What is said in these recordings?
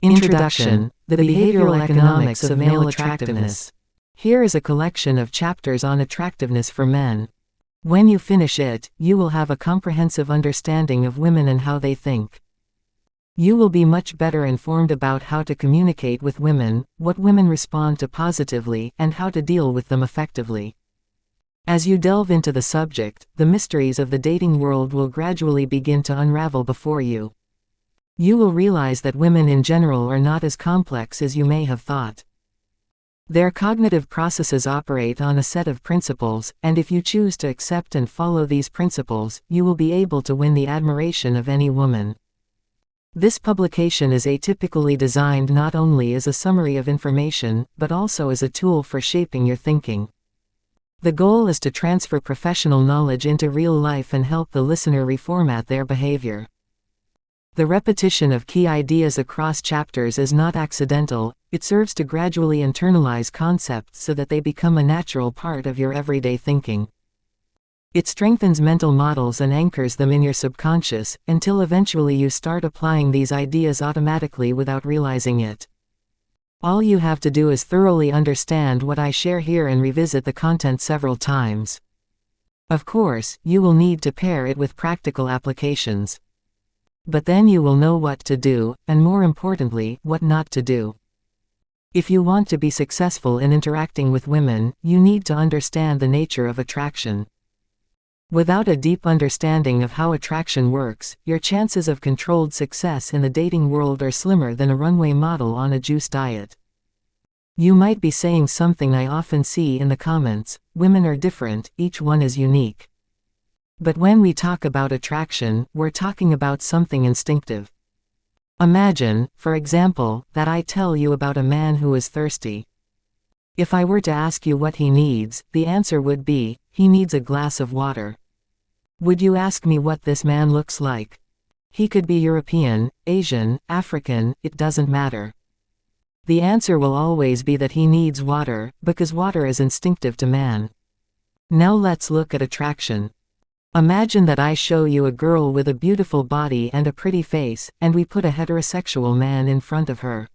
Introduction: The Behavioral Economics of Male Attractiveness. Here is a collection of chapters on attractiveness for men. When you finish it, you will have a comprehensive understanding of women and how they think. You will be much better informed about how to communicate with women, what women respond to positively, and how to deal with them effectively. As you delve into the subject, the mysteries of the dating world will gradually begin to unravel before you. You will realize that women in general are not as complex as you may have thought. Their cognitive processes operate on a set of principles, and if you choose to accept and follow these principles, you will be able to win the admiration of any woman. This publication is atypically designed not only as a summary of information, but also as a tool for shaping your thinking. The goal is to transfer professional knowledge into real life and help the listener reformat their behavior. The repetition of key ideas across chapters is not accidental, it serves to gradually internalize concepts so that they become a natural part of your everyday thinking. It strengthens mental models and anchors them in your subconscious, until eventually you start applying these ideas automatically without realizing it. All you have to do is thoroughly understand what I share here and revisit the content several times. Of course, you will need to pair it with practical applications. But then you will know what to do, and more importantly, what not to do. If you want to be successful in interacting with women, you need to understand the nature of attraction. Without a deep understanding of how attraction works, your chances of controlled success in the dating world are slimmer than a runway model on a juice diet. You might be saying something I often see in the comments: women are different, each one is unique. But when we talk about attraction, we're talking about something instinctive. Imagine, for example, that I tell you about a man who is thirsty. If I were to ask you what he needs, the answer would be, he needs a glass of water. Would you ask me what this man looks like? He could be European, Asian, African, it doesn't matter. The answer will always be that he needs water, because water is instinctive to man. Now let's look at attraction. Imagine that I show you a girl with a beautiful body and a pretty face, and we put a heterosexual man in front of her.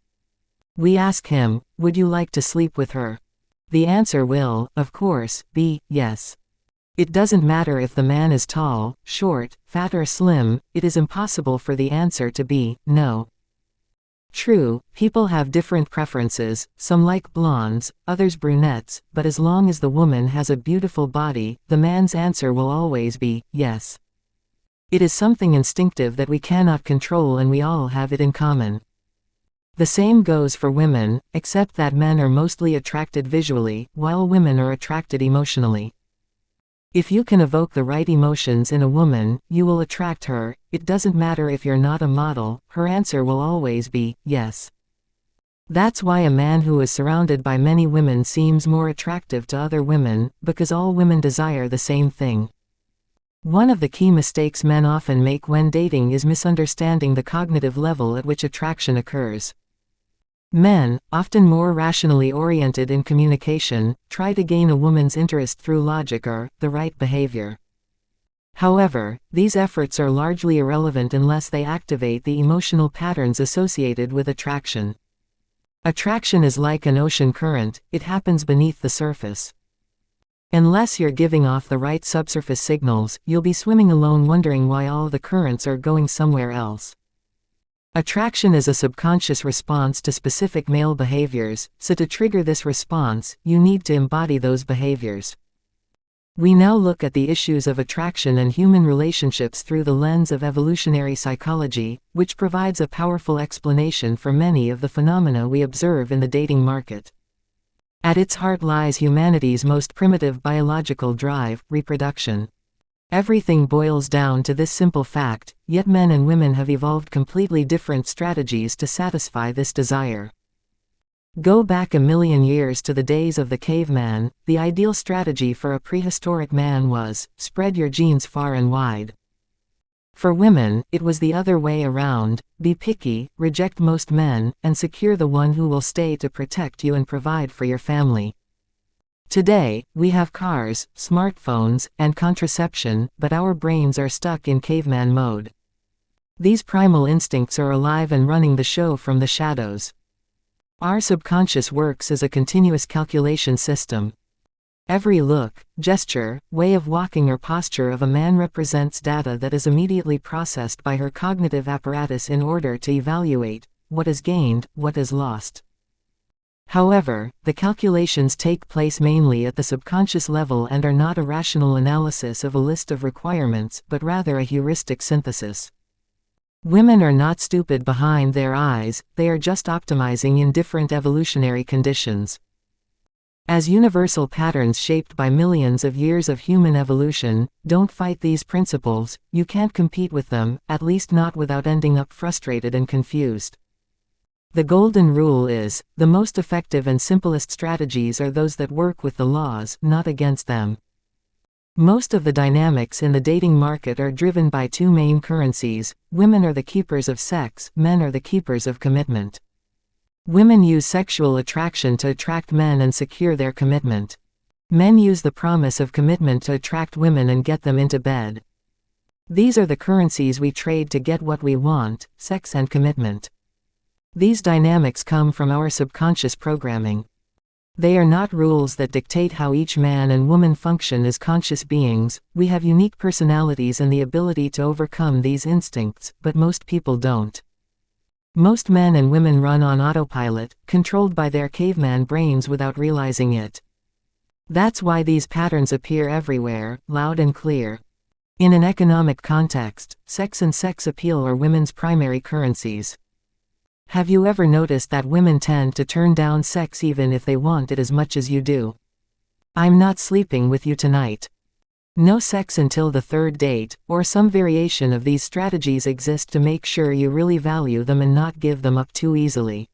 We ask him, would you like to sleep with her? The answer will, of course, be yes. It doesn't matter if the man is tall, short, fat or slim, it is impossible for the answer to be no. True, people have different preferences, some like blondes, others brunettes, but as long as the woman has a beautiful body, the man's answer will always be yes. It is something instinctive that we cannot control, and we all have it in common. The same goes for women, except that men are mostly attracted visually, while women are attracted emotionally. If you can evoke the right emotions in a woman, you will attract her. It doesn't matter if you're not a model, her answer will always be yes. That's why a man who is surrounded by many women seems more attractive to other women, because all women desire the same thing. One of the key mistakes men often make when dating is misunderstanding the cognitive level at which attraction occurs. Men, often more rationally oriented in communication, try to gain a woman's interest through logic or the right behavior. However, these efforts are largely irrelevant unless they activate the emotional patterns associated with attraction. Attraction is like an ocean current, it happens beneath the surface. Unless you're giving off the right subsurface signals, you'll be swimming alone wondering why all the currents are going somewhere else. Attraction is a subconscious response to specific male behaviors, so to trigger this response, you need to embody those behaviors. We now look at the issues of attraction and human relationships through the lens of evolutionary psychology, which provides a powerful explanation for many of the phenomena we observe in the dating market. At its heart lies humanity's most primitive biological drive, reproduction. Everything boils down to this simple fact, yet men and women have evolved completely different strategies to satisfy this desire. Go back a million years to the days of the caveman. The ideal strategy for a prehistoric man was, spread your genes far and wide. For women, it was the other way around, be picky, reject most men, and secure the one who will stay to protect you and provide for your family. Today, we have cars, smartphones, and contraception, but our brains are stuck in caveman mode. These primal instincts are alive and running the show from the shadows. Our subconscious works as a continuous calculation system. Every look, gesture, way of walking or posture of a man represents data that is immediately processed by her cognitive apparatus in order to evaluate what is gained, what is lost. However, the calculations take place mainly at the subconscious level and are not a rational analysis of a list of requirements, but rather a heuristic synthesis. Women are not stupid behind their eyes, they are just optimizing in different evolutionary conditions. As universal patterns shaped by millions of years of human evolution, don't fight these principles, you can't compete with them, at least not without ending up frustrated and confused. The golden rule is, the most effective and simplest strategies are those that work with the laws, not against them. Most of the dynamics in the dating market are driven by two main currencies: women are the keepers of sex, men are the keepers of commitment. Women use sexual attraction to attract men and secure their commitment. Men use the promise of commitment to attract women and get them into bed. These are the currencies we trade to get what we want: sex and commitment. These dynamics come from our subconscious programming. They are not rules that dictate how each man and woman function as conscious beings. We have unique personalities and the ability to overcome these instincts, but most people don't. Most men and women run on autopilot, controlled by their caveman brains without realizing it. That's why these patterns appear everywhere, loud and clear. In an economic context, sex and sex appeal are women's primary currencies. Have you ever noticed that women tend to turn down sex even if they want it as much as you do? I'm not sleeping with you tonight. No sex until the third date, or some variation of these strategies exist to make sure you really value them and not give them up too easily.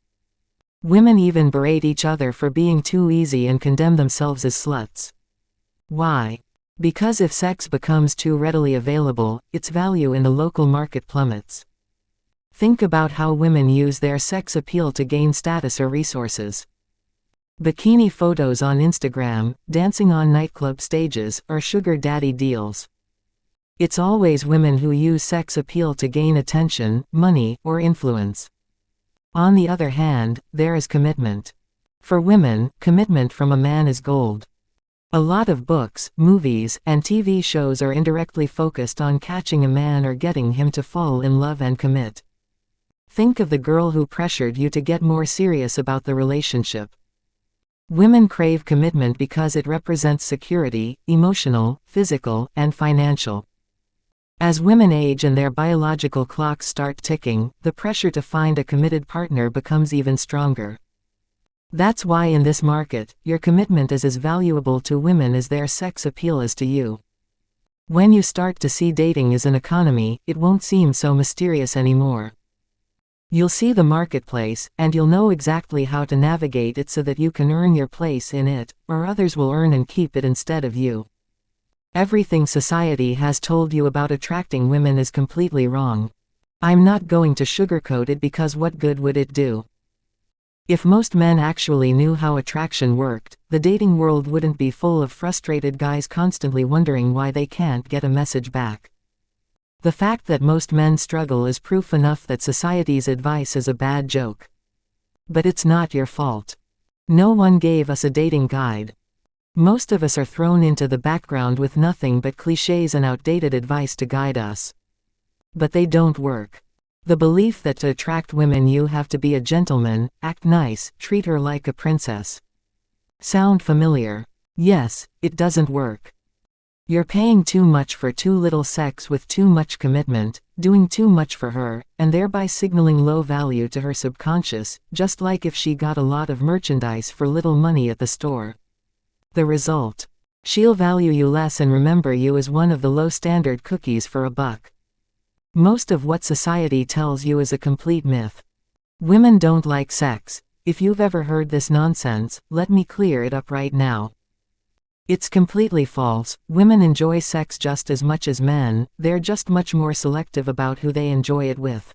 Women even berate each other for being too easy and condemn themselves as sluts. Why? Because if sex becomes too readily available, its value in the local market plummets. Think about how women use their sex appeal to gain status or resources. Bikini photos on Instagram, dancing on nightclub stages, or sugar daddy deals. It's always women who use sex appeal to gain attention, money, or influence. On the other hand, there is commitment. For women, commitment from a man is gold. A lot of books, movies, and TV shows are indirectly focused on catching a man or getting him to fall in love and commit. Think of the girl who pressured you to get more serious about the relationship. Women crave commitment because it represents security, emotional, physical, and financial. As women age and their biological clocks start ticking, the pressure to find a committed partner becomes even stronger. That's why in this market, your commitment is as valuable to women as their sex appeal is to you. When you start to see dating as an economy, it won't seem so mysterious anymore. You'll see the marketplace, and you'll know exactly how to navigate it so that you can earn your place in it, or others will earn and keep it instead of you. Everything society has told you about attracting women is completely wrong. I'm not going to sugarcoat it because what good would it do? If most men actually knew how attraction worked, the dating world wouldn't be full of frustrated guys constantly wondering why they can't get a message back. The fact that most men struggle is proof enough that society's advice is a bad joke. But it's not your fault. No one gave us a dating guide. Most of us are thrown into the background with nothing but clichés and outdated advice to guide us. But they don't work. The belief that to attract women you have to be a gentleman, act nice, treat her like a princess. Sound familiar? Yes, it doesn't work. You're paying too much for too little sex with too much commitment, doing too much for her, and thereby signaling low value to her subconscious, just like if she got a lot of merchandise for little money at the store. The result? She'll value you less and remember you as one of the low-standard cookies for a buck. Most of what society tells you is a complete myth. Women don't like sex. If you've ever heard this nonsense, let me clear it up right now. It's completely false. Women enjoy sex just as much as men, they're just much more selective about who they enjoy it with.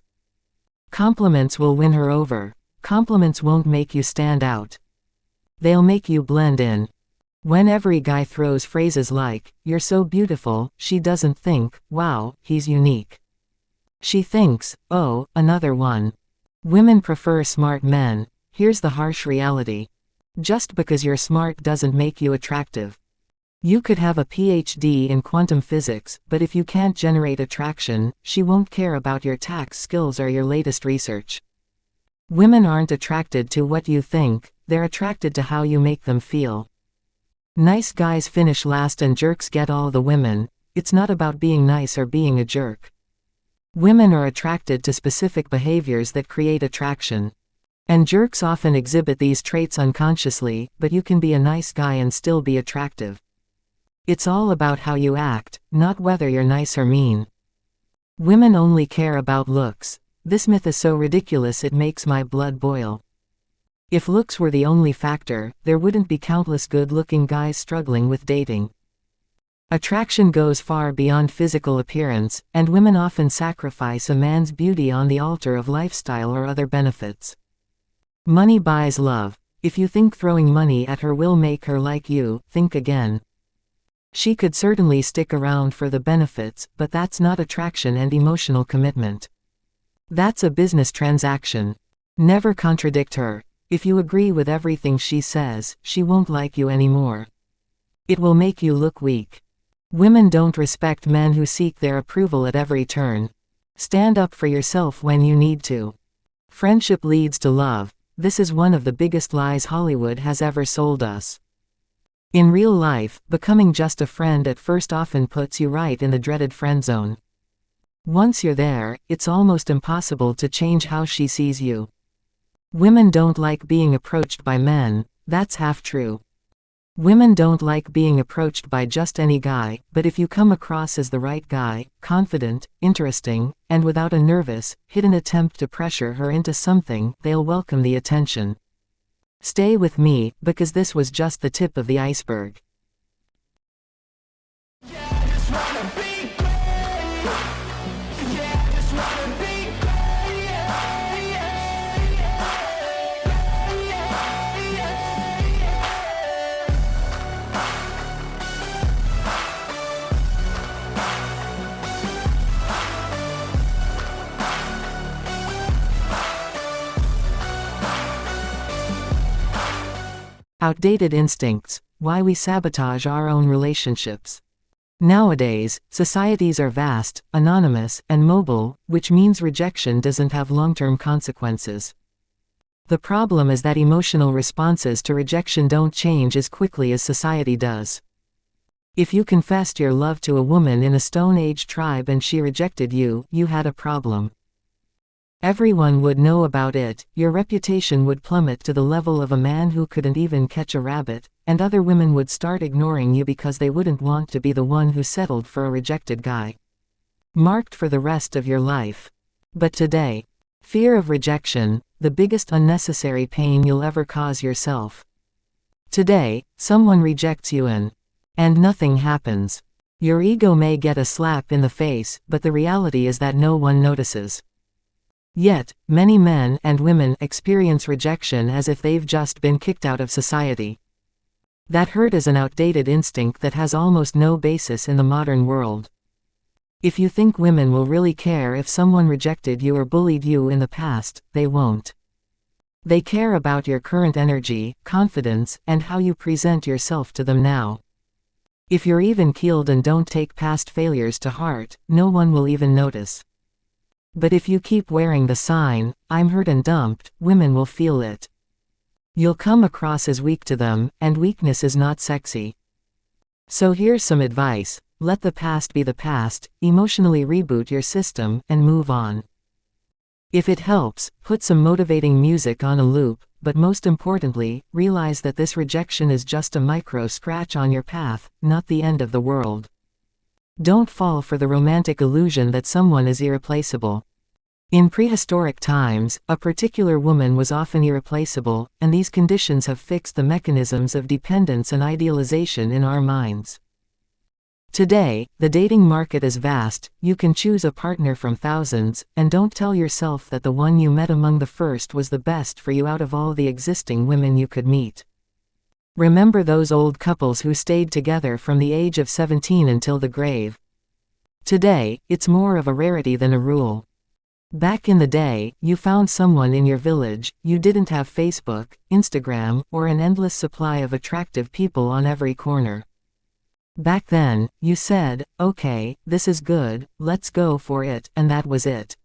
Compliments will win her over. Compliments won't make you stand out. They'll make you blend in. When every guy throws phrases like, "You're so beautiful," she doesn't think, "Wow, he's unique." She thinks, oh, another one. Women prefer smart men. Here's the harsh reality. Just because you're smart doesn't make you attractive. You could have a PhD in quantum physics, but if you can't generate attraction, she won't care about your tax skills or your latest research. Women aren't attracted to what you think, they're attracted to how you make them feel. Nice guys finish last and jerks get all the women. It's not about being nice or being a jerk. Women are attracted to specific behaviors that create attraction. And jerks often exhibit these traits unconsciously, but you can be a nice guy and still be attractive. It's all about how you act, not whether you're nice or mean. Women only care about looks. This myth is so ridiculous it makes my blood boil. If looks were the only factor, there wouldn't be countless good-looking guys struggling with dating. Attraction goes far beyond physical appearance, and women often sacrifice a man's beauty on the altar of lifestyle or other benefits. Money buys love. If you think throwing money at her will make her like you, think again. She could certainly stick around for the benefits, but that's not attraction and emotional commitment. That's a business transaction. Never contradict her. If you agree with everything she says, she won't like you anymore. It will make you look weak. Women don't respect men who seek their approval at every turn. Stand up for yourself when you need to. Friendship leads to love. This is one of the biggest lies Hollywood has ever sold us. In real life, becoming just a friend at first often puts you right in the dreaded friend zone. Once you're there, it's almost impossible to change how she sees you. Women don't like being approached by men, that's half true. Women don't like being approached by just any guy, but if you come across as the right guy, confident, interesting, and without a nervous, hidden attempt to pressure her into something, they'll welcome the attention. Stay with me, because this was just the tip of the iceberg. Outdated instincts, why we sabotage our own relationships. Nowadays, societies are vast, anonymous, and mobile, which means rejection doesn't have long-term consequences. The problem is that emotional responses to rejection don't change as quickly as society does. If you confessed your love to a woman in a Stone Age tribe and she rejected you, you had a problem. Everyone would know about it, your reputation would plummet to the level of a man who couldn't even catch a rabbit, and other women would start ignoring you because they wouldn't want to be the one who settled for a rejected guy. Marked for the rest of your life. But today, fear of rejection, the biggest unnecessary pain you'll ever cause yourself. Today, someone rejects you and nothing happens. Your ego may get a slap in the face, but the reality is that no one notices. Yet, many men and women experience rejection as if they've just been kicked out of society. That hurt is an outdated instinct that has almost no basis in the modern world. If you think women will really care if someone rejected you or bullied you in the past, they won't. They care about your current energy, confidence, and how you present yourself to them now. If you're even-keeled and don't take past failures to heart, no one will even notice. But if you keep wearing the sign, "I'm hurt and dumped," women will feel it. You'll come across as weak to them, and weakness is not sexy. So here's some advice: let the past be the past, emotionally reboot your system, and move on. If it helps, put some motivating music on a loop, but most importantly, realize that this rejection is just a micro scratch on your path, not the end of the world. Don't fall for the romantic illusion that someone is irreplaceable. In prehistoric times, a particular woman was often irreplaceable, and these conditions have fixed the mechanisms of dependence and idealization in our minds. Today, the dating market is vast, you can choose a partner from thousands, and don't tell yourself that the one you met among the first was the best for you out of all the existing women you could meet. Remember those old couples who stayed together from the age of 17 until the grave. Today, it's more of a rarity than a rule. Back in the day, you found someone in your village, you didn't have Facebook, Instagram, or an endless supply of attractive people on every corner. Back then, you said, okay, this is good, let's go for it, and that was it.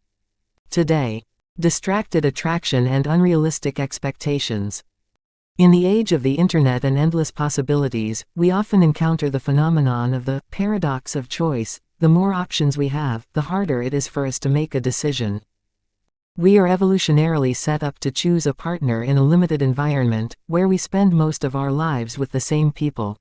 Today, distracted attraction and unrealistic expectations. In the age of the internet and endless possibilities, we often encounter the phenomenon of the paradox of choice. The more options we have, the harder it is for us to make a decision. We are evolutionarily set up to choose a partner in a limited environment, where we spend most of our lives with the same people.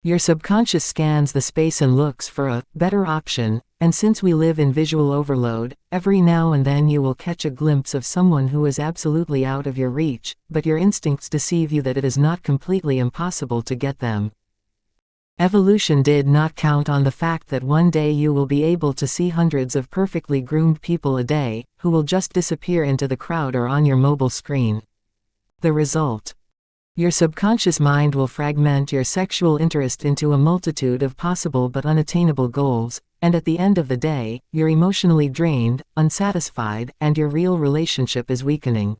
Your subconscious scans the space and looks for a better option, and since we live in visual overload, every now and then you will catch a glimpse of someone who is absolutely out of your reach, but your instincts deceive you that it is not completely impossible to get them. Evolution did not count on the fact that one day you will be able to see hundreds of perfectly groomed people a day, who will just disappear into the crowd or on your mobile screen. The result: your subconscious mind will fragment your sexual interest into a multitude of possible but unattainable goals, and at the end of the day, you're emotionally drained, unsatisfied, and your real relationship is weakening.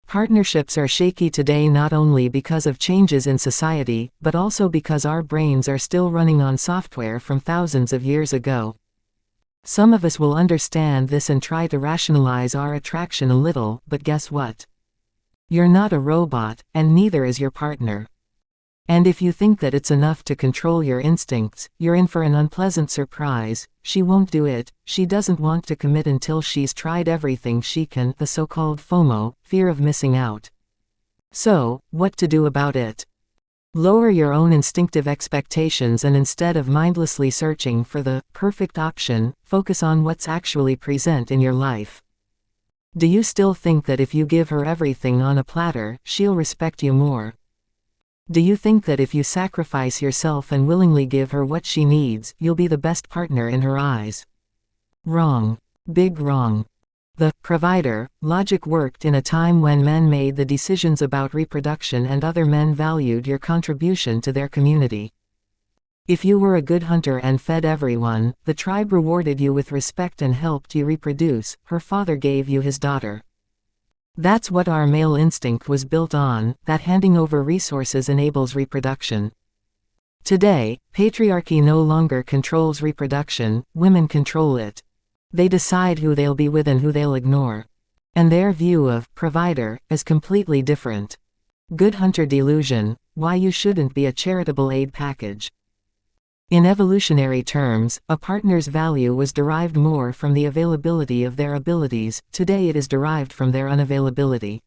Partnerships are shaky today not only because of changes in society, but also because our brains are still running on software from thousands of years ago. Some of us will understand this and try to rationalize our attraction a little, but guess what? You're not a robot, and neither is your partner. And if you think that it's enough to control your instincts, you're in for an unpleasant surprise. She won't do it, she doesn't want to commit until she's tried everything she can, the so-called FOMO, fear of missing out. So, what to do about it? Lower your own instinctive expectations and instead of mindlessly searching for the perfect option, focus on what's actually present in your life. Do you still think that if you give her everything on a platter, she'll respect you more? Do you think that if you sacrifice yourself and willingly give her what she needs, you'll be the best partner in her eyes? Wrong. Big wrong. The provider logic worked in a time when men made the decisions about reproduction and other men valued your contribution to their community. If you were a good hunter and fed everyone, the tribe rewarded you with respect and helped you reproduce. Her father gave you his daughter. That's what our male instinct was built on, that handing over resources enables reproduction. Today, patriarchy no longer controls reproduction, women control it. They decide who they'll be with and who they'll ignore. And their view of provider is completely different. Good hunter delusion: why you shouldn't be a charitable aid package. In evolutionary terms, a partner's value was derived more from the availability of their abilities. Today it is derived from their unavailability.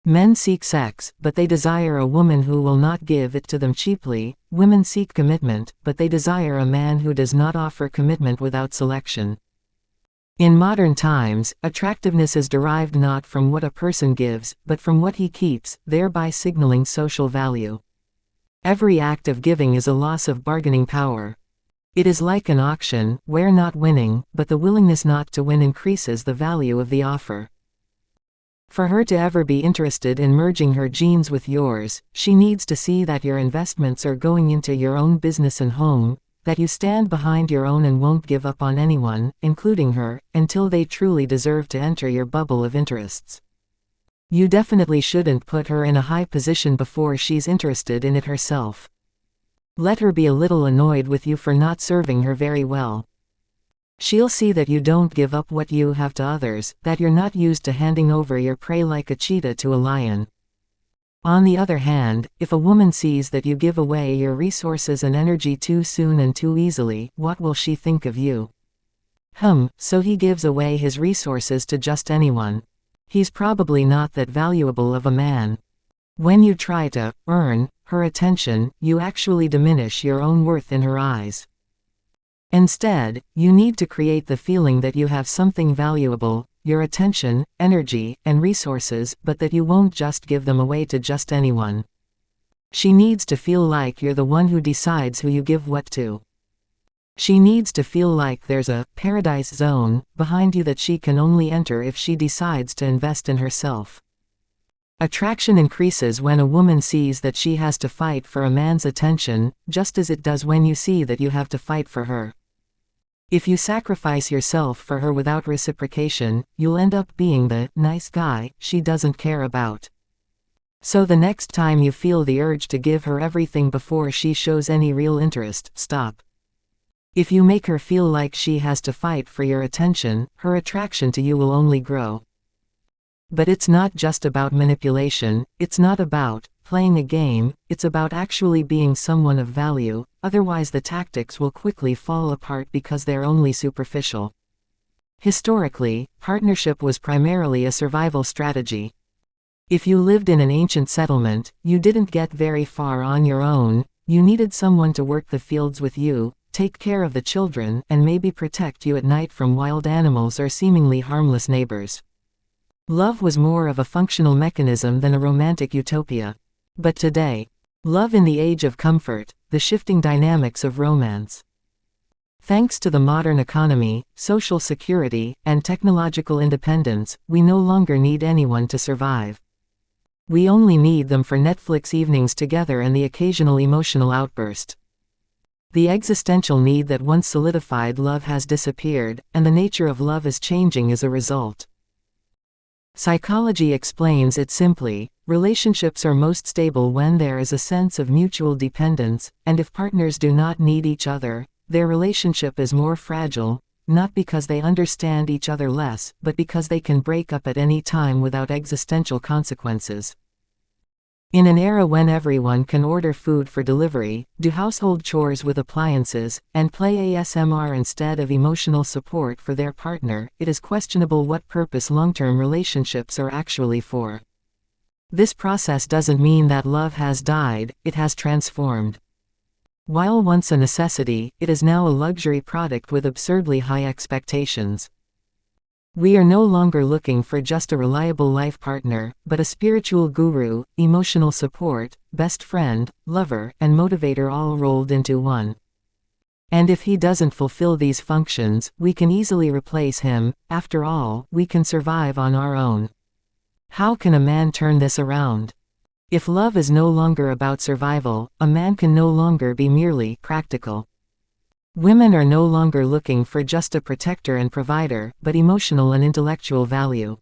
Men seek sex, but they desire a woman who will not give it to them cheaply. Women seek commitment, but they desire a man who does not offer commitment without selection. In modern times, attractiveness is derived not from what a person gives, but from what he keeps, thereby signaling social value. Every act of giving is a loss of bargaining power. It is like an auction, where not winning, but the willingness not to win increases the value of the offer. For her to ever be interested in merging her genes with yours, she needs to see that your investments are going into your own business and home, that you stand behind your own and won't give up on anyone, including her, until they truly deserve to enter your bubble of interests. You definitely shouldn't put her in a high position before she's interested in it herself. Let her be a little annoyed with you for not serving her very well. She'll see that you don't give up what you have to others, that you're not used to handing over your prey like a cheetah to a lion. On the other hand, if a woman sees that you give away your resources and energy too soon and too easily, what will she think of you? So he gives away his resources to just anyone. He's probably not that valuable of a man. When you try to earn her attention, you actually diminish your own worth in her eyes. Instead, you need to create the feeling that you have something valuable, your attention, energy, and resources, but that you won't just give them away to just anyone. She needs to feel like you're the one who decides who you give what to. She needs to feel like there's a paradise zone behind you that she can only enter if she decides to invest in herself. Attraction increases when a woman sees that she has to fight for a man's attention, just as it does when you see that you have to fight for her. If you sacrifice yourself for her without reciprocation, you'll end up being the nice guy she doesn't care about. So the next time you feel the urge to give her everything before she shows any real interest, stop. If you make her feel like she has to fight for your attention, her attraction to you will only grow. But it's not just about manipulation, it's not about playing a game, it's about actually being someone of value, otherwise the tactics will quickly fall apart because they're only superficial. Historically, partnership was primarily a survival strategy. If you lived in an ancient settlement, you didn't get very far on your own, you needed someone to work the fields with you, take care of the children, and maybe protect you at night from wild animals or seemingly harmless neighbors. Love was more of a functional mechanism than a romantic utopia. But today, love in the age of comfort, the shifting dynamics of romance. Thanks to the modern economy, social security, and technological independence, we no longer need anyone to survive. We only need them for Netflix evenings together and the occasional emotional outburst. The existential need that once solidified love has disappeared, and the nature of love is changing as a result. Psychology explains it simply: relationships are most stable when there is a sense of mutual dependence, and if partners do not need each other, their relationship is more fragile, not because they understand each other less, but because they can break up at any time without existential consequences. In an era when everyone can order food for delivery, do household chores with appliances, and play ASMR instead of emotional support for their partner, it is questionable what purpose long-term relationships are actually for. This process doesn't mean that love has died, it has transformed. While once a necessity, it is now a luxury product with absurdly high expectations. We are no longer looking for just a reliable life partner, but a spiritual guru, emotional support, best friend, lover, and motivator all rolled into one. And if he doesn't fulfill these functions, we can easily replace him. After all, we can survive on our own. How can a man turn this around? If love is no longer about survival, a man can no longer be merely practical. Women are no longer looking for just a protector and provider, but emotional and intellectual value.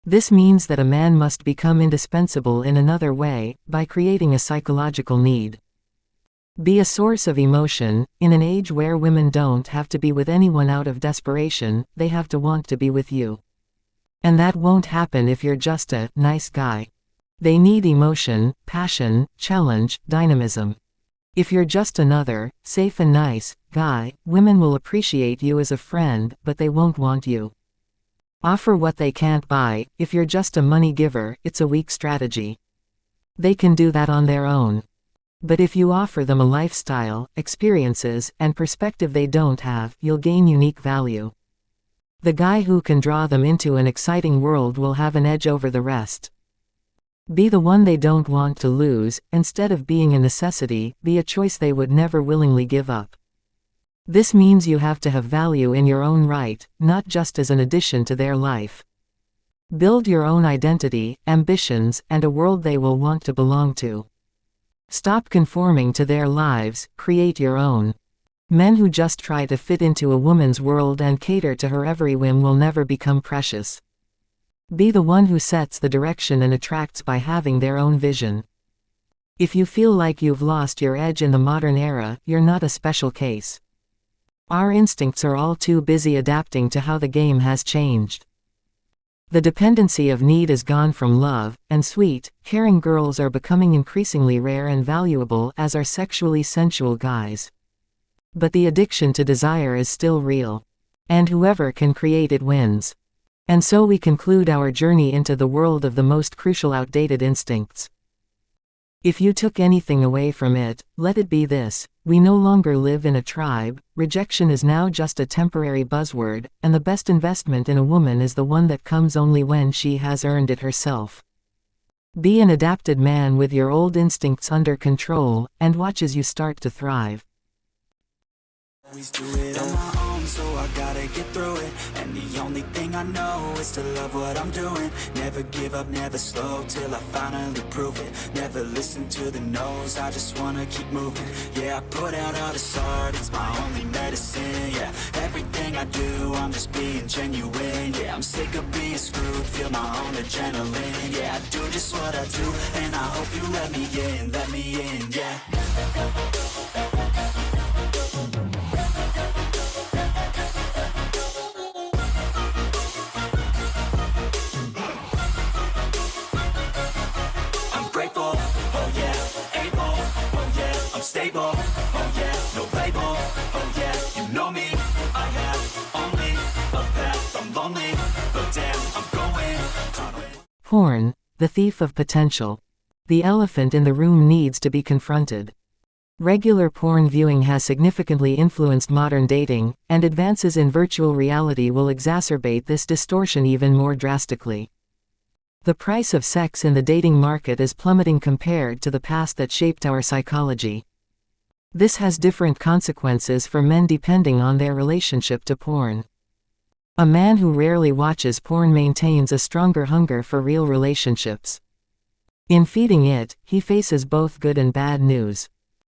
This means that a man must become indispensable in another way, by creating a psychological need. Be a source of emotion. In an age where women don't have to be with anyone out of desperation, they have to want to be with you. And that won't happen if you're just a nice guy. They need emotion, passion, challenge, dynamism. If you're just another, safe and nice, guy, women will appreciate you as a friend, but they won't want you. Offer what they can't buy. If you're just a money giver, it's a weak strategy. They can do that on their own. But if you offer them a lifestyle, experiences, and perspective they don't have, you'll gain unique value. The guy who can draw them into an exciting world will have an edge over the rest. Be the one they don't want to lose. Instead of being a necessity, be a choice they would never willingly give up. This means you have to have value in your own right, not just as an addition to their life. Build your own identity, ambitions, and a world they will want to belong to. Stop conforming to their lives, create your own. Men who just try to fit into a woman's world and cater to her every whim will never become precious. Be the one who sets the direction and attracts by having their own vision. If you feel like you've lost your edge in the modern era, you're not a special case. Our instincts are all too busy adapting to how the game has changed. The dependency of need is gone from love, and sweet, caring girls are becoming increasingly rare and valuable, as are sexually sensual guys. But the addiction to desire is still real. And whoever can create it wins. And so we conclude our journey into the world of the most crucial outdated instincts. If you took anything away from it, let it be this: we no longer live in a tribe, rejection is now just a temporary buzzword, and the best investment in a woman is the one that comes only when she has earned it herself. Be an adapted man with your old instincts under control, and watch as you start to thrive. Always do it on my own. so I gotta get through it. And the only thing I know is to love what I'm doing. Never give up, never slow, till I finally prove it. Never listen to the no's, I just wanna keep moving. Yeah, I put out all this art, it's my only medicine. Yeah, everything I do, I'm just being genuine. Yeah, I'm sick of being screwed, feel my own adrenaline. Yeah, I do just what I do, and I hope you let me in, yeah. I'm grateful, oh yeah, able, oh yeah, I'm stable, oh yeah, no label, oh yeah, you know me, I have only a path, I'm lonely, but damn, I'm going. Porn, the thief of potential. The elephant in the room needs to be confronted. Regular porn viewing has significantly influenced modern dating, and advances in virtual reality will exacerbate this distortion even more drastically. The price of sex in the dating market is plummeting compared to the past that shaped our psychology. This has different consequences for men depending on their relationship to porn. A man who rarely watches porn maintains a stronger hunger for real relationships. In feeding it, he faces both good and bad news.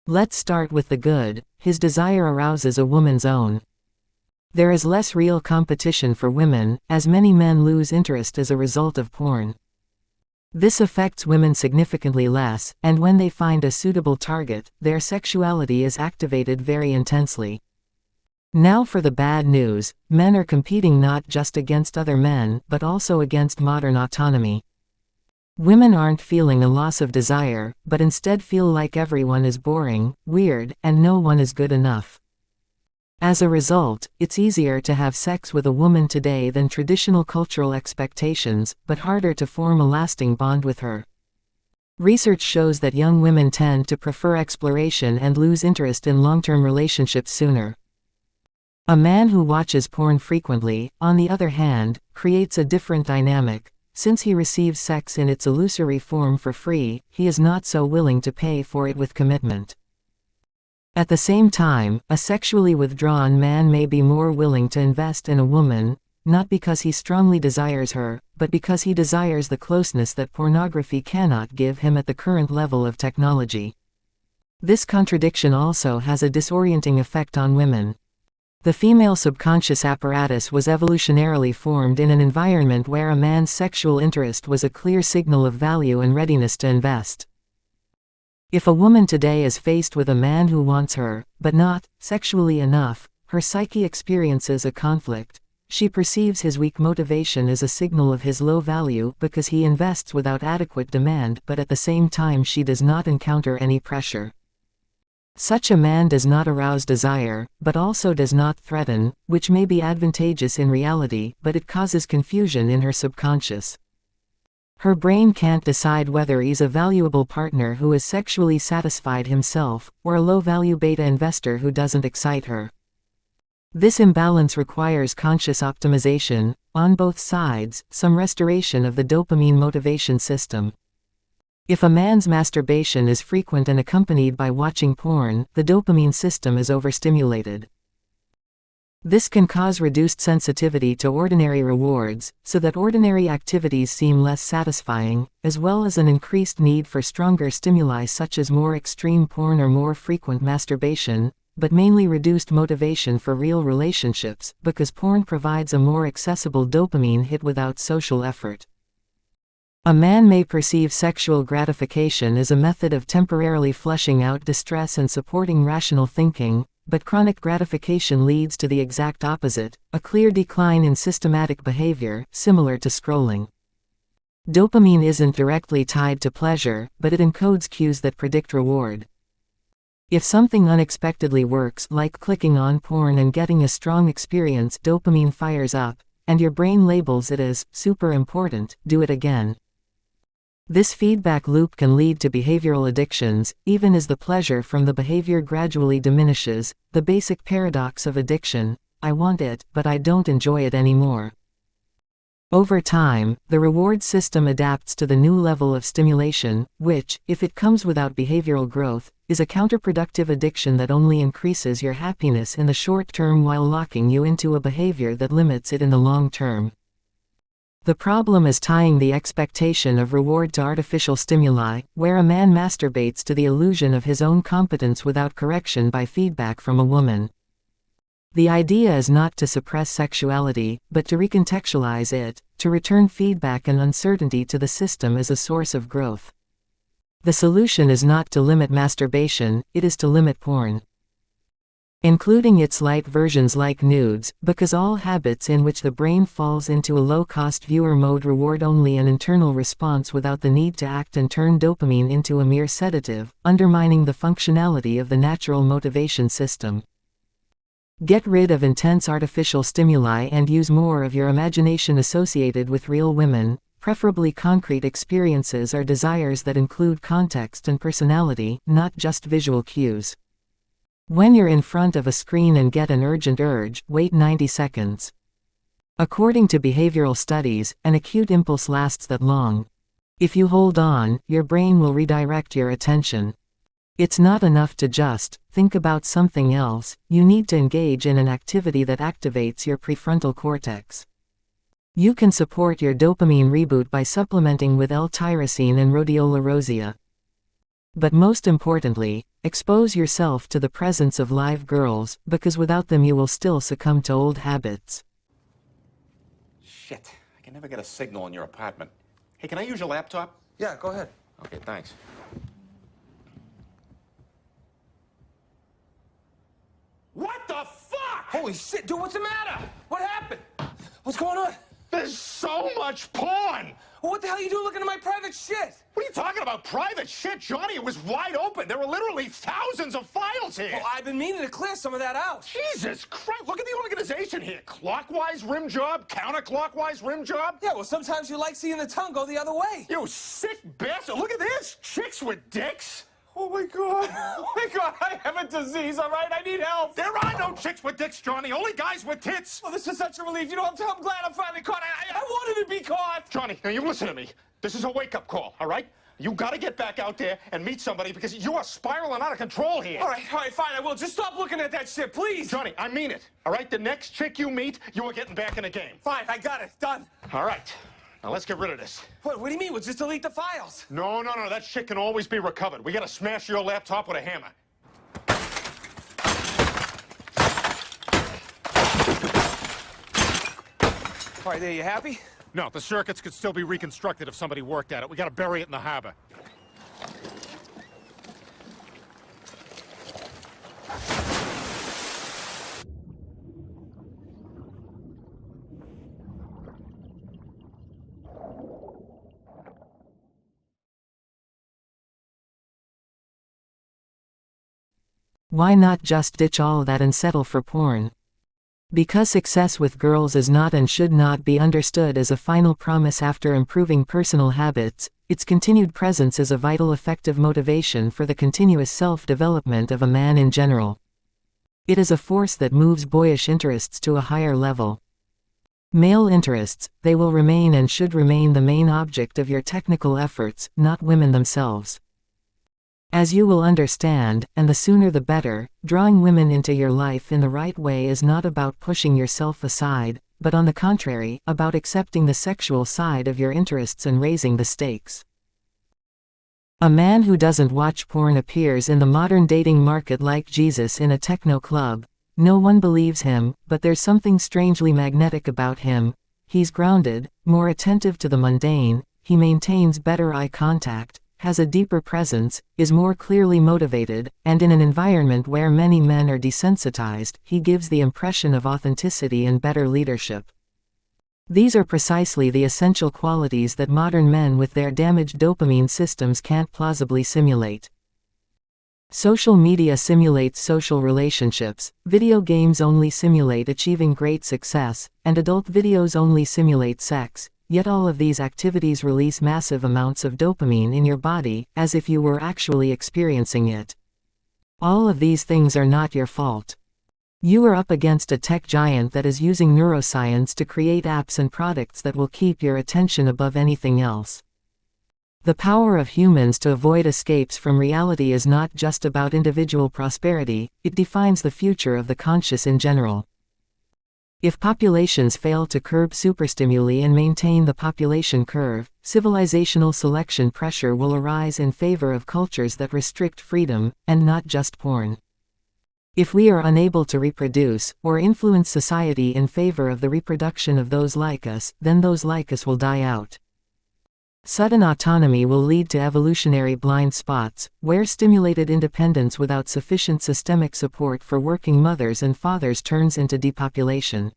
Let's start with the good. His desire arouses a woman's own. There is less real competition for women, as many men lose interest as a result of porn. This affects women significantly less, and when they find a suitable target, their sexuality is activated very intensely. Now for the bad news, men are competing not just against other men, but also against modern autonomy. Women aren't feeling a loss of desire, but instead feel like everyone is boring, weird, and no one is good enough. As a result, it's easier to have sex with a woman today than traditional cultural expectations, but harder to form a lasting bond with her. Research shows that young women tend to prefer exploration and lose interest in long-term relationships sooner. A man who watches porn frequently, on the other hand, creates a different dynamic. Since he receives sex in its illusory form for free, he is not so willing to pay for it with commitment. At the same time, a sexually withdrawn man may be more willing to invest in a woman, not because he strongly desires her, but because he desires the closeness that pornography cannot give him at the current level of technology. This contradiction also has a disorienting effect on women. The female subconscious apparatus was evolutionarily formed in an environment where a man's sexual interest was a clear signal of value and readiness to invest. If a woman today is faced with a man who wants her, but not sexually enough, her psyche experiences a conflict. She perceives his weak motivation as a signal of his low value because he invests without adequate demand, but at the same time she does not encounter any pressure. Such a man does not arouse desire, but also does not threaten, which may be advantageous in reality, but it causes confusion in her subconscious. Her brain can't decide whether he's a valuable partner who is sexually satisfied himself, or a low-value beta investor who doesn't excite her. This imbalance requires conscious optimization, on both sides, some restoration of the dopamine motivation system. If a man's masturbation is frequent and accompanied by watching porn, the dopamine system is overstimulated. This can cause reduced sensitivity to ordinary rewards, so that ordinary activities seem less satisfying, as well as an increased need for stronger stimuli such as more extreme porn or more frequent masturbation, but mainly reduced motivation for real relationships, because porn provides a more accessible dopamine hit without social effort. A man may perceive sexual gratification as a method of temporarily flushing out distress and supporting rational thinking, but chronic gratification leads to the exact opposite, a clear decline in systematic behavior, similar to scrolling. Dopamine isn't directly tied to pleasure, but it encodes cues that predict reward. If something unexpectedly works, like clicking on porn and getting a strong experience, dopamine fires up, and your brain labels it as super important, do it again. This feedback loop can lead to behavioral addictions, even as the pleasure from the behavior gradually diminishes, the basic paradox of addiction: I want it, but I don't enjoy it anymore. Over time, the reward system adapts to the new level of stimulation, which, if it comes without behavioral growth, is a counterproductive addiction that only increases your happiness in the short term while locking you into a behavior that limits it in the long term. The problem is tying the expectation of reward to artificial stimuli, where a man masturbates to the illusion of his own competence without correction by feedback from a woman. The idea is not to suppress sexuality, but to recontextualize it, to return feedback and uncertainty to the system as a source of growth. The solution is not to limit masturbation, it is to limit porn. Including its light versions like nudes, because all habits in which the brain falls into a low-cost viewer mode reward only an internal response without the need to act and turn dopamine into a mere sedative, undermining the functionality of the natural motivation system. Get rid of intense artificial stimuli and use more of your imagination associated with real women, preferably concrete experiences or desires that include context and personality, not just visual cues. When you're in front of a screen and get an urgent urge, wait 90 seconds. According to behavioral studies, an acute impulse lasts that long. If you hold on, your brain will redirect your attention. It's not enough to just think about something else, you need to engage in an activity that activates your prefrontal cortex. You can support your dopamine reboot by supplementing with L-tyrosine and rhodiola rosea. But most importantly, expose yourself to the presence of live girls, because without them you will still succumb to old habits. Shit, I can never get a signal in your apartment. Hey, can I use your laptop? Yeah, go ahead. Okay, thanks. What the fuck? Holy shit, dude, what's the matter? What happened? What's going on? There's so much porn! Well, what the hell are you doing looking at my private shit? What are you talking about? Private shit, Johnny? It was wide open. There were literally thousands of files here. Well, I've been meaning to clear some of that out. Jesus Christ, look at the organization here. Clockwise rim job, counterclockwise rim job. Yeah, well, sometimes you like seeing the tongue go the other way. You sick bastard. Look at this. Chicks with dicks. Oh, my God. Oh, my God. I have a disease, all right? I need help. There are no chicks with dicks, Johnny. Only guys with tits. Well, this is such a relief. You know, I'm glad I'm finally caught. I wanted to be caught. Johnny, now you listen to me. This is a wake-up call, all right? You gotta get back out there and meet somebody because you are spiraling out of control here. All right, fine. I will. Just stop looking at that shit, please. Johnny, I mean it, all right? The next chick you meet, you are getting back in the game. Fine, I got it. Done. All right. Now let's get rid of this. What do you mean? We'll just delete the files. No. That shit can always be recovered. We gotta smash your laptop with a hammer. All right, there, you happy? No, the circuits could still be reconstructed if somebody worked at it. We gotta bury it in the harbor. Why not just ditch all that and settle for porn? Because success with girls is not and should not be understood as a final promise after improving personal habits, its continued presence is a vital effective motivation for the continuous self-development of a man in general. It is a force that moves boyish interests to a higher level. Male interests, they will remain and should remain the main object of your technical efforts, not women themselves. As you will understand, and the sooner the better, drawing women into your life in the right way is not about pushing yourself aside, but on the contrary, about accepting the sexual side of your interests and raising the stakes. A man who doesn't watch porn appears in the modern dating market like Jesus in a techno club. No one believes him, but there's something strangely magnetic about him. He's grounded, more attentive to the mundane, he maintains better eye contact, has a deeper presence, is more clearly motivated, and in an environment where many men are desensitized, he gives the impression of authenticity and better leadership. These are precisely the essential qualities that modern men with their damaged dopamine systems can't plausibly simulate. Social media simulates social relationships, video games only simulate achieving great success, and adult videos only simulate sex. Yet all of these activities release massive amounts of dopamine in your body, as if you were actually experiencing it. All of these things are not your fault. You are up against a tech giant that is using neuroscience to create apps and products that will keep your attention above anything else. The power of humans to avoid escapes from reality is not just about individual prosperity, it defines the future of the conscious in general. If populations fail to curb superstimuli and maintain the population curve, civilizational selection pressure will arise in favor of cultures that restrict freedom, and not just porn. If we are unable to reproduce, or influence society in favor of the reproduction of those like us, then those like us will die out. Sudden autonomy will lead to evolutionary blind spots, where stimulated independence without sufficient systemic support for working mothers and fathers turns into depopulation.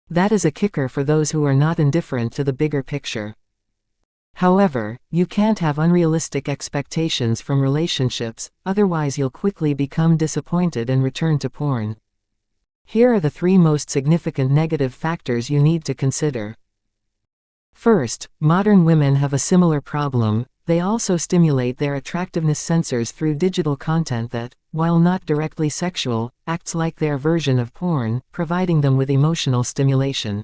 That is a kicker for those who are not indifferent to the bigger picture. However, you can't have unrealistic expectations from relationships, otherwise you'll quickly become disappointed and return to porn. Here are the 3 most significant negative factors you need to consider. First, modern women have a similar problem. They also stimulate their attractiveness sensors through digital content that, while not directly sexual, acts like their version of porn, providing them with emotional stimulation.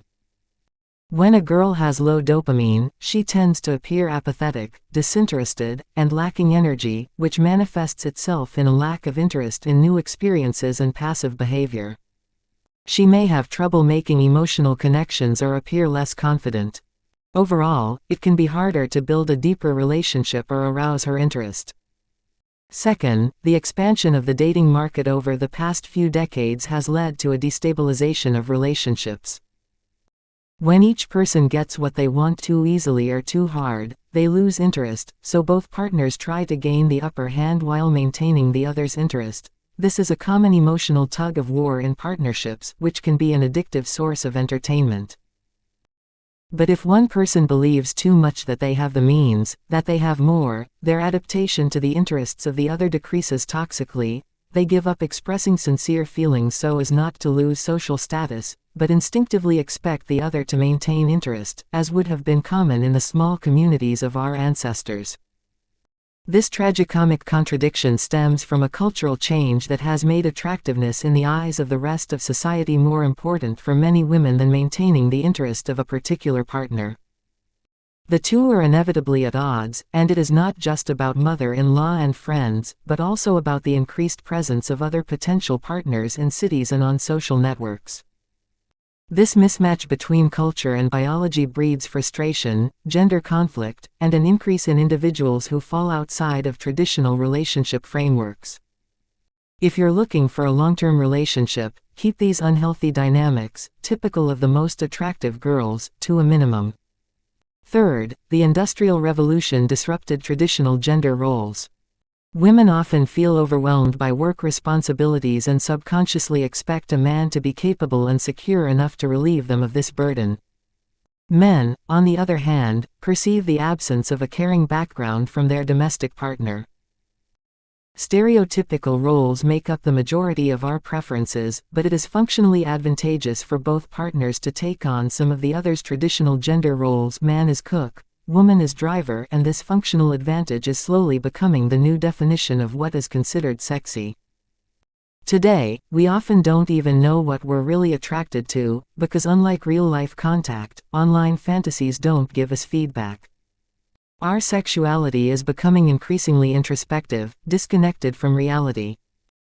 When a girl has low dopamine, she tends to appear apathetic, disinterested, and lacking energy, which manifests itself in a lack of interest in new experiences and passive behavior. She may have trouble making emotional connections or appear less confident. Overall, it can be harder to build a deeper relationship or arouse her interest. Second, the expansion of the dating market over the past few decades has led to a destabilization of relationships. When each person gets what they want too easily or too hard, they lose interest, so both partners try to gain the upper hand while maintaining the other's interest. This is a common emotional tug-of-war in partnerships, which can be an addictive source of entertainment. But if one person believes too much that they have the means, that they have more, their adaptation to the interests of the other decreases toxically. They give up expressing sincere feelings so as not to lose social status, but instinctively expect the other to maintain interest, as would have been common in the small communities of our ancestors. This tragicomic contradiction stems from a cultural change that has made attractiveness in the eyes of the rest of society more important for many women than maintaining the interest of a particular partner. The two are inevitably at odds, and it is not just about mother-in-law and friends, but also about the increased presence of other potential partners in cities and on social networks. This mismatch between culture and biology breeds frustration, gender conflict, and an increase in individuals who fall outside of traditional relationship frameworks. If you're looking for a long-term relationship, keep these unhealthy dynamics, typical of the most attractive girls, to a minimum. Third, the Industrial Revolution disrupted traditional gender roles. Women often feel overwhelmed by work responsibilities and subconsciously expect a man to be capable and secure enough to relieve them of this burden. Men, on the other hand, perceive the absence of a caring background from their domestic partner. Stereotypical roles make up the majority of our preferences, but it is functionally advantageous for both partners to take on some of the other's traditional gender roles. Man is cook, woman is driver, and this functional advantage is slowly becoming the new definition of what is considered sexy. Today, we often don't even know what we're really attracted to, because unlike real-life contact, online fantasies don't give us feedback. Our sexuality is becoming increasingly introspective, disconnected from reality.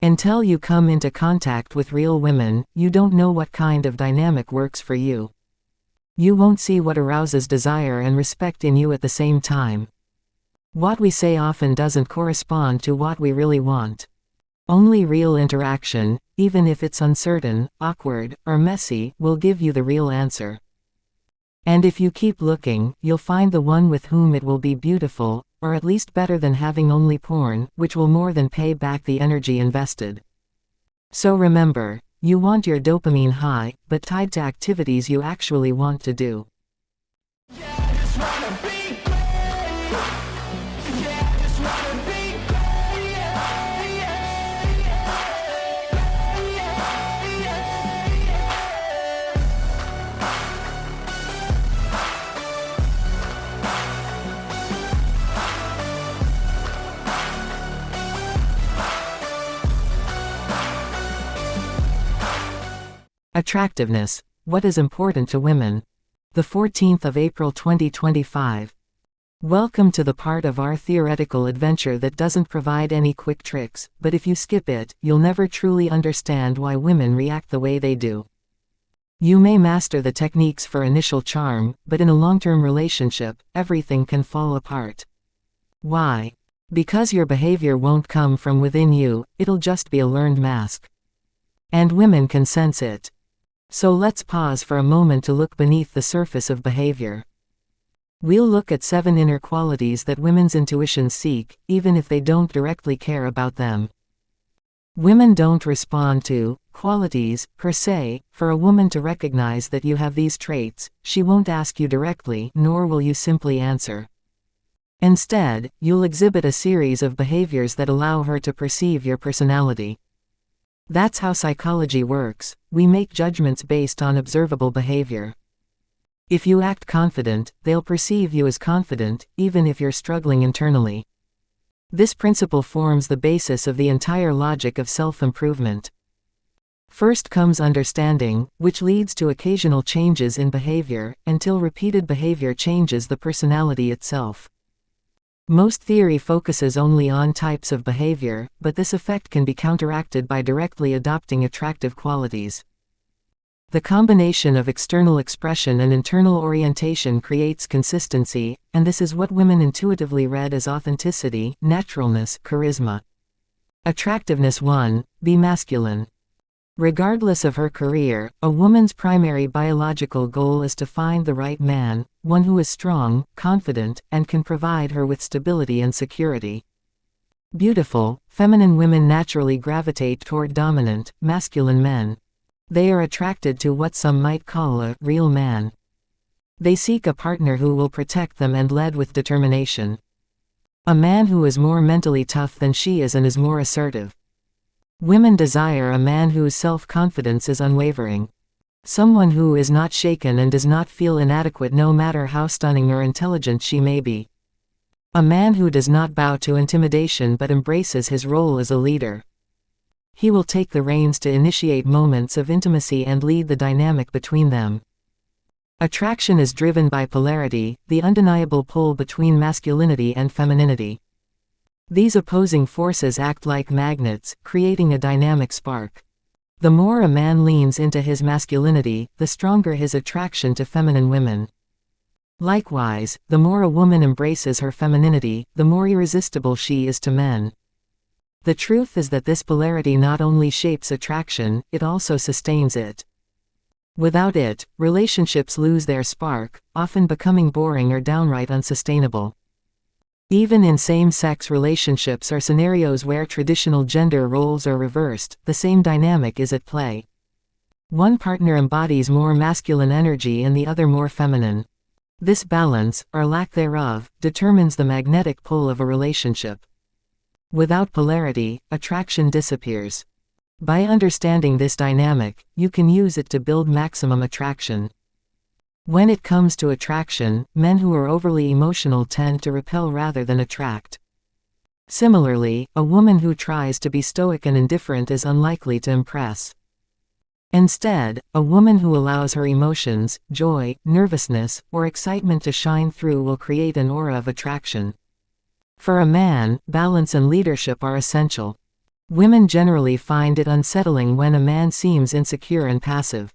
Until you come into contact with real women, you don't know what kind of dynamic works for you. You won't see what arouses desire and respect in you at the same time. What we say often doesn't correspond to what we really want. Only real interaction, even if it's uncertain, awkward, or messy, will give you the real answer. And if you keep looking, you'll find the one with whom it will be beautiful, or at least better than having only porn, which will more than pay back the energy invested. So remember, you want your dopamine high, but tied to activities you actually want to do. Attractiveness. What is important to women? The 14th of April 2025. Welcome to the part of our theoretical adventure that doesn't provide any quick tricks, but if you skip it, you'll never truly understand why women react the way they do. You may master the techniques for initial charm, but in a long-term relationship, everything can fall apart. Why? Because your behavior won't come from within you, it'll just be a learned mask. And women can sense it. So let's pause for a moment to look beneath the surface of behavior. We'll look at 7 inner qualities that women's intuitions seek, even if they don't directly care about them. Women don't respond to qualities, per se. For a woman to recognize that you have these traits, she won't ask you directly, nor will you simply answer. Instead, you'll exhibit a series of behaviors that allow her to perceive your personality. That's how psychology works. We make judgments based on observable behavior. If you act confident, they'll perceive you as confident, even if you're struggling internally. This principle forms the basis of the entire logic of self-improvement. First comes understanding, which leads to occasional changes in behavior, until repeated behavior changes the personality itself. Most theory focuses only on types of behavior, but this effect can be counteracted by directly adopting attractive qualities. The combination of external expression and internal orientation creates consistency, and this is what women intuitively read as authenticity, naturalness, charisma. Attractiveness 1. Be masculine. Regardless of her career, a woman's primary biological goal is to find the right man, one who is strong, confident, and can provide her with stability and security. Beautiful, feminine women naturally gravitate toward dominant, masculine men. They are attracted to what some might call a real man. They seek a partner who will protect them and lead with determination. A man who is more mentally tough than she is and is more assertive. Women desire a man whose self-confidence is unwavering. Someone who is not shaken and does not feel inadequate no matter how stunning or intelligent she may be. A man who does not bow to intimidation but embraces his role as a leader. He will take the reins to initiate moments of intimacy and lead the dynamic between them. Attraction is driven by polarity, the undeniable pull between masculinity and femininity. These opposing forces act like magnets, creating a dynamic spark. The more a man leans into his masculinity, the stronger his attraction to feminine women. Likewise, the more a woman embraces her femininity, the more irresistible she is to men. The truth is that this polarity not only shapes attraction, it also sustains it. Without it, relationships lose their spark, often becoming boring or downright unsustainable. Even in same-sex relationships or scenarios where traditional gender roles are reversed, the same dynamic is at play. One partner embodies more masculine energy and the other more feminine. This balance, or lack thereof, determines the magnetic pull of a relationship. Without polarity, attraction disappears. By understanding this dynamic, you can use it to build maximum attraction. When it comes to attraction, men who are overly emotional tend to repel rather than attract. Similarly, a woman who tries to be stoic and indifferent is unlikely to impress. Instead, a woman who allows her emotions, joy, nervousness, or excitement to shine through will create an aura of attraction. For a man, balance and leadership are essential. Women generally find it unsettling when a man seems insecure and passive.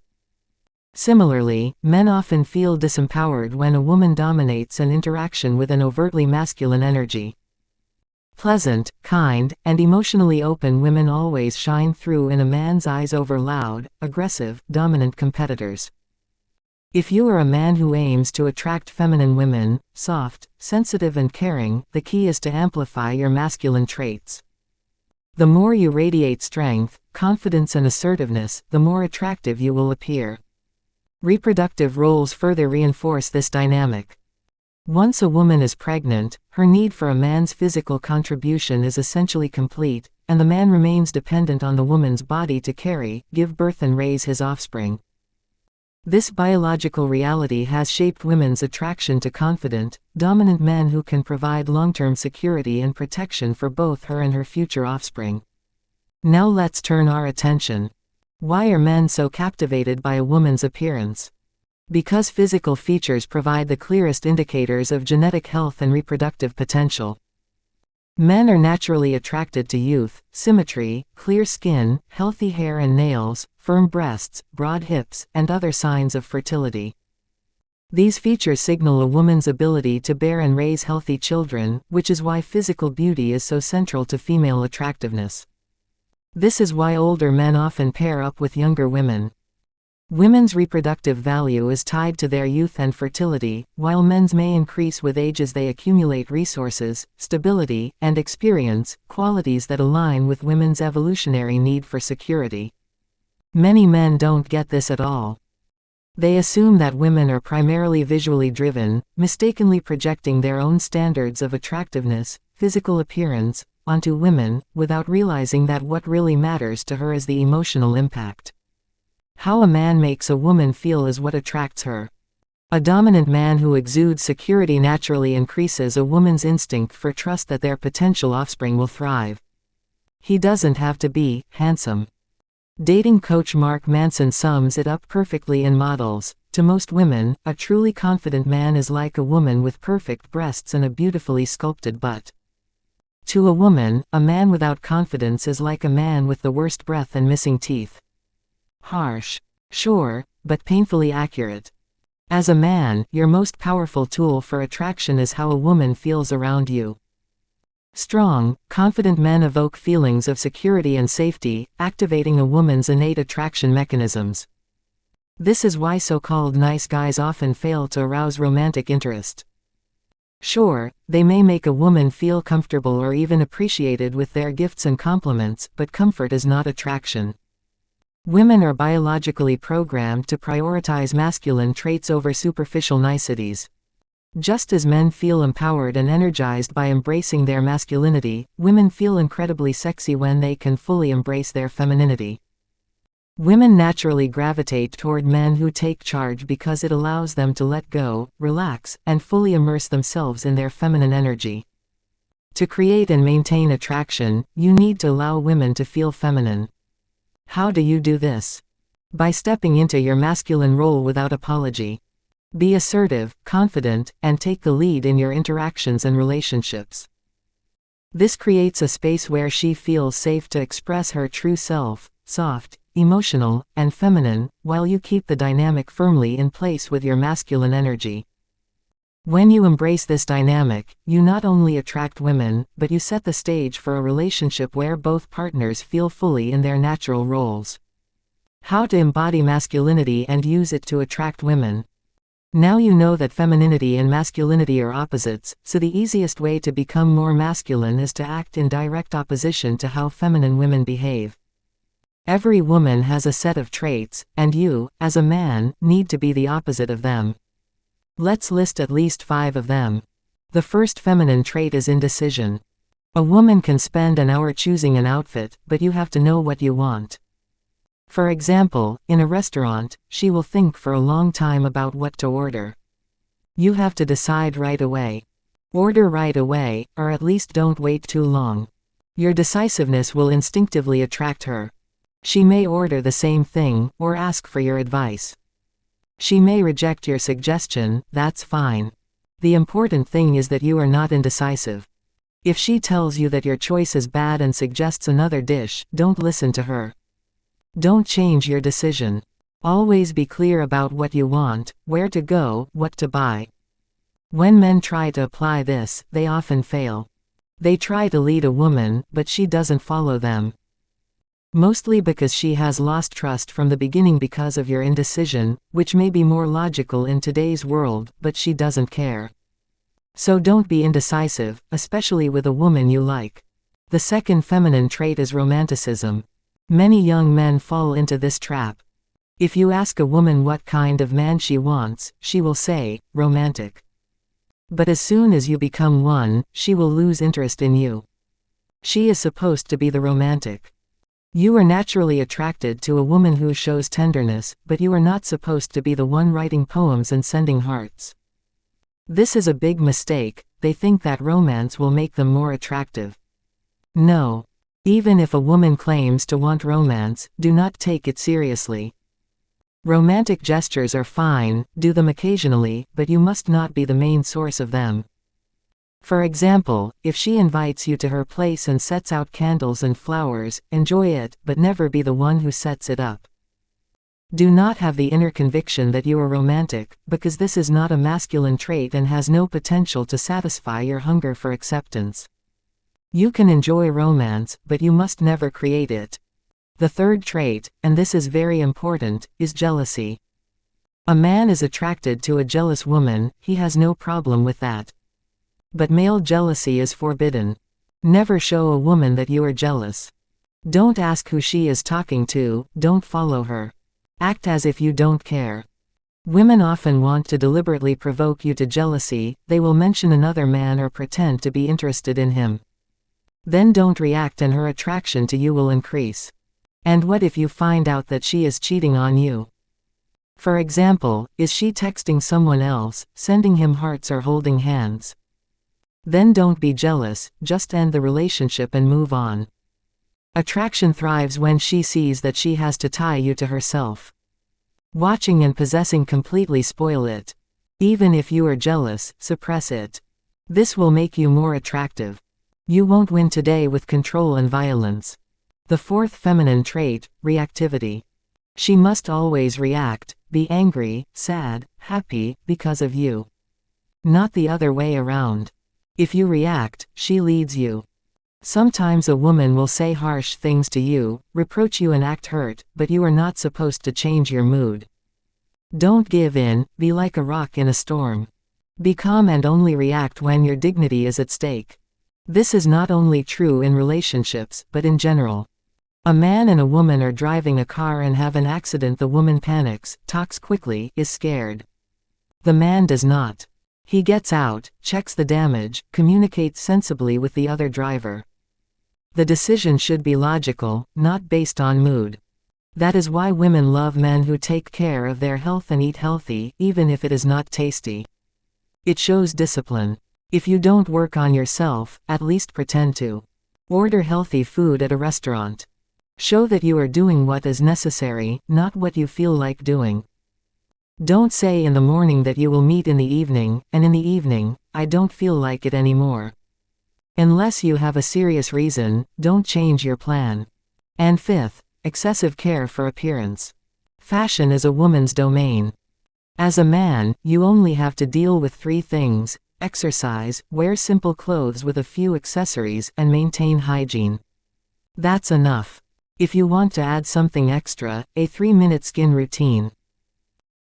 Similarly, men often feel disempowered when a woman dominates an interaction with an overtly masculine energy. Pleasant, kind, and emotionally open women always shine through in a man's eyes over loud, aggressive, dominant competitors. If you are a man who aims to attract feminine women, soft, sensitive and caring, the key is to amplify your masculine traits. The more you radiate strength, confidence and assertiveness, the more attractive you will appear. Reproductive roles further reinforce this dynamic. Once a woman is pregnant, her need for a man's physical contribution is essentially complete, and the man remains dependent on the woman's body to carry, give birth and raise his offspring. This biological reality has shaped women's attraction to confident, dominant men who can provide long-term security and protection for both her and her future offspring. Now let's turn our attention. Why are men so captivated by a woman's appearance? Because physical features provide the clearest indicators of genetic health and reproductive potential. Men are naturally attracted to youth, symmetry, clear skin, healthy hair and nails, firm breasts, broad hips, and other signs of fertility. These features signal a woman's ability to bear and raise healthy children, which is why physical beauty is so central to female attractiveness. This is why older men often pair up with younger women. Women's reproductive value is tied to their youth and fertility, while men's may increase with age as they accumulate resources, stability, and experience, qualities that align with women's evolutionary need for security. Many men don't get this at all. They assume that women are primarily visually driven, mistakenly projecting their own standards of attractiveness, physical appearance, onto women, without realizing that what really matters to her is the emotional impact. How a man makes a woman feel is what attracts her. A dominant man who exudes security naturally increases a woman's instinct for trust that their potential offspring will thrive. He doesn't have to be handsome. Dating coach Mark Manson sums it up perfectly in Models. To most women, a truly confident man is like a woman with perfect breasts and a beautifully sculpted butt. To a woman, a man without confidence is like a man with the worst breath and missing teeth. Harsh. Sure, but painfully accurate. As a man, your most powerful tool for attraction is how a woman feels around you. Strong, confident men evoke feelings of security and safety, activating a woman's innate attraction mechanisms. This is why so-called nice guys often fail to arouse romantic interest. Sure, they may make a woman feel comfortable or even appreciated with their gifts and compliments, but comfort is not attraction. Women are biologically programmed to prioritize masculine traits over superficial niceties. Just as men feel empowered and energized by embracing their masculinity, women feel incredibly sexy when they can fully embrace their femininity. Women naturally gravitate toward men who take charge because it allows them to let go, relax, and fully immerse themselves in their feminine energy. To create and maintain attraction, you need to allow women to feel feminine. How do you do this? By stepping into your masculine role without apology. Be assertive, confident, and take the lead in your interactions and relationships. This creates a space where she feels safe to express her true self, soft, emotional, and feminine, while you keep the dynamic firmly in place with your masculine energy. When you embrace this dynamic, you not only attract women, but you set the stage for a relationship where both partners feel fully in their natural roles. How to embody masculinity and use it to attract women. Now you know that femininity and masculinity are opposites, so the easiest way to become more masculine is to act in direct opposition to how feminine women behave. Every woman has a set of traits, and you, as a man, need to be the opposite of them. Let's list at least 5 of them. The first feminine trait is indecision. A woman can spend an hour choosing an outfit, but you have to know what you want. For example, in a restaurant, she will think for a long time about what to order. You have to decide right away. Order right away, or at least don't wait too long. Your decisiveness will instinctively attract her. She may order the same thing, or ask for your advice. She may reject your suggestion, that's fine. The important thing is that you are not indecisive. If she tells you that your choice is bad and suggests another dish, don't listen to her. Don't change your decision. Always be clear about what you want, where to go, what to buy. When men try to apply this, they often fail. They try to lead a woman, but she doesn't follow them. Mostly because she has lost trust from the beginning because of your indecision, which may be more logical in today's world, but she doesn't care. So don't be indecisive, especially with a woman you like. The second feminine trait is romanticism. Many young men fall into this trap. If you ask a woman what kind of man she wants, she will say, romantic. But as soon as you become one, she will lose interest in you. She is supposed to be the romantic. You are naturally attracted to a woman who shows tenderness, but you are not supposed to be the one writing poems and sending hearts. This is a big mistake. They think that romance will make them more attractive. No. Even if a woman claims to want romance, do not take it seriously. Romantic gestures are fine, do them occasionally, but you must not be the main source of them. For example, if she invites you to her place and sets out candles and flowers, enjoy it, but never be the one who sets it up. Do not have the inner conviction that you are romantic, because this is not a masculine trait and has no potential to satisfy your hunger for acceptance. You can enjoy romance, but you must never create it. The third trait, and this is very important, is jealousy. A man is attracted to a jealous woman, he has no problem with that. But male jealousy is forbidden. Never show a woman that you are jealous. Don't ask who she is talking to, don't follow her. Act as if you don't care. Women often want to deliberately provoke you to jealousy, they will mention another man or pretend to be interested in him. Then don't react and her attraction to you will increase. And what if you find out that she is cheating on you? For example, is she texting someone else, sending him hearts or holding hands? Then don't be jealous, just end the relationship and move on. Attraction thrives when she sees that she has to tie you to herself. Watching and possessing completely spoil it. Even if you are jealous, suppress it. This will make you more attractive. You won't win today with control and violence. The fourth feminine trait, reactivity. She must always react, be angry, sad, happy, because of you. Not the other way around. If you react, she leads you. Sometimes a woman will say harsh things to you, reproach you and act hurt, but you are not supposed to change your mood. Don't give in, be like a rock in a storm. Be calm and only react when your dignity is at stake. This is not only true in relationships, but in general. A man and a woman are driving a car and have an accident. The woman panics, talks quickly, is scared. The man does not. He gets out, checks the damage, communicates sensibly with the other driver. The decision should be logical, not based on mood. That is why women love men who take care of their health and eat healthy, even if it is not tasty. It shows discipline. If you don't work on yourself, at least pretend to. Order healthy food at a restaurant. Show that you are doing what is necessary, not what you feel like doing. Don't say in the morning that you will meet in the evening, and in the evening, I don't feel like it anymore. Unless you have a serious reason, don't change your plan. And fifth, excessive care for appearance. Fashion is a woman's domain. As a man, you only have to deal with 3 things: exercise, wear simple clothes with a few accessories, and maintain hygiene. That's enough. If you want to add something extra, a 3-minute skin routine.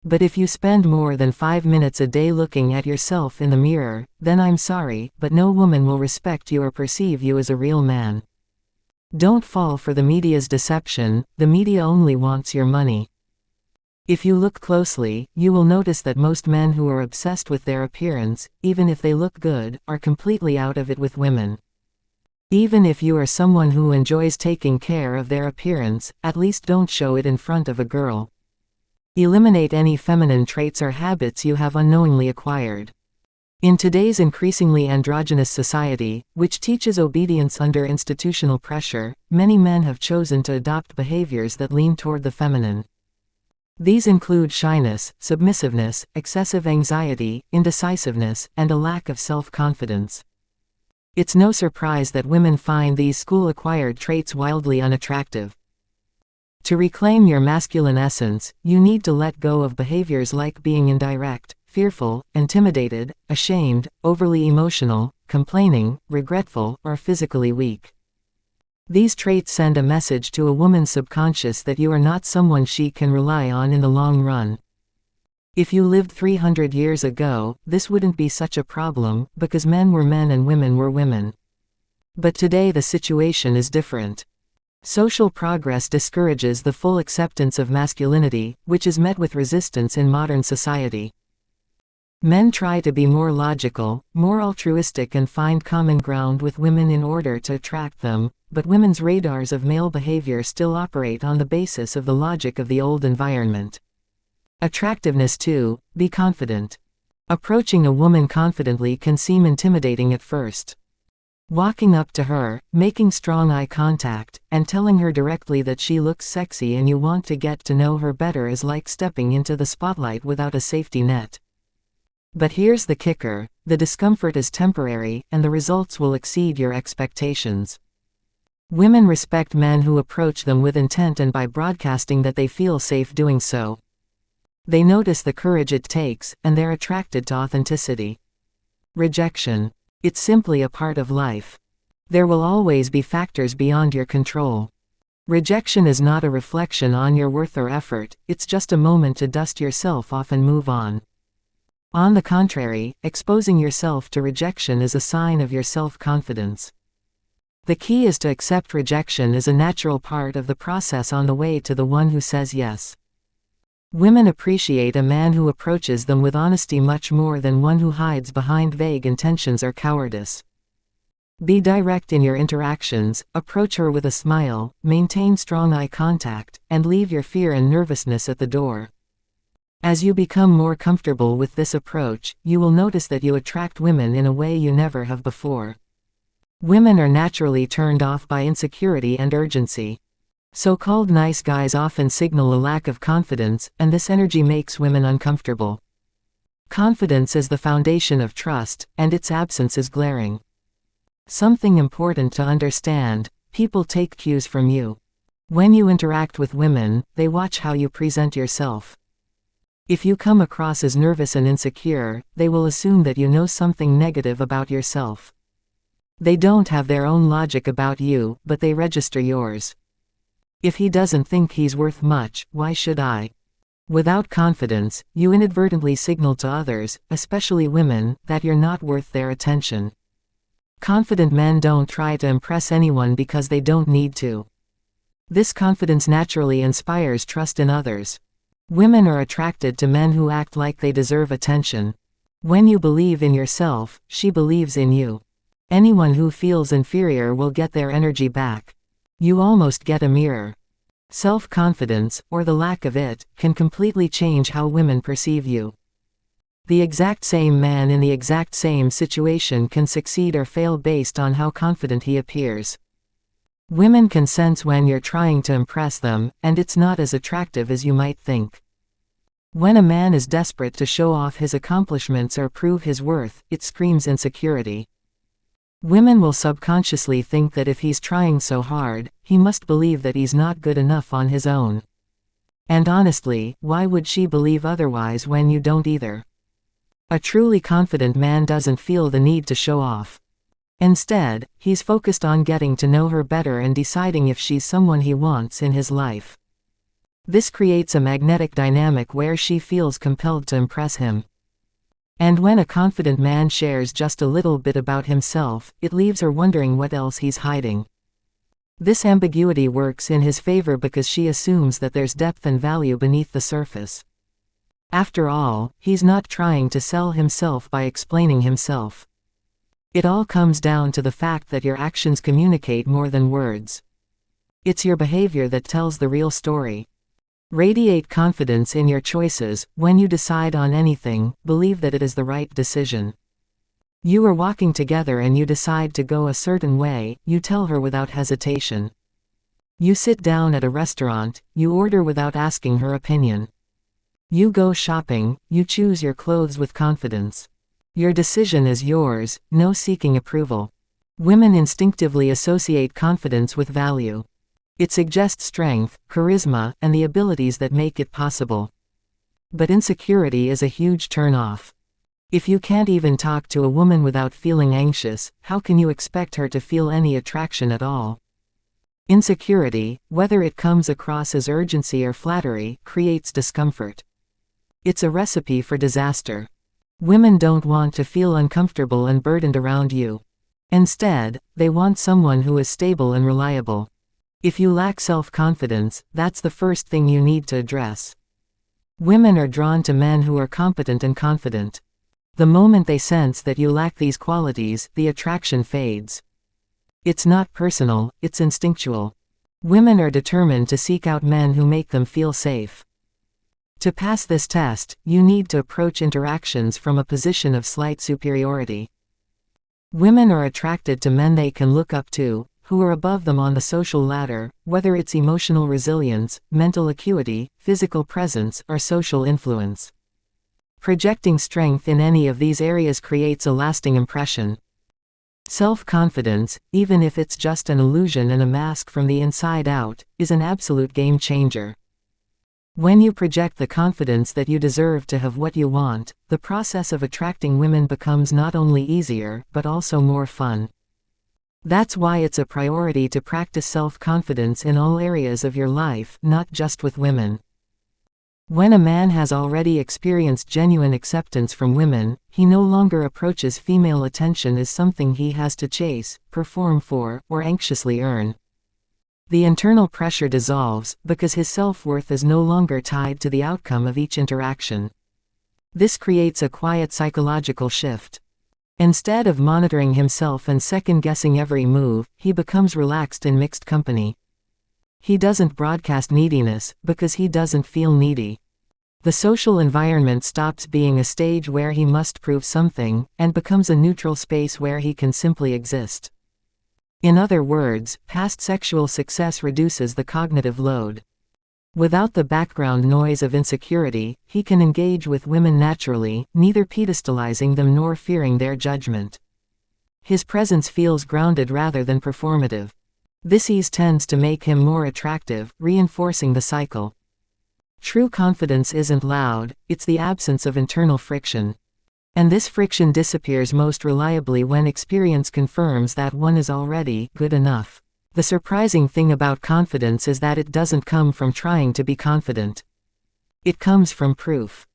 But if you spend more than 5 minutes a day looking at yourself in the mirror, then I'm sorry, but no woman will respect you or perceive you as a real man. Don't fall for the media's deception, the media only wants your money. If you look closely, you will notice that most men who are obsessed with their appearance, even if they look good, are completely out of it with women. Even if you are someone who enjoys taking care of their appearance, at least don't show it in front of a girl. Eliminate any feminine traits or habits you have unknowingly acquired. In today's increasingly androgynous society, which teaches obedience under institutional pressure, many men have chosen to adopt behaviors that lean toward the feminine. These include shyness, submissiveness, excessive anxiety, indecisiveness, and a lack of self-confidence. It's no surprise that women find these school-acquired traits wildly unattractive. To reclaim your masculine essence, you need to let go of behaviors like being indirect, fearful, intimidated, ashamed, overly emotional, complaining, regretful, or physically weak. These traits send a message to a woman's subconscious that you are not someone she can rely on in the long run. If you lived 300 years ago, this wouldn't be such a problem, because men were men and women were women. But today the situation is different. Social progress discourages the full acceptance of masculinity, which is met with resistance in modern society. Men try to be more logical, more altruistic and find common ground with women in order to attract them, but women's radars of male behavior still operate on the basis of the logic of the old environment. Attractiveness 2, be confident. Approaching a woman confidently can seem intimidating at first. Walking up to her, making strong eye contact, and telling her directly that she looks sexy and you want to get to know her better is like stepping into the spotlight without a safety net. But here's the kicker: the discomfort is temporary, and the results will exceed your expectations. Women respect men who approach them with intent and by broadcasting that they feel safe doing so. They notice the courage it takes, and they're attracted to authenticity. Rejection. It's simply a part of life. There will always be factors beyond your control. Rejection is not a reflection on your worth or effort, it's just a moment to dust yourself off and move on. On the contrary, exposing yourself to rejection is a sign of your self-confidence. The key is to accept rejection as a natural part of the process on the way to the one who says yes. Women appreciate a man who approaches them with honesty much more than one who hides behind vague intentions or cowardice. Be direct in your interactions, approach her with a smile, maintain strong eye contact, and leave your fear and nervousness at the door. As you become more comfortable with this approach, you will notice that you attract women in a way you never have before. Women are naturally turned off by insecurity and urgency. So-called nice guys often signal a lack of confidence, and this energy makes women uncomfortable. Confidence is the foundation of trust, and its absence is glaring. Something important to understand: people take cues from you. When you interact with women, they watch how you present yourself. If you come across as nervous and insecure, they will assume that you know something negative about yourself. They don't have their own logic about you, but they register yours. If he doesn't think he's worth much, why should I? Without confidence, you inadvertently signal to others, especially women, that you're not worth their attention. Confident men don't try to impress anyone because they don't need to. This confidence naturally inspires trust in others. Women are attracted to men who act like they deserve attention. When you believe in yourself, she believes in you. Anyone who feels inferior will get their energy back. You almost get a mirror. Self-confidence, or the lack of it, can completely change how women perceive you. The exact same man in the exact same situation can succeed or fail based on how confident he appears. Women can sense when you're trying to impress them, and it's not as attractive as you might think. When a man is desperate to show off his accomplishments or prove his worth, it screams insecurity. Women will subconsciously think that if he's trying so hard, he must believe that he's not good enough on his own. And honestly, why would she believe otherwise when you don't either? A truly confident man doesn't feel the need to show off. Instead, he's focused on getting to know her better and deciding if she's someone he wants in his life. This creates a magnetic dynamic where she feels compelled to impress him. And when a confident man shares just a little bit about himself, it leaves her wondering what else he's hiding. This ambiguity works in his favor because she assumes that there's depth and value beneath the surface. After all, he's not trying to sell himself by explaining himself. It all comes down to the fact that your actions communicate more than words. It's your behavior that tells the real story. Radiate confidence in your choices. When you decide on anything, believe that it is the right decision. You are walking together and you decide to go a certain way, you tell her without hesitation. You sit down at a restaurant, you order without asking her opinion. You go shopping, you choose your clothes with confidence. Your decision is yours, no seeking approval. Women instinctively associate confidence with value. It suggests strength, charisma, and the abilities that make it possible. But insecurity is a huge turn-off. If you can't even talk to a woman without feeling anxious, how can you expect her to feel any attraction at all? Insecurity, whether it comes across as urgency or flattery, creates discomfort. It's a recipe for disaster. Women don't want to feel uncomfortable and burdened around you. Instead, they want someone who is stable and reliable. If you lack self-confidence, that's the first thing you need to address. Women are drawn to men who are competent and confident. The moment they sense that you lack these qualities, the attraction fades. It's not personal, it's instinctual. Women are determined to seek out men who make them feel safe. To pass this test, you need to approach interactions from a position of slight superiority. Women are attracted to men they can look up to, who are above them on the social ladder, whether it's emotional resilience, mental acuity, physical presence, or social influence. Projecting strength in any of these areas creates a lasting impression. Self-confidence, even if it's just an illusion and a mask from the inside out, is an absolute game changer. When you project the confidence that you deserve to have what you want, the process of attracting women becomes not only easier, but also more fun. That's why it's a priority to practice self-confidence in all areas of your life, not just with women. When a man has already experienced genuine acceptance from women, he no longer approaches female attention as something he has to chase, perform for, or anxiously earn. The internal pressure dissolves, because his self-worth is no longer tied to the outcome of each interaction. This creates a quiet psychological shift. Instead of monitoring himself and second-guessing every move, he becomes relaxed in mixed company. He doesn't broadcast neediness, because he doesn't feel needy. The social environment stops being a stage where he must prove something, and becomes a neutral space where he can simply exist. In other words, past sexual success reduces the cognitive load. Without the background noise of insecurity, he can engage with women naturally, neither pedestalizing them nor fearing their judgment. His presence feels grounded rather than performative. This ease tends to make him more attractive, reinforcing the cycle. True confidence isn't loud, it's the absence of internal friction. And this friction disappears most reliably when experience confirms that one is already good enough. The surprising thing about confidence is that it doesn't come from trying to be confident. It comes from proof.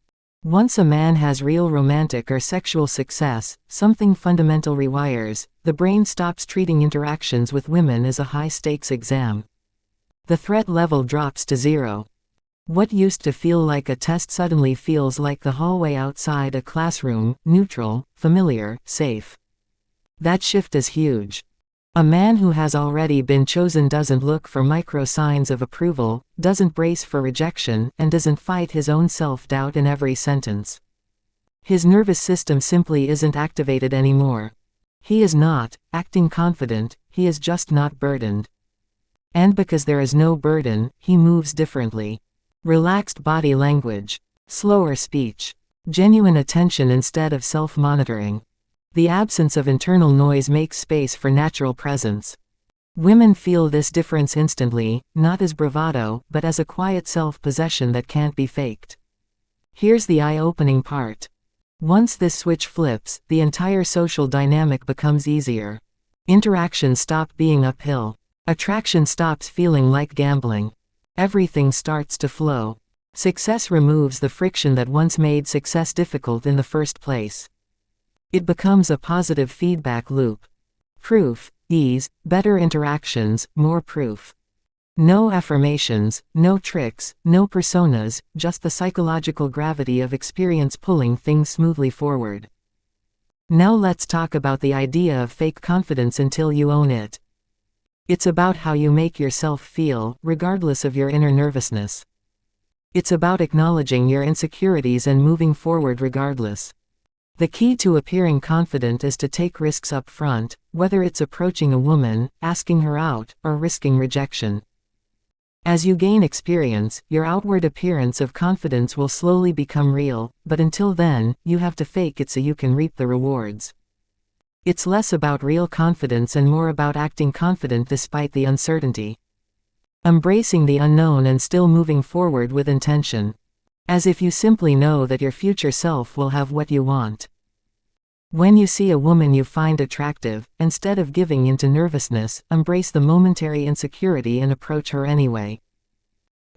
Once a man has real romantic or sexual success, something fundamental rewires. The brain stops treating interactions with women as a high-stakes exam. The threat level drops to zero. What used to feel like a test suddenly feels like the hallway outside a classroom, neutral, familiar, safe. That shift is huge. A man who has already been chosen doesn't look for micro signs of approval, doesn't brace for rejection, and doesn't fight his own self-doubt in every sentence. His nervous system simply isn't activated anymore. He is not acting confident, he is just not burdened. And because there is no burden, he moves differently. Relaxed body language, slower speech, genuine attention instead of self-monitoring. The absence of internal noise makes space for natural presence. Women feel this difference instantly, not as bravado, but as a quiet self-possession that can't be faked. Here's the eye-opening part. Once this switch flips, the entire social dynamic becomes easier. Interactions stop being uphill. Attraction stops feeling like gambling. Everything starts to flow. Success removes the friction that once made success difficult in the first place. It becomes a positive feedback loop. Proof, ease, better interactions, more proof. No affirmations, no tricks, no personas, just the psychological gravity of experience pulling things smoothly forward. Now let's talk about the idea of fake confidence until you own it. It's about how you make yourself feel, regardless of your inner nervousness. It's about acknowledging your insecurities and moving forward regardless. The key to appearing confident is to take risks up front, whether it's approaching a woman, asking her out, or risking rejection. As you gain experience, your outward appearance of confidence will slowly become real, but until then, you have to fake it so you can reap the rewards. It's less about real confidence and more about acting confident despite the uncertainty. Embracing the unknown and still moving forward with intention. As if you simply know that your future self will have what you want. When you see a woman you find attractive, instead of giving into nervousness, embrace the momentary insecurity and approach her anyway.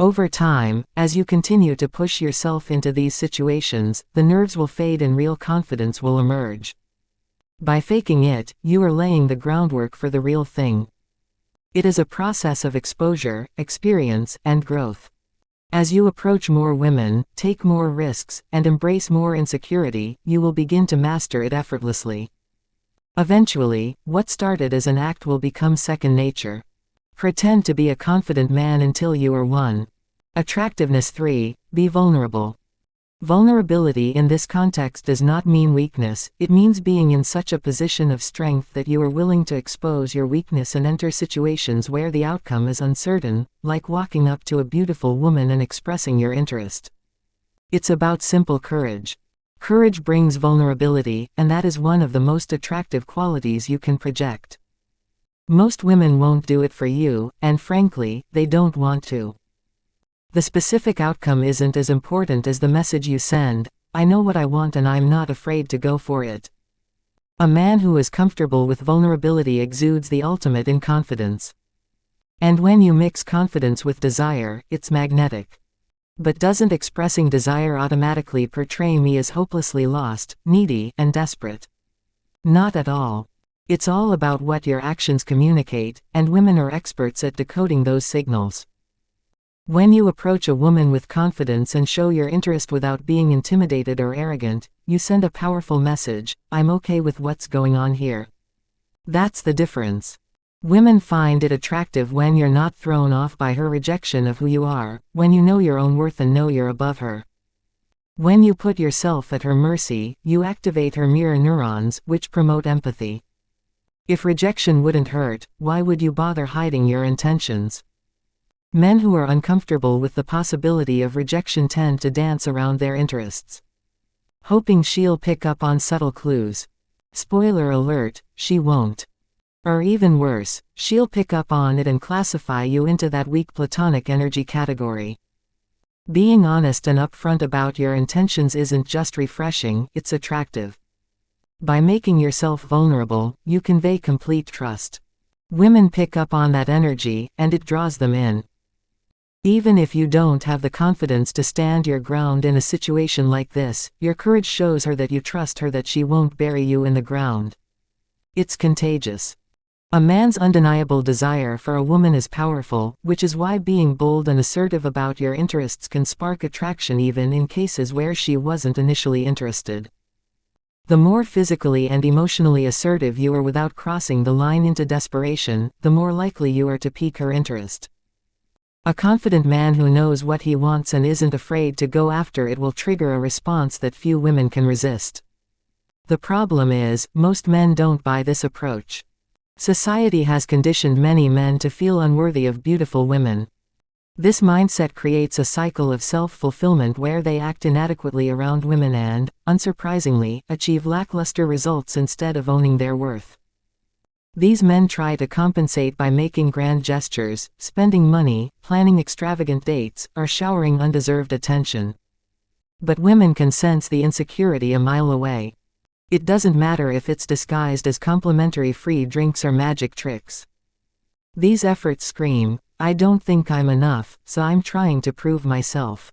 Over time, as you continue to push yourself into these situations, the nerves will fade and real confidence will emerge. By faking it, you are laying the groundwork for the real thing. It is a process of exposure, experience, and growth. As you approach more women, take more risks, and embrace more insecurity, you will begin to master it effortlessly. Eventually, what started as an act will become second nature. Pretend to be a confident man until you are one. Attractiveness 3, be vulnerable. Vulnerability in this context does not mean weakness, it means being in such a position of strength that you are willing to expose your weakness and enter situations where the outcome is uncertain, like walking up to a beautiful woman and expressing your interest. It's about simple courage. Courage brings vulnerability, and that is one of the most attractive qualities you can project. Most women won't do it for you, and frankly, they don't want to. The specific outcome isn't as important as the message you send: I know what I want and I'm not afraid to go for it. A man who is comfortable with vulnerability exudes the ultimate in confidence. And when you mix confidence with desire, it's magnetic. But doesn't expressing desire automatically portray me as hopelessly lost, needy, and desperate? Not at all. It's all about what your actions communicate, and women are experts at decoding those signals. When you approach a woman with confidence and show your interest without being intimidated or arrogant, you send a powerful message: I'm okay with what's going on here. That's the difference. Women find it attractive when you're not thrown off by her rejection of who you are, when you know your own worth and know you're above her. When you put yourself at her mercy, you activate her mirror neurons, which promote empathy. If rejection wouldn't hurt, why would you bother hiding your intentions? Men who are uncomfortable with the possibility of rejection tend to dance around their interests, hoping she'll pick up on subtle clues. Spoiler alert, she won't. Or even worse, she'll pick up on it and classify you into that weak platonic energy category. Being honest and upfront about your intentions isn't just refreshing, it's attractive. By making yourself vulnerable, you convey complete trust. Women pick up on that energy, and it draws them in. Even if you don't have the confidence to stand your ground in a situation like this, your courage shows her that you trust her, that she won't bury you in the ground. It's contagious. A man's undeniable desire for a woman is powerful, which is why being bold and assertive about your interests can spark attraction even in cases where she wasn't initially interested. The more physically and emotionally assertive you are without crossing the line into desperation, the more likely you are to pique her interest. A confident man who knows what he wants and isn't afraid to go after it will trigger a response that few women can resist. The problem is, most men don't buy this approach. Society has conditioned many men to feel unworthy of beautiful women. This mindset creates a cycle of self-fulfillment where they act inadequately around women and, unsurprisingly, achieve lackluster results instead of owning their worth. These men try to compensate by making grand gestures, spending money, planning extravagant dates, or showering undeserved attention. But women can sense the insecurity a mile away. It doesn't matter if it's disguised as complimentary free drinks or magic tricks. These efforts scream, I don't think I'm enough, so I'm trying to prove myself.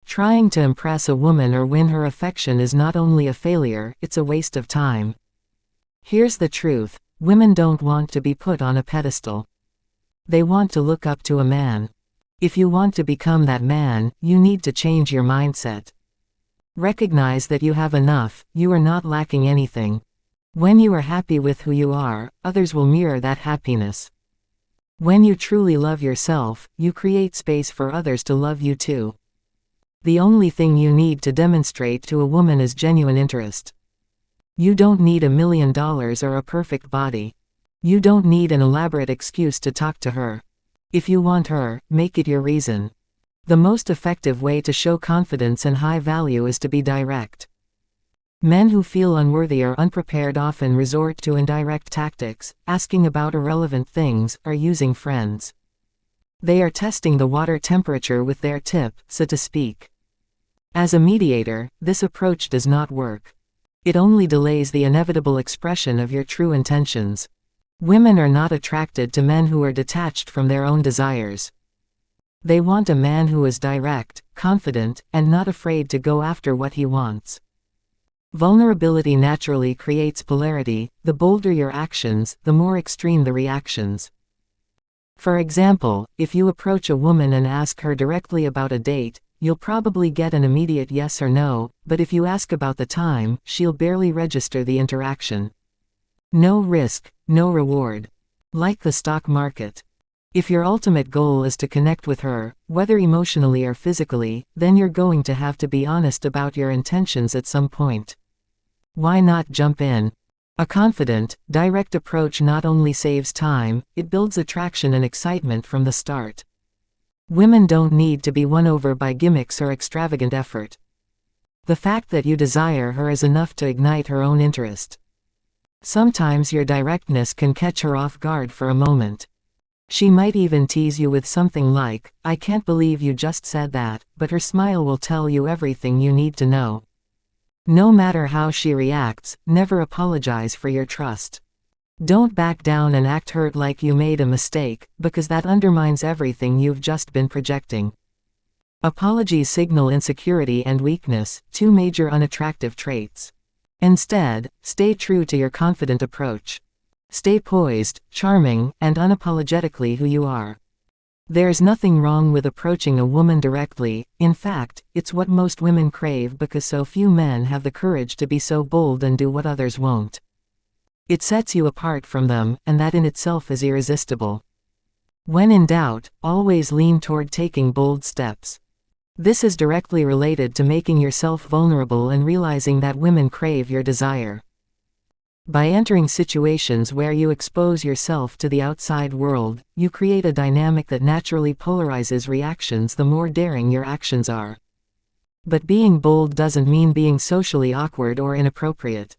Trying to impress a woman or win her affection is not only a failure, it's a waste of time. Here's the truth. Women don't want to be put on a pedestal. They want to look up to a man. If you want to become that man, you need to change your mindset. Recognize that you have enough, you are not lacking anything. When you are happy with who you are, others will mirror that happiness. When you truly love yourself, you create space for others to love you too. The only thing you need to demonstrate to a woman is genuine interest. You don't need $1 million or a perfect body. You don't need an elaborate excuse to talk to her. If you want her, make it your reason. The most effective way to show confidence and high value is to be direct. Men who feel unworthy or unprepared often resort to indirect tactics, asking about irrelevant things, or using friends. They are testing the water temperature with their tip, so to speak. As a mediator, this approach does not work. It only delays the inevitable expression of your true intentions. Women are not attracted to men who are detached from their own desires. They want a man who is direct, confident, and not afraid to go after what he wants. Vulnerability naturally creates polarity. The bolder your actions, the more extreme the reactions. For example, if you approach a woman and ask her directly about a date, you'll probably get an immediate yes or no, but if you ask about the time, she'll barely register the interaction. No risk, no reward. Like the stock market. If your ultimate goal is to connect with her, whether emotionally or physically, then you're going to have to be honest about your intentions at some point. Why not jump in? A confident, direct approach not only saves time, it builds attraction and excitement from the start. Women don't need to be won over by gimmicks or extravagant effort. The fact that you desire her is enough to ignite her own interest. Sometimes your directness can catch her off guard for a moment. She might even tease you with something like, "I can't believe you just said that," but her smile will tell you everything you need to know. No matter how she reacts, never apologize for your trust. Don't back down and act hurt like you made a mistake, because that undermines everything you've just been projecting. Apologies signal insecurity and weakness, two major unattractive traits. Instead, stay true to your confident approach. Stay poised, charming, and unapologetically who you are. There's nothing wrong with approaching a woman directly. In fact, it's what most women crave because so few men have the courage to be so bold and do what others won't. It sets you apart from them, and that in itself is irresistible. When in doubt, always lean toward taking bold steps. This is directly related to making yourself vulnerable and realizing that women crave your desire. By entering situations where you expose yourself to the outside world, you create a dynamic that naturally polarizes reactions the more daring your actions are. But being bold doesn't mean being socially awkward or inappropriate.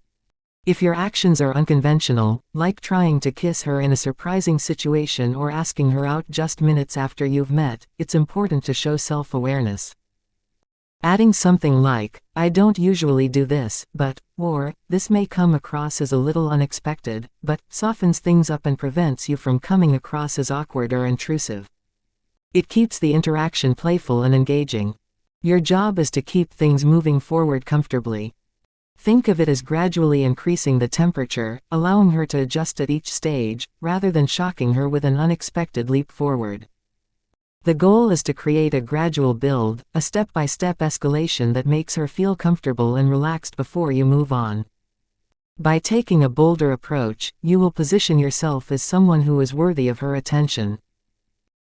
If your actions are unconventional, like trying to kiss her in a surprising situation or asking her out just minutes after you've met, it's important to show self-awareness. Adding something like, "I don't usually do this, but," or, "This may come across as a little unexpected," but, softens things up and prevents you from coming across as awkward or intrusive. It keeps the interaction playful and engaging. Your job is to keep things moving forward comfortably. Think of it as gradually increasing the temperature, allowing her to adjust at each stage, rather than shocking her with an unexpected leap forward. The goal is to create a gradual build, a step-by-step escalation that makes her feel comfortable and relaxed before you move on. By taking a bolder approach, you will position yourself as someone who is worthy of her attention.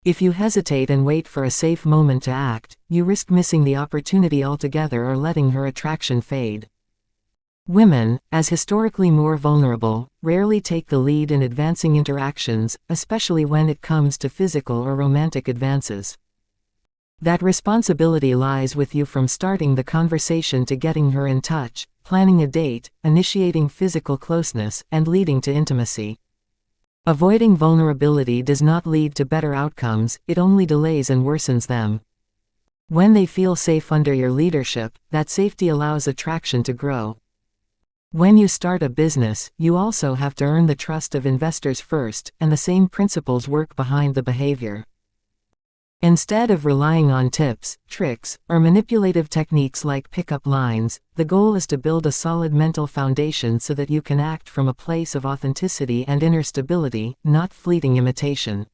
If you hesitate and wait for a safe moment to act, you risk missing the opportunity altogether or letting her attraction fade. Women, as historically more vulnerable, rarely take the lead in advancing interactions, especially when it comes to physical or romantic advances. That responsibility lies with you from starting the conversation to getting her in touch, planning a date, initiating physical closeness, and leading to intimacy. Avoiding vulnerability does not lead to better outcomes, it only delays and worsens them. When they feel safe under your leadership, that safety allows attraction to grow. When you start a business, you also have to earn the trust of investors first, and the same principles work behind the behavior. Instead of relying on tips, tricks, or manipulative techniques like pickup lines, the goal is to build a solid mental foundation so that you can act from a place of authenticity and inner stability, not fleeting imitation.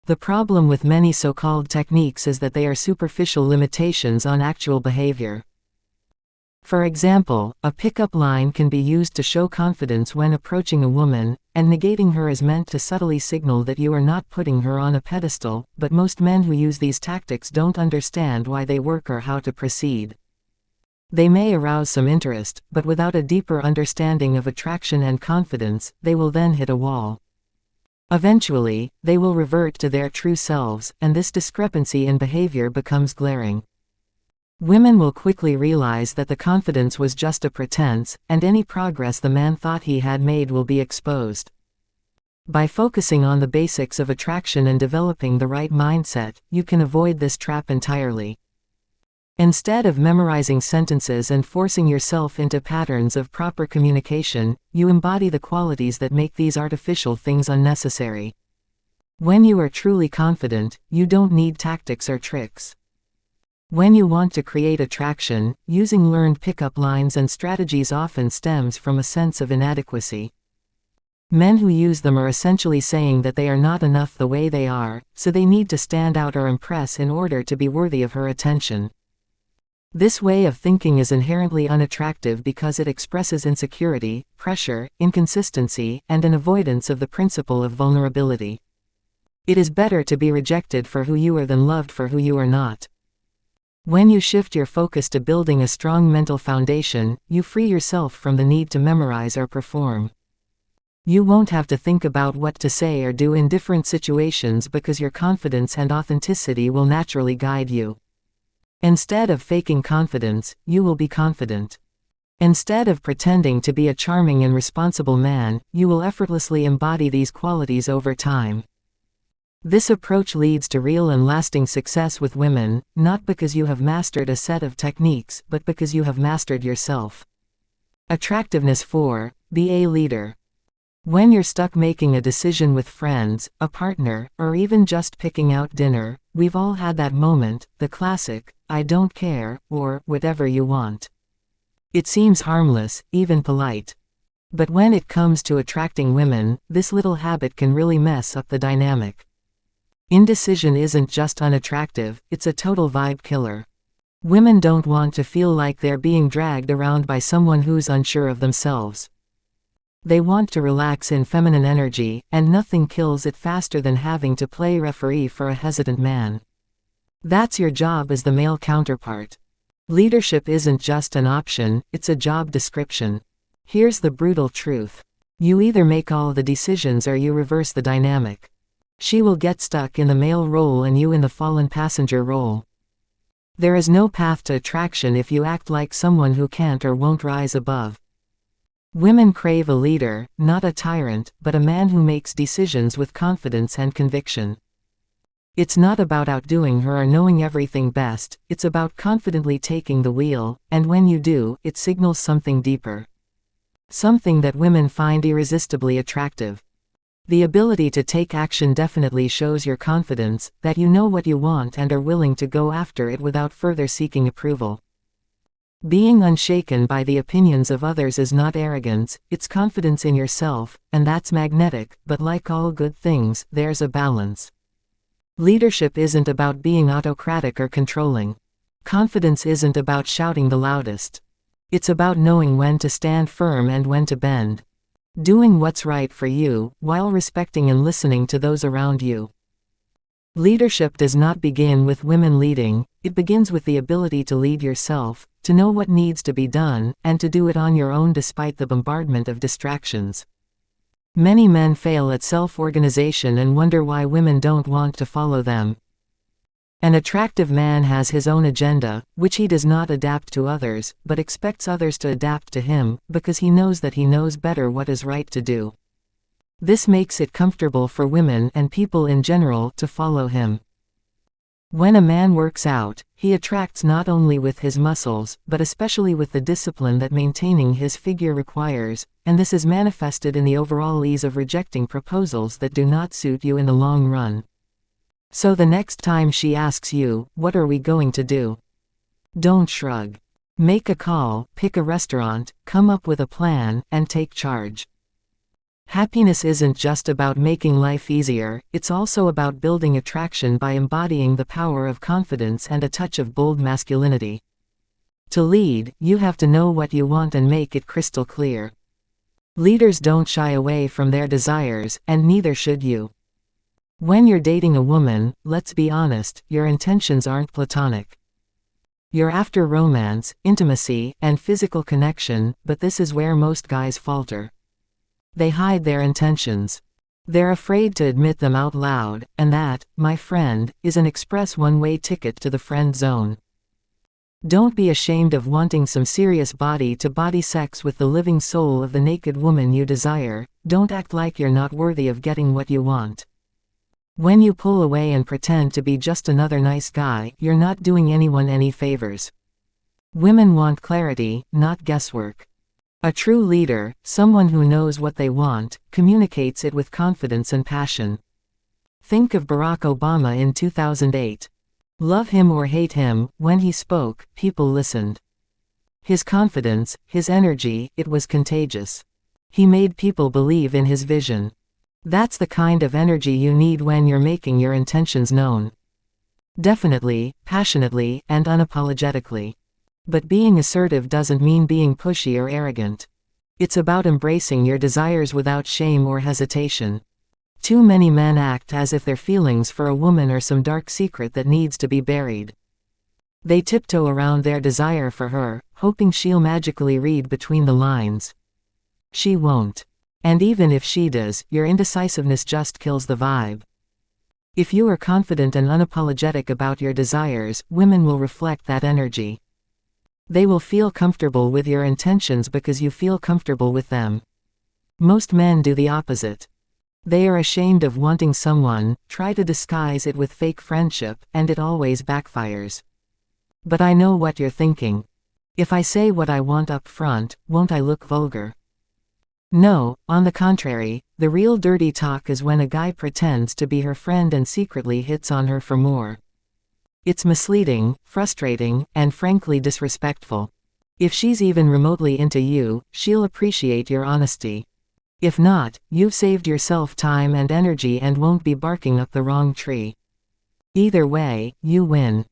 The problem with many so-called techniques is that they are superficial limitations on actual behavior. For example, a pickup line can be used to show confidence when approaching a woman, and negating her is meant to subtly signal that you are not putting her on a pedestal, but most men who use these tactics don't understand why they work or how to proceed. They may arouse some interest, but without a deeper understanding of attraction and confidence, they will then hit a wall. Eventually, they will revert to their true selves, and this discrepancy in behavior becomes glaring. Women will quickly realize that the confidence was just a pretense, and any progress the man thought he had made will be exposed. By focusing on the basics of attraction and developing the right mindset, you can avoid this trap entirely. Instead of memorizing sentences and forcing yourself into patterns of proper communication, you embody the qualities that make these artificial things unnecessary. When you are truly confident, you don't need tactics or tricks. When you want to create attraction, using learned pickup lines and strategies often stems from a sense of inadequacy. Men who use them are essentially saying that they are not enough the way they are, so they need to stand out or impress in order to be worthy of her attention. This way of thinking is inherently unattractive because it expresses insecurity, pressure, inconsistency, and an avoidance of the principle of vulnerability. It is better to be rejected for who you are than loved for who you are not. When you shift your focus to building a strong mental foundation, you free yourself from the need to memorize or perform. You won't have to think about what to say or do in different situations because your confidence and authenticity will naturally guide you. Instead of faking confidence, you will be confident. Instead of pretending to be a charming and responsible man, you will effortlessly embody these qualities over time. This approach leads to real and lasting success with women, not because you have mastered a set of techniques, but because you have mastered yourself. Attractiveness 4. Be a leader. When you're stuck making a decision with friends, a partner, or even just picking out dinner, we've all had that moment, the classic, "I don't care," or "whatever you want." It seems harmless, even polite. But when it comes to attracting women, this little habit can really mess up the dynamic. Indecision isn't just unattractive, it's a total vibe killer. Women don't want to feel like they're being dragged around by someone who's unsure of themselves. They want to relax in feminine energy, and nothing kills it faster than having to play referee for a hesitant man. That's your job as the male counterpart. Leadership isn't just an option, it's a job description. Here's the brutal truth. You either make all the decisions or you reverse the dynamic. She will get stuck in the male role and you in the fallen passenger role. There is no path to attraction if you act like someone who can't or won't rise above. Women crave a leader, not a tyrant, but a man who makes decisions with confidence and conviction. It's not about outdoing her or knowing everything best, it's about confidently taking the wheel, and when you do, it signals something deeper. Something that women find irresistibly attractive. The ability to take action definitely shows your confidence, that you know what you want and are willing to go after it without further seeking approval. Being unshaken by the opinions of others is not arrogance, it's confidence in yourself, and that's magnetic, but like all good things, there's a balance. Leadership isn't about being autocratic or controlling. Confidence isn't about shouting the loudest. It's about knowing when to stand firm and when to bend. Doing what's right for you, while respecting and listening to those around you. Leadership does not begin with women leading, it begins with the ability to lead yourself, to know what needs to be done, and to do it on your own despite the bombardment of distractions. Many men fail at self-organization and wonder why women don't want to follow them. An attractive man has his own agenda, which he does not adapt to others, but expects others to adapt to him, because he knows that he knows better what is right to do. This makes it comfortable for women and people in general to follow him. When a man works out, he attracts not only with his muscles, but especially with the discipline that maintaining his figure requires, and this is manifested in the overall ease of rejecting proposals that do not suit you in the long run. So the next time she asks you, "What are we going to do?" don't shrug. Make a call, pick a restaurant, come up with a plan, and take charge. Happiness isn't just about making life easier, it's also about building attraction by embodying the power of confidence and a touch of bold masculinity. To lead, you have to know what you want and make it crystal clear. Leaders don't shy away from their desires, and neither should you. When you're dating a woman, let's be honest, your intentions aren't platonic. You're after romance, intimacy, and physical connection, but this is where most guys falter. They hide their intentions. They're afraid to admit them out loud, and that, my friend, is an express one-way ticket to the friend zone. Don't be ashamed of wanting some serious body-to-body sex with the living soul of the naked woman you desire. Don't act like you're not worthy of getting what you want. When you pull away and pretend to be just another nice guy, you're not doing anyone any favors. Women want clarity, not guesswork. A true leader, someone who knows what they want, communicates it with confidence and passion. Think of Barack Obama in 2008. Love him or hate him, when he spoke, people listened. His confidence, his energy, it was contagious. He made people believe in his vision. That's the kind of energy you need when you're making your intentions known. Definitely, passionately, and unapologetically. But being assertive doesn't mean being pushy or arrogant. It's about embracing your desires without shame or hesitation. Too many men act as if their feelings for a woman are some dark secret that needs to be buried. They tiptoe around their desire for her, hoping she'll magically read between the lines. She won't. And even if she does, your indecisiveness just kills the vibe. If you are confident and unapologetic about your desires, women will reflect that energy. They will feel comfortable with your intentions because you feel comfortable with them. Most men do the opposite. They are ashamed of wanting someone, try to disguise it with fake friendship, and it always backfires. But I know what you're thinking. If I say what I want up front, won't I look vulgar? No, on the contrary, the real dirty talk is when a guy pretends to be her friend and secretly hits on her for more. It's misleading, frustrating, and frankly disrespectful. If she's even remotely into you, she'll appreciate your honesty. If not, you've saved yourself time and energy and won't be barking up the wrong tree. Either way, you win.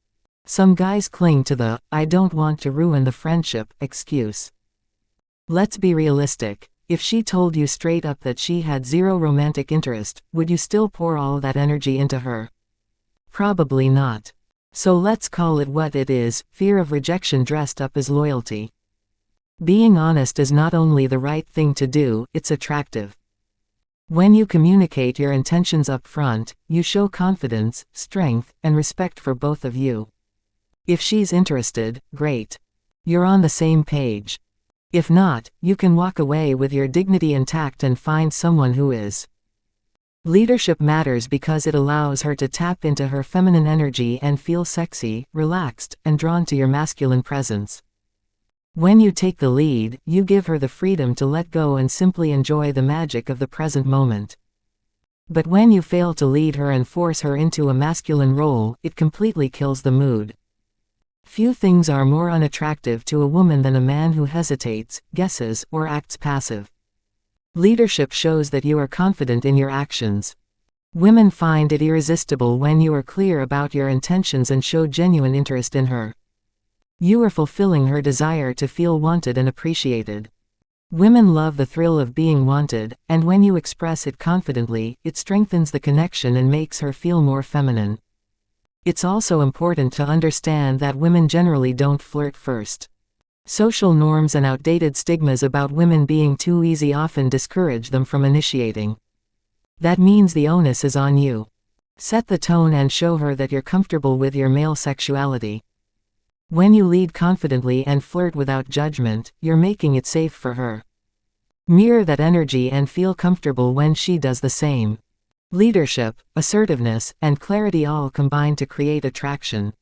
Some guys cling to the "I don't want to ruin the friendship" excuse. Let's be realistic. If she told you straight up that she had zero romantic interest, would you still pour all that energy into her? Probably not. So let's call it what it is, fear of rejection dressed up as loyalty. Being honest is not only the right thing to do, it's attractive. When you communicate your intentions up front, you show confidence, strength, and respect for both of you. If she's interested, great. You're on the same page. If not, you can walk away with your dignity intact and find someone who is. Leadership matters because it allows her to tap into her feminine energy and feel sexy, relaxed, and drawn to your masculine presence. When you take the lead, you give her the freedom to let go and simply enjoy the magic of the present moment. But when you fail to lead her and force her into a masculine role, it completely kills the mood. Few things are more unattractive to a woman than a man who hesitates, guesses, or acts passive. Leadership shows that you are confident in your actions. Women find it irresistible when you are clear about your intentions and show genuine interest in her. You are fulfilling her desire to feel wanted and appreciated. Women love the thrill of being wanted, and when you express it confidently, it strengthens the connection and makes her feel more feminine. It's also important to understand that women generally don't flirt first. Social norms and outdated stigmas about women being too easy often discourage them from initiating. That means the onus is on you. Set the tone and show her that you're comfortable with your male sexuality. When you lead confidently and flirt without judgment, you're making it safe for her. Mirror that energy and feel comfortable when she does the same. Leadership, assertiveness, and clarity all combine to create attraction.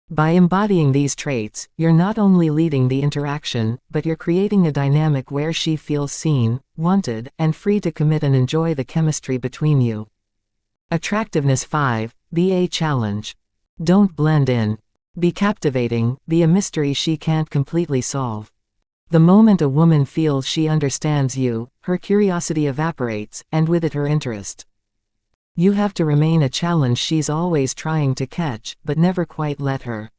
By embodying these traits, you're not only leading the interaction, but you're creating a dynamic where she feels seen, wanted, and free to commit and enjoy the chemistry between you. Attractiveness 5, be a challenge. Don't blend in. Be captivating, be a mystery she can't completely solve. The moment a woman feels she understands you, her curiosity evaporates, and with it her interest. You have to remain a challenge she's always trying to catch, but never quite let her.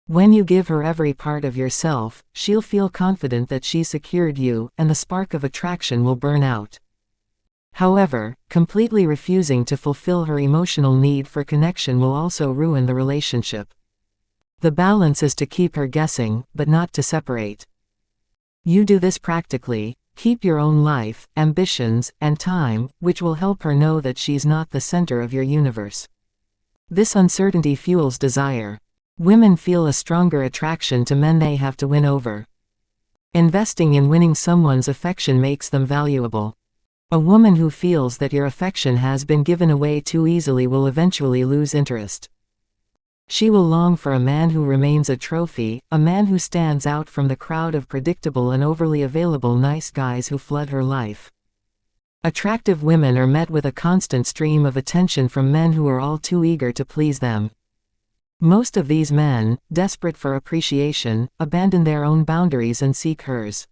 When you give her every part of yourself, she'll feel confident that she's secured you, and the spark of attraction will burn out. However, completely refusing to fulfill her emotional need for connection will also ruin the relationship. The balance is to keep her guessing, but not to separate. You do this practically. Keep your own life, ambitions, and time, which will help her know that she's not the center of your universe. This uncertainty fuels desire. Women feel a stronger attraction to men they have to win over. Investing in winning someone's affection makes them valuable. A woman who feels that your affection has been given away too easily will eventually lose interest. She will long for a man who remains a trophy, a man who stands out from the crowd of predictable and overly available nice guys who flood her life. Attractive women are met with a constant stream of attention from men who are all too eager to please them. Most of these men, desperate for appreciation, abandon their own boundaries and seek hers.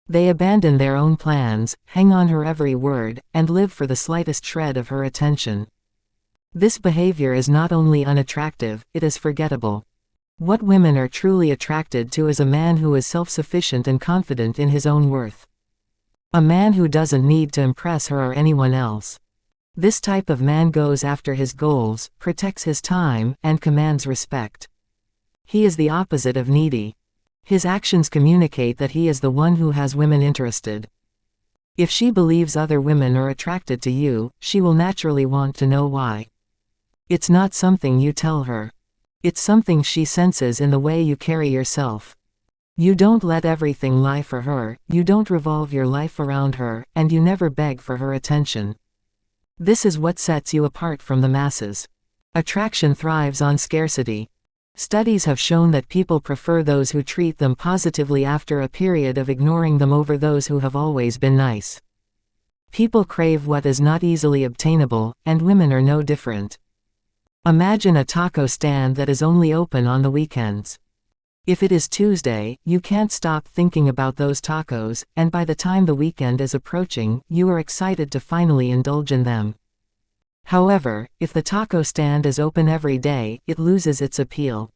They abandon their own plans, hang on her every word, and live for the slightest shred of her attention. This behavior is not only unattractive, it is forgettable. What women are truly attracted to is a man who is self-sufficient and confident in his own worth. A man who doesn't need to impress her or anyone else. This type of man goes after his goals, protects his time, and commands respect. He is the opposite of needy. His actions communicate that he is the one who has women interested. If she believes other women are attracted to you, she will naturally want to know why. It's not something you tell her. It's something she senses in the way you carry yourself. You don't let everything lie for her, you don't revolve your life around her, and you never beg for her attention. This is what sets you apart from the masses. Attraction thrives on scarcity. Studies have shown that people prefer those who treat them positively after a period of ignoring them over those who have always been nice. People crave what is not easily obtainable, and women are no different. Imagine a taco stand that is only open on the weekends. If it is Tuesday, you can't stop thinking about those tacos, and by the time the weekend is approaching, you are excited to finally indulge in them. However, if the taco stand is open every day, it loses its appeal.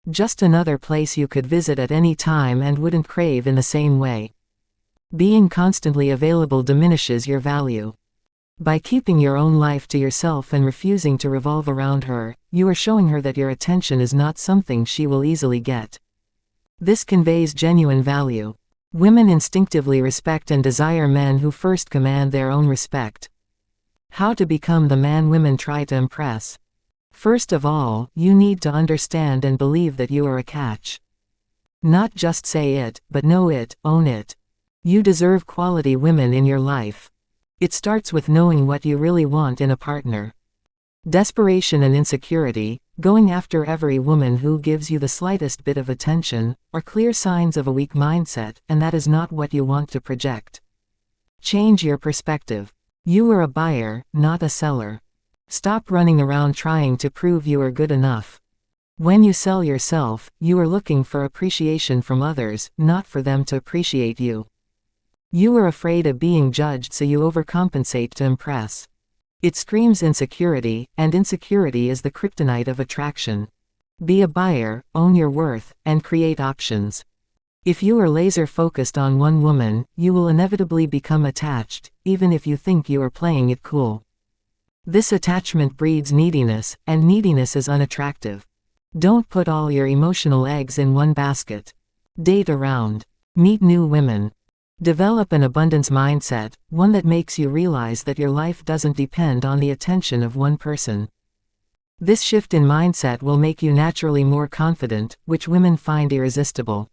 Just another place you could visit at any time and wouldn't crave in the same way. Being constantly available diminishes your value. By keeping your own life to yourself and refusing to revolve around her, you are showing her that your attention is not something she will easily get. This conveys genuine value. Women instinctively respect and desire men who first command their own respect. How to become the man women try to impress. First of all, you need to understand and believe that you are a catch. Not just say it, but know it, own it. You deserve quality women in your life. It starts with knowing what you really want in a partner. Desperation and insecurity, going after every woman who gives you the slightest bit of attention, are clear signs of a weak mindset, and that is not what you want to project. Change your perspective. You are a buyer, not a seller. Stop running around trying to prove you are good enough. When you sell yourself, you are looking for appreciation from others, not for them to appreciate you. You are afraid of being judged, so you overcompensate to impress. It screams insecurity, and insecurity is the kryptonite of attraction. Be a buyer, own your worth, and create options. If you are laser focused on one woman, you will inevitably become attached, even if you think you are playing it cool. This attachment breeds neediness, and neediness is unattractive. Don't put all your emotional eggs in one basket. Date around. Meet new women. Develop an abundance mindset, one that makes you realize that your life doesn't depend on the attention of one person. This shift in mindset will make you naturally more confident, which women find irresistible.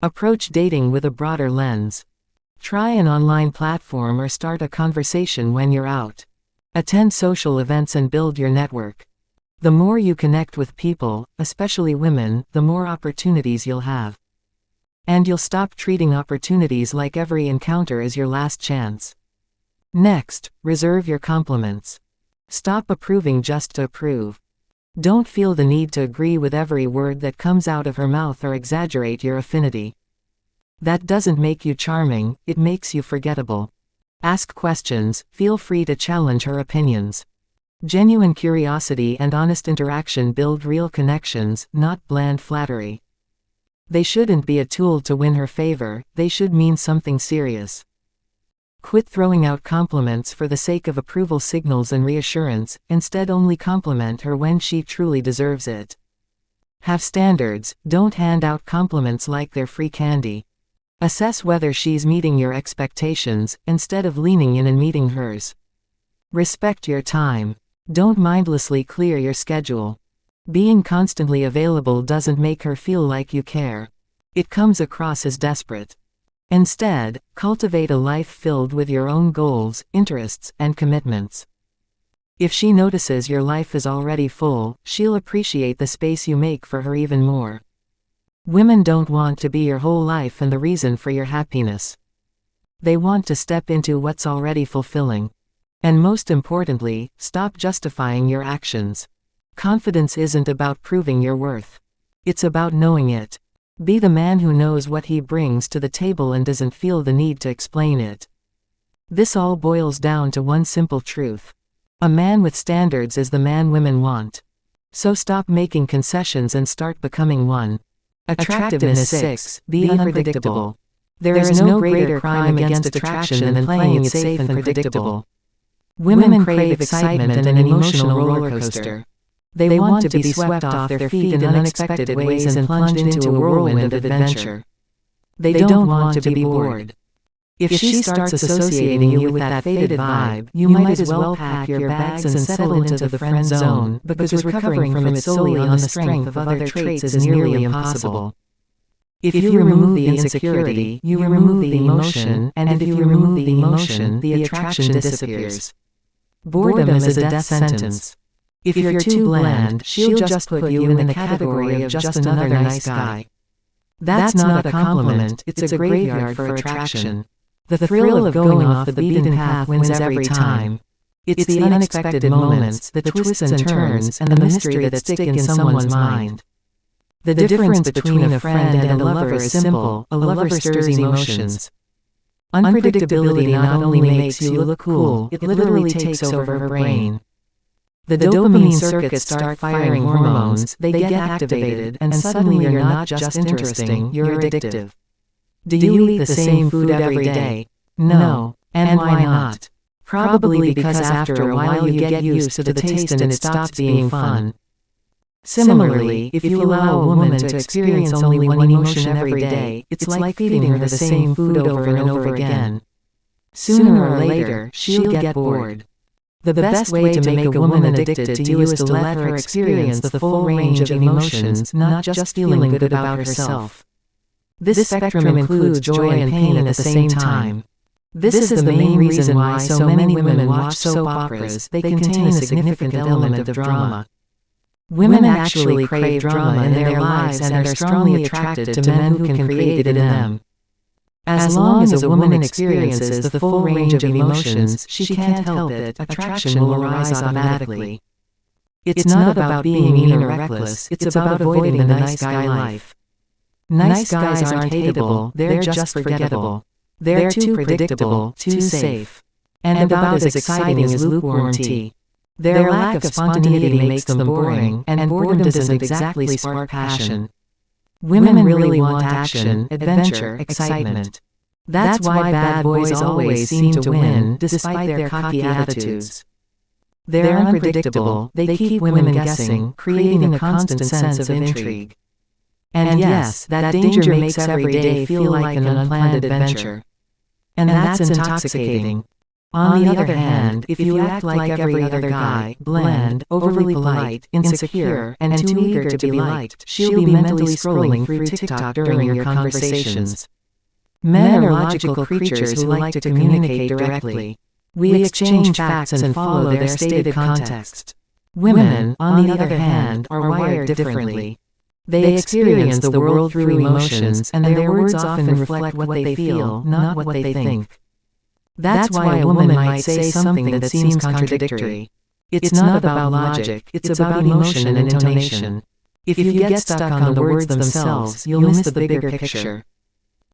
Approach dating with a broader lens. Try an online platform or start a conversation when you're out. Attend social events and build your network. The more you connect with people, especially women, the more opportunities you'll have. And you'll stop treating opportunities like every encounter as your last chance. Next, reserve your compliments. Stop approving just to approve. Don't feel the need to agree with every word that comes out of her mouth or exaggerate your affinity. That doesn't make you charming, it makes you forgettable. Ask questions, feel free to challenge her opinions. Genuine curiosity and honest interaction build real connections, not bland flattery. They shouldn't be a tool to win her favor, they should mean something serious. Quit throwing out compliments for the sake of approval signals and reassurance, instead only compliment her when she truly deserves it. Have standards, don't hand out compliments like they're free candy. Assess whether she's meeting your expectations, instead of leaning in and meeting hers. Respect your time. Don't mindlessly clear your schedule. Being constantly available doesn't make her feel like you care. It comes across as desperate. Instead, cultivate a life filled with your own goals, interests, and commitments. If she notices your life is already full, she'll appreciate the space you make for her even more. Women don't want to be your whole life and the reason for your happiness. They want to step into what's already fulfilling. And most importantly, stop justifying your actions. Confidence isn't about proving your worth. It's about knowing it. Be the man who knows what he brings to the table and doesn't feel the need to explain it. This all boils down to one simple truth. A man with standards is the man women want. So stop making concessions and start becoming one. Attractiveness 6. Be unpredictable. There is no greater crime against attraction than playing it safe and predictable. Women crave excitement and an emotional roller coaster. They want to be swept off their feet in unexpected ways and plunged into a whirlwind of adventure. They don't want to be bored. If she starts associating you with that faded vibe, you might as well pack your bags and settle into the friend zone, because recovering from it solely on the strength of other traits is nearly impossible. If you remove the insecurity, you remove the emotion, and if you remove the emotion, the attraction disappears. Boredom is a death sentence. If you're too bland, she'll just put you in the category of just another nice guy. That's not a compliment, it's a graveyard for attraction. The thrill of going off the beaten path wins every time. It's the unexpected moments, the twists and turns, and the mystery that stick in someone's mind. The difference between a friend and a lover is simple: a lover stirs emotions. Unpredictability not only makes you look cool, it literally takes over her brain. The dopamine circuits start firing hormones, they get activated, and suddenly you're not just interesting, you're addictive. Do you eat the same food every day? No. And why not? Probably because after a while you get used to the taste and it stops being fun. Similarly, if you allow a woman to experience only one emotion every day, it's like feeding her the same food over and over again. Sooner or later, she'll get bored. The best way to make a woman addicted to you is to let her experience the full range of emotions, not just feeling good about herself. This spectrum includes joy and pain at the same time. This is the main reason why so many women watch soap operas. They contain a significant element of drama. Women actually crave drama in their lives and are strongly attracted to men who can create it in them. As long as a woman experiences the full range of emotions, she can't help it, attraction will arise automatically. It's not about being mean or reckless, it's about avoiding the nice guy life. Nice guys aren't hateable, they're just forgettable. They're too predictable, too safe. And about as exciting as lukewarm tea. Their lack of spontaneity makes them boring, and boredom doesn't exactly spark passion. Women really want action, adventure, excitement. That's why bad boys always seem to win, despite their cocky attitudes. They're unpredictable, they keep women guessing, creating a constant sense of intrigue. And yes, that danger makes every day feel like an unplanned adventure. And that's intoxicating. On the other hand, if you act like every other guy, bland, overly polite, insecure, and too eager to be liked, she'll be mentally scrolling through TikTok during your conversations. Men are logical creatures who like to communicate directly. We exchange facts and follow their stated context. Women, on the other hand, are wired differently. They experience the world through emotions, and their words often reflect what they feel, not what they think. That's why a woman might say something that seems contradictory. It's not about logic, it's about emotion and intonation. If you get stuck on the words themselves, you'll miss the bigger picture.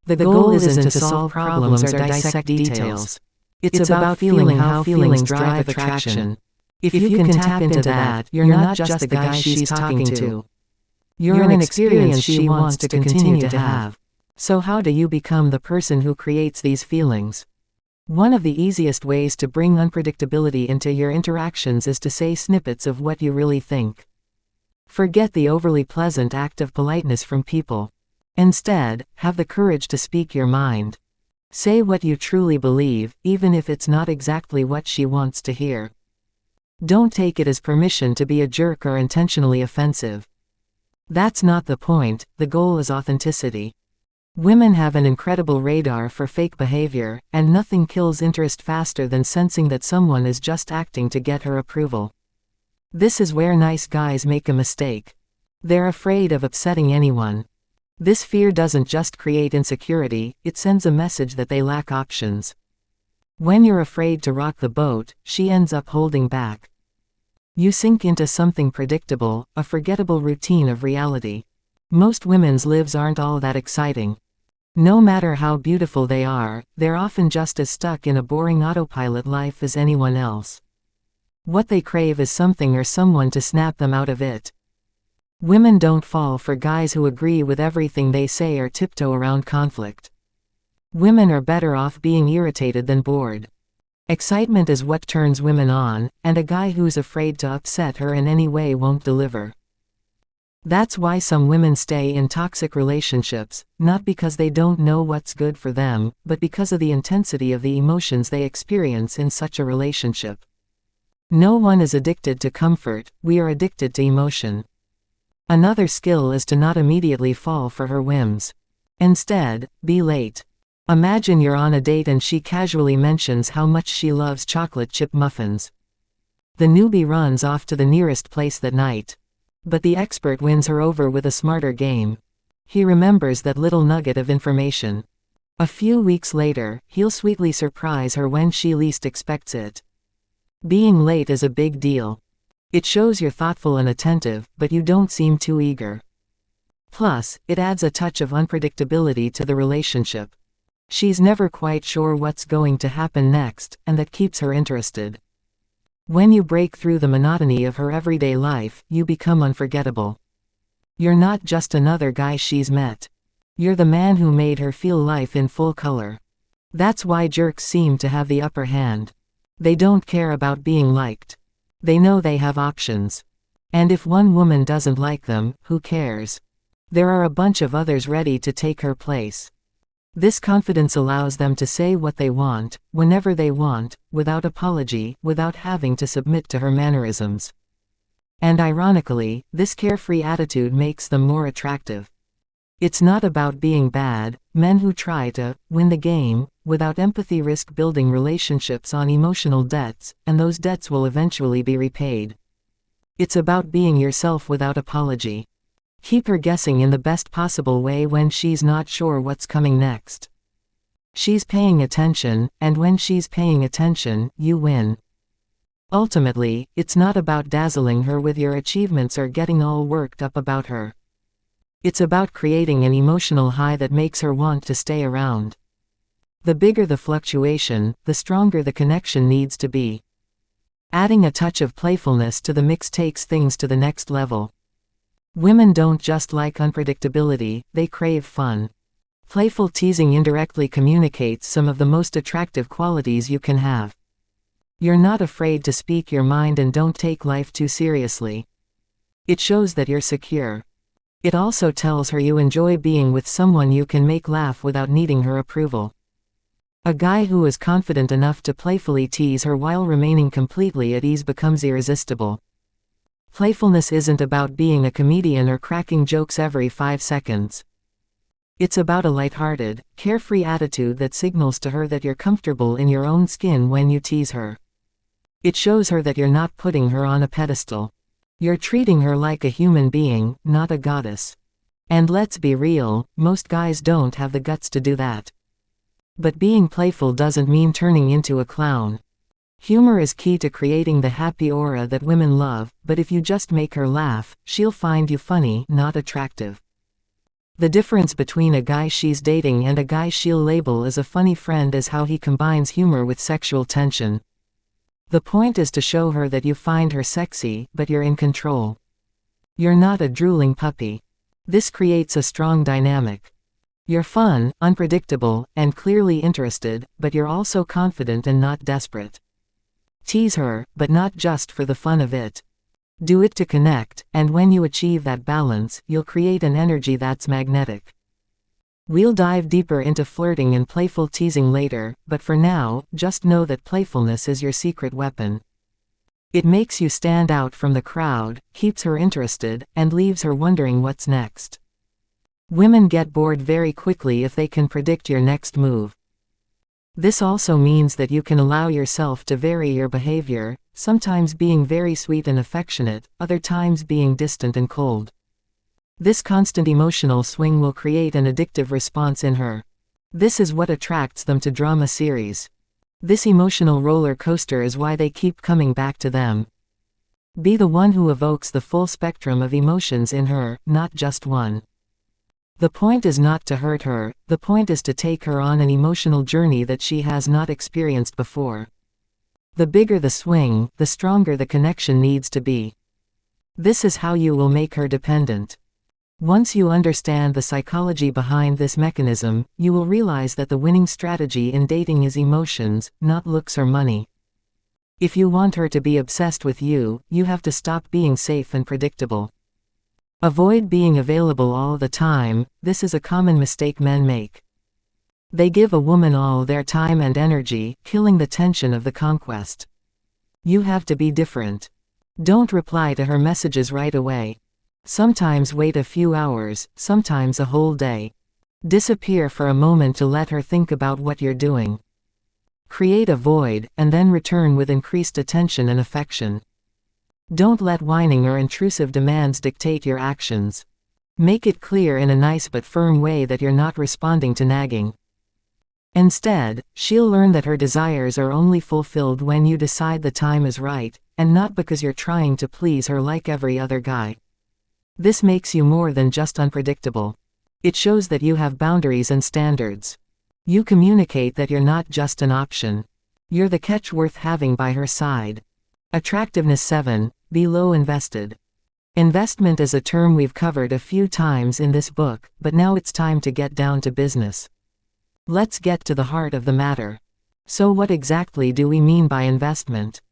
The goal isn't to solve problems or dissect details. It's about feeling how feelings drive attraction. If you can tap into that, you're not just the guy she's talking to. You're an experience she wants to continue to have. So how do you become the person who creates these feelings? One of the easiest ways to bring unpredictability into your interactions is to say snippets of what you really think. Forget the overly pleasant act of politeness from people. Instead, have the courage to speak your mind. Say what you truly believe, even if it's not exactly what she wants to hear. Don't take it as permission to be a jerk or intentionally offensive. That's not the point, the goal is authenticity. Women have an incredible radar for fake behavior, and nothing kills interest faster than sensing that someone is just acting to get her approval. This is where nice guys make a mistake. They're afraid of upsetting anyone. This fear doesn't just create insecurity, it sends a message that they lack options. When you're afraid to rock the boat, she ends up holding back. You sink into something predictable, a forgettable routine of reality. Most women's lives aren't all that exciting. No matter how beautiful they are, they're often just as stuck in a boring autopilot life as anyone else. What they crave is something or someone to snap them out of it. Women don't fall for guys who agree with everything they say or tiptoe around conflict. Women are better off being irritated than bored. Excitement is what turns women on, and a guy who's afraid to upset her in any way won't deliver. That's why some women stay in toxic relationships, not because they don't know what's good for them, but because of the intensity of the emotions they experience in such a relationship. No one is addicted to comfort, we are addicted to emotion. Another skill is to not immediately fall for her whims. Instead, be late. Imagine you're on a date and she casually mentions how much she loves chocolate chip muffins. The newbie runs off to the nearest place that night. But the expert wins her over with a smarter game. He remembers that little nugget of information. A few weeks later, he'll sweetly surprise her when she least expects it. Being late is a big deal. It shows you're thoughtful and attentive, but you don't seem too eager. Plus, it adds a touch of unpredictability to the relationship. She's never quite sure what's going to happen next, and that keeps her interested. When you break through the monotony of her everyday life, you become unforgettable. You're not just another guy she's met. You're the man who made her feel life in full color. That's why jerks seem to have the upper hand. They don't care about being liked. They know they have options. And if one woman doesn't like them, who cares? There are a bunch of others ready to take her place. This confidence allows them to say what they want, whenever they want, without apology, without having to submit to her mannerisms. And ironically, this carefree attitude makes them more attractive. It's not about being bad. Men who try to win the game without empathy risk building relationships on emotional debts, and those debts will eventually be repaid. It's about being yourself without apology. Keep her guessing in the best possible way when she's not sure what's coming next. She's paying attention, and when she's paying attention, you win. Ultimately, it's not about dazzling her with your achievements or getting all worked up about her. It's about creating an emotional high that makes her want to stay around. The bigger the fluctuation, the stronger the connection needs to be. Adding a touch of playfulness to the mix takes things to the next level. Women don't just like unpredictability, they crave fun. Playful teasing indirectly communicates some of the most attractive qualities you can have. You're not afraid to speak your mind and don't take life too seriously. It shows that you're secure. It also tells her you enjoy being with someone you can make laugh without needing her approval. A guy who is confident enough to playfully tease her while remaining completely at ease becomes irresistible. Playfulness isn't about being a comedian or cracking jokes every 5 seconds. It's about a lighthearted, carefree attitude that signals to her that you're comfortable in your own skin when you tease her. It shows her that you're not putting her on a pedestal. You're treating her like a human being, not a goddess. And let's be real, most guys don't have the guts to do that. But being playful doesn't mean turning into a clown. Humor is key to creating the happy aura that women love, but if you just make her laugh, she'll find you funny, not attractive. The difference between a guy she's dating and a guy she'll label as a funny friend is how he combines humor with sexual tension. The point is to show her that you find her sexy, but you're in control. You're not a drooling puppy. This creates a strong dynamic. You're fun, unpredictable, and clearly interested, but you're also confident and not desperate. Tease her, but not just for the fun of it. Do it to connect, and when you achieve that balance, you'll create an energy that's magnetic. We'll dive deeper into flirting and playful teasing later, but for now, just know that playfulness is your secret weapon. It makes you stand out from the crowd, keeps her interested, and leaves her wondering what's next. Women get bored very quickly if they can predict your next move. This also means that you can allow yourself to vary your behavior, sometimes being very sweet and affectionate, other times being distant and cold. This constant emotional swing will create an addictive response in her. This is what attracts them to drama series. This emotional roller coaster is why they keep coming back to them. Be the one who evokes the full spectrum of emotions in her, not just one. The point is not to hurt her, the point is to take her on an emotional journey that she has not experienced before. The bigger the swing, the stronger the connection needs to be. This is how you will make her dependent. Once you understand the psychology behind this mechanism, you will realize that the winning strategy in dating is emotions, not looks or money. If you want her to be obsessed with you, you have to stop being safe and predictable. Avoid being available all the time. This is a common mistake men make. They give a woman all their time and energy, killing the tension of the conquest. You have to be different. Don't reply to her messages right away. Sometimes wait a few hours, sometimes a whole day. Disappear for a moment to let her think about what you're doing. Create a void, and then return with increased attention and affection. Don't let whining or intrusive demands dictate your actions. Make it clear in a nice but firm way that you're not responding to nagging. Instead, she'll learn that her desires are only fulfilled when you decide the time is right, and not because you're trying to please her like every other guy. This makes you more than just unpredictable. It shows that you have boundaries and standards. You communicate that you're not just an option. You're the catch worth having by her side. Attractiveness 7. Be low invested. Investment is a term we've covered a few times in this book, but now it's time to get down to business. Let's get to the heart of the matter. So what exactly do we mean by investment?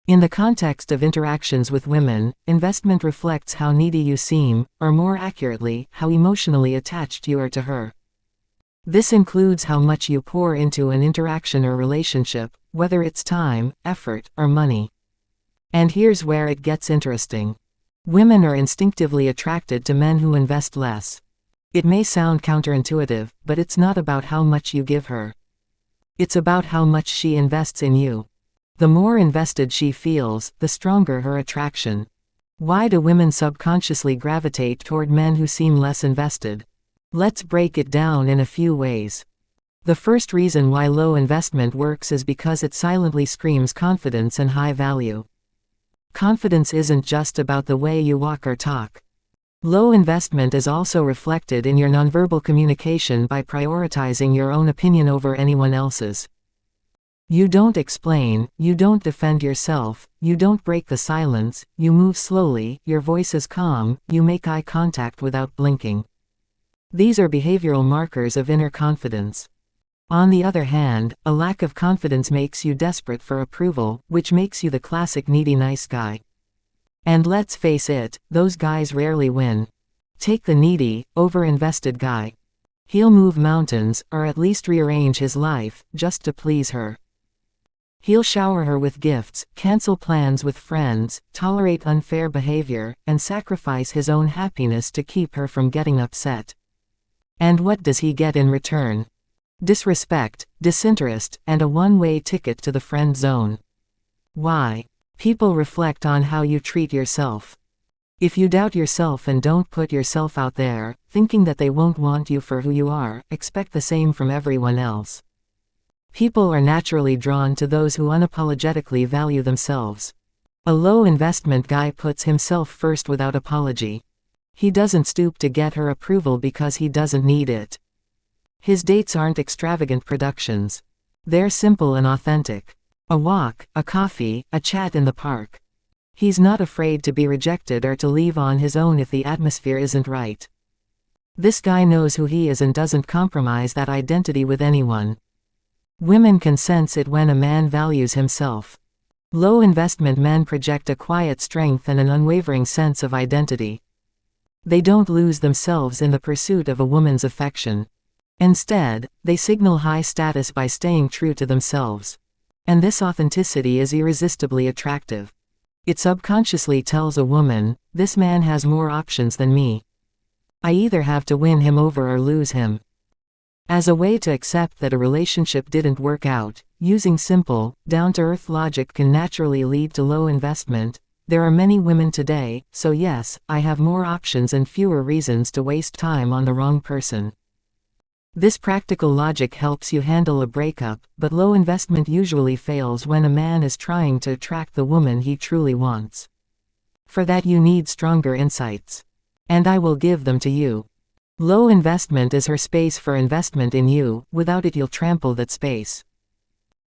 In the context of interactions with women, investment reflects how needy you seem, or more accurately, how emotionally attached you are to her. This includes how much you pour into an interaction or relationship, whether it's time, effort, or money. And here's where it gets interesting. Women are instinctively attracted to men who invest less. It may sound counterintuitive, but it's not about how much you give her. It's about how much she invests in you. The more invested she feels, the stronger her attraction. Why do women subconsciously gravitate toward men who seem less invested? Let's break it down in a few ways. The first reason why low investment works is because it silently screams confidence and high value. Confidence isn't just about the way you walk or talk. Low investment is also reflected in your nonverbal communication by prioritizing your own opinion over anyone else's. You don't explain, you don't defend yourself, you don't break the silence, you move slowly, your voice is calm, you make eye contact without blinking. These are behavioral markers of inner confidence. On the other hand, a lack of confidence makes you desperate for approval, which makes you the classic needy nice guy. And let's face it, those guys rarely win. Take the needy, over-invested guy. He'll move mountains, or at least rearrange his life, just to please her. He'll shower her with gifts, cancel plans with friends, tolerate unfair behavior, and sacrifice his own happiness to keep her from getting upset. And what does he get in return? Disrespect, disinterest, and a one-way ticket to the friend zone. Why? People reflect on how you treat yourself. If you doubt yourself and don't put yourself out there, thinking that they won't want you for who you are, expect the same from everyone else. People are naturally drawn to those who unapologetically value themselves. A low-investment guy puts himself first without apology. He doesn't stoop to get her approval because he doesn't need it. His dates aren't extravagant productions. They're simple and authentic. A walk, a coffee, a chat in the park. He's not afraid to be rejected or to leave on his own if the atmosphere isn't right. This guy knows who he is and doesn't compromise that identity with anyone. Women can sense it when a man values himself. Low-investment men project a quiet strength and an unwavering sense of identity. They don't lose themselves in the pursuit of a woman's affection. Instead, they signal high status by staying true to themselves. And this authenticity is irresistibly attractive. It subconsciously tells a woman, this man has more options than me. I either have to win him over or lose him. As a way to accept that a relationship didn't work out, using simple, down-to-earth logic can naturally lead to low investment. There are many women today, so yes, I have more options and fewer reasons to waste time on the wrong person. This practical logic helps you handle a breakup, but low investment usually fails when a man is trying to attract the woman he truly wants. For that you need stronger insights. And I will give them to you. Low investment is her space for investment in you. Without it you'll trample that space.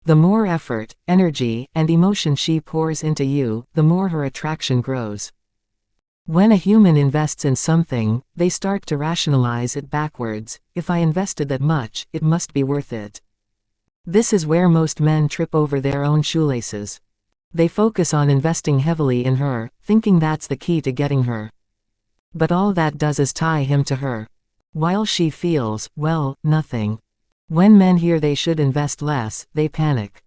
The more effort, energy, and emotion she pours into you, the more her attraction grows. When a human invests in something, they start to rationalize it backwards. If I invested that much, it must be worth it. This is where most men trip over their own shoelaces. They focus on investing heavily in her, thinking that's the key to getting her. But all that does is tie him to her. While she feels, well, nothing. When men hear they should invest less, they panic.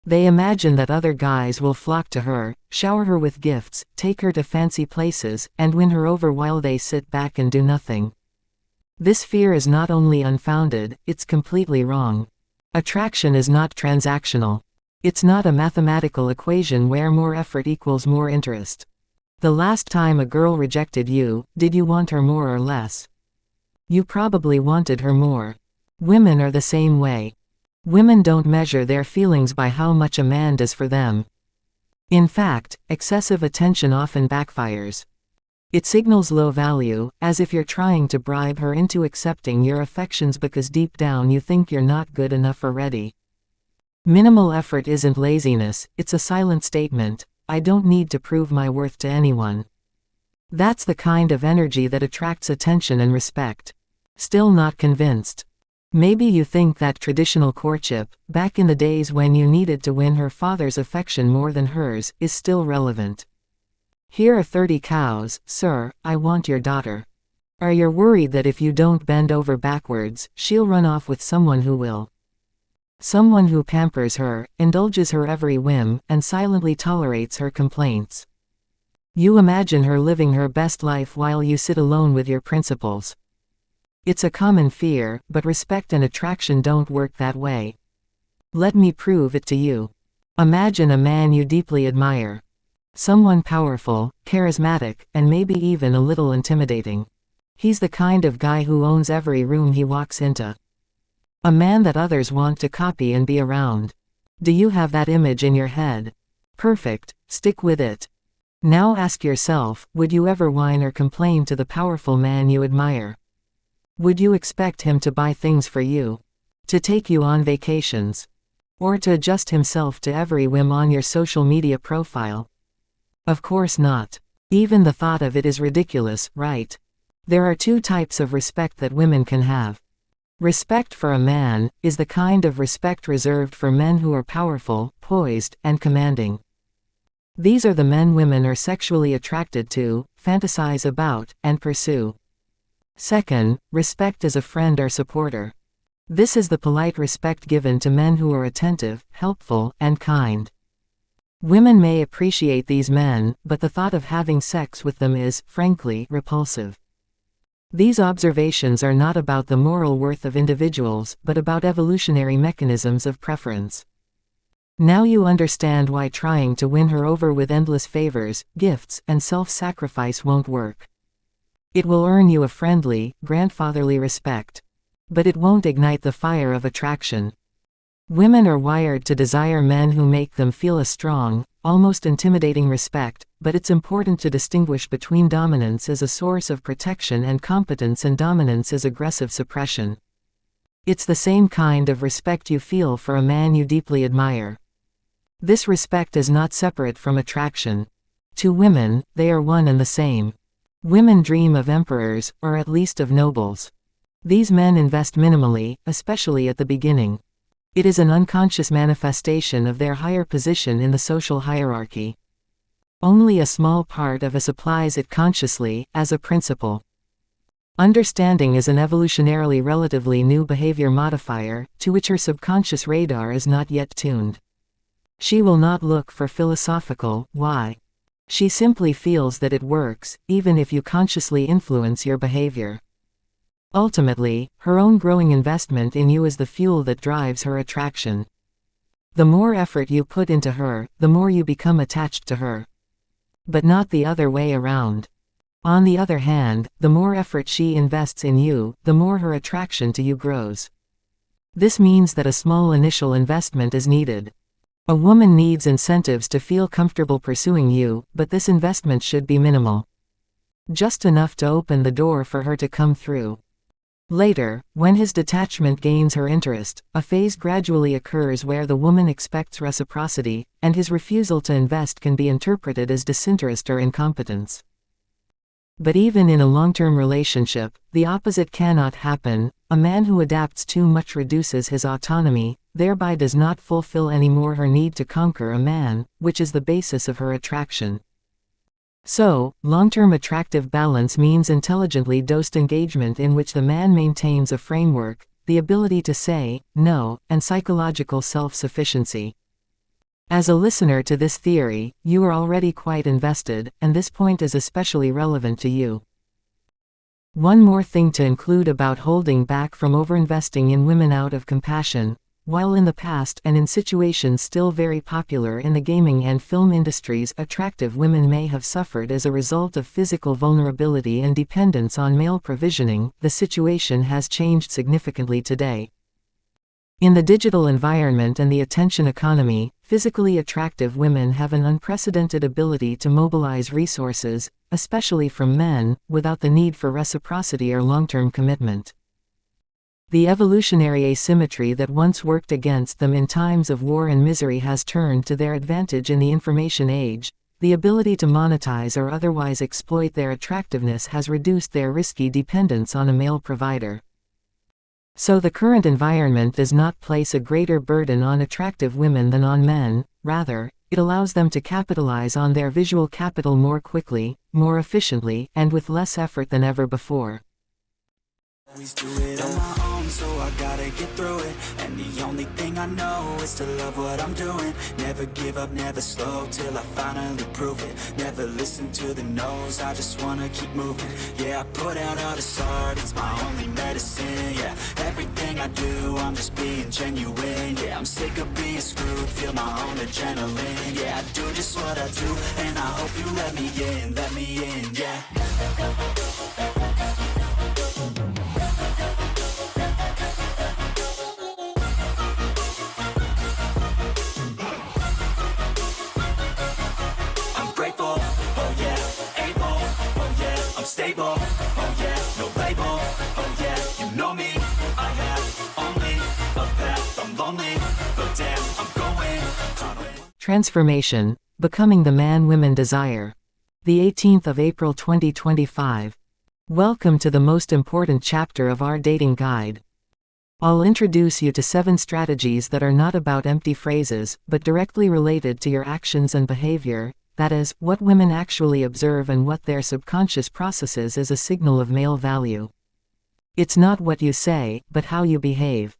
They imagine that other guys will flock to her, shower her with gifts, take her to fancy places, and win her over while they sit back and do nothing. This fear is not only unfounded, it's completely wrong. Attraction is not transactional. It's not a mathematical equation where more effort equals more interest. The last time a girl rejected you, did you want her more or less? You probably wanted her more. Women are the same way. Women don't measure their feelings by how much a man does for them. In fact, excessive attention often backfires. It signals low value, as if you're trying to bribe her into accepting your affections because deep down you think you're not good enough or ready. Minimal effort isn't laziness, it's a silent statement: I don't need to prove my worth to anyone. That's the kind of energy that attracts attention and respect. Still not convinced? Maybe you think that traditional courtship, back in the days when you needed to win her father's affection more than hers, is still relevant. Here are 30 cows, sir, I want your daughter. Are you worried that if you don't bend over backwards, she'll run off with someone who will? Someone who pampers her, indulges her every whim, and silently tolerates her complaints. You imagine her living her best life while you sit alone with your principles. It's a common fear, but respect and attraction don't work that way. Let me prove it to you. Imagine a man you deeply admire. Someone powerful, charismatic, and maybe even a little intimidating. He's the kind of guy who owns every room he walks into. A man that others want to copy and be around. Do you have that image in your head? Perfect, stick with it. Now ask yourself, would you ever whine or complain to the powerful man you admire? Would you expect him to buy things for you? To take you on vacations? Or to adjust himself to every whim on your social media profile? Of course not. Even the thought of it is ridiculous, right? There are two types of respect that women can have. Respect for a man is the kind of respect reserved for men who are powerful, poised, and commanding. These are the men women are sexually attracted to, fantasize about, and pursue. Second, respect as a friend or supporter. This is the polite respect given to men who are attentive, helpful, and kind. Women may appreciate these men, but the thought of having sex with them is, frankly, repulsive. These observations are not about the moral worth of individuals, but about evolutionary mechanisms of preference. Now you understand why trying to win her over with endless favors, gifts, and self-sacrifice won't work. It will earn you a friendly, grandfatherly respect. But it won't ignite the fire of attraction. Women are wired to desire men who make them feel a strong, almost intimidating respect, but it's important to distinguish between dominance as a source of protection and competence and dominance as aggressive suppression. It's the same kind of respect you feel for a man you deeply admire. This respect is not separate from attraction. To women, they are one and the same. Women dream of emperors, or at least of nobles. These men invest minimally, especially at the beginning. It is an unconscious manifestation of their higher position in the social hierarchy. Only a small part of us applies it consciously, as a principle. Understanding is an evolutionarily relatively new behavior modifier, to which her subconscious radar is not yet tuned. She will not look for philosophical why. She simply feels that it works, even if you consciously influence your behavior. Ultimately, her own growing investment in you is the fuel that drives her attraction. The more effort you put into her, the more you become attached to her. But not the other way around. On the other hand, the more effort she invests in you, the more her attraction to you grows. This means that a small initial investment is needed. A woman needs incentives to feel comfortable pursuing you, but this investment should be minimal. Just enough to open the door for her to come through. Later, when his detachment gains her interest, a phase gradually occurs where the woman expects reciprocity, and his refusal to invest can be interpreted as disinterest or incompetence. But even in a long-term relationship, the opposite cannot happen. A man who adapts too much reduces his autonomy, thereby does not fulfill anymore her need to conquer a man, which is the basis of her attraction. So, long-term attractive balance means intelligently dosed engagement in which the man maintains a framework, the ability to say no, and psychological self-sufficiency. As a listener to this theory, you are already quite invested, and this point is especially relevant to you. One more thing to include about holding back from overinvesting in women out of compassion. While in the past and in situations still very popular in the gaming and film industries, attractive women may have suffered as a result of physical vulnerability and dependence on male provisioning, the situation has changed significantly today. In the digital environment and the attention economy, physically attractive women have an unprecedented ability to mobilize resources, especially from men, without the need for reciprocity or long-term commitment. The evolutionary asymmetry that once worked against them in times of war and misery has turned to their advantage in the information age. The ability to monetize or otherwise exploit their attractiveness has reduced their risky dependence on a male provider. So the current environment does not place a greater burden on attractive women than on men, rather, it allows them to capitalize on their visual capital more quickly, more efficiently, and with less effort than ever before. Always do it on my own, so I gotta get through it. And the only thing I know is to love what I'm doing. Never give up, never slow, till I finally prove it. Never listen to the no's, I just wanna keep moving. Yeah, I put out all this art, it's my only medicine. Yeah, everything I do, I'm just being genuine. Yeah, I'm sick of being screwed, feel my own adrenaline. Yeah, I do just what I do, and I hope you let me in, yeah. Stable, oh yeah, no label, oh yeah, you know me, I have only a path, I'm lonely, but damn, I'm going. Transformation, becoming the man women desire. The 18th of April 2025. Welcome to the most important chapter of our dating guide. I'll introduce you to 7 strategies that are not about empty phrases, but directly related to your actions and behavior. That is, what women actually observe and what their subconscious processes as a signal of male value. It's not what you say, but how you behave.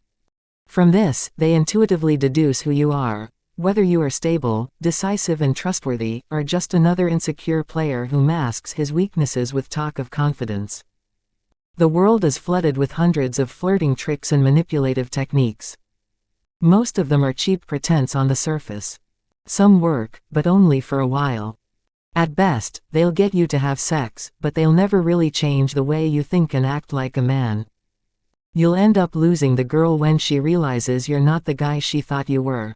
From this, they intuitively deduce who you are, whether you are stable, decisive and trustworthy, or just another insecure player who masks his weaknesses with talk of confidence. The world is flooded with hundreds of flirting tricks and manipulative techniques. Most of them are cheap pretense on the surface. Some work, but only for a while. At best, they'll get you to have sex, but they'll never really change the way you think and act like a man. You'll end up losing the girl when she realizes you're not the guy she thought you were.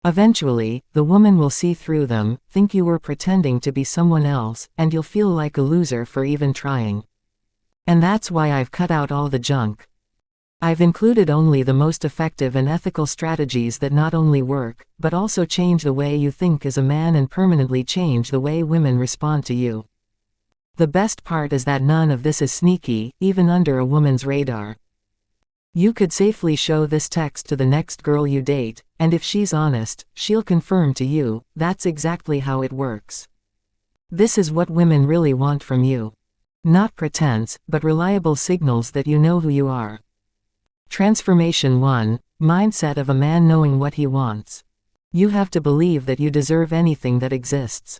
Eventually, the woman will see through them, think you were pretending to be someone else, and you'll feel like a loser for even trying. And that's why I've cut out all the junk. I've included only the most effective and ethical strategies that not only work, but also change the way you think as a man and permanently change the way women respond to you. The best part is that none of this is sneaky, even under a woman's radar. You could safely show this text to the next girl you date, and if she's honest, she'll confirm to you, that's exactly how it works. This is what women really want from you. Not pretense, but reliable signals that you know who you are. Transformation 1. Mindset of a man knowing what he wants. You have to believe that you deserve anything that exists.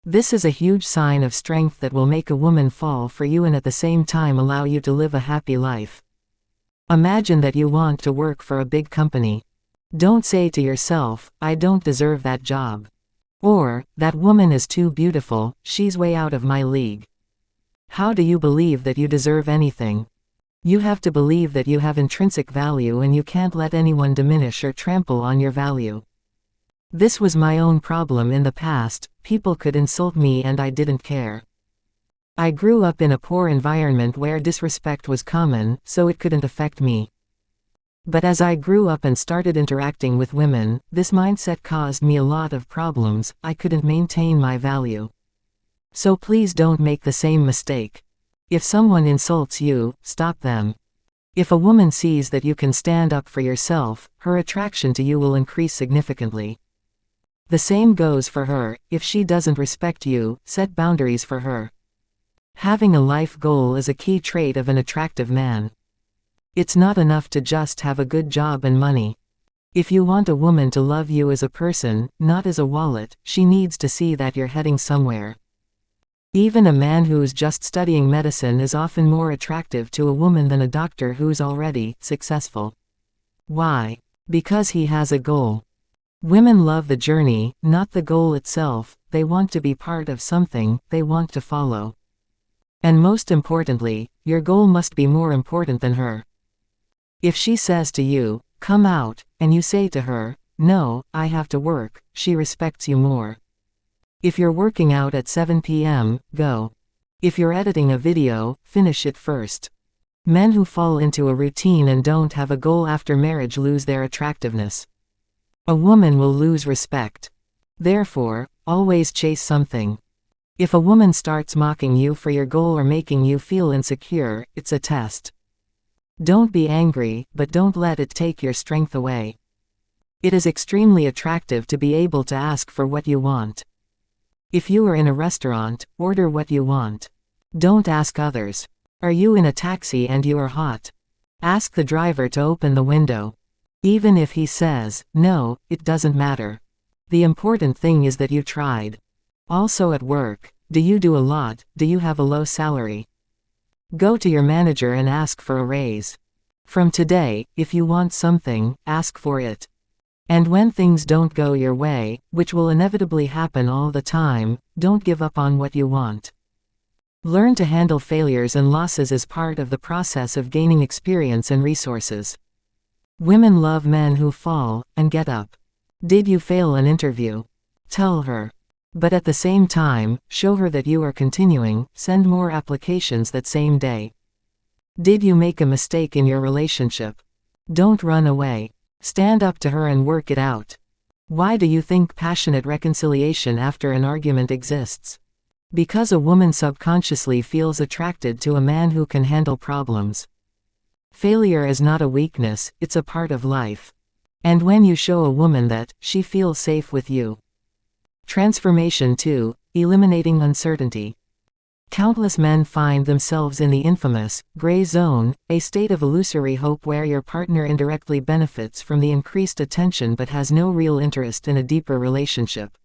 This is a huge sign of strength that will make a woman fall for you and at the same time allow you to live a happy life. Imagine that you want to work for a big company. Don't say to yourself, I don't deserve that job. Or, that woman is too beautiful, she's way out of my league. How do you believe that you deserve anything? You have to believe that you have intrinsic value and you can't let anyone diminish or trample on your value. This was my own problem in the past, people could insult me and I didn't care. I grew up in a poor environment where disrespect was common, so it couldn't affect me. But as I grew up and started interacting with women, this mindset caused me a lot of problems. I couldn't maintain my value. So please don't make the same mistake. If someone insults you, stop them. If a woman sees that you can stand up for yourself, her attraction to you will increase significantly. The same goes for her. If she doesn't respect you, set boundaries for her. Having a life goal is a key trait of an attractive man. It's not enough to just have a good job and money. If you want a woman to love you as a person, not as a wallet, she needs to see that you're heading somewhere. Even a man who's just studying medicine is often more attractive to a woman than a doctor who's already successful. Why? Because he has a goal. Women love the journey, not the goal itself. They want to be part of something they want to follow. And most importantly, your goal must be more important than her. If she says to you, "Come out," and you say to her, "No, I have to work," she respects you more. If you're working out at 7 p.m., go. If you're editing a video, finish it first. Men who fall into a routine and don't have a goal after marriage lose their attractiveness. A woman will lose respect. Therefore, always chase something. If a woman starts mocking you for your goal or making you feel insecure, it's a test. Don't be angry, but don't let it take your strength away. It is extremely attractive to be able to ask for what you want. If you are in a restaurant, order what you want. Don't ask others. Are you in a taxi and you are hot? Ask the driver to open the window. Even if he says, no, it doesn't matter. The important thing is that you tried. Also at work, do you do a lot? Do you have a low salary? Go to your manager and ask for a raise. From today, if you want something, ask for it. And when things don't go your way, which will inevitably happen all the time, don't give up on what you want. Learn to handle failures and losses as part of the process of gaining experience and resources. Women love men who fall and get up. Did you fail an interview? Tell her. But at the same time, show her that you are continuing. Send more applications that same day. Did you make a mistake in your relationship? Don't run away. Stand up to her and work it out. Why do you think passionate reconciliation after an argument exists? Because a woman subconsciously feels attracted to a man who can handle problems. Failure is not a weakness, it's a part of life. And when you show a woman that, she feels safe with you. Transformation 2. Eliminating uncertainty. Countless men find themselves in the infamous gray zone, a state of illusory hope where your partner indirectly benefits from the increased attention but has no real interest in a deeper relationship.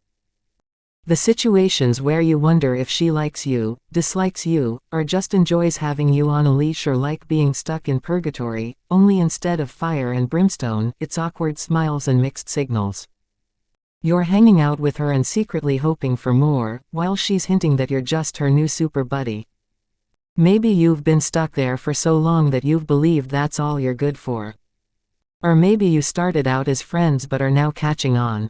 The situations where you wonder if she likes you, dislikes you, or just enjoys having you on a leash or like being stuck in purgatory, only instead of fire and brimstone, it's awkward smiles and mixed signals. You're hanging out with her and secretly hoping for more, while she's hinting that you're just her new super buddy. Maybe you've been stuck there for so long that you've believed that's all you're good for. Or maybe you started out as friends but are now catching on.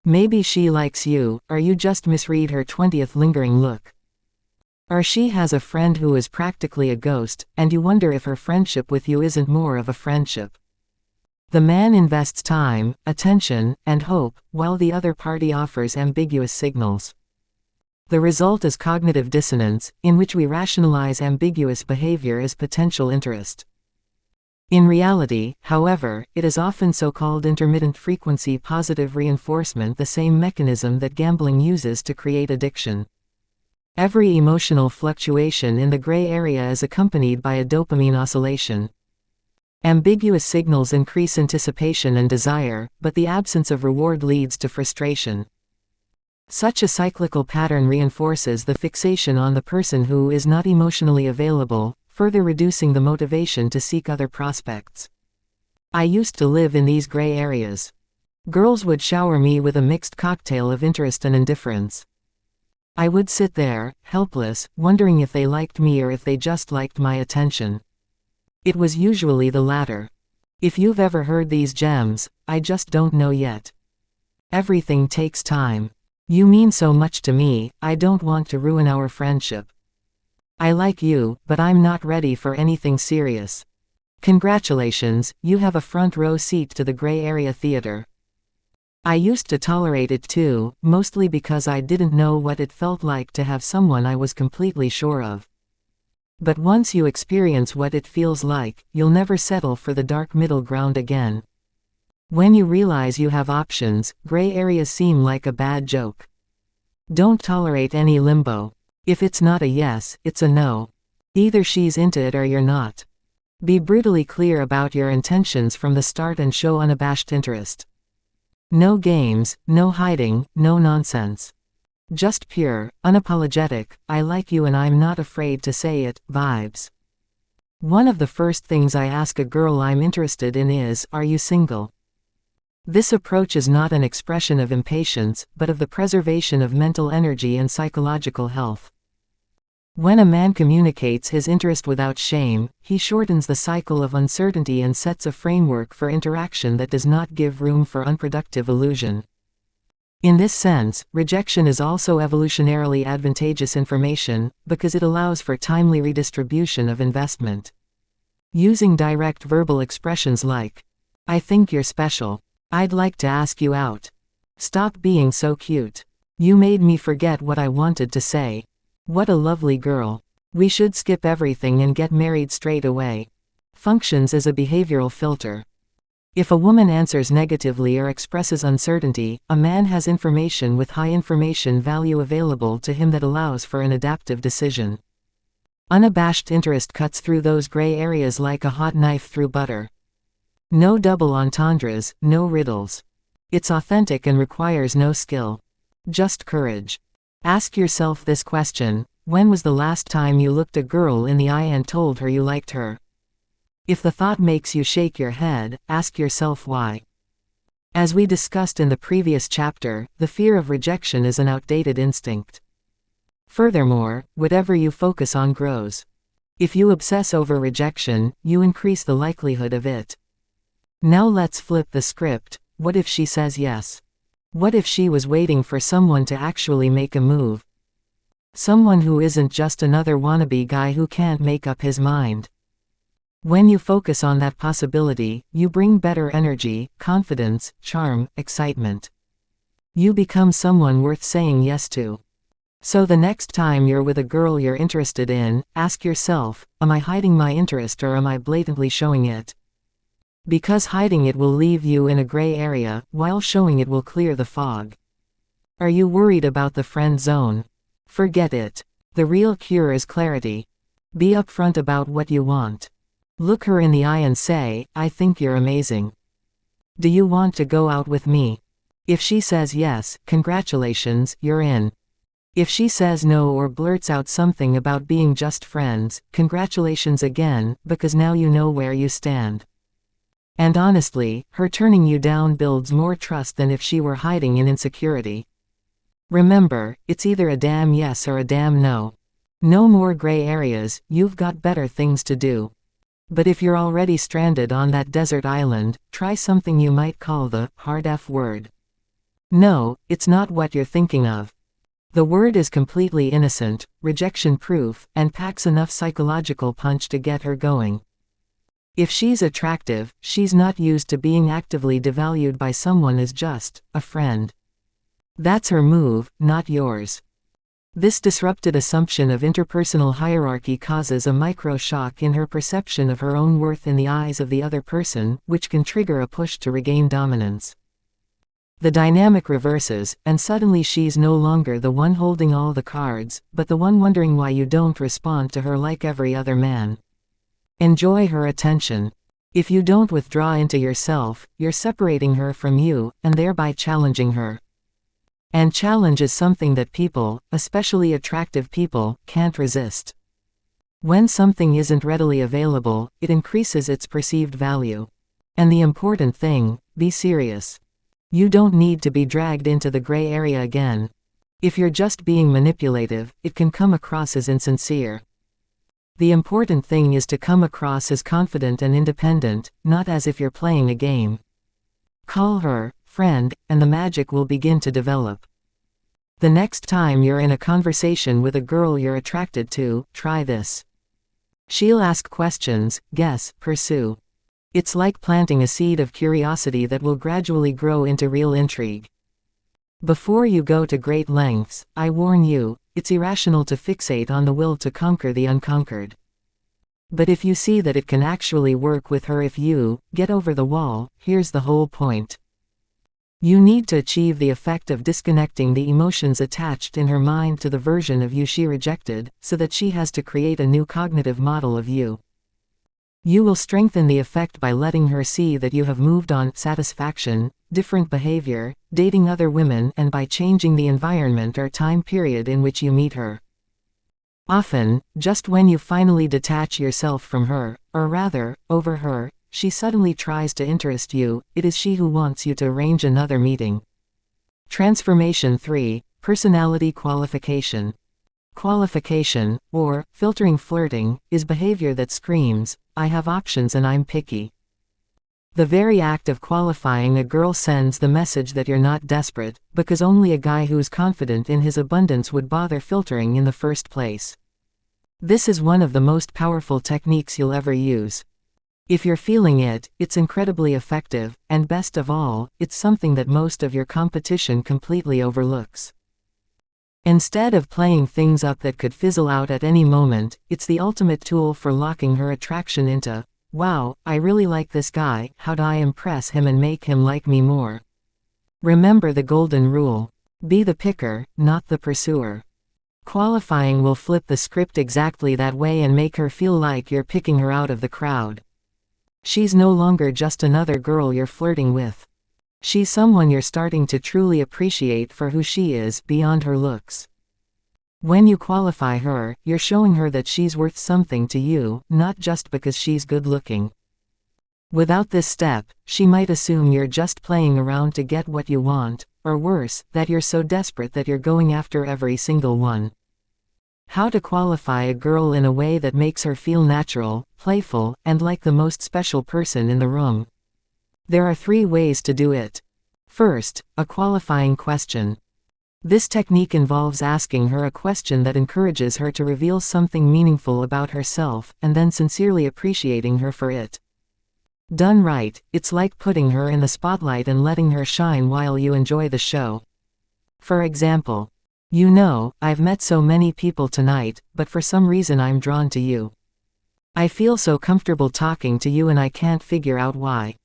Maybe she likes you, or you just misread her 20th lingering look. Or she has a friend who is practically a ghost, and you wonder if her friendship with you isn't more of a friendship. The man invests time, attention, and hope, while the other party offers ambiguous signals. The result is cognitive dissonance, in which we rationalize ambiguous behavior as potential interest. In reality, however, it is often so-called intermittent frequency positive reinforcement, the same mechanism that gambling uses to create addiction. Every emotional fluctuation in the gray area is accompanied by a dopamine oscillation. Ambiguous signals increase anticipation and desire, but the absence of reward leads to frustration. Such a cyclical pattern reinforces the fixation on the person who is not emotionally available, further reducing the motivation to seek other prospects. I used to live in these gray areas. Girls would shower me with a mixed cocktail of interest and indifference. I would sit there, helpless, wondering if they liked me or if they just liked my attention. It was usually the latter. If you've ever heard these gems, I just don't know yet. Everything takes time. You mean so much to me, I don't want to ruin our friendship. I like you, but I'm not ready for anything serious. Congratulations, you have a front row seat to the gray area theater. I used to tolerate it too, mostly because I didn't know what it felt like to have someone I was completely sure of. But once you experience what it feels like, you'll never settle for the dark middle ground again. When you realize you have options, gray areas seem like a bad joke. Don't tolerate any limbo. If it's not a yes, it's a no. Either she's into it or you're not. Be brutally clear about your intentions from the start and show unabashed interest. No games, no hiding, no nonsense. Just pure, unapologetic, I like you and I'm not afraid to say it, vibes. One of the first things I ask a girl I'm interested in is, are you single? This approach is not an expression of impatience, but of the preservation of mental energy and psychological health. When a man communicates his interest without shame, he shortens the cycle of uncertainty and sets a framework for interaction that does not give room for unproductive illusion. In this sense, rejection is also evolutionarily advantageous information, because it allows for timely redistribution of investment. Using direct verbal expressions like, I think you're special. I'd like to ask you out. Stop being so cute. You made me forget what I wanted to say. What a lovely girl. We should skip everything and get married straight away. Functions as a behavioral filter. If a woman answers negatively or expresses uncertainty, a man has information with high information value available to him that allows for an adaptive decision. Unabashed interest cuts through those gray areas like a hot knife through butter. No double entendres, no riddles. It's authentic and requires no skill. Just courage. Ask yourself this question: when was the last time you looked a girl in the eye and told her you liked her? If the thought makes you shake your head, ask yourself why. As we discussed in the previous chapter, the fear of rejection is an outdated instinct. Furthermore, whatever you focus on grows. If you obsess over rejection, you increase the likelihood of it. Now let's flip the script. What if she says yes? What if she was waiting for someone to actually make a move? Someone who isn't just another wannabe guy who can't make up his mind. When you focus on that possibility, you bring better energy, confidence, charm, excitement. You become someone worth saying yes to. So the next time you're with a girl you're interested in, ask yourself, am I hiding my interest or am I blatantly showing it? Because hiding it will leave you in a gray area, while showing it will clear the fog. Are you worried about the friend zone? Forget it. The real cure is clarity. Be upfront about what you want. Look her in the eye and say, I think you're amazing. Do you want to go out with me? If she says yes, congratulations, you're in. If she says no or blurts out something about being just friends, congratulations again, because now you know where you stand. And honestly, her turning you down builds more trust than if she were hiding in insecurity. Remember, it's either a damn yes or a damn no. No more gray areas, you've got better things to do. But if you're already stranded on that desert island, try something you might call the hard F word. No, it's not what you're thinking of. The word is completely innocent, rejection-proof, and packs enough psychological punch to get her going. If she's attractive, she's not used to being actively devalued by someone as just a friend. That's her move, not yours. This disrupted assumption of interpersonal hierarchy causes a micro-shock in her perception of her own worth in the eyes of the other person, which can trigger a push to regain dominance. The dynamic reverses, and suddenly she's no longer the one holding all the cards, but the one wondering why you don't respond to her like every other man. Enjoy her attention. If you don't withdraw into yourself, you're separating her from you, and thereby challenging her. And challenge is something that people, especially attractive people, can't resist. When something isn't readily available, it increases its perceived value. And the important thing, be serious. You don't need to be dragged into the gray area again. If you're just being manipulative, it can come across as insincere. The important thing is to come across as confident and independent, not as if you're playing a game. Call her friend, and the magic will begin to develop. The next time you're in a conversation with a girl you're attracted to, try this. She'll ask questions, guess, pursue. It's like planting a seed of curiosity that will gradually grow into real intrigue. Before you go to great lengths, I warn you, it's irrational to fixate on the will to conquer the unconquered. But if you see that it can actually work with her if you get over the wall, here's the whole point. You need to achieve the effect of disconnecting the emotions attached in her mind to the version of you she rejected, so that she has to create a new cognitive model of you. You will strengthen the effect by letting her see that you have moved on, satisfaction, different behavior, dating other women, and by changing the environment or time period in which you meet her. Often, just when you finally detach yourself from her, or rather, over her, she suddenly tries to interest you. It is she who wants you to arrange another meeting. Transformation 3, Personality Qualification. Qualification, or filtering flirting, is behavior that screams, I have options and I'm picky. The very act of qualifying a girl sends the message that you're not desperate, because only a guy who's confident in his abundance would bother filtering in the first place. This is one of the most powerful techniques you'll ever use. If you're feeling it, it's incredibly effective, and best of all, it's something that most of your competition completely overlooks. Instead of playing things up that could fizzle out at any moment, it's the ultimate tool for locking her attraction into, wow, I really like this guy, how'd I impress him and make him like me more? Remember the golden rule. Be the picker, not the pursuer. Qualifying will flip the script exactly that way and make her feel like you're picking her out of the crowd. She's no longer just another girl you're flirting with. She's someone you're starting to truly appreciate for who she is, beyond her looks. When you qualify her, you're showing her that she's worth something to you, not just because she's good looking. Without this step, she might assume you're just playing around to get what you want, or worse, that you're so desperate that you're going after every single one. How to qualify a girl in a way that makes her feel natural, playful, and like the most special person in the room. There are 3 ways to do it. First, a qualifying question. This technique involves asking her a question that encourages her to reveal something meaningful about herself, and then sincerely appreciating her for it. Done right, it's like putting her in the spotlight and letting her shine while you enjoy the show. For example, you know, I've met so many people tonight, but for some reason I'm drawn to you. I feel so comfortable talking to you and I can't figure out why.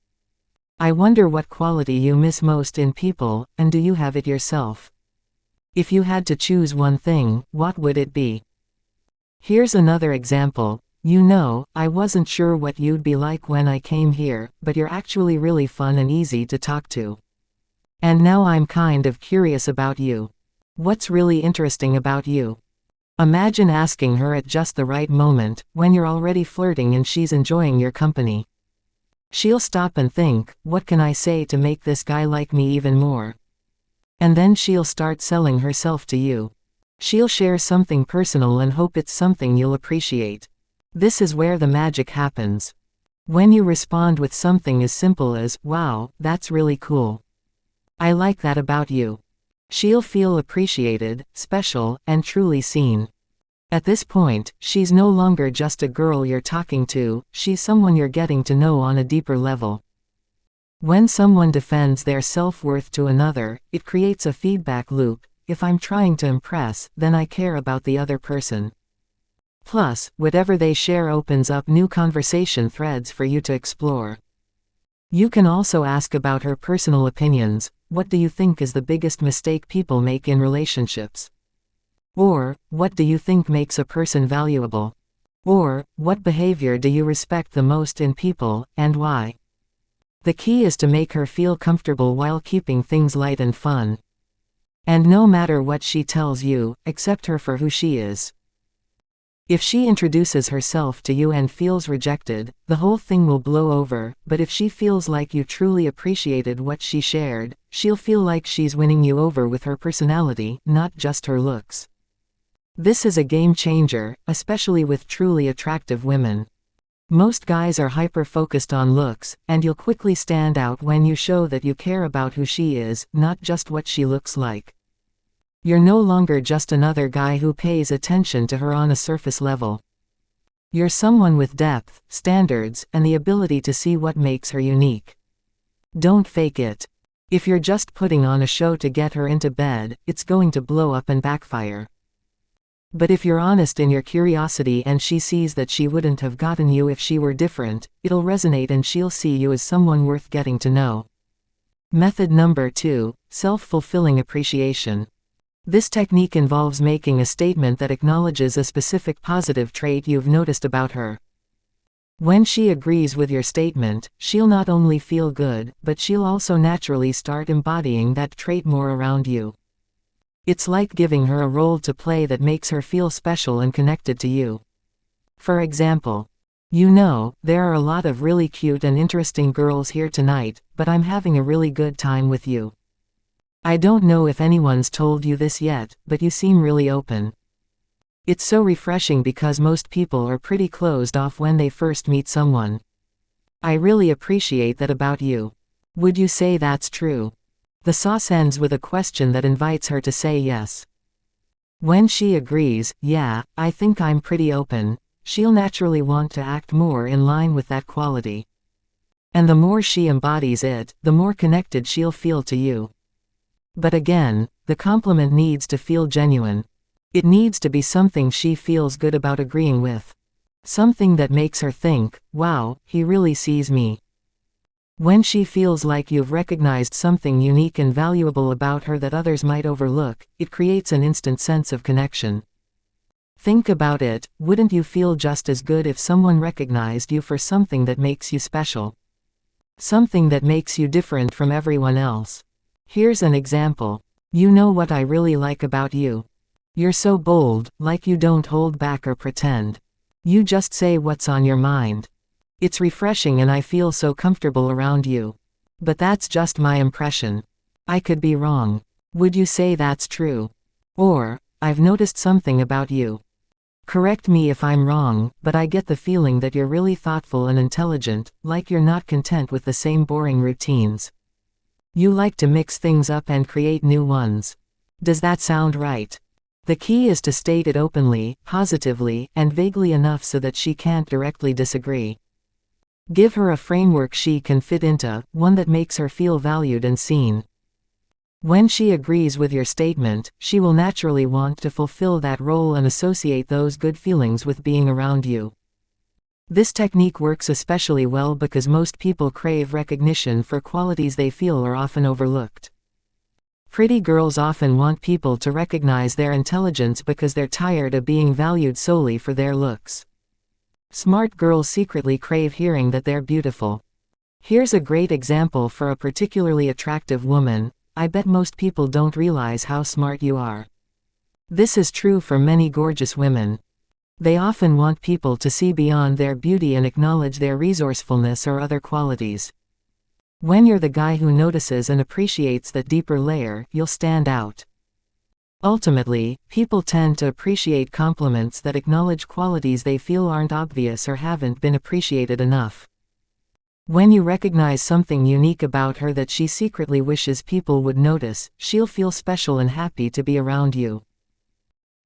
I wonder what quality you miss most in people, and do you have it yourself? If you had to choose one thing, what would it be? Here's another example. You know, I wasn't sure what you'd be like when I came here, but you're actually really fun and easy to talk to. And now I'm kind of curious about you. What's really interesting about you? Imagine asking her at just the right moment, when you're already flirting and she's enjoying your company. She'll stop and think, what can I say to make this guy like me even more? And then she'll start selling herself to you. She'll share something personal and hope it's something you'll appreciate. This is where the magic happens. When you respond with something as simple as, wow, that's really cool. I like that about you. She'll feel appreciated, special, and truly seen. At this point, she's no longer just a girl you're talking to, she's someone you're getting to know on a deeper level. When someone defends their self-worth to another, it creates a feedback loop. If I'm trying to impress, then I care about the other person. Plus, whatever they share opens up new conversation threads for you to explore. You can also ask about her personal opinions. What do you think is the biggest mistake people make in relationships? Or, what do you think makes a person valuable? Or, what behavior do you respect the most in people, and why? The key is to make her feel comfortable while keeping things light and fun. And no matter what she tells you, accept her for who she is. If she introduces herself to you and feels rejected, the whole thing will blow over, but if she feels like you truly appreciated what she shared, she'll feel like she's winning you over with her personality, not just her looks. This is a game changer, especially with truly attractive women. Most guys are hyper-focused on looks, and you'll quickly stand out when you show that you care about who she is, not just what she looks like. You're no longer just another guy who pays attention to her on a surface level. You're someone with depth, standards, and the ability to see what makes her unique. Don't fake it. If you're just putting on a show to get her into bed, it's going to blow up and backfire. But if you're honest in your curiosity and she sees that she wouldn't have gotten you if she were different, it'll resonate and she'll see you as someone worth getting to know. Method number 2, self-fulfilling appreciation. This technique involves making a statement that acknowledges a specific positive trait you've noticed about her. When she agrees with your statement, she'll not only feel good, but she'll also naturally start embodying that trait more around you. It's like giving her a role to play that makes her feel special and connected to you. For example, "You know, there are a lot of really cute and interesting girls here tonight, but I'm having a really good time with you. I don't know if anyone's told you this yet, but you seem really open." It's so refreshing because most people are pretty closed off when they first meet someone. "I really appreciate that about you. Would you say that's true?" The sauce ends with a question that invites her to say yes. When she agrees, "Yeah, I think I'm pretty open," she'll naturally want to act more in line with that quality. And the more she embodies it, the more connected she'll feel to you. But again, the compliment needs to feel genuine. It needs to be something she feels good about agreeing with. Something that makes her think, "Wow, he really sees me." When she feels like you've recognized something unique and valuable about her that others might overlook, it creates an instant sense of connection. Think about it, wouldn't you feel just as good if someone recognized you for something that makes you special? Something that makes you different from everyone else. Here's an example. "You know what I really like about you? You're so bold, like you don't hold back or pretend. You just say what's on your mind. It's refreshing and I feel so comfortable around you. But that's just my impression. I could be wrong. Would you say that's true?" Or, "I've noticed something about you. Correct me if I'm wrong, but I get the feeling that you're really thoughtful and intelligent, like you're not content with the same boring routines. You like to mix things up and create new ones. Does that sound right?" The key is to state it openly, positively, and vaguely enough so that she can't directly disagree. Give her a framework she can fit into, one that makes her feel valued and seen. When she agrees with your statement, she will naturally want to fulfill that role and associate those good feelings with being around you. This technique works especially well because most people crave recognition for qualities they feel are often overlooked. Pretty girls often want people to recognize their intelligence because they're tired of being valued solely for their looks. Smart girls secretly crave hearing that they're beautiful. Here's a great example for a particularly attractive woman: "I bet most people don't realize how smart you are." This is true for many gorgeous women. They often want people to see beyond their beauty and acknowledge their resourcefulness or other qualities. When you're the guy who notices and appreciates that deeper layer, you'll stand out. Ultimately, people tend to appreciate compliments that acknowledge qualities they feel aren't obvious or haven't been appreciated enough. When you recognize something unique about her that she secretly wishes people would notice, she'll feel special and happy to be around you.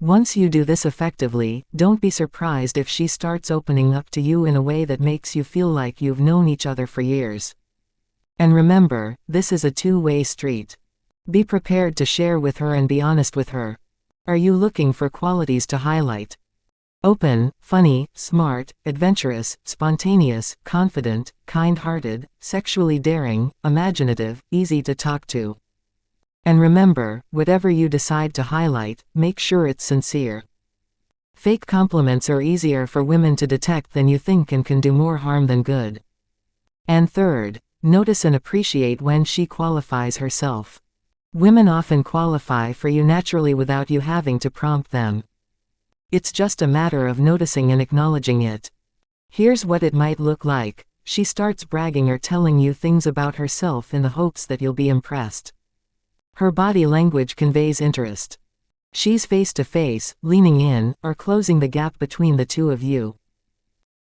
Once you do this effectively, don't be surprised if she starts opening up to you in a way that makes you feel like you've known each other for years. And remember, this is a two-way street. Be prepared to share with her and be honest with her. Are you looking for qualities to highlight? Open, funny, smart, adventurous, spontaneous, confident, kind-hearted, sexually daring, imaginative, easy to talk to. And remember, whatever you decide to highlight, make sure it's sincere. Fake compliments are easier for women to detect than you think and can do more harm than good. And third, notice and appreciate when she qualifies herself. Women often qualify for you naturally without you having to prompt them. It's just a matter of noticing and acknowledging it. Here's what it might look like. She starts bragging or telling you things about herself in the hopes that you'll be impressed. Her body language conveys interest. She's face to face, leaning in, or closing the gap between the two of you.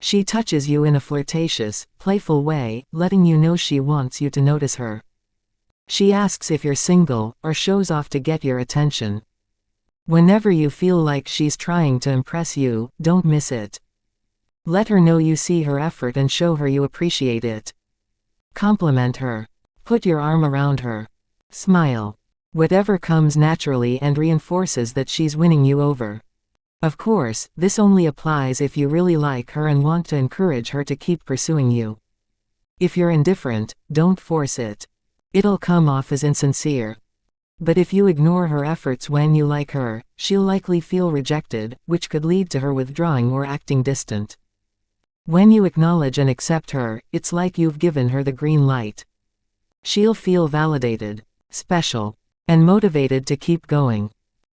She touches you in a flirtatious, playful way, letting you know she wants you to notice her. She asks if you're single, or shows off to get your attention. Whenever you feel like she's trying to impress you, don't miss it. Let her know you see her effort and show her you appreciate it. Compliment her. Put your arm around her. Smile. Whatever comes naturally and reinforces that she's winning you over. Of course, this only applies if you really like her and want to encourage her to keep pursuing you. If you're indifferent, don't force it. It'll come off as insincere. But if you ignore her efforts when you like her, she'll likely feel rejected, which could lead to her withdrawing or acting distant. When you acknowledge and accept her, it's like you've given her the green light. She'll feel validated, special, and motivated to keep going.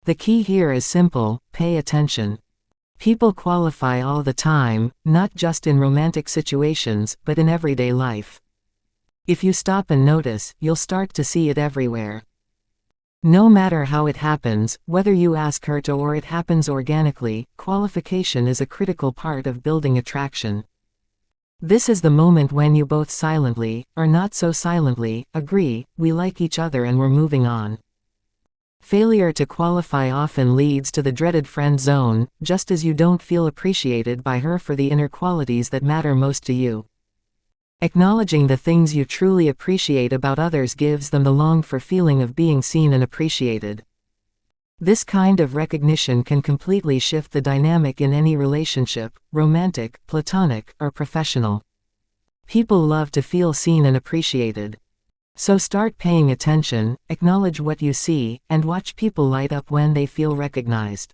The key here is simple: pay attention. People qualify all the time, not just in romantic situations, but in everyday life. If you stop and notice, you'll start to see it everywhere. No matter how it happens, whether you ask her to or it happens organically, qualification is a critical part of building attraction. This is the moment when you both silently, or not so silently, agree, we like each other and we're moving on. Failure to qualify often leads to the dreaded friend zone, just as you don't feel appreciated by her for the inner qualities that matter most to you. Acknowledging the things you truly appreciate about others gives them the longed-for feeling of being seen and appreciated. This kind of recognition can completely shift the dynamic in any relationship, romantic, platonic, or professional. People love to feel seen and appreciated. So start paying attention, acknowledge what you see, and watch people light up when they feel recognized.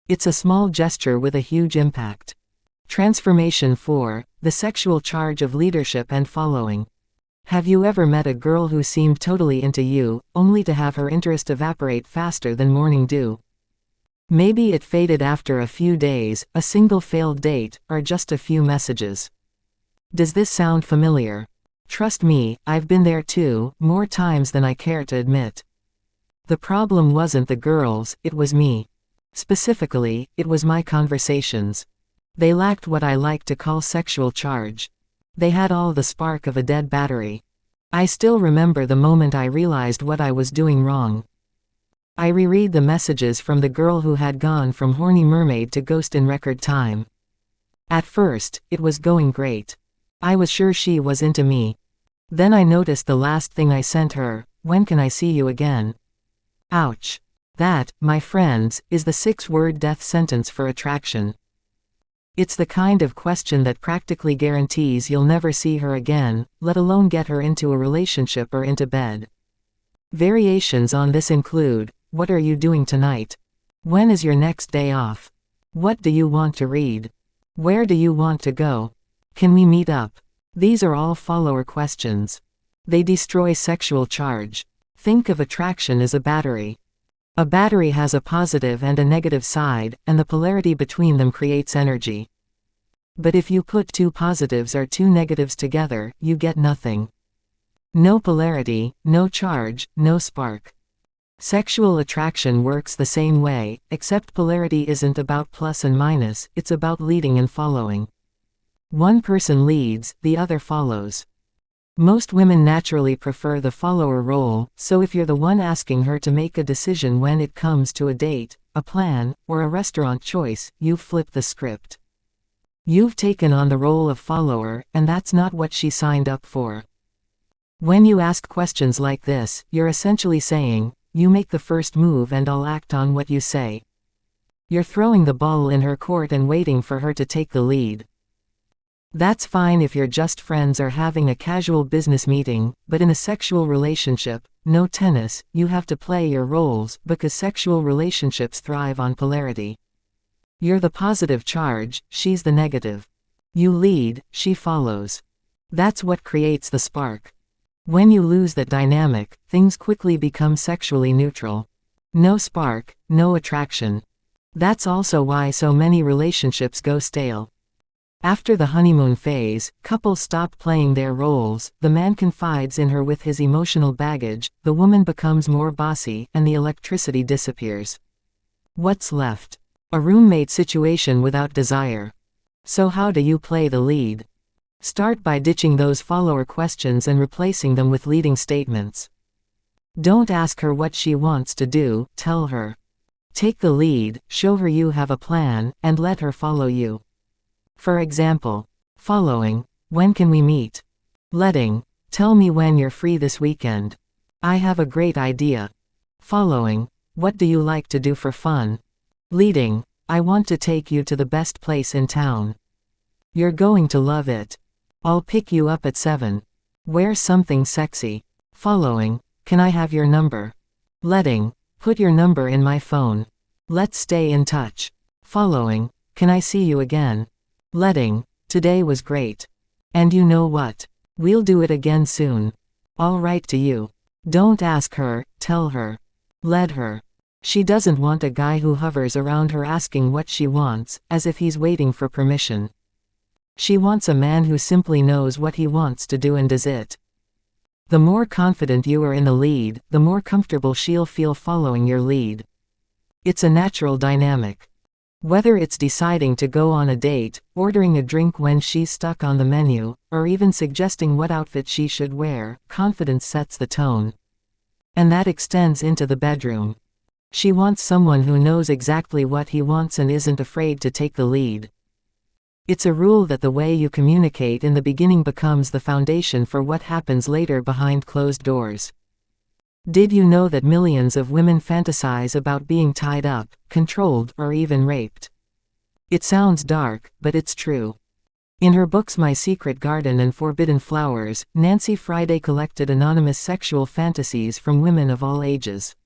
It's a small gesture with a huge impact. Transformation 4. The sexual charge of leadership and following. Have you ever met a girl who seemed totally into you, only to have her interest evaporate faster than morning dew? Maybe it faded after a few days, a single failed date, or just a few messages. Does this sound familiar? Trust me, I've been there too, more times than I care to admit. The problem wasn't the girls, it was me. Specifically, it was my conversations. They lacked what I like to call sexual charge. They had all the spark of a dead battery. I still remember the moment I realized what I was doing wrong. I reread the messages from the girl who had gone from horny mermaid to ghost in record time. At first, it was going great. I was sure she was into me. Then I noticed the last thing I sent her: when can I see you again? Ouch. That, my friends, is the 6-word death sentence for attraction. It's the kind of question that practically guarantees you'll never see her again, let alone get her into a relationship or into bed. Variations on this include: what are you doing tonight? When is your next day off? What do you want to read? Where do you want to go? Can we meet up? These are all follower questions. They destroy sexual charge. Think of attraction as a battery. A battery has a positive and a negative side, and the polarity between them creates energy. But if you put 2 positives or 2 negatives together, you get nothing. No polarity, no charge, no spark. Sexual attraction works the same way, except polarity isn't about plus and minus, it's about leading and following. One person leads, the other follows. Most women naturally prefer the follower role, so if you're the one asking her to make a decision when it comes to a date, a plan, or a restaurant choice, you've flipped the script. You've taken on the role of follower, and that's not what she signed up for. When you ask questions like this, you're essentially saying, you make the first move and I'll act on what you say. You're throwing the ball in her court and waiting for her to take the lead. That's fine if you're just friends or having a casual business meeting, but in a sexual relationship, no tennis, you have to play your roles, because sexual relationships thrive on polarity. You're the positive charge, she's the negative. You lead, she follows. That's what creates the spark. When you lose that dynamic, things quickly become sexually neutral. No spark, no attraction. That's also why so many relationships go stale. After the honeymoon phase, couples stop playing their roles, the man confides in her with his emotional baggage, the woman becomes more bossy, and the electricity disappears. What's left? A roommate situation without desire. So how do you play the lead? Start by ditching those follower questions and replacing them with leading statements. Don't ask her what she wants to do, tell her. Take the lead, show her you have a plan, and let her follow you. For example, following, when can we meet? Letting, tell me when you're free this weekend. I have a great idea. Following, what do you like to do for fun? Leading, I want to take you to the best place in town. You're going to love it. I'll pick you up at 7. Wear something sexy. Following, can I have your number? Letting, put your number in my phone. Let's stay in touch. Following, can I see you again? Letting, today was great. And you know what? We'll do it again soon. I'll write to you. Don't ask her, tell her. Let her. She doesn't want a guy who hovers around her asking what she wants, as if he's waiting for permission. She wants a man who simply knows what he wants to do and does it. The more confident you are in the lead, the more comfortable she'll feel following your lead. It's a natural dynamic. Whether it's deciding to go on a date, ordering a drink when she's stuck on the menu, or even suggesting what outfit she should wear, confidence sets the tone. And that extends into the bedroom. She wants someone who knows exactly what he wants and isn't afraid to take the lead. It's a rule that the way you communicate in the beginning becomes the foundation for what happens later behind closed doors. Did you know that millions of women fantasize about being tied up, controlled, or even raped? It sounds dark, but it's true. In her books My Secret Garden and Forbidden Flowers, Nancy Friday collected anonymous sexual fantasies from women of all ages.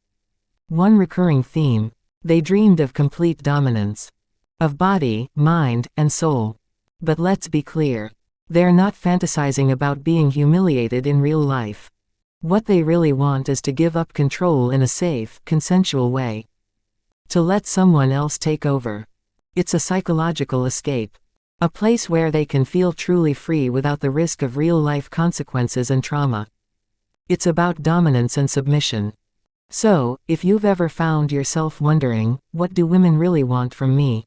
One recurring theme: they dreamed of complete dominance. Of body, mind, and soul. But let's be clear. They're not fantasizing about being humiliated in real life. What they really want is to give up control in a safe, consensual way. To let someone else take over. It's a psychological escape. A place where they can feel truly free without the risk of real-life consequences and trauma. It's about dominance and submission. So, if you've ever found yourself wondering, what do women really want from me?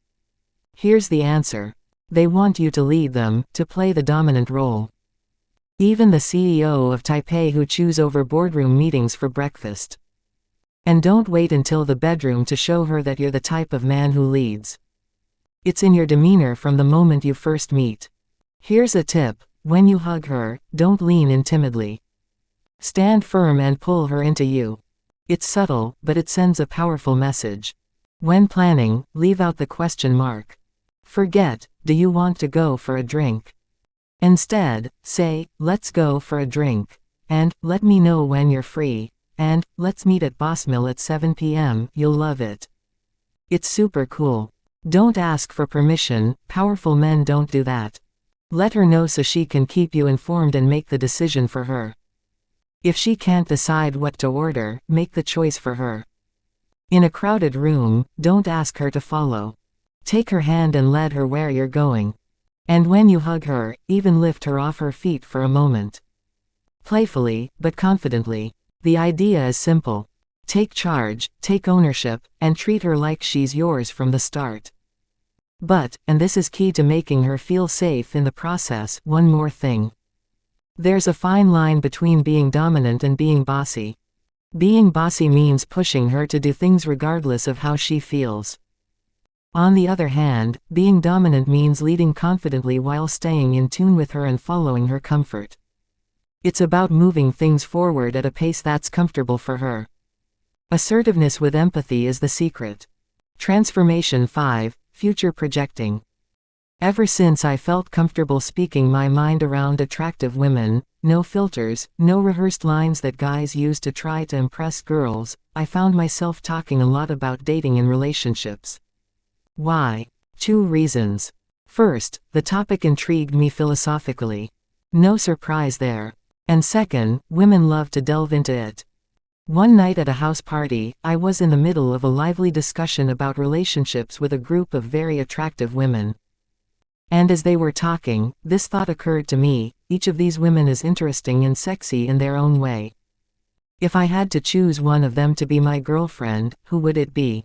Here's the answer. They want you to lead them, to play the dominant role. Even the CEO of Taipei who chews over boardroom meetings for breakfast. And don't wait until the bedroom to show her that you're the type of man who leads. It's in your demeanor from the moment you first meet. Here's a tip: when you hug her, don't lean in timidly. Stand firm and pull her into you. It's subtle, but it sends a powerful message. When planning, leave out the question mark. Forget, do you want to go for a drink? Instead, say, let's go for a drink. And, let me know when you're free. And, let's meet at Boss Mill at 7 p.m., you'll love it. It's super cool. Don't ask for permission, powerful men don't do that. Let her know so she can keep you informed and make the decision for her. If she can't decide what to order, make the choice for her. In a crowded room, don't ask her to follow. Take her hand and let her where you're going. And when you hug her, even lift her off her feet for a moment. Playfully, but confidently. The idea is simple. Take charge, take ownership, and treat her like she's yours from the start. But, and this is key to making her feel safe in the process, one more thing. There's a fine line between being dominant and being bossy. Being bossy means pushing her to do things regardless of how she feels. On the other hand, being dominant means leading confidently while staying in tune with her and following her comfort. It's about moving things forward at a pace that's comfortable for her. Assertiveness with empathy is the secret. Transformation 5, Future Projecting. Ever since I felt comfortable speaking my mind around attractive women, no filters, no rehearsed lines that guys use to try to impress girls, I found myself talking a lot about dating and relationships. Why? 2 reasons. First, the topic intrigued me philosophically. No surprise there. And second, women love to delve into it. One night at a house party, I was in the middle of a lively discussion about relationships with a group of very attractive women. And as they were talking, this thought occurred to me: each of these women is interesting and sexy in their own way. If I had to choose one of them to be my girlfriend, who would it be?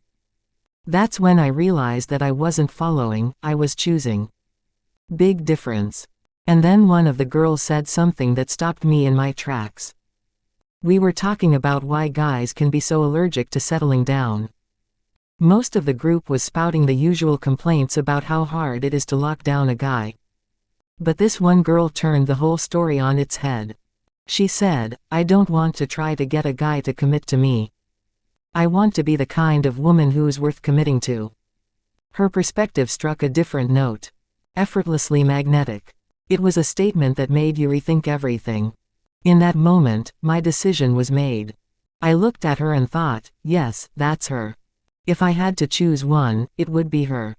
That's when I realized that I wasn't following, I was choosing. Big difference. And then one of the girls said something that stopped me in my tracks. We were talking about why guys can be so allergic to settling down. Most of the group was spouting the usual complaints about how hard it is to lock down a guy. But this one girl turned the whole story on its head. She said, "I don't want to try to get a guy to commit to me. I want to be the kind of woman who's worth committing to." Her perspective struck a different note. Effortlessly magnetic. It was a statement that made you rethink everything. In that moment, my decision was made. I looked at her and thought, yes, that's her. If I had to choose one, it would be her.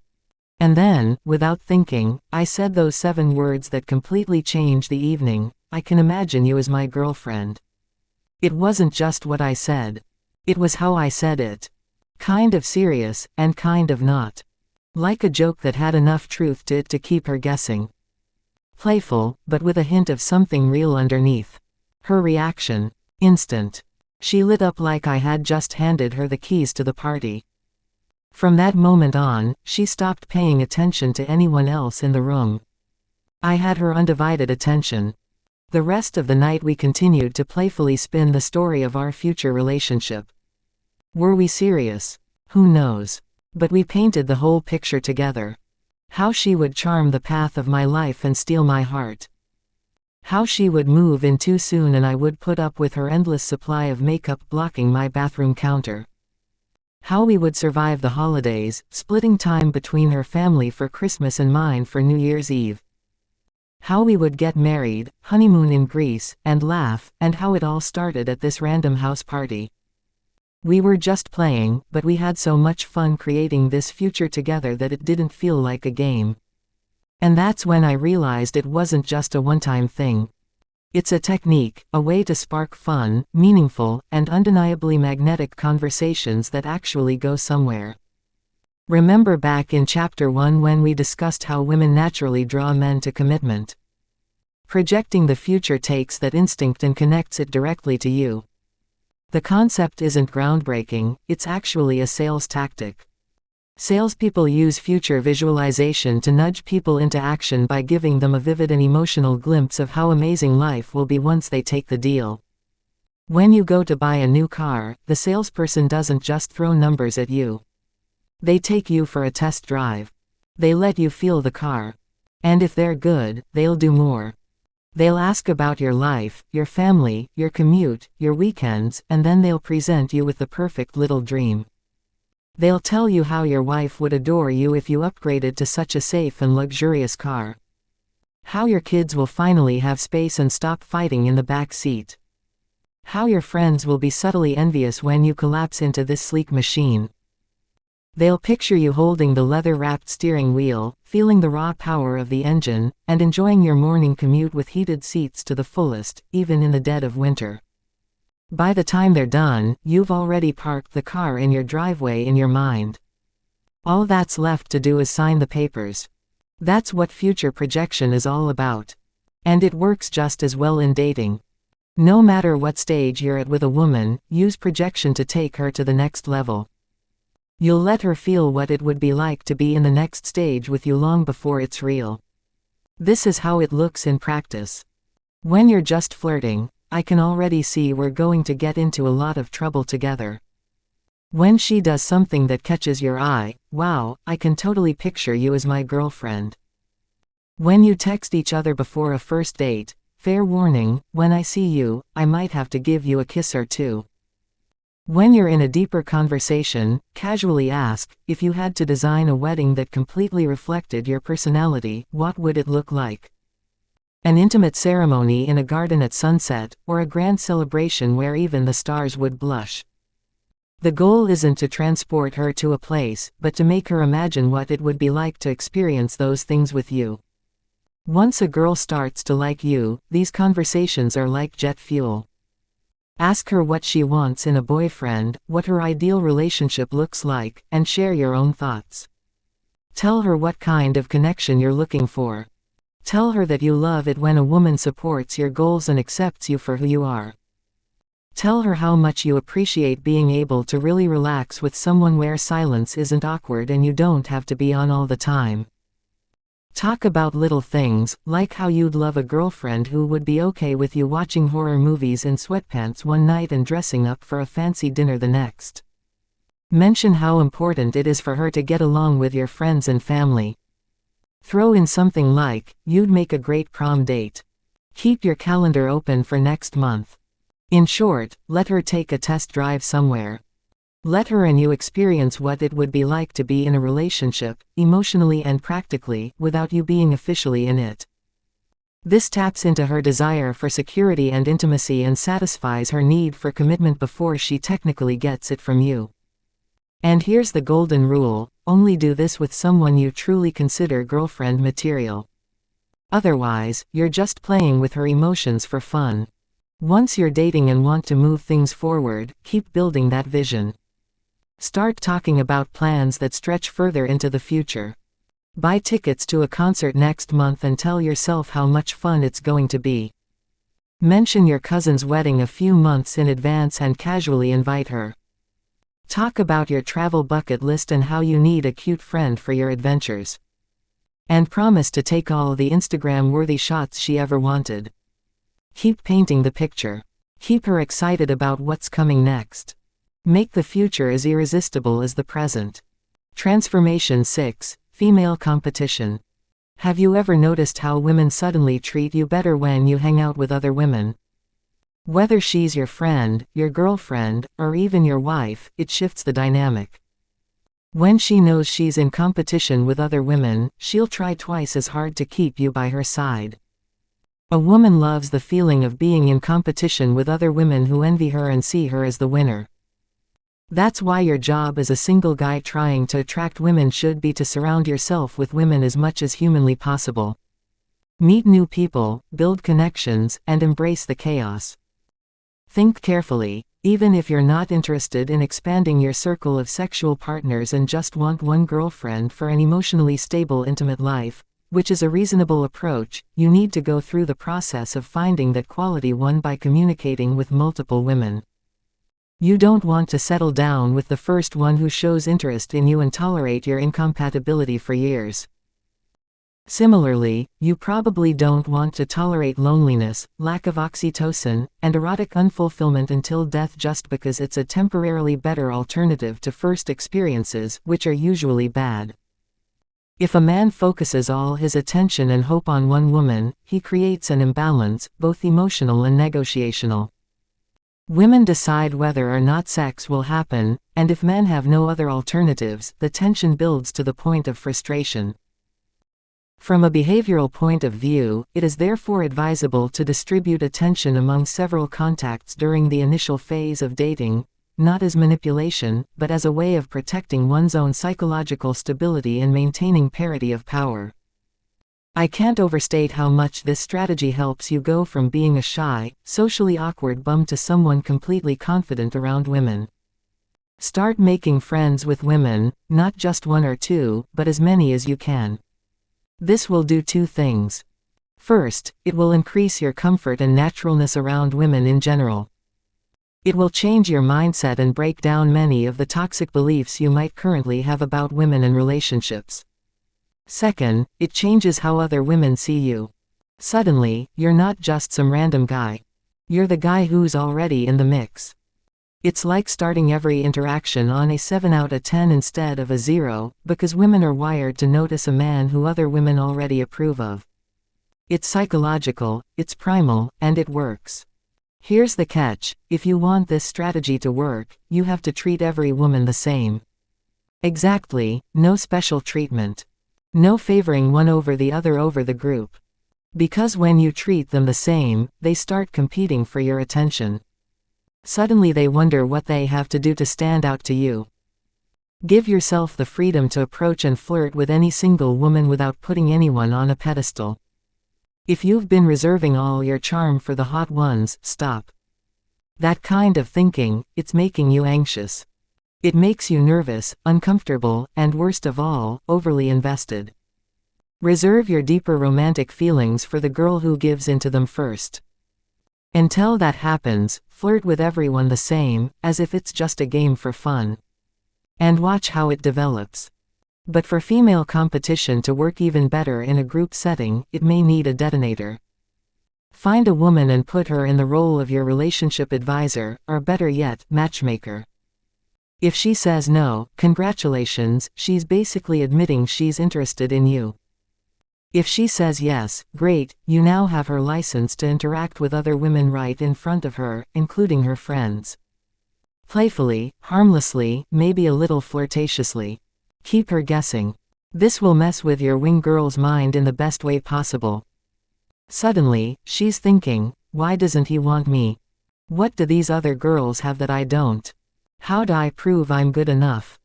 And then, without thinking, I said those 7 words that completely changed the evening: "I can imagine you as my girlfriend." It wasn't just what I said. It was how I said it. Kind of serious, and kind of not. Like a joke that had enough truth to it to keep her guessing. Playful, but with a hint of something real underneath. Her reaction. Instant. She lit up like I had just handed her the keys to the party. From that moment on, she stopped paying attention to anyone else in the room. I had her undivided attention. The rest of the night we continued to playfully spin the story of our future relationship. Were we serious? Who knows? But we painted the whole picture together. How she would charm the path of my life and steal my heart. How she would move in too soon and I would put up with her endless supply of makeup blocking my bathroom counter. How we would survive the holidays, splitting time between her family for Christmas and mine for New Year's Eve. How we would get married, honeymoon in Greece, and laugh, and how it all started at this random house party. We were just playing, but we had so much fun creating this future together that it didn't feel like a game. And that's when I realized it wasn't just a one-time thing. It's a technique, a way to spark fun, meaningful, and undeniably magnetic conversations that actually go somewhere. Remember back in Chapter 1 when we discussed how women naturally draw men to commitment. Projecting the future takes that instinct and connects it directly to you. The concept isn't groundbreaking, it's actually a sales tactic. Salespeople use future visualization to nudge people into action by giving them a vivid and emotional glimpse of how amazing life will be once they take the deal. When you go to buy a new car, the salesperson doesn't just throw numbers at you. They take you for a test drive. They let you feel the car. And if they're good, they'll do more. They'll ask about your life, your family, your commute, your weekends, and then they'll present you with the perfect little dream. They'll tell you how your wife would adore you if you upgraded to such a safe and luxurious car. How your kids will finally have space and stop fighting in the back seat. How your friends will be subtly envious when you collapse into this sleek machine. They'll picture you holding the leather-wrapped steering wheel, feeling the raw power of the engine, and enjoying your morning commute with heated seats to the fullest, even in the dead of winter. By the time they're done, you've already parked the car in your driveway in your mind. All that's left to do is sign the papers. That's what future projection is all about. And it works just as well in dating. No matter what stage you're at with a woman, use projection to take her to the next level. You'll let her feel what it would be like to be in the next stage with you long before it's real. This is how it looks in practice. When you're just flirting, I can already see we're going to get into a lot of trouble together. When she does something that catches your eye, wow, I can totally picture you as my girlfriend. When you text each other before a first date, fair warning, when I see you, I might have to give you a kiss or two. When you're in a deeper conversation, casually ask, if you had to design a wedding that completely reflected your personality, what would it look like? An intimate ceremony in a garden at sunset, or a grand celebration where even the stars would blush. The goal isn't to transport her to a place, but to make her imagine what it would be like to experience those things with you. Once a girl starts to like you, these conversations are like jet fuel. Ask her what she wants in a boyfriend, what her ideal relationship looks like, and share your own thoughts. Tell her what kind of connection you're looking for. Tell her that you love it when a woman supports your goals and accepts you for who you are. Tell her how much you appreciate being able to really relax with someone where silence isn't awkward and you don't have to be on all the time. Talk about little things, like how you'd love a girlfriend who would be okay with you watching horror movies in sweatpants one night and dressing up for a fancy dinner the next. Mention how important it is for her to get along with your friends and family. Throw in something like, "You'd make a great prom date." Keep your calendar open for next month. In short, let her take a test drive somewhere. Let her and you experience what it would be like to be in a relationship, emotionally and practically, without you being officially in it. This taps into her desire for security and intimacy and satisfies her need for commitment before she technically gets it from you. And here's the golden rule: only do this with someone you truly consider girlfriend material. Otherwise, you're just playing with her emotions for fun. Once you're dating and want to move things forward, keep building that vision. Start talking about plans that stretch further into the future. Buy tickets to a concert next month and tell yourself how much fun it's going to be. Mention your cousin's wedding a few months in advance and casually invite her. Talk about your travel bucket list and how you need a cute friend for your adventures. And promise to take all the Instagram-worthy shots she ever wanted. Keep painting the picture. Keep her excited about what's coming next. Make the future as irresistible as the present. Transformation 6. Female competition. Have you ever noticed how women suddenly treat you better when you hang out with other women? Whether she's your friend, your girlfriend, or even your wife, it shifts the dynamic. When she knows she's in competition with other women, she'll try twice as hard to keep you by her side. A woman loves the feeling of being in competition with other women who envy her and see her as the winner. That's why your job as a single guy trying to attract women should be to surround yourself with women as much as humanly possible. Meet new people, build connections, and embrace the chaos. Think carefully. Even if you're not interested in expanding your circle of sexual partners and just want one girlfriend for an emotionally stable intimate life, which is a reasonable approach, you need to go through the process of finding that quality one by communicating with multiple women. You don't want to settle down with the first one who shows interest in you and tolerate your incompatibility for years. Similarly, you probably don't want to tolerate loneliness, lack of oxytocin, and erotic unfulfillment until death just because it's a temporarily better alternative to first experiences, which are usually bad. If a man focuses all his attention and hope on one woman, he creates an imbalance, both emotional and negotiational. Women decide whether or not sex will happen, and if men have no other alternatives, the tension builds to the point of frustration. From a behavioral point of view, it is therefore advisable to distribute attention among several contacts during the initial phase of dating, not as manipulation, but as a way of protecting one's own psychological stability and maintaining parity of power. I can't overstate how much this strategy helps you go from being a shy, socially awkward bum to someone completely confident around women. Start making friends with women, not just one or two, but as many as you can. This will do two things. First, it will increase your comfort and naturalness around women in general. It will change your mindset and break down many of the toxic beliefs you might currently have about women and relationships. Second, it changes how other women see you. Suddenly, you're not just some random guy. You're the guy who's already in the mix. It's like starting every interaction on a 7 out of 10 instead of a 0, because women are wired to notice a man who other women already approve of. It's psychological, it's primal, and it works. Here's the catch: if you want this strategy to work, you have to treat every woman the same. Exactly, no special treatment. No favoring one over the other over the group. Because when you treat them the same, they start competing for your attention. Suddenly they wonder what they have to do to stand out to you. Give yourself the freedom to approach and flirt with any single woman without putting anyone on a pedestal. If you've been reserving all your charm for the hot ones, stop. That kind of thinking, it's making you anxious. It makes you nervous, uncomfortable, and worst of all, overly invested. Reserve your deeper romantic feelings for the girl who gives into them first. Until that happens, flirt with everyone the same, as if it's just a game for fun. And watch how it develops. But for female competition to work even better in a group setting, it may need a detonator. Find a woman and put her in the role of your relationship advisor, or better yet, matchmaker. If she says no, congratulations, she's basically admitting she's interested in you. If she says yes, great, you now have her license to interact with other women right in front of her, including her friends. Playfully, harmlessly, maybe a little flirtatiously. Keep her guessing. This will mess with your wing girl's mind in the best way possible. Suddenly, she's thinking, why doesn't he want me? What do these other girls have that I don't? How do I prove I'm good enough?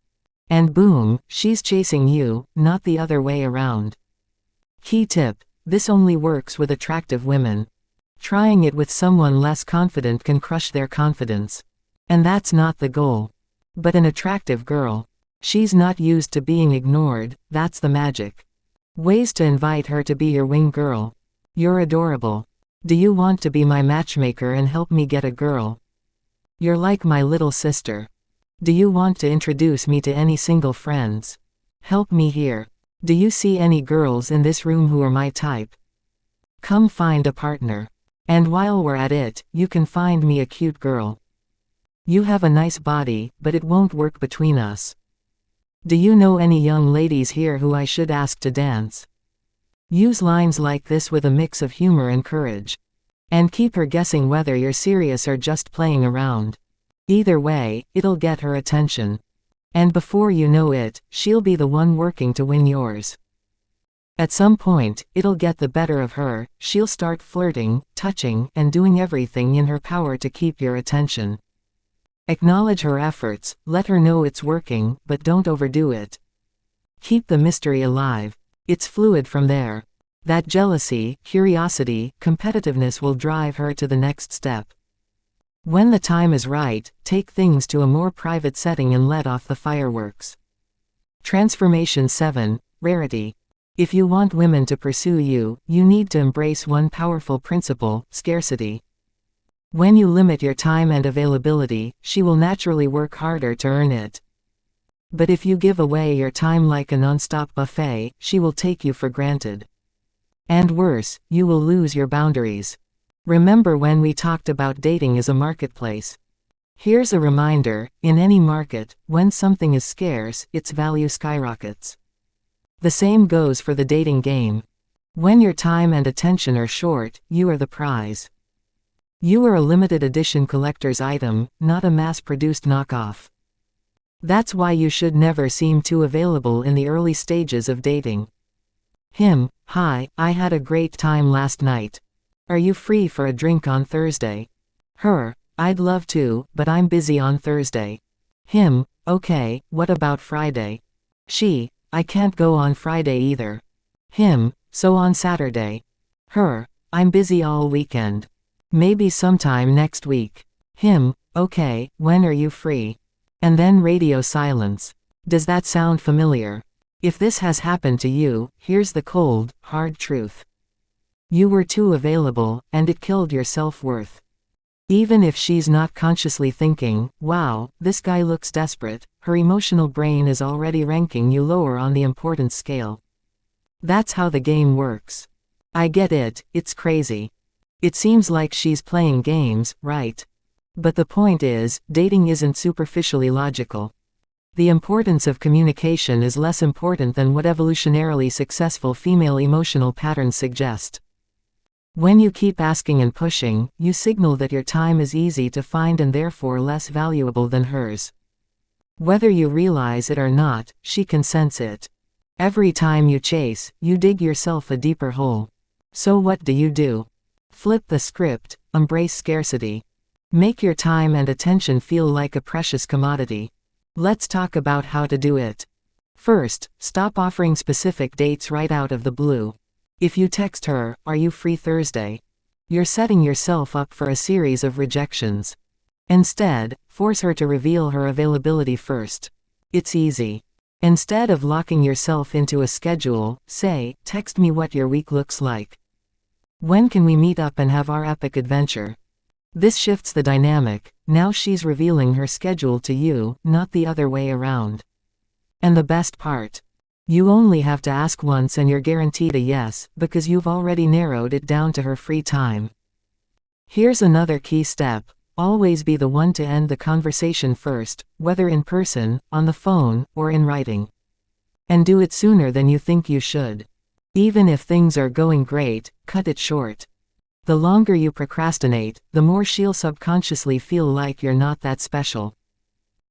And boom, she's chasing you, not the other way around. Key tip: this only works with attractive women. Trying it with someone less confident can crush their confidence. And that's not the goal. But an attractive girl. She's not used to being ignored, that's the magic. Ways to invite her to be your wing girl. You're adorable. Do you want to be my matchmaker and help me get a girl? You're like my little sister. Do you want to introduce me to any single friends? Help me here. Do you see any girls in this room who are my type? Come find a partner. And while we're at it, you can find me a cute girl. You have a nice body, but it won't work between us. Do you know any young ladies here who I should ask to dance? Use lines like this with a mix of humor and courage. And keep her guessing whether you're serious or just playing around. Either way, it'll get her attention. And before you know it, she'll be the one working to win yours. At some point, it'll get the better of her, she'll start flirting, touching, and doing everything in her power to keep your attention. Acknowledge her efforts, let her know it's working, but don't overdo it. Keep the mystery alive. It's fluid from there. That jealousy, curiosity, competitiveness will drive her to the next step. When the time is right, take things to a more private setting and let off the fireworks. Transformation 7, Rarity. If you want women to pursue you, you need to embrace one powerful principle: scarcity. When you limit your time and availability, she will naturally work harder to earn it. But if you give away your time like a non-stop buffet, she will take you for granted. And worse, you will lose your boundaries. Remember when we talked about dating as a marketplace? Here's a reminder: in any market, when something is scarce, its value skyrockets. The same goes for the dating game. When your time and attention are short, you are the prize. You are a limited edition collector's item, not a mass-produced knockoff. That's why you should never seem too available in the early stages of dating. Him: hi, I had a great time last night. Are you free for a drink on Thursday? Her: I'd love to, but I'm busy on Thursday. Him: okay, what about Friday? She: I can't go on Friday either. Him: so on Saturday? Her: I'm busy all weekend. Maybe sometime next week. Him: okay, when are you free? And then radio silence. Does that sound familiar? If this has happened to you, here's the cold, hard truth. You were too available, and it killed your self-worth. Even if she's not consciously thinking, wow, this guy looks desperate, her emotional brain is already ranking you lower on the importance scale. That's how the game works. I get it, it's crazy. It seems like she's playing games, right? But the point is, dating isn't superficially logical. The importance of communication is less important than what evolutionarily successful female emotional patterns suggest. When you keep asking and pushing, you signal that your time is easy to find and therefore less valuable than hers. Whether you realize it or not, she can sense it. Every time you chase, you dig yourself a deeper hole. So what do? Flip the script, embrace scarcity. Make your time and attention feel like a precious commodity. Let's talk about how to do it. First, stop offering specific dates right out of the blue. If you text her, "Are you free Thursday?" you're setting yourself up for a series of rejections. Instead, force her to reveal her availability first. It's easy. Instead of locking yourself into a schedule, say, "Text me what your week looks like. When can we meet up and have our epic adventure?" This shifts the dynamic. Now she's revealing her schedule to you, not the other way around. And the best part? You only have to ask once and you're guaranteed a yes, because you've already narrowed it down to her free time. Here's another key step: Always be the one to end the conversation first, whether in person, on the phone, or in writing. And do it sooner than you think you should. Even if things are going great, cut it short. The longer you procrastinate, the more she'll subconsciously feel like you're not that special.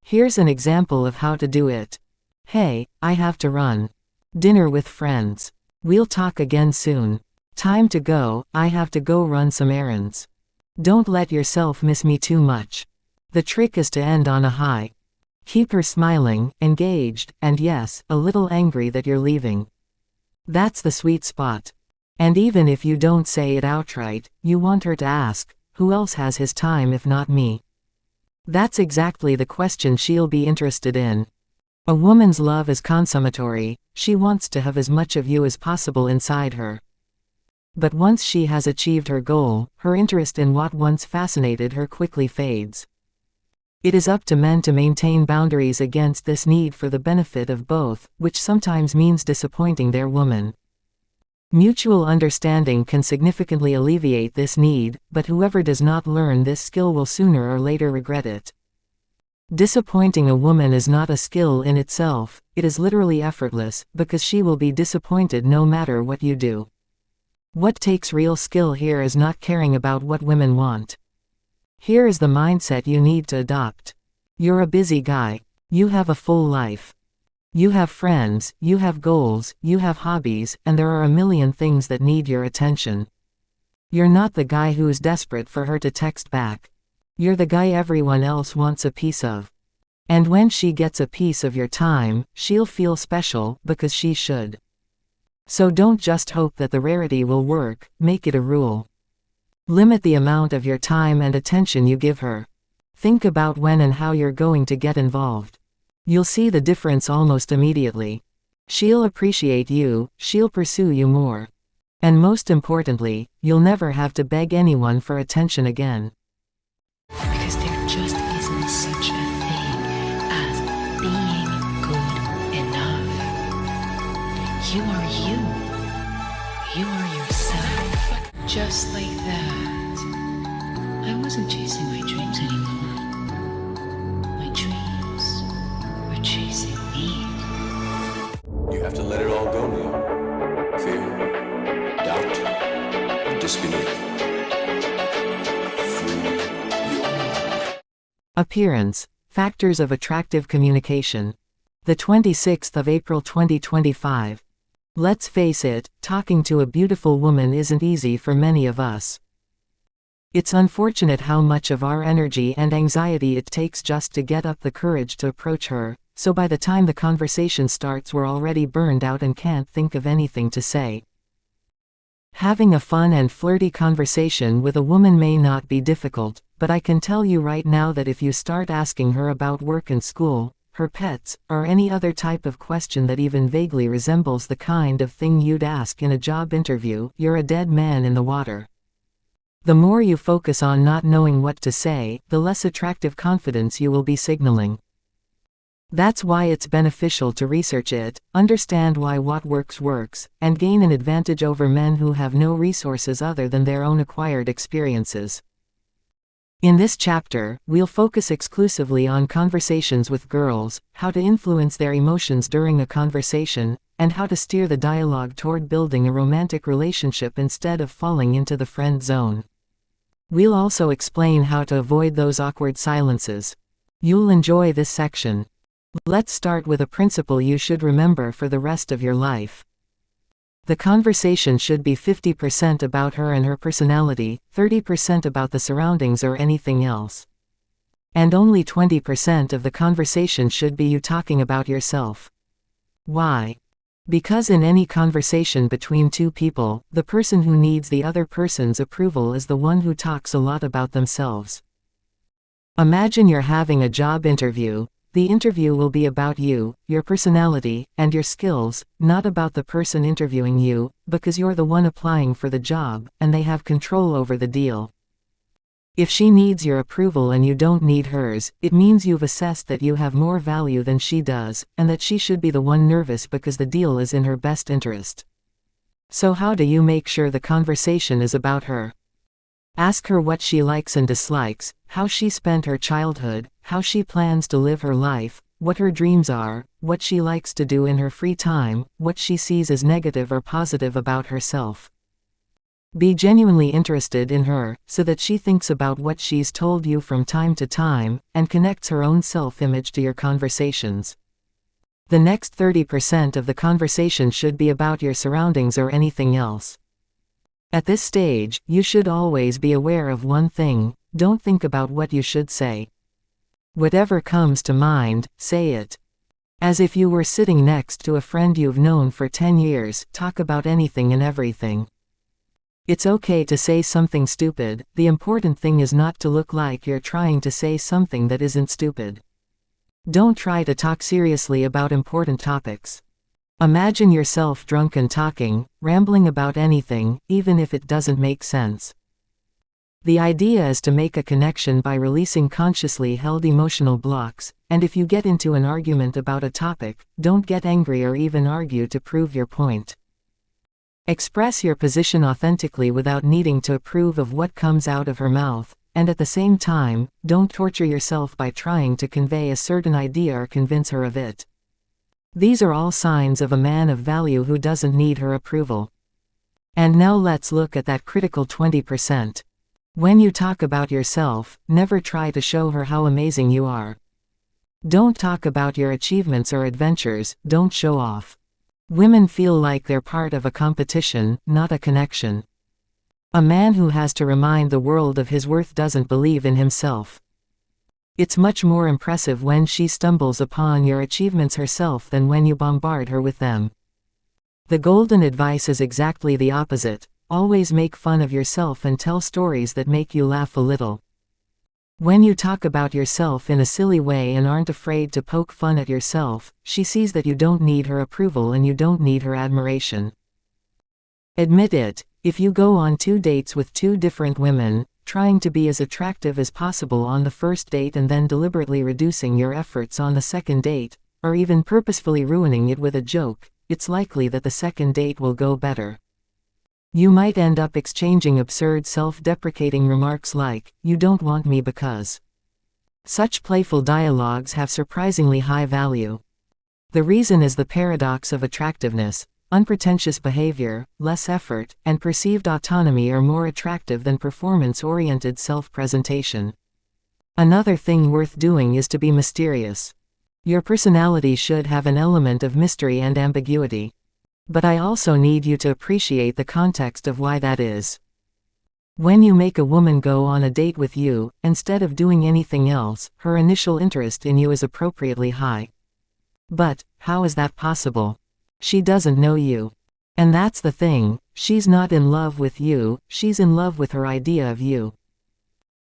Here's an example of how to do it. Hey, I have to run. Dinner with friends. We'll talk again soon. Time to go, I have to go run some errands. Don't let yourself miss me too much. The trick is to end on a high. Keep her smiling, engaged, and yes, a little angry that you're leaving. That's the sweet spot. And even if you don't say it outright, you want her to ask, who else has his time if not me? That's exactly the question she'll be interested in. A woman's love is consummatory, she wants to have as much of you as possible inside her. But once she has achieved her goal, her interest in what once fascinated her quickly fades. It is up to men to maintain boundaries against this need for the benefit of both, which sometimes means disappointing their woman. Mutual understanding can significantly alleviate this need, but whoever does not learn this skill will sooner or later regret it. Disappointing a woman is not a skill in itself, it is literally effortless, because she will be disappointed no matter what you do. What takes real skill here is not caring about what women want. Here is the mindset you need to adopt. You're a busy guy. You have a full life. You have friends, you have goals, you have hobbies, and there are a million things that need your attention. You're not the guy who's desperate for her to text back. You're the guy everyone else wants a piece of. And when she gets a piece of your time, she'll feel special, because she should. So don't just hope that the rarity will work, make it a rule. Limit the amount of your time and attention you give her. Think about when and how you're going to get involved. You'll see the difference almost immediately. She'll appreciate you, she'll pursue you more. And most importantly, you'll never have to beg anyone for attention again. Because there just isn't such a thing as being good enough. You are you. You are yourself. Just like that. I wasn't chasing my dreams anymore. My dreams were chasing me. You have to let it all go now. Fear, doubt, and disbelief. Appearance. Factors of attractive communication. The 26th of April 2025. Let's face it, talking to a beautiful woman isn't easy for many of us. It's unfortunate how much of our energy and anxiety it takes just to get up the courage to approach her, so by the time the conversation starts we're already burned out and can't think of anything to say. Having a fun and flirty conversation with a woman may not be difficult, but I can tell you right now that if you start asking her about work and school, her pets, or any other type of question that even vaguely resembles the kind of thing you'd ask in a job interview, you're a dead man in the water. The more you focus on not knowing what to say, the less attractive confidence you will be signaling. That's why it's beneficial to research it, understand why what works, and gain an advantage over men who have no resources other than their own acquired experiences. In this chapter, we'll focus exclusively on conversations with girls, how to influence their emotions during a conversation, and how to steer the dialogue toward building a romantic relationship instead of falling into the friend zone. We'll also explain how to avoid those awkward silences. You'll enjoy this section. Let's start with a principle you should remember for the rest of your life. The conversation should be 50% about her and her personality, 30% about the surroundings or anything else. And only 20% of the conversation should be you talking about yourself. Why? Because in any conversation between two people, the person who needs the other person's approval is the one who talks a lot about themselves. Imagine you're having a job interview. The interview will be about you, your personality, and your skills, not about the person interviewing you, because you're the one applying for the job, and they have control over the deal. If she needs your approval and you don't need hers, it means you've assessed that you have more value than she does, and that she should be the one nervous because the deal is in her best interest. So how do you make sure the conversation is about her? Ask her what she likes and dislikes, how she spent her childhood, how she plans to live her life, what her dreams are, what she likes to do in her free time, what she sees as negative or positive about herself. Be genuinely interested in her, so that she thinks about what she's told you from time to time, and connects her own self-image to your conversations. The next 30% of the conversation should be about your surroundings or anything else. At this stage, you should always be aware of one thing: don't think about what you should say. Whatever comes to mind, say it. As if you were sitting next to a friend you've known for 10 years, talk about anything and everything. It's okay to say something stupid, the important thing is not to look like you're trying to say something that isn't stupid. Don't try to talk seriously about important topics. Imagine yourself drunk and talking, rambling about anything, even if it doesn't make sense. The idea is to make a connection by releasing consciously held emotional blocks, and if you get into an argument about a topic, don't get angry or even argue to prove your point. Express your position authentically without needing to approve of what comes out of her mouth, and at the same time, don't torture yourself by trying to convey a certain idea or convince her of it. These are all signs of a man of value who doesn't need her approval. And now let's look at that critical 20%. When you talk about yourself, never try to show her how amazing you are. Don't talk about your achievements or adventures, don't show off. Women feel like they're part of a competition, not a connection. A man who has to remind the world of his worth doesn't believe in himself. It's much more impressive when she stumbles upon your achievements herself than when you bombard her with them. The golden advice is exactly the opposite: always make fun of yourself and tell stories that make you laugh a little. When you talk about yourself in a silly way and aren't afraid to poke fun at yourself, she sees that you don't need her approval and you don't need her admiration. Admit it: if you go on 2 dates with 2 different women, trying to be as attractive as possible on the first date and then deliberately reducing your efforts on the second date, or even purposefully ruining it with a joke, it's likely that the second date will go better. You might end up exchanging absurd self-deprecating remarks like, "You don't want me because." Such playful dialogues have surprisingly high value. The reason is the paradox of attractiveness. Unpretentious behavior, less effort, and perceived autonomy are more attractive than performance-oriented self-presentation. Another thing worth doing is to be mysterious. Your personality should have an element of mystery and ambiguity. But I also need you to appreciate the context of why that is. When you make a woman go on a date with you, instead of doing anything else, her initial interest in you is appropriately high. But, how is that possible? She doesn't know you. And that's the thing, she's not in love with you, she's in love with her idea of you.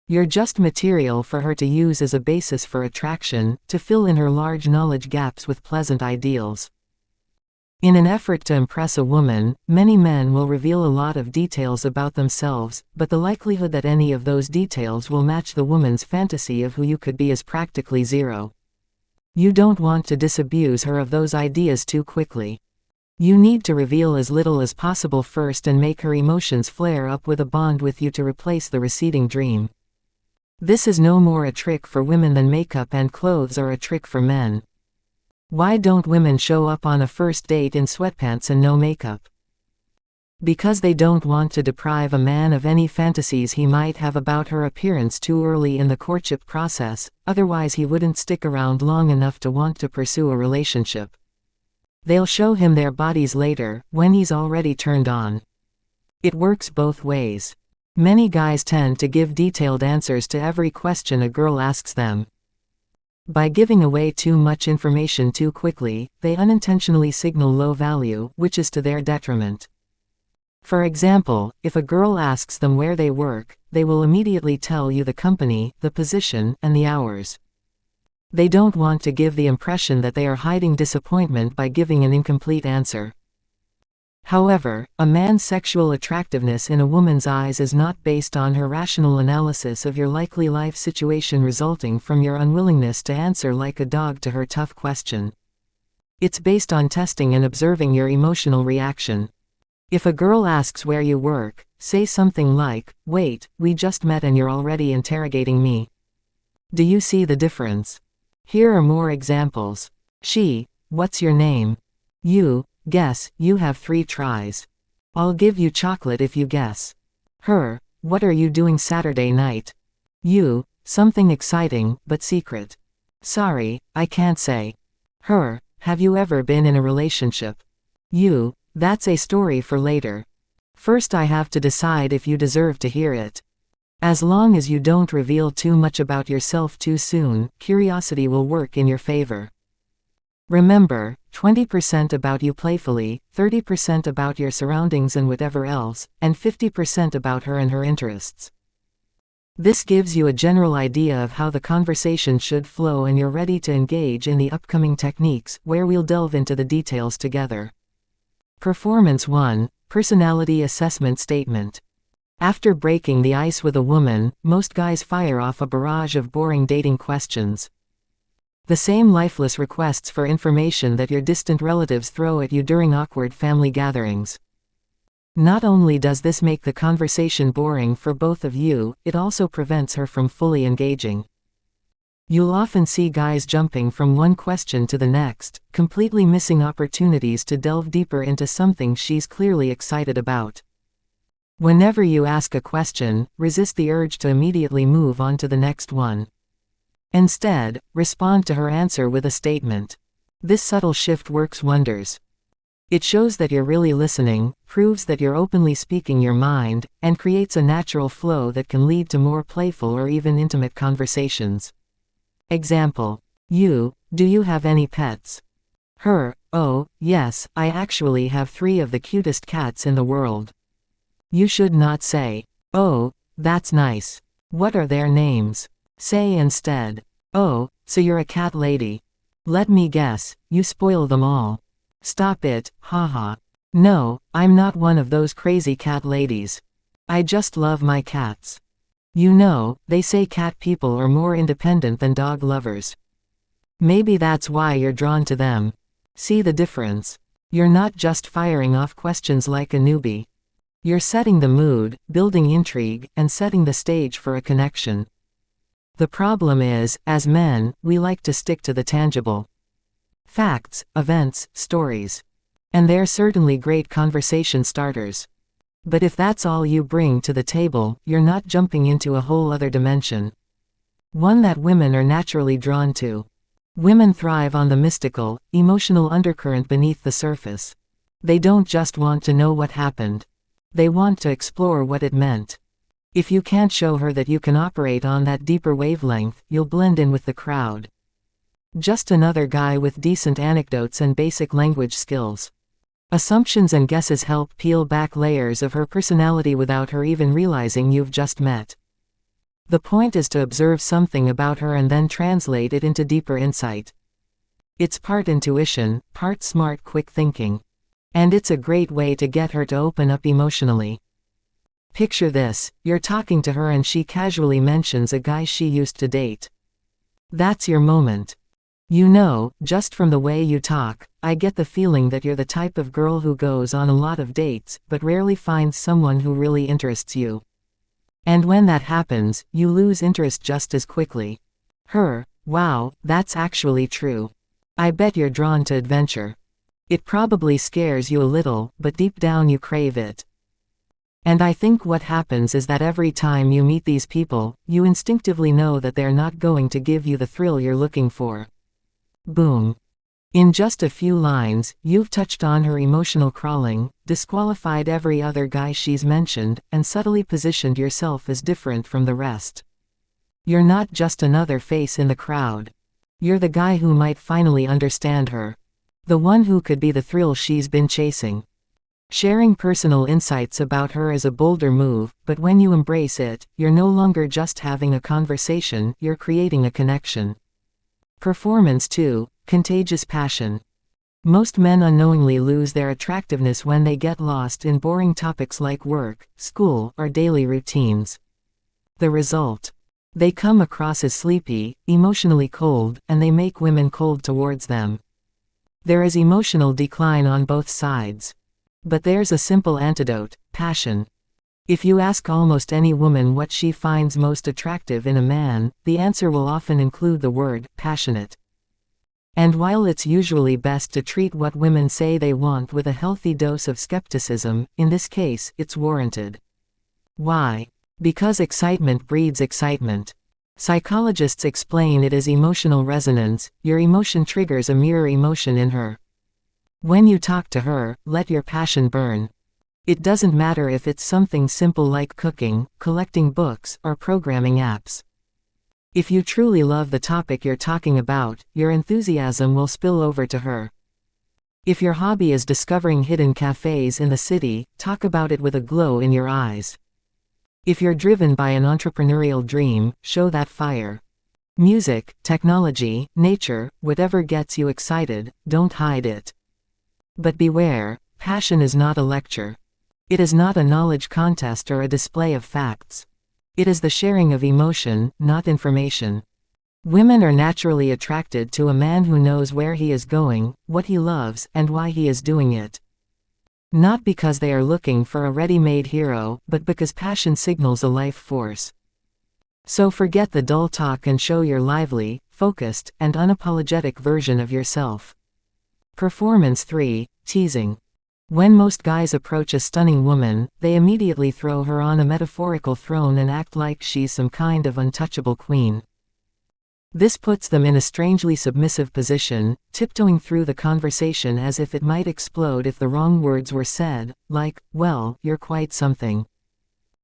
You're just material for her to use as a basis for attraction, to fill in her large knowledge gaps with pleasant ideals. In an effort to impress a woman, many men will reveal a lot of details about themselves, but the likelihood that any of those details will match the woman's fantasy of who you could be is practically zero. You don't want to disabuse her of those ideas too quickly. You need to reveal as little as possible first and make her emotions flare up with a bond with you to replace the receding dream. This is no more a trick for women than makeup and clothes are a trick for men. Why don't women show up on a first date in sweatpants and no makeup? Because they don't want to deprive a man of any fantasies he might have about her appearance too early in the courtship process, otherwise he wouldn't stick around long enough to want to pursue a relationship. They'll show him their bodies later, when he's already turned on. It works both ways. Many guys tend to give detailed answers to every question a girl asks them. By giving away too much information too quickly, they unintentionally signal low value, which is to their detriment. For example, if a girl asks them where they work, they will immediately tell you the company, the position, and the hours. They don't want to give the impression that they are hiding disappointment by giving an incomplete answer. However, a man's sexual attractiveness in a woman's eyes is not based on her rational analysis of your likely life situation resulting from your unwillingness to answer like a dog to her tough question. It's based on testing and observing your emotional reaction. If a girl asks where you work, say something like, "Wait, we just met and you're already interrogating me." Do you see the difference? Here are more examples. She, "What's your name?" You, "Guess, you have 3 tries. I'll give you chocolate if you guess." Her, "What are you doing Saturday night?" You, "Something exciting, but secret. Sorry, I can't say." Her, "Have you ever been in a relationship?" You, "That's a story for later. First I have to decide if you deserve to hear it." As long as you don't reveal too much about yourself too soon, curiosity will work in your favor. Remember, 20% about you playfully, 30% about your surroundings and whatever else, and 50% about her and her interests. This gives you a general idea of how the conversation should flow, and you're ready to engage in the upcoming techniques, where we'll delve into the details together. Performance 1, Personality Assessment Statement. After breaking the ice with a woman, most guys fire off a barrage of boring dating questions. The same lifeless requests for information that your distant relatives throw at you during awkward family gatherings. Not only does this make the conversation boring for both of you, it also prevents her from fully engaging. You'll often see guys jumping from one question to the next, completely missing opportunities to delve deeper into something she's clearly excited about. Whenever you ask a question, resist the urge to immediately move on to the next one. Instead, respond to her answer with a statement. This subtle shift works wonders. It shows that you're really listening, proves that you're openly speaking your mind, and creates a natural flow that can lead to more playful or even intimate conversations. Example. You, "Do you have any pets?" Her, "Oh, yes, I actually have 3 of the cutest cats in the world." You should not say, "Oh, that's nice. What are their names?" Say instead, "Oh, so you're a cat lady. Let me guess, you spoil them all." Stop it, haha. No, I'm not one of those crazy cat ladies. I just love my cats. You know, they say cat people are more independent than dog lovers. Maybe that's why you're drawn to them. See the difference? You're not just firing off questions like a newbie. You're setting the mood, building intrigue, and setting the stage for a connection. The problem is, as men, we like to stick to the tangible. Facts, events, stories. And they're certainly great conversation starters. But if that's all you bring to the table, you're not jumping into a whole other dimension. One that women are naturally drawn to. Women thrive on the mystical, emotional undercurrent beneath the surface. They don't just want to know what happened. They want to explore what it meant. If you can't show her that you can operate on that deeper wavelength, you'll blend in with the crowd. Just another guy with decent anecdotes and basic language skills. Assumptions and guesses help peel back layers of her personality without her even realizing you've just met. The point is to observe something about her and then translate it into deeper insight. It's part intuition, part smart, quick thinking. And it's a great way to get her to open up emotionally. Picture this, you're talking to her and she casually mentions a guy she used to date. That's your moment. You know, just from the way you talk, I get the feeling that you're the type of girl who goes on a lot of dates, but rarely finds someone who really interests you. And when that happens, you lose interest just as quickly. Her, "Wow, that's actually true. I bet you're drawn to adventure." It probably scares you a little, but deep down you crave it. And I think what happens is that every time you meet these people, you instinctively know that they're not going to give you the thrill you're looking for. Boom. In just a few lines, you've touched on her emotional crawling, disqualified every other guy she's mentioned, and subtly positioned yourself as different from the rest. You're not just another face in the crowd. You're the guy who might finally understand her. The one who could be the thrill she's been chasing. Sharing personal insights about her is a bolder move, but when you embrace it, you're no longer just having a conversation, you're creating a connection. Performance 2, Contagious Passion. Most men unknowingly lose their attractiveness when they get lost in boring topics like work, school, or daily routines. The result? They come across as sleepy, emotionally cold, and they make women cold towards them. There is emotional decline on both sides. But there's a simple antidote: passion. If you ask almost any woman what she finds most attractive in a man, the answer will often include the word passionate. And while it's usually best to treat what women say they want with a healthy dose of skepticism, in this case, it's warranted. Why? Because excitement breeds excitement. Psychologists explain it as emotional resonance. Your emotion triggers a mirror emotion in her. When you talk to her, let your passion burn. It doesn't matter if it's something simple like cooking, collecting books, or programming apps. If you truly love the topic you're talking about, your enthusiasm will spill over to her. If your hobby is discovering hidden cafes in the city, talk about it with a glow in your eyes. If you're driven by an entrepreneurial dream, show that fire. Music, technology, nature, whatever gets you excited, don't hide it. But beware, passion is not a lecture. It is not a knowledge contest or a display of facts. It is the sharing of emotion, not information. Women are naturally attracted to a man who knows where he is going, what he loves, and why he is doing it. Not because they are looking for a ready-made hero, but because passion signals a life force. So forget the dull talk and show your lively, focused, and unapologetic version of yourself. Performance 3, teasing. When most guys approach a stunning woman, they immediately throw her on a metaphorical throne and act like she's some kind of untouchable queen. This puts them in a strangely submissive position, tiptoeing through the conversation as if it might explode if the wrong words were said, like, "Well, you're quite something.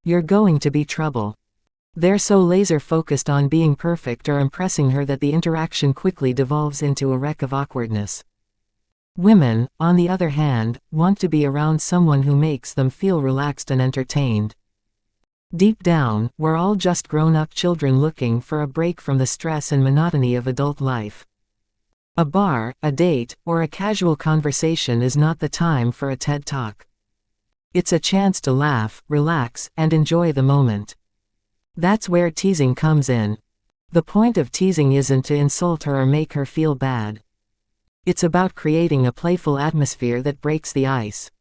You're going to be trouble." They're so laser-focused on being perfect or impressing her that the interaction quickly devolves into a wreck of awkwardness. Women, on the other hand, want to be around someone who makes them feel relaxed and entertained. Deep down, we're all just grown-up children looking for a break from the stress and monotony of adult life. A bar, a date, or a casual conversation is not the time for a TED Talk. It's a chance to laugh, relax, and enjoy the moment. That's where teasing comes in. The point of teasing isn't to insult her or make her feel bad. It's about creating a playful atmosphere that breaks the ice.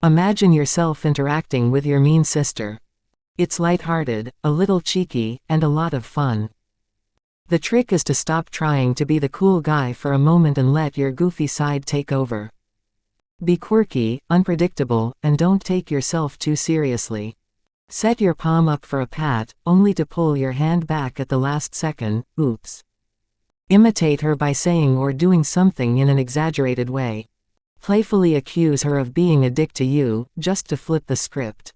Imagine yourself interacting with your mean sister. It's lighthearted, a little cheeky, and a lot of fun. The trick is to stop trying to be the cool guy for a moment and let your goofy side take over. Be quirky, unpredictable, and don't take yourself too seriously. Set your palm up for a pat, only to pull your hand back at the last second. Oops. Imitate her by saying or doing something in an exaggerated way. Playfully accuse her of being a dick to you, just to flip the script.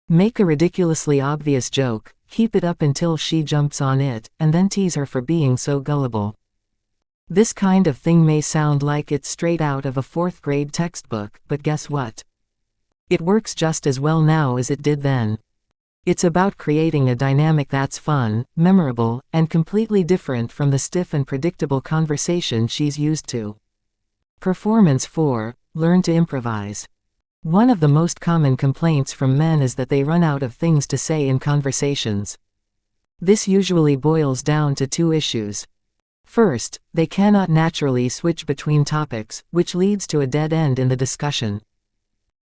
Make a ridiculously obvious joke, keep it up until she jumps on it, and then tease her for being so gullible. This kind of thing may sound like it's straight out of a 4th grade textbook, but guess what? It works just as well now as it did then. It's about creating a dynamic that's fun, memorable, and completely different from the stiff and predictable conversation she's used to. Performance 4, learn to improvise. One of the most common complaints from men is that they run out of things to say in conversations. This usually boils down to 2 issues. First, they cannot naturally switch between topics, which leads to a dead end in the discussion.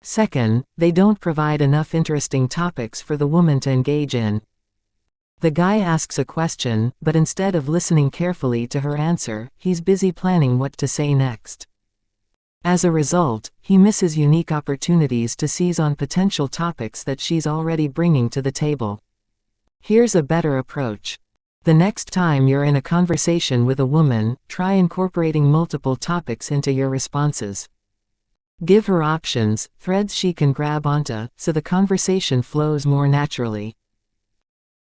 Second, they don't provide enough interesting topics for the woman to engage in. The guy asks a question, but instead of listening carefully to her answer, he's busy planning what to say next. As a result, he misses unique opportunities to seize on potential topics that she's already bringing to the table. Here's a better approach. The next time you're in a conversation with a woman, try incorporating multiple topics into your responses. Give her options, threads she can grab onto, so the conversation flows more naturally.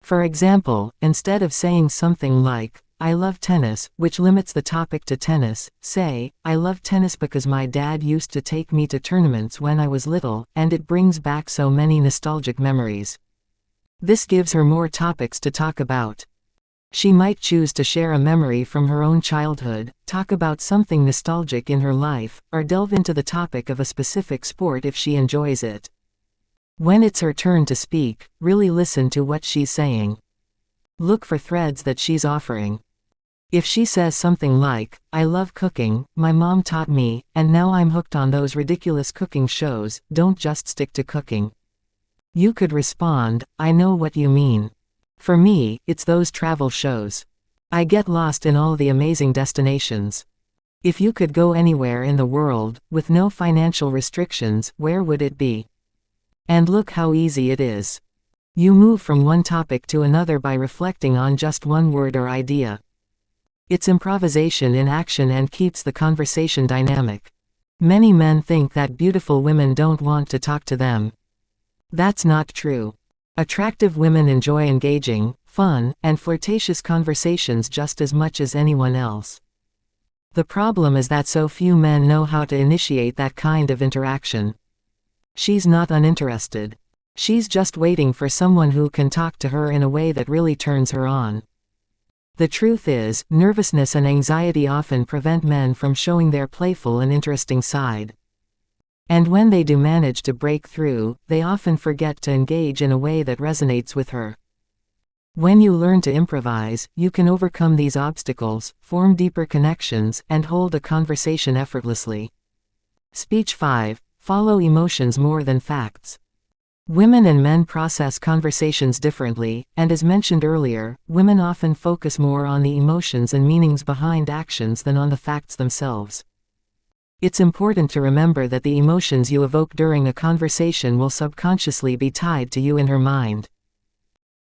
For example, instead of saying something like, "I love tennis," which limits the topic to tennis, say, "I love tennis because my dad used to take me to tournaments when I was little, and it brings back so many nostalgic memories." This gives her more topics to talk about. She might choose to share a memory from her own childhood, talk about something nostalgic in her life, or delve into the topic of a specific sport if she enjoys it. When it's her turn to speak, really listen to what she's saying. Look for threads that she's offering. If she says something like, "I love cooking, my mom taught me, and now I'm hooked on those ridiculous cooking shows, don't just stick to cooking." You could respond, "I know what you mean. For me, it's those travel shows. I get lost in all the amazing destinations. If you could go anywhere in the world, with no financial restrictions, where would it be? And look how easy it is." You move from one topic to another by reflecting on just one word or idea. It's improvisation in action and keeps the conversation dynamic. Many men think that beautiful women don't want to talk to them. That's not true. Attractive women enjoy engaging, fun, and flirtatious conversations just as much as anyone else. The problem is that so few men know how to initiate that kind of interaction. She's not uninterested. She's just waiting for someone who can talk to her in a way that really turns her on. The truth is, nervousness and anxiety often prevent men from showing their playful and interesting side. And when they do manage to break through, they often forget to engage in a way that resonates with her. When you learn to improvise, you can overcome these obstacles, form deeper connections, and hold a conversation effortlessly. Speech 5. Follow emotions more than facts. Women and men process conversations differently, and as mentioned earlier, women often focus more on the emotions and meanings behind actions than on the facts themselves. It's important to remember that the emotions you evoke during a conversation will subconsciously be tied to you in her mind.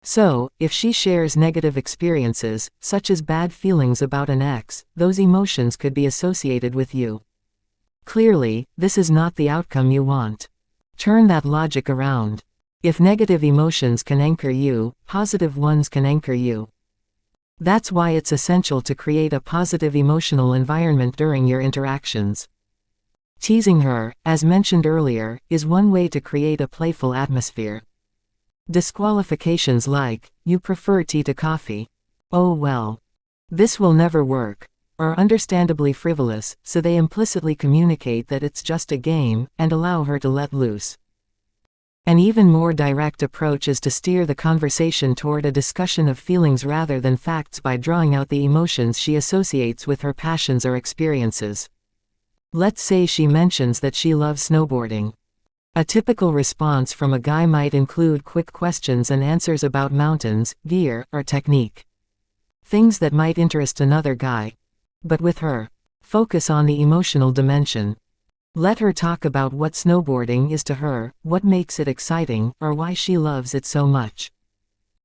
So, if she shares negative experiences, such as bad feelings about an ex, those emotions could be associated with you. Clearly, this is not the outcome you want. Turn that logic around. If negative emotions can anchor you, positive ones can anchor you. That's why it's essential to create a positive emotional environment during your interactions. Teasing her, as mentioned earlier, is one way to create a playful atmosphere. Disqualifications like, "You prefer tea to coffee. Oh well. This will never work," are understandably frivolous, so they implicitly communicate that it's just a game, and allow her to let loose. An even more direct approach is to steer the conversation toward a discussion of feelings rather than facts by drawing out the emotions she associates with her passions or experiences. Let's say she mentions that she loves snowboarding. A typical response from a guy might include quick questions and answers about mountains, gear, or technique. Things that might interest another guy. But with her, focus on the emotional dimension. Let her talk about what snowboarding is to her, what makes it exciting, or why she loves it so much.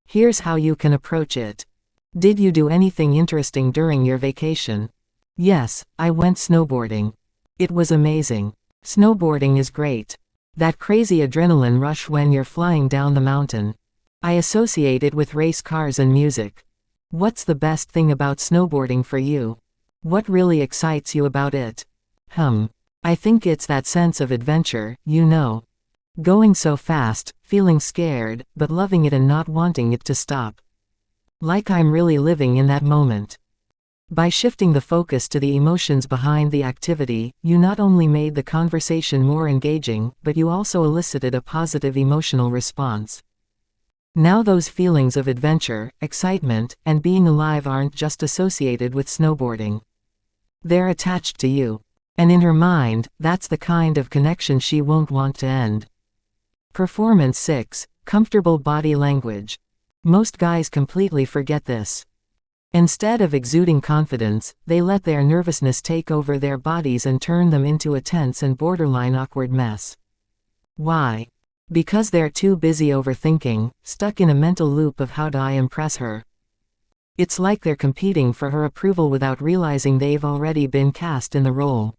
Here's how you can approach it. "Did you do anything interesting during your vacation?" "Yes, I went snowboarding. It was amazing. Snowboarding is great. That crazy adrenaline rush when you're flying down the mountain. I associate it with race cars and music. What's the best thing about snowboarding for you? What really excites you about it?" I think it's that sense of adventure, you know. Going so fast, feeling scared, but loving it and not wanting it to stop. Like I'm really living in that moment. By shifting the focus to the emotions behind the activity, you not only made the conversation more engaging, but you also elicited a positive emotional response. Now those feelings of adventure, excitement, and being alive aren't just associated with snowboarding. They're attached to you. And in her mind, that's the kind of connection she won't want to end. Performance 6. Comfortable body language. Most guys completely forget this. Instead of exuding confidence, they let their nervousness take over their bodies and turn them into a tense and borderline awkward mess. Why? Because they're too busy overthinking, stuck in a mental loop of how do I impress her. It's like they're competing for her approval without realizing they've already been cast in the role.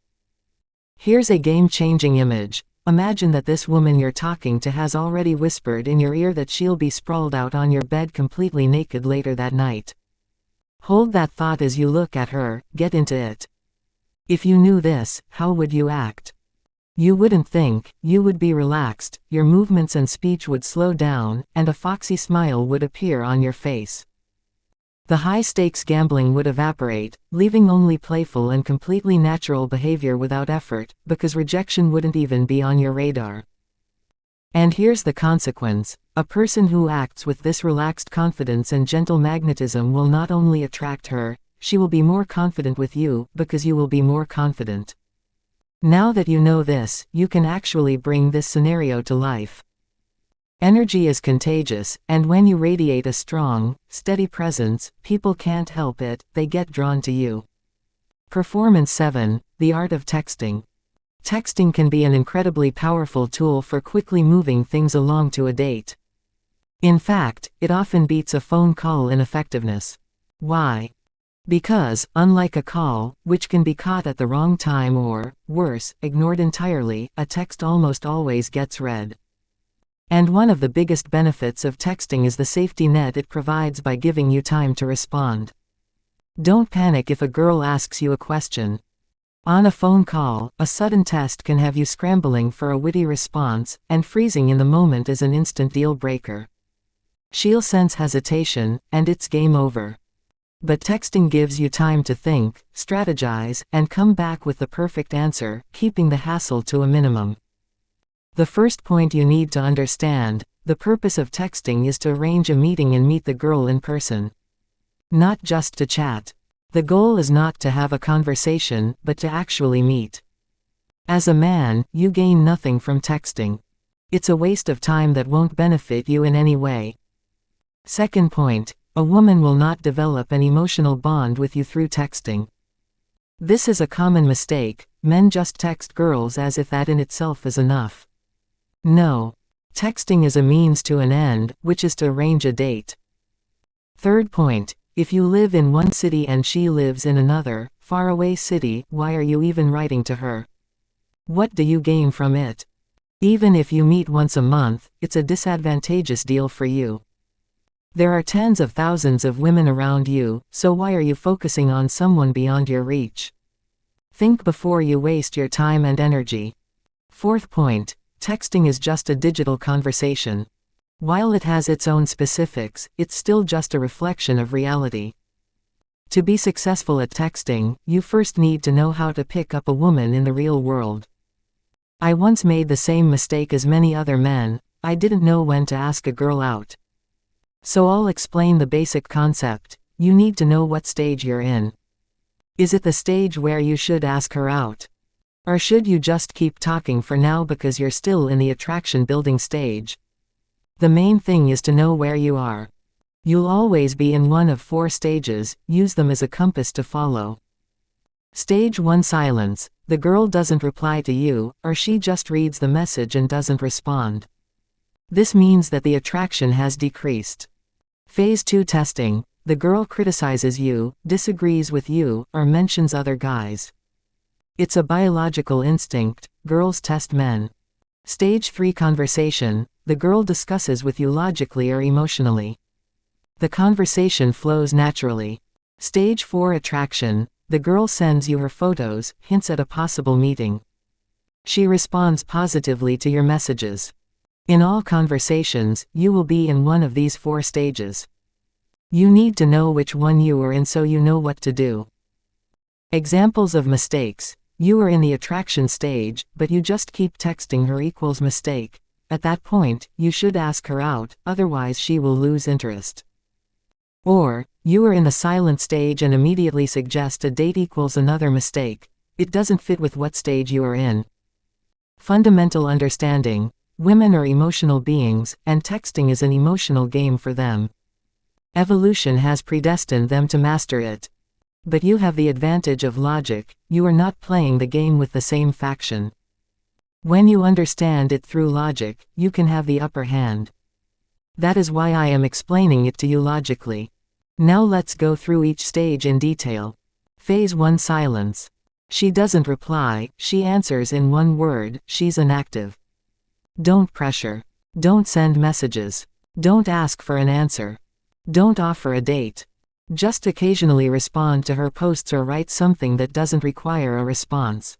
Here's a game-changing image. Imagine that this woman you're talking to has already whispered in your ear that she'll be sprawled out on your bed completely naked later that night. Hold that thought as you look at her, get into it. If you knew this, how would you act? You wouldn't think, you would be relaxed, your movements and speech would slow down, and a foxy smile would appear on your face. The high-stakes gambling would evaporate, leaving only playful and completely natural behavior without effort, because rejection wouldn't even be on your radar. And here's the consequence. A person who acts with this relaxed confidence and gentle magnetism will not only attract her, she will be more confident with you, because you will be more confident. Now that you know this, you can actually bring this scenario to life. Energy is contagious, and when you radiate a strong, steady presence, people can't help it, they get drawn to you. Performance 7, the art of texting. Texting can be an incredibly powerful tool for quickly moving things along to a date. In fact, it often beats a phone call in effectiveness. Why? Because, unlike a call, which can be caught at the wrong time or, worse, ignored entirely, a text almost always gets read. And one of the biggest benefits of texting is the safety net it provides by giving you time to respond. Don't panic if a girl asks you a question. On a phone call, a sudden test can have you scrambling for a witty response, and freezing in the moment is an instant deal breaker. She'll sense hesitation, and it's game over. But texting gives you time to think, strategize, and come back with the perfect answer, keeping the hassle to a minimum. The first point you need to understand, the purpose of texting is to arrange a meeting and meet the girl in person. Not just to chat. The goal is not to have a conversation, but to actually meet. As a man, you gain nothing from texting. It's a waste of time that won't benefit you in any way. Second point, a woman will not develop an emotional bond with you through texting. This is a common mistake, men just text girls as if that in itself is enough. No. Texting is a means to an end, which is to arrange a date. Third point, if you live in one city and she lives in another, faraway city, why are you even writing to her? What do you gain from it? Even if you meet once a month, it's a disadvantageous deal for you. There are tens of thousands of women around you, so why are you focusing on someone beyond your reach? Think before you waste your time and energy. Fourth point, texting is just a digital conversation. While it has its own specifics, it's still just a reflection of reality. To be successful at texting, you first need to know how to pick up a woman in the real world. I once made the same mistake as many other men, I didn't know when to ask a girl out. So I'll explain the basic concept. You need to know what stage you're in. Is it the stage where you should ask her out? Or should you just keep talking for now because you're still in the attraction building stage? The main thing is to know where you are. You'll always be in one of 4 stages, use them as a compass to follow. Stage 1, silence. The girl doesn't reply to you, or she just reads the message and doesn't respond. This means that the attraction has decreased. Phase 2, testing. The girl criticizes you, disagrees with you, or mentions other guys. It's a biological instinct, girls test men. Stage 3, conversation. The girl discusses with you logically or emotionally. The conversation flows naturally. Stage 4, attraction. The girl sends you her photos, hints at a possible meeting. She responds positively to your messages. In all conversations, you will be in one of these 4 stages. You need to know which one you are in so you know what to do. Examples of mistakes. You are in the attraction stage, but you just keep texting her equals mistake. At that point, you should ask her out, otherwise she will lose interest. Or, you are in the silent stage and immediately suggest a date equals another mistake. It doesn't fit with what stage you are in. Fundamental understanding. Women are emotional beings, and texting is an emotional game for them. Evolution has predestined them to master it. But you have the advantage of logic, you are not playing the game with the same faction. When you understand it through logic, you can have the upper hand. That is why I am explaining it to you logically. Now let's go through each stage in detail. Phase 1, silence. She doesn't reply, she answers in one word, she's inactive. Don't pressure. Don't send messages. Don't ask for an answer. Don't offer a date. Just occasionally respond to her posts or write something that doesn't require a response.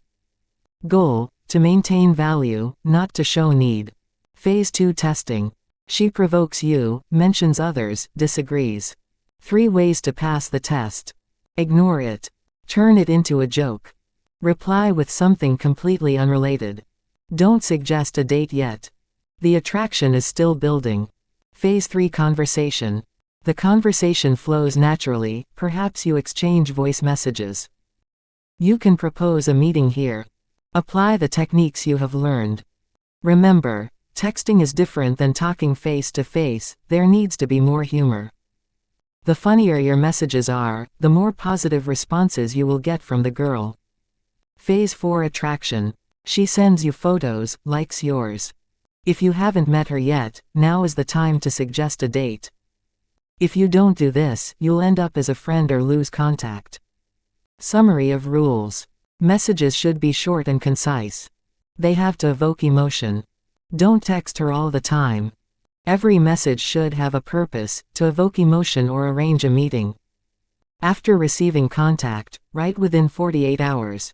Goal: to maintain value, not to show need. Phase 2, testing. She provokes you, mentions others, disagrees. 3 ways to pass the test. Ignore it. Turn it into a joke. Reply with something completely unrelated. Don't suggest a date yet. The attraction is still building. Phase 3, conversation. The conversation flows naturally, perhaps you exchange voice messages. You can propose a meeting here. Apply the techniques you have learned. Remember, texting is different than talking face to face, there needs to be more humor. The funnier your messages are, the more positive responses you will get from the girl. Phase 4 Attraction. She sends you photos, likes yours. If you haven't met her yet, now is the time to suggest a date. If you don't do this, you'll end up as a friend or lose contact. Summary of rules. Messages should be short and concise. They have to evoke emotion. Don't text her all the time. Every message should have a purpose, to evoke emotion or arrange a meeting. After receiving contact, write within 48 hours.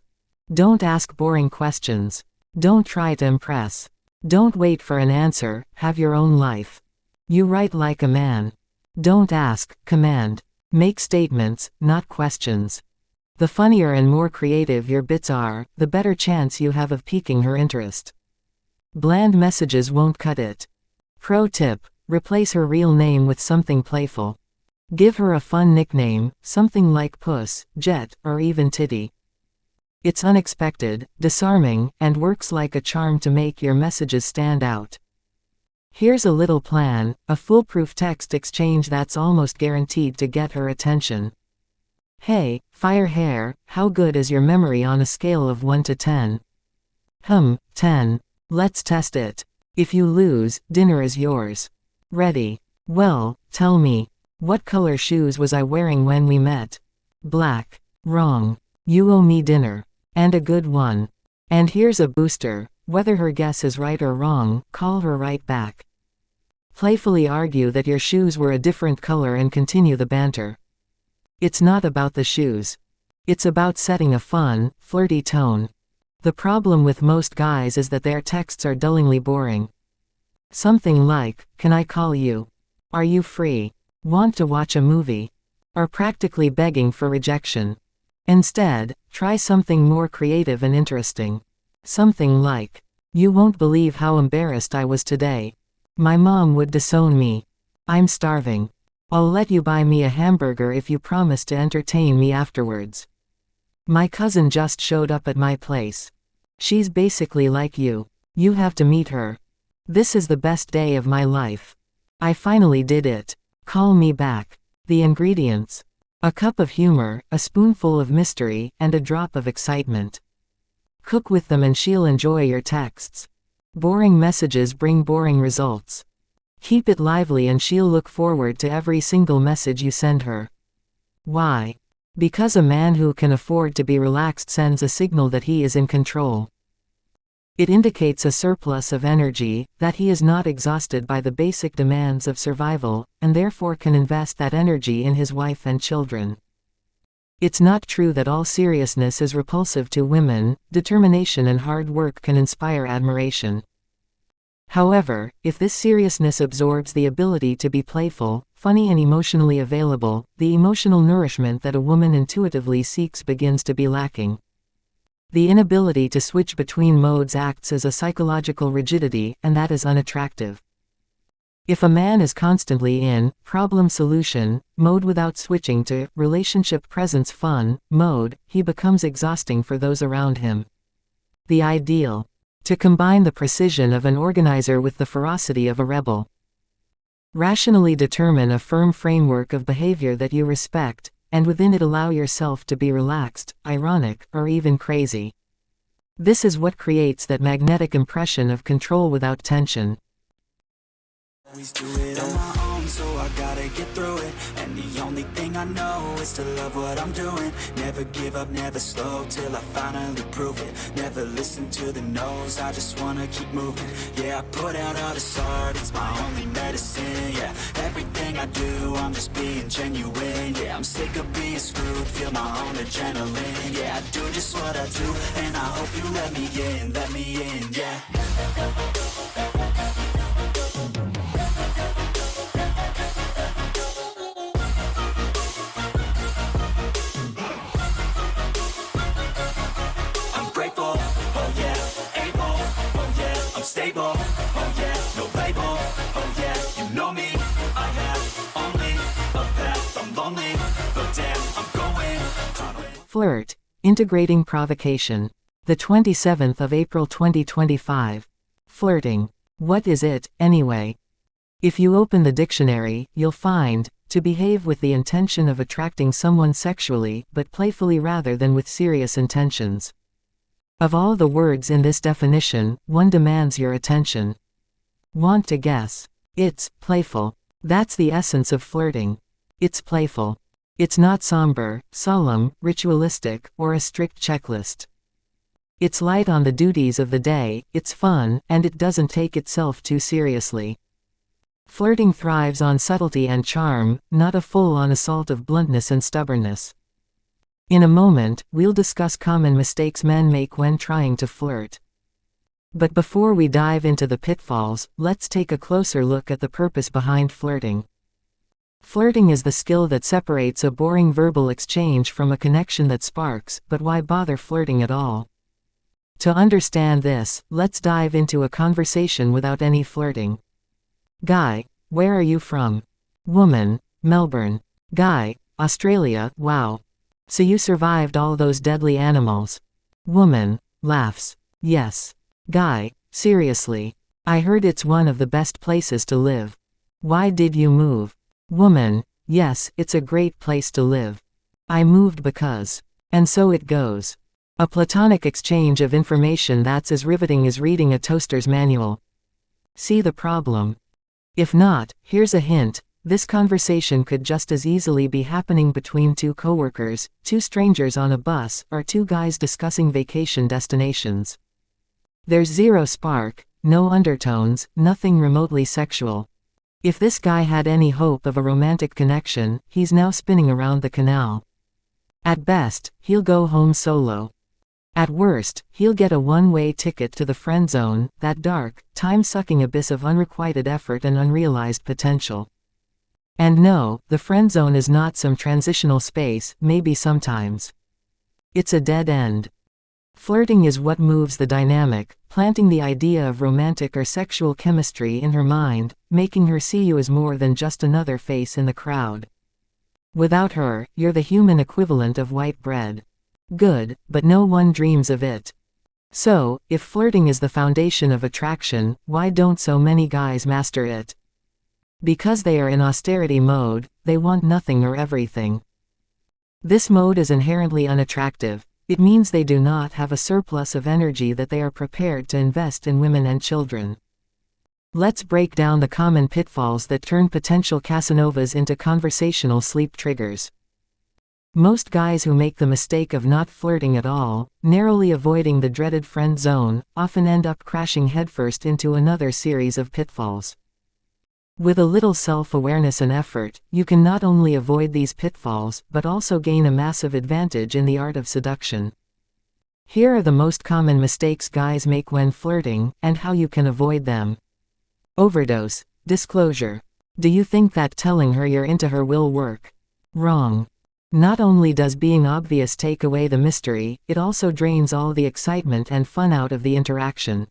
Don't ask boring questions. Don't try to impress. Don't wait for an answer, have your own life. You write like a man. Don't ask, command. Make statements, not questions. The funnier and more creative your bits are, the better chance you have of piquing her interest. Bland messages won't cut it. Pro tip: replace her real name with something playful. Give her a fun nickname, something like Puss, Jet, or even Titty. It's unexpected, disarming, and works like a charm to make your messages stand out. Here's a little plan, a foolproof text exchange that's almost guaranteed to get her attention. Hey, fire hair, how good is your memory on a scale of 1 to 10? 10. Let's test it. If you lose, dinner is yours. Ready? Well, tell me. What color shoes was I wearing when we met? Black. Wrong. You owe me dinner. And a good one. And here's a booster. Whether her guess is right or wrong, call her right back. Playfully argue that your shoes were a different color and continue the banter. It's not about the shoes. It's about setting a fun, flirty tone. The problem with most guys is that their texts are dullingly boring. Something like, "Can I call you? Are you free? Want to watch a movie?" are practically begging for rejection. Instead, try something more creative and interesting. Something like, "You won't believe how embarrassed I was today. My mom would disown me. I'm starving. I'll let you buy me a hamburger if you promise to entertain me afterwards. My cousin just showed up at my place. She's basically like you. You have to meet her. This is the best day of my life. I finally did it. Call me back." The ingredients: a cup of humor, a spoonful of mystery, and a drop of excitement. Cook with them and she'll enjoy your texts. Boring messages bring boring results. Keep it lively and she'll look forward to every single message you send her. Why? Because a man who can afford to be relaxed sends a signal that he is in control. It indicates a surplus of energy, that he is not exhausted by the basic demands of survival, and therefore can invest that energy in his wife and children. It's not true that all seriousness is repulsive to women. Determination and hard work can inspire admiration. However, if this seriousness absorbs the ability to be playful, funny and emotionally available, the emotional nourishment that a woman intuitively seeks begins to be lacking. The inability to switch between modes acts as a psychological rigidity, and that is unattractive. If a man is constantly in problem-solution mode without switching to relationship presence fun mode, he becomes exhausting for those around him. The ideal: to combine the precision of an organizer with the ferocity of a rebel. Rationally determine a firm framework of behavior that you respect, and within it allow yourself to be relaxed, ironic, or even crazy. This is what creates that magnetic impression of control without tension. Always do it on my own, so I gotta get through it. And the only thing I know is to love what I'm doing. Never give up, never slow, till I finally prove it. Never listen to the no's, I just wanna keep moving. Yeah, I put out all this art, it's my only medicine. Yeah, everything I do, I'm just being genuine. Yeah, I'm sick of being screwed, feel my own adrenaline. Yeah, I do just what I do, and I hope you let me in, yeah. I'm stable, oh yeah, no label, oh yeah, you know me, I have only Flirt, Integrating Provocation. The 27th of April 2025. Flirting. What is it, anyway? If you open the dictionary, you'll find, to behave with the intention of attracting someone sexually, but playfully rather than with serious intentions. Of all the words in this definition, one demands your attention. Want to guess? It's playful. That's the essence of flirting. It's playful. It's not somber, solemn, ritualistic, or a strict checklist. It's light on the duties of the day, it's fun, and it doesn't take itself too seriously. Flirting thrives on subtlety and charm, not a full-on assault of bluntness and stubbornness. In a moment, we'll discuss common mistakes men make when trying to flirt. But before we dive into the pitfalls, let's take a closer look at the purpose behind flirting. Flirting is the skill that separates a boring verbal exchange from a connection that sparks, but why bother flirting at all? To understand this, let's dive into a conversation without any flirting. Guy, where are you from? Woman, Melbourne. Guy, Australia, wow. So you survived all those deadly animals. Woman, laughs. Yes. Guy, seriously. I heard it's one of the best places to live. Why did you move? Woman, yes, it's a great place to live. I moved because. And so it goes. A platonic exchange of information that's as riveting as reading a toaster's manual. See the problem? If not, here's a hint. This conversation could just as easily be happening between two coworkers, two strangers on a bus, or two guys discussing vacation destinations. There's zero spark, no undertones, nothing remotely sexual. If this guy had any hope of a romantic connection, he's now spinning around the canal. At best, he'll go home solo. At worst, he'll get a one-way ticket to the friend zone, that dark, time-sucking abyss of unrequited effort and unrealized potential. And no, the friend zone is not some transitional space, maybe sometimes. It's a dead end. Flirting is what moves the dynamic, planting the idea of romantic or sexual chemistry in her mind, making her see you as more than just another face in the crowd. Without her, you're the human equivalent of white bread. Good, but no one dreams of it. So, if flirting is the foundation of attraction, why don't so many guys master it? Because they are in austerity mode, they want nothing or everything. This mode is inherently unattractive. It means they do not have a surplus of energy that they are prepared to invest in women and children. Let's break down the common pitfalls that turn potential Casanovas into conversational sleep triggers. Most guys who make the mistake of not flirting at all, narrowly avoiding the dreaded friend zone, often end up crashing headfirst into another series of pitfalls. With a little self-awareness and effort, you can not only avoid these pitfalls, but also gain a massive advantage in the art of seduction. Here are the most common mistakes guys make when flirting, and how you can avoid them. Overdose. Disclosure. Do you think that telling her you're into her will work? Wrong. Not only does being obvious take away the mystery, it also drains all the excitement and fun out of the interaction.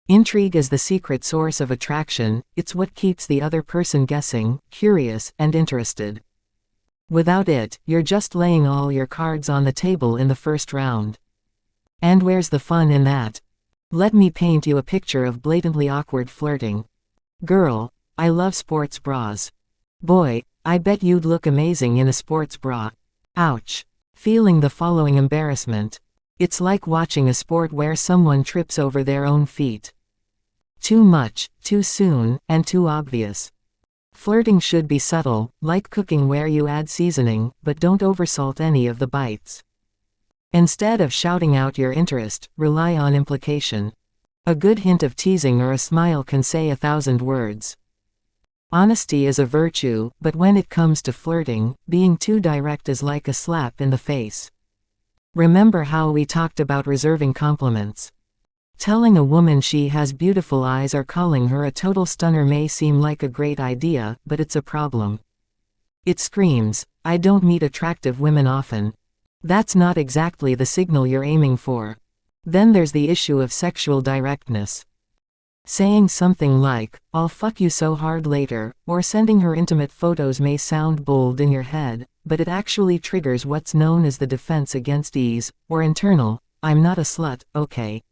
Intrigue is the secret source of attraction, it's what keeps the other person guessing, curious, and interested. Without it, you're just laying all your cards on the table in the first round. And where's the fun in that? Let me paint you a picture of blatantly awkward flirting. Girl, I love sports bras. Boy, I bet you'd look amazing in a sports bra. Ouch. Feeling the following embarrassment. It's like watching a sport where someone trips over their own feet. Too much, too soon, and too obvious. Flirting should be subtle, like cooking where you add seasoning, but don't oversalt any of the bites. Instead of shouting out your interest, rely on implication. A good hint of teasing or a smile can say 1,000 words. Honesty is a virtue, but when it comes to flirting, being too direct is like a slap in the face. Remember how we talked about reserving compliments? Telling a woman she has beautiful eyes or calling her a total stunner may seem like a great idea, but it's a problem. It screams, "I don't meet attractive women often." That's not exactly the signal you're aiming for. Then there's the issue of sexual directness. Saying something like, "I'll fuck you so hard later," or sending her intimate photos may sound bold in your head, but it actually triggers what's known as the defense against ease, or internal, "I'm not a slut, okay."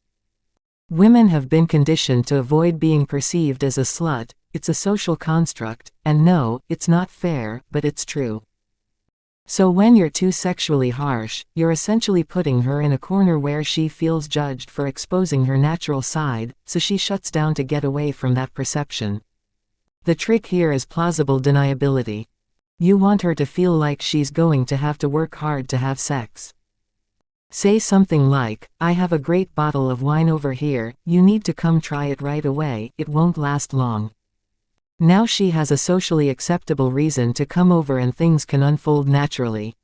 Women have been conditioned to avoid being perceived as a slut. It's a social construct, and no, it's not fair, but it's true. So when you're too sexually harsh, you're essentially putting her in a corner where she feels judged for exposing her natural side, so she shuts down to get away from that perception. The trick here is plausible deniability. You want her to feel like she's going to have to work hard to have sex. Say something like, "I have a great bottle of wine over here, you need to come try it right away, it won't last long." Now she has a socially acceptable reason to come over and things can unfold naturally.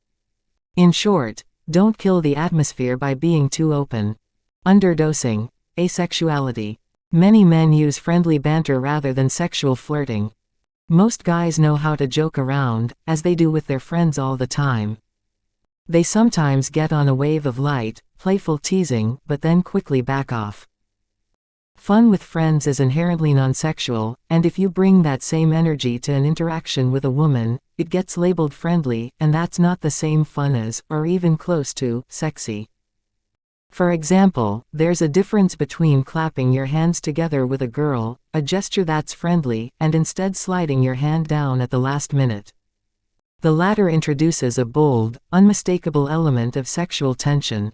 In short, don't kill the atmosphere by being too open. Underdosing. Asexuality. Many men use friendly banter rather than sexual flirting. Most guys know how to joke around, as they do with their friends all the time. They sometimes get on a wave of light, playful teasing, but then quickly back off. Fun with friends is inherently non-sexual, and if you bring that same energy to an interaction with a woman, it gets labeled friendly, and that's not the same fun as, or even close to, sexy. For example, there's a difference between clapping your hands together with a girl, a gesture that's friendly, and instead sliding your hand down at the last minute. The latter introduces a bold, unmistakable element of sexual tension.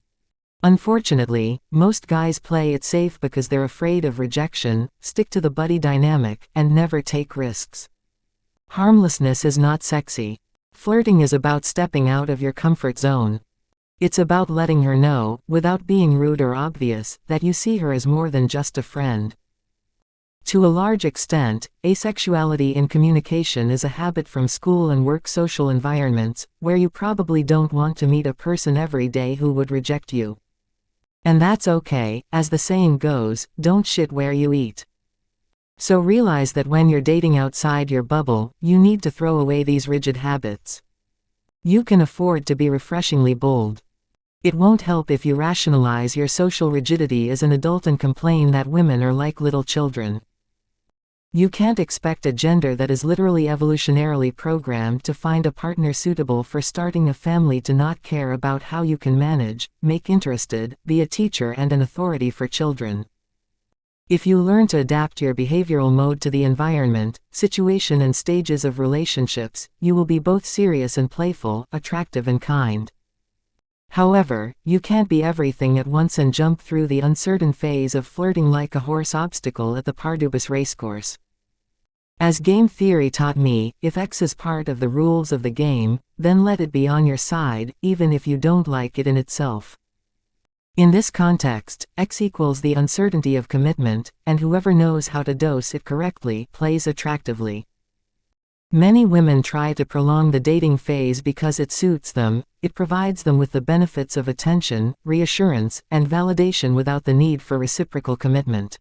Unfortunately, most guys play it safe because they're afraid of rejection, stick to the buddy dynamic, and never take risks. Harmlessness is not sexy. Flirting is about stepping out of your comfort zone. It's about letting her know, without being rude or obvious, that you see her as more than just a friend. To a large extent, asexuality in communication is a habit from school and work social environments, where you probably don't want to meet a person every day who would reject you. And that's okay, as the saying goes, don't shit where you eat. So realize that when you're dating outside your bubble, you need to throw away these rigid habits. You can afford to be refreshingly bold. It won't help if you rationalize your social rigidity as an adult and complain that women are like little children. You can't expect a gender that is literally evolutionarily programmed to find a partner suitable for starting a family to not care about how you can manage, make interested, be a teacher and an authority for children. If you learn to adapt your behavioral mode to the environment, situation and stages of relationships, you will be both serious and playful, attractive and kind. However, you can't be everything at once and jump through the uncertain phase of flirting like a horse obstacle at the Pardubus racecourse. As game theory taught me, if X is part of the rules of the game, then let it be on your side, even if you don't like it in itself. In this context, X equals the uncertainty of commitment, and whoever knows how to dose it correctly plays attractively. Many women try to prolong the dating phase because it suits them, it provides them with the benefits of attention, reassurance, and validation without the need for reciprocal commitment.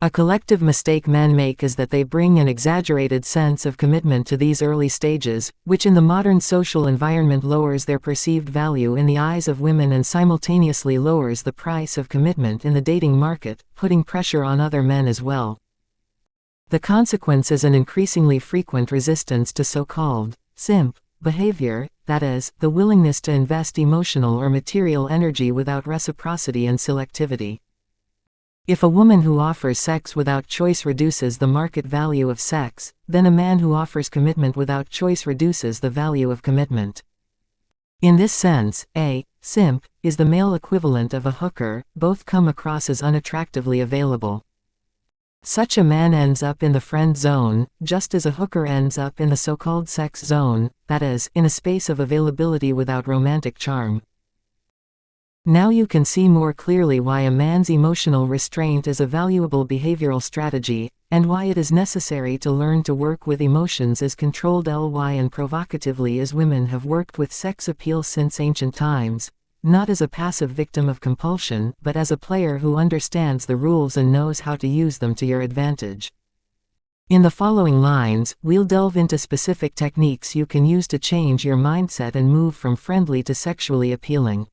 A collective mistake men make is that they bring an exaggerated sense of commitment to these early stages, which in the modern social environment lowers their perceived value in the eyes of women and simultaneously lowers the price of commitment in the dating market, putting pressure on other men as well. The consequence is an increasingly frequent resistance to so-called simp behavior, that is, the willingness to invest emotional or material energy without reciprocity and selectivity. If a woman who offers sex without choice reduces the market value of sex, then a man who offers commitment without choice reduces the value of commitment. In this sense, a simp is the male equivalent of a hooker, both come across as unattractively available. Such a man ends up in the friend zone, just as a hooker ends up in the so-called sex zone, that is, in a space of availability without romantic charm. Now you can see more clearly why a man's emotional restraint is a valuable behavioral strategy, and why it is necessary to learn to work with emotions as controlled and provocatively as women have worked with sex appeal since ancient times, not as a passive victim of compulsion, but as a player who understands the rules and knows how to use them to your advantage. In the following lines, we'll delve into specific techniques you can use to change your mindset and move from friendly to sexually appealing.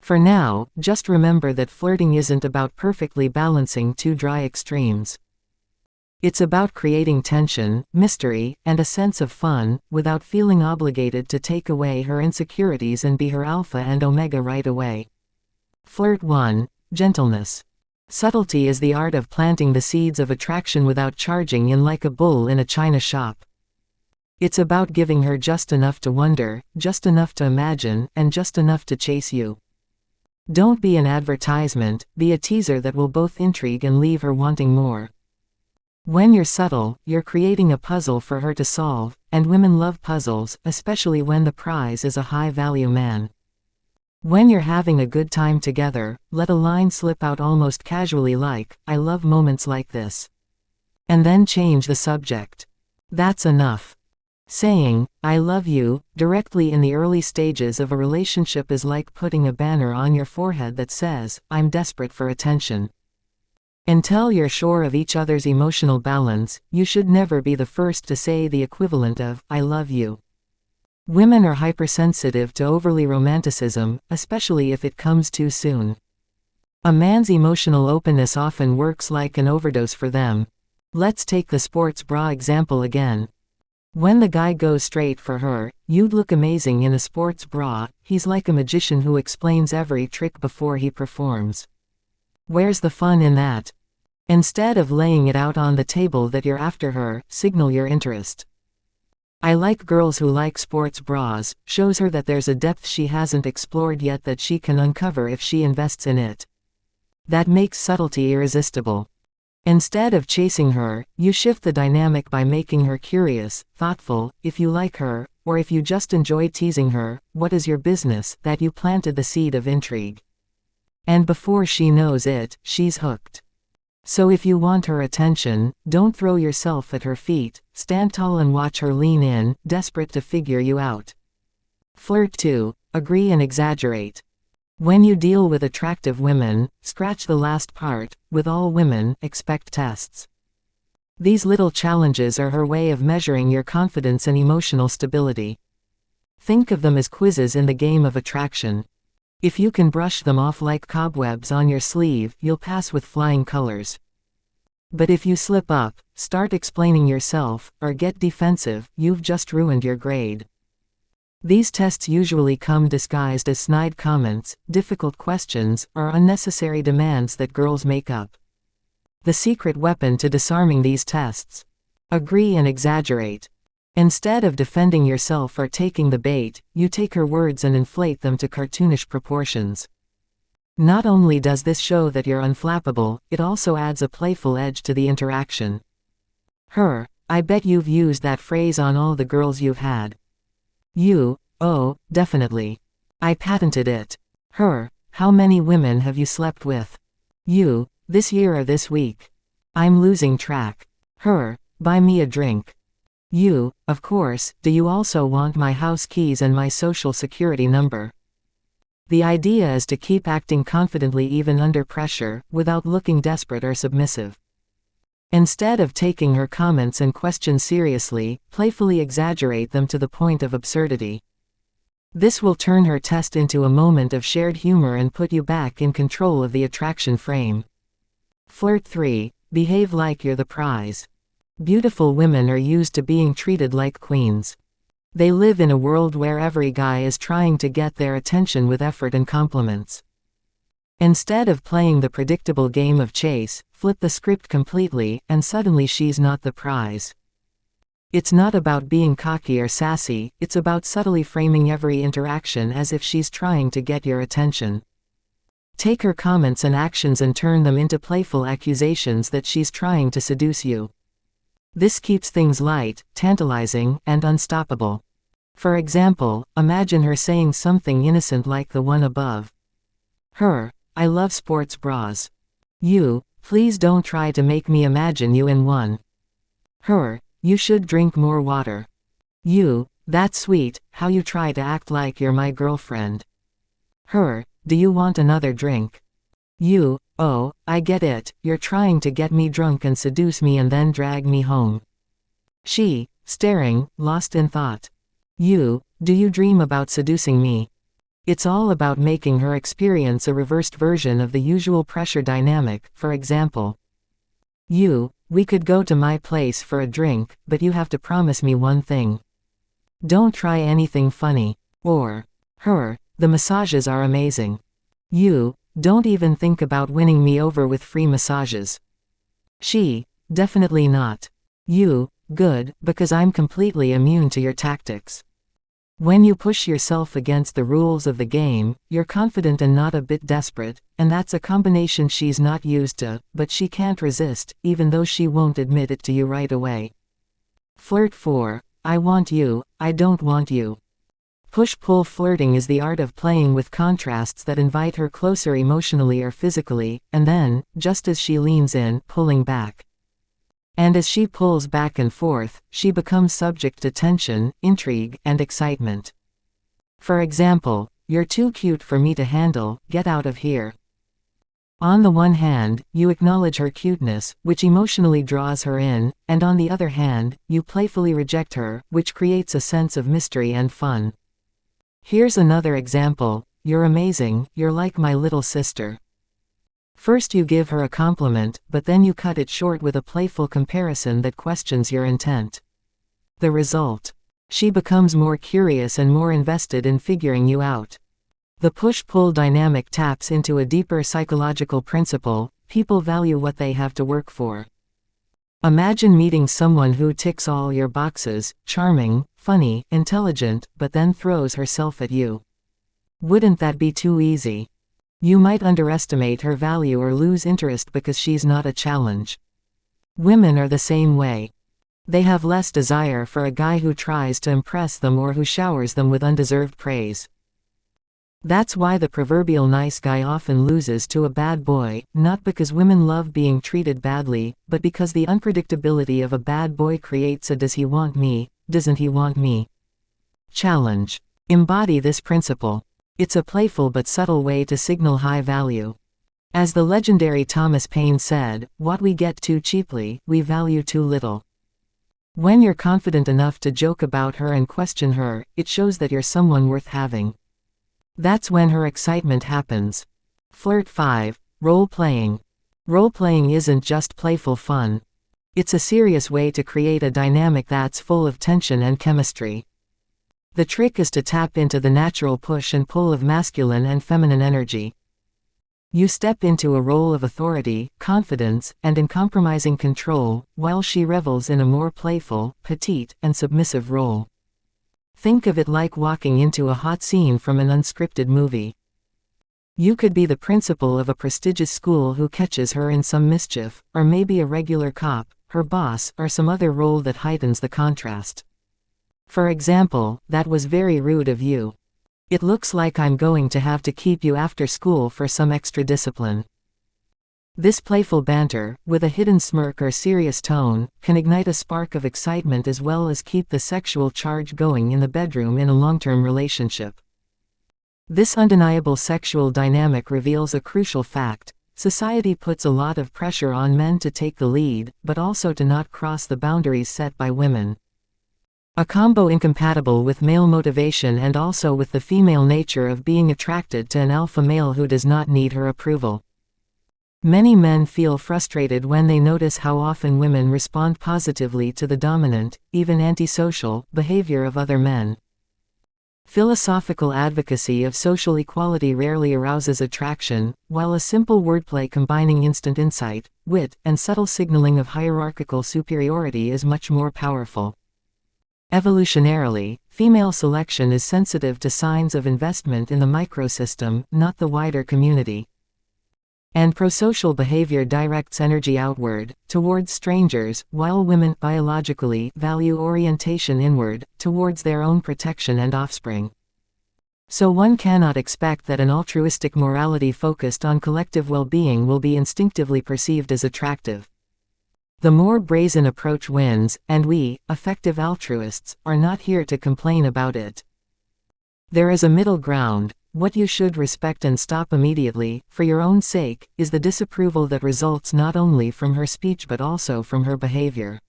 For now, just remember that flirting isn't about perfectly balancing two dry extremes. It's about creating tension, mystery, and a sense of fun, without feeling obligated to take away her insecurities and be her alpha and omega right away. Flirt 1. Gentleness. Subtlety is the art of planting the seeds of attraction without charging in like a bull in a china shop. It's about giving her just enough to wonder, just enough to imagine, and just enough to chase you. Don't be an advertisement, be a teaser that will both intrigue and leave her wanting more. When you're subtle, you're creating a puzzle for her to solve, and women love puzzles, especially when the prize is a high-value man. When you're having a good time together, let a line slip out almost casually like, "I love moments like this." And then change the subject. That's enough. Saying, "I love you," directly in the early stages of a relationship is like putting a banner on your forehead that says, "I'm desperate for attention." Until you're sure of each other's emotional balance, you should never be the first to say the equivalent of, "I love you." Women are hypersensitive to overly romanticism, especially if it comes too soon. A man's emotional openness often works like an overdose for them. Let's take the sports bra example again. When the guy goes straight for her, "You'd look amazing in a sports bra," he's like a magician who explains every trick before he performs. Where's the fun in that? Instead of laying it out on the table that you're after her, signal your interest. "I like girls who like sports bras," shows her that there's a depth she hasn't explored yet that she can uncover if she invests in it. That makes subtlety irresistible. Instead of chasing her, you shift the dynamic by making her curious, thoughtful. If you like her, or if you just enjoy teasing her, what is your business that you planted the seed of intrigue? And before she knows it, she's hooked. So if you want her attention, don't throw yourself at her feet, stand tall and watch her lean in, desperate to figure you out. Flirt 2. Agree and exaggerate. When you deal with attractive women, scratch the last part, with all women, expect tests. These little challenges are her way of measuring your confidence and emotional stability. Think of them as quizzes in the game of attraction. If you can brush them off like cobwebs on your sleeve, you'll pass with flying colors. But if you slip up, start explaining yourself, or get defensive, you've just ruined your grade. These tests usually come disguised as snide comments, difficult questions, or unnecessary demands that girls make up. The secret weapon to disarming these tests: agree and exaggerate. Instead of defending yourself or taking the bait, you take her words and inflate them to cartoonish proportions. Not only does this show that you're unflappable, it also adds a playful edge to the interaction. Her: "I bet you've used that phrase on all the girls you've had." You: "Oh, definitely. I patented it." Her: "How many women have you slept with?" You: "This year or this week. I'm losing track." Her: "Buy me a drink." You: "Of course, do you also want my house keys and my social security number?" The idea is to keep acting confidently even under pressure, without looking desperate or submissive. Instead of taking her comments and questions seriously, playfully exaggerate them to the point of absurdity. This will turn her test into a moment of shared humor and put you back in control of the attraction frame. Flirt 3. Behave like you're the prize. Beautiful women are used to being treated like queens. They live in a world where every guy is trying to get their attention with effort and compliments. Instead of playing the predictable game of chase, flip the script completely, and suddenly she's not the prize. It's not about being cocky or sassy, it's about subtly framing every interaction as if she's trying to get your attention. Take her comments and actions and turn them into playful accusations that she's trying to seduce you. This keeps things light, tantalizing, and unstoppable. For example, imagine her saying something innocent like the one above. Her: "I love sports bras." You: "Please don't try to make me imagine you in one." Her: "You should drink more water." You: "That's sweet, how you try to act like you're my girlfriend." Her: "Do you want another drink?" You: "Oh, I get it, you're trying to get me drunk and seduce me and then drag me home." She, staring, lost in thought. You: "Do you dream about seducing me?" It's all about making her experience a reversed version of the usual pressure dynamic. For example, We could go to my place for a drink, but you have to promise me one thing. Don't try anything funny. Or, her, the massages are amazing. Don't even think about winning me over with free massages. She, definitely not. Good, because I'm completely immune to your tactics. When you push yourself against the rules of the game, you're confident and not a bit desperate, and that's a combination she's not used to, but she can't resist, even though she won't admit it to you right away. Flirt 4. I want you, I don't want you. Push-pull flirting is the art of playing with contrasts that invite her closer emotionally or physically, and then, just as she leans in, pulling back. And as she pulls back and forth, she becomes subject to tension, intrigue, and excitement. For example, you're too cute for me to handle, get out of here. On the one hand, you acknowledge her cuteness, which emotionally draws her in, and on the other hand, you playfully reject her, which creates a sense of mystery and fun. Here's another example. You're amazing, you're like my little sister. First you give her a compliment, but then you cut it short with a playful comparison that questions your intent. The result? She becomes more curious and more invested in figuring you out. The push-pull dynamic taps into a deeper psychological principle: people value what they have to work for. Imagine meeting someone who ticks all your boxes, charming, funny, intelligent, but then throws herself at you. Wouldn't that be too easy? You might underestimate her value or lose interest because she's not a challenge. Women are the same way. They have less desire for a guy who tries to impress them or who showers them with undeserved praise. That's why the proverbial nice guy often loses to a bad boy, not because women love being treated badly, but because the unpredictability of a bad boy creates a "does he want me, doesn't he want me?" challenge. Embody this principle. It's a playful but subtle way to signal high value. As the legendary Thomas Paine said, "What we get too cheaply, we value too little." When you're confident enough to joke about her and question her, it shows that you're someone worth having. That's when her excitement happens. Flirt 5. Role-playing. Role-playing isn't just playful fun. It's a serious way to create a dynamic that's full of tension and chemistry. The trick is to tap into the natural push and pull of masculine and feminine energy. You step into a role of authority, confidence, and uncompromising control, while she revels in a more playful, petite, and submissive role. Think of it like walking into a hot scene from an unscripted movie. You could be the principal of a prestigious school who catches her in some mischief, or maybe a regular cop, her boss, or some other role that heightens the contrast. For example, "That was very rude of you. It looks like I'm going to have to keep you after school for some extra discipline." This playful banter, with a hidden smirk or serious tone, can ignite a spark of excitement as well as keep the sexual charge going in the bedroom in a long-term relationship. This undeniable sexual dynamic reveals a crucial fact: society puts a lot of pressure on men to take the lead, but also to not cross the boundaries set by women. A combo incompatible with male motivation and also with the female nature of being attracted to an alpha male who does not need her approval. Many men feel frustrated when they notice how often women respond positively to the dominant, even antisocial, behavior of other men. Philosophical advocacy of social equality rarely arouses attraction, while a simple wordplay combining instant insight, wit, and subtle signaling of hierarchical superiority is much more powerful. Evolutionarily, female selection is sensitive to signs of investment in the microsystem, not the wider community. And prosocial behavior directs energy outward, towards strangers, while women, biologically, value orientation inward, towards their own protection and offspring. So one cannot expect that an altruistic morality focused on collective well-being will be instinctively perceived as attractive. The more brazen approach wins, and we, effective altruists, are not here to complain about it. There is a middle ground. What you should respect and stop immediately, for your own sake, is the disapproval that results not only from her speech but also from her behavior.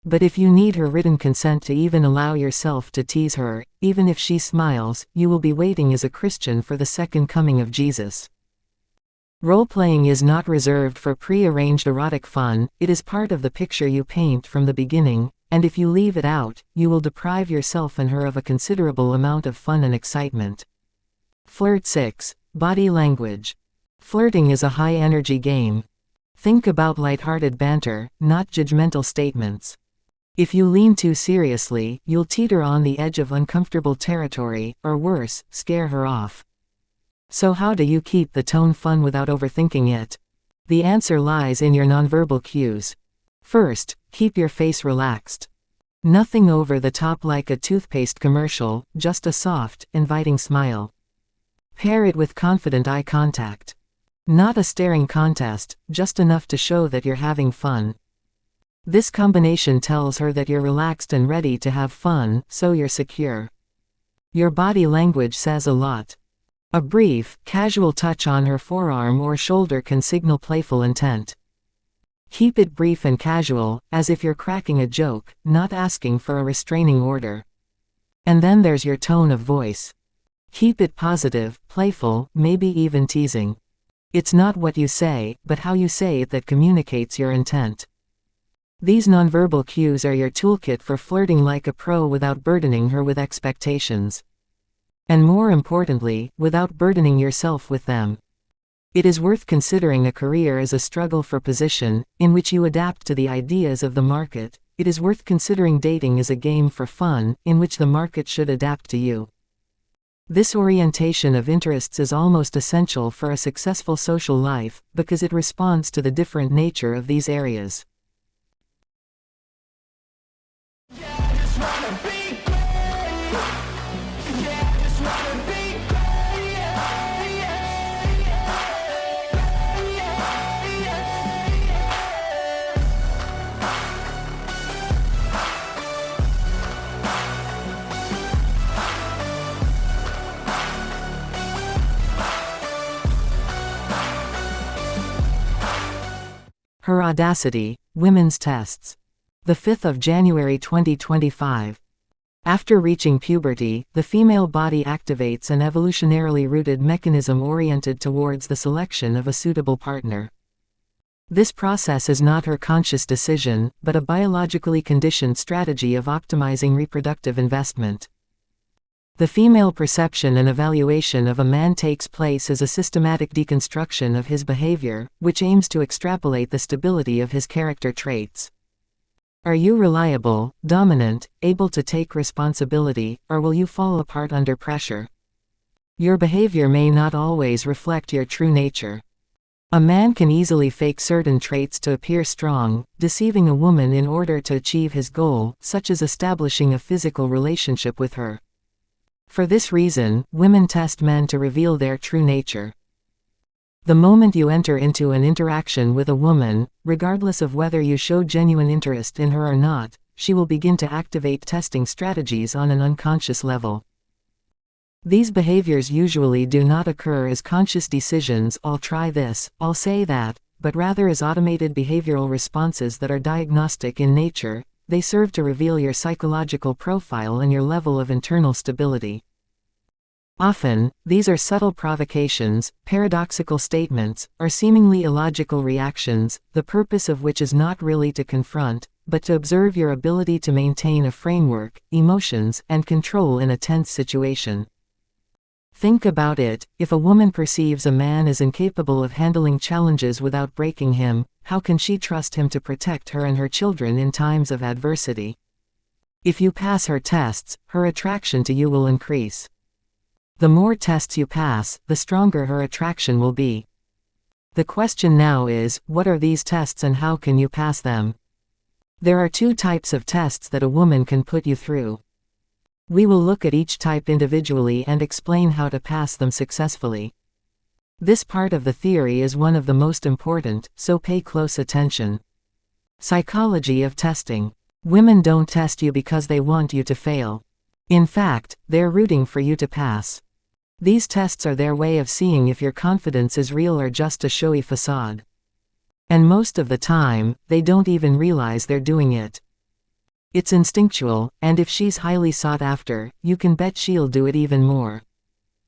But if you need her written consent to even allow yourself to tease her, even if she smiles, you will be waiting as a Christian for the second coming of Jesus. Role-playing is not reserved for pre-arranged erotic fun, it is part of the picture you paint from the beginning, and if you leave it out, you will deprive yourself and her of a considerable amount of fun and excitement. Flirt 6. Body language. Flirting is a high-energy game. Think about light-hearted banter, not judgmental statements. If you lean too seriously, you'll teeter on the edge of uncomfortable territory, or worse, scare her off. So how do you keep the tone fun without overthinking it? The answer lies in your nonverbal cues. First, keep your face relaxed. Nothing over the top like a toothpaste commercial, just a soft, inviting smile. Pair it with confident eye contact. Not a staring contest, just enough to show that you're having fun. This combination tells her that you're relaxed and ready to have fun, so you're secure. Your body language says a lot. A brief, casual touch on her forearm or shoulder can signal playful intent. Keep it brief and casual, as if you're cracking a joke, not asking for a restraining order. And then there's your tone of voice. Keep it positive, playful, maybe even teasing. It's not what you say, but how you say it that communicates your intent. These nonverbal cues are your toolkit for flirting like a pro without burdening her with expectations. And more importantly, without burdening yourself with them. It is worth considering a career as a struggle for position, in which you adapt to the ideas of the market. It is worth considering dating as a game for fun, in which the market should adapt to you. This orientation of interests is almost essential for a successful social life, because it responds to the different nature of these areas. Her Audacity, Women's Tests. The 5th of January 2025. After reaching puberty, the female body activates an evolutionarily rooted mechanism oriented towards the selection of a suitable partner. This process is not her conscious decision, but a biologically conditioned strategy of optimizing reproductive investment. The female perception and evaluation of a man takes place as a systematic deconstruction of his behavior, which aims to extrapolate the stability of his character traits. Are you reliable, dominant, able to take responsibility, or will you fall apart under pressure? Your behavior may not always reflect your true nature. A man can easily fake certain traits to appear strong, deceiving a woman in order to achieve his goal, such as establishing a physical relationship with her. For this reason, women test men to reveal their true nature. The moment you enter into an interaction with a woman, regardless of whether you show genuine interest in her or not, she will begin to activate testing strategies on an unconscious level. These behaviors usually do not occur as conscious decisions, "I'll try this, I'll say that," but rather as automated behavioral responses that are diagnostic in nature. They serve to reveal your psychological profile and your level of internal stability. Often, these are subtle provocations, paradoxical statements, or seemingly illogical reactions, the purpose of which is not really to confront, but to observe your ability to maintain a framework, emotions, and control in a tense situation. Think about it: if a woman perceives a man as incapable of handling challenges without breaking him, how can she trust him to protect her and her children in times of adversity? If you pass her tests, her attraction to you will increase. The more tests you pass, the stronger her attraction will be. The question now is, what are these tests and how can you pass them? There are two types of tests that a woman can put you through. We will look at each type individually and explain how to pass them successfully. This part of the theory is one of the most important, so pay close attention. Psychology of testing. Women don't test you because they want you to fail. In fact, they're rooting for you to pass. These tests are their way of seeing if your confidence is real or just a showy facade. And most of the time, they don't even realize they're doing it. It's instinctual, and if she's highly sought after, you can bet she'll do it even more.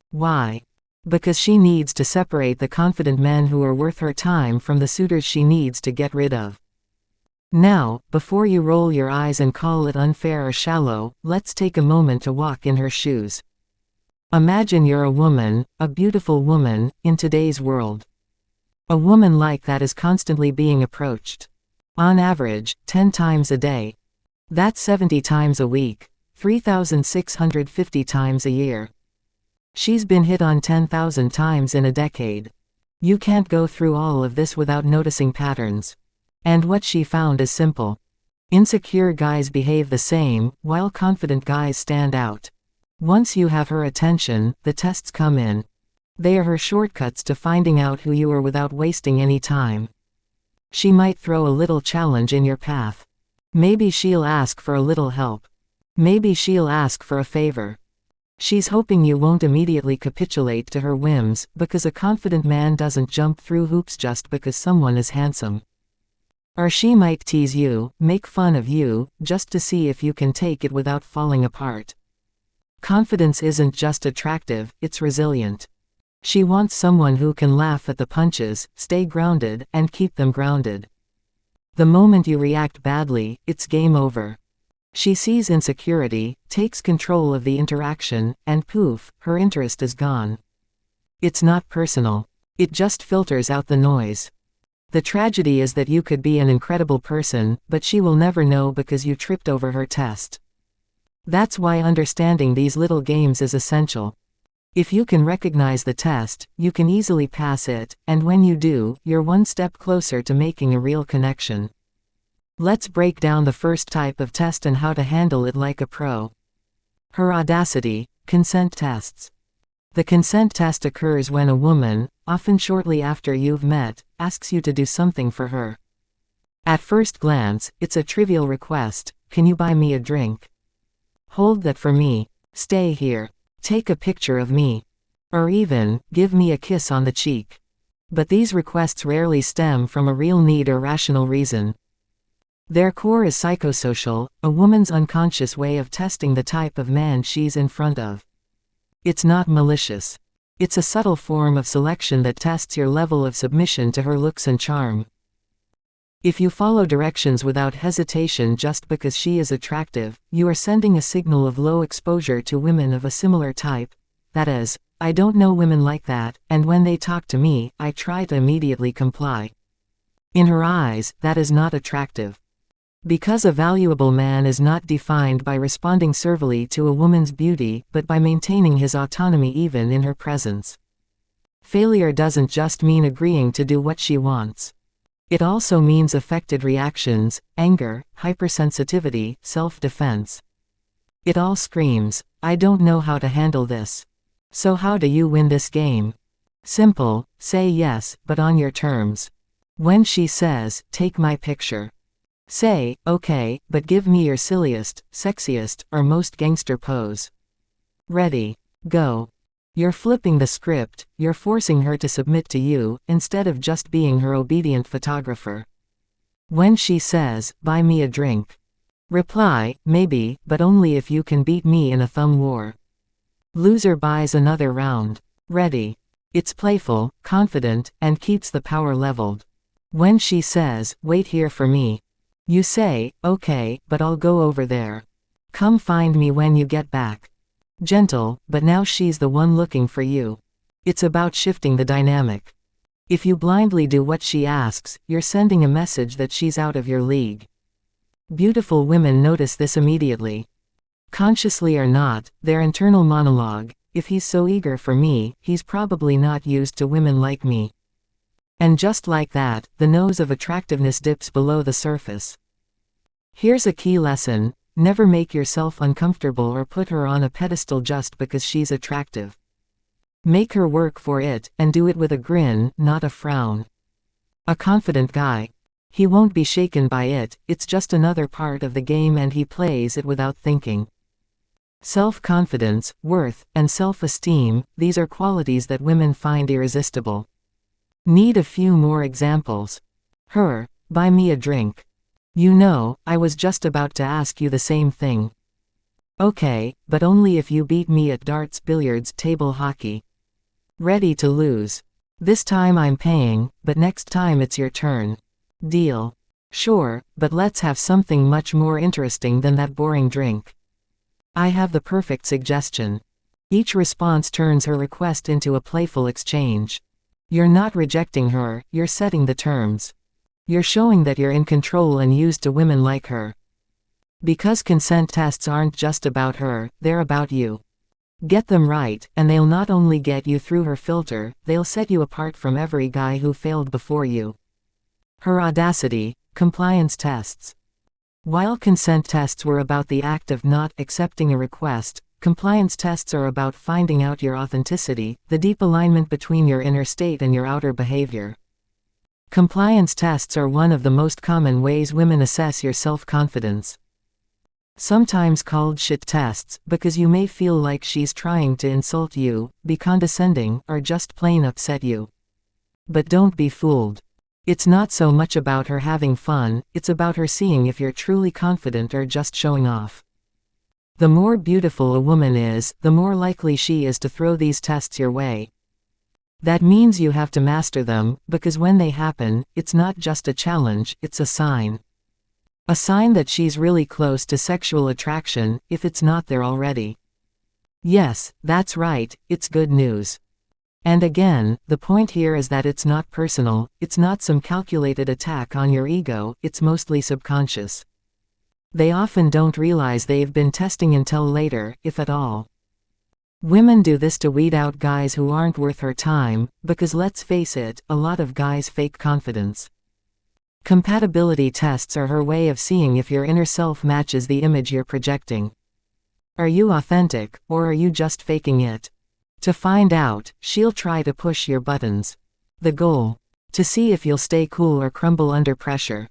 Why? Because she needs to separate the confident men who are worth her time from the suitors she needs to get rid of. Now, before you roll your eyes and call it unfair or shallow, let's take a moment to walk in her shoes. Imagine you're a woman, a beautiful woman, in today's world. A woman like that is constantly being approached. On average, 10 times a day. That's 70 times a week, 3,650 times a year. She's been hit on 10,000 times in a decade. You can't go through all of this without noticing patterns. And what she found is simple. Insecure guys behave the same, while confident guys stand out. Once you have her attention, the tests come in. They are her shortcuts to finding out who you are without wasting any time. She might throw a little challenge in your path. Maybe she'll ask for a little help. Maybe she'll ask for a favor. She's hoping you won't immediately capitulate to her whims, because a confident man doesn't jump through hoops just because someone is handsome. Or she might tease you, make fun of you, just to see if you can take it without falling apart. Confidence isn't just attractive, it's resilient. She wants someone who can laugh at the punches, stay grounded, and keep them grounded. The moment you react badly, it's game over. She sees insecurity, takes control of the interaction, and poof, her interest is gone. It's not personal. It just filters out the noise. The tragedy is that you could be an incredible person, but she will never know because you tripped over her test. That's why understanding these little games is essential. If you can recognize the test, you can easily pass it, and when you do, you're one step closer to making a real connection. Let's break down the first type of test and how to handle it like a pro. Her Audacity, consent tests. The consent test occurs when a woman, often shortly after you've met, asks you to do something for her. At first glance, it's a trivial request: can you buy me a drink? Hold that for me. Stay here. Take a picture of me. Or even, give me a kiss on the cheek. But these requests rarely stem from a real need or rational reason. Their core is psychosocial, a woman's unconscious way of testing the type of man she's in front of. It's not malicious. It's a subtle form of selection that tests your level of submission to her looks and charm. If you follow directions without hesitation just because she is attractive, you are sending a signal of low exposure to women of a similar type. That is, I don't know women like that, and when they talk to me, I try to immediately comply. In her eyes, that is not attractive. Because a valuable man is not defined by responding servilely to a woman's beauty, but by maintaining his autonomy even in her presence. Failure doesn't just mean agreeing to do what she wants. It also means affected reactions, anger, hypersensitivity, self-defense. It all screams, I don't know how to handle this. So how do you win this game? Simple, say yes, but on your terms. When she says, take my picture, say, okay, but give me your silliest, sexiest, or most gangster pose. Ready, go. You're flipping the script, you're forcing her to submit to you, instead of just being her obedient photographer. When she says, buy me a drink, reply, maybe, but only if you can beat me in a thumb war. Loser buys another round. Ready. It's playful, confident, and keeps the power leveled. When she says, wait here for me, you say, okay, but I'll go over there. Come find me when you get back. Gentle, but now she's the one looking for you. It's about shifting the dynamic. If you blindly do what she asks, you're sending a message that she's out of your league. Beautiful women notice this immediately. Consciously or not, their internal monologue, if he's so eager for me, he's probably not used to women like me. And just like that, the nose of attractiveness dips below the surface. Here's a key lesson: never make yourself uncomfortable or put her on a pedestal just because she's attractive. Make her work for it, and do it with a grin, not a frown. A confident guy. He won't be shaken by it, it's just another part of the game and he plays it without thinking. Self-confidence, worth, and self-esteem, these are qualities that women find irresistible. Need a few more examples. Her, buy me a drink. You know, I was just about to ask you the same thing. Okay, but only if you beat me at darts, billiards, table hockey. Ready to lose. This time I'm paying, but next time it's your turn. Deal. Sure, but let's have something much more interesting than that boring drink. I have the perfect suggestion. Each response turns her request into a playful exchange. You're not rejecting her, you're setting the terms. You're showing that you're in control and used to women like her. Because consent tests aren't just about her, they're about you. Get them right, and they'll not only get you through her filter, they'll set you apart from every guy who failed before you. Her Audacity, compliance tests. While consent tests were about the act of not accepting a request, compliance tests are about finding out your authenticity, the deep alignment between your inner state and your outer behavior. Compliance tests are one of the most common ways women assess your self-confidence. Sometimes called shit tests, because you may feel like she's trying to insult you, be condescending, or just plain upset you. But don't be fooled. It's not so much about her having fun, it's about her seeing if you're truly confident or just showing off. The more beautiful a woman is, the more likely she is to throw these tests your way. That means you have to master them, because when they happen, it's not just a challenge, it's a sign. A sign that she's really close to sexual attraction, if it's not there already. Yes, that's right, it's good news. And again, the point here is that it's not personal, it's not some calculated attack on your ego, it's mostly subconscious. They often don't realize they've been testing until later, if at all. Women do this to weed out guys who aren't worth her time, because let's face it, a lot of guys fake confidence. Compatibility tests are her way of seeing if your inner self matches the image you're projecting. Are you authentic, or are you just faking it? To find out, she'll try to push your buttons. The goal? To see if you'll stay cool or crumble under pressure.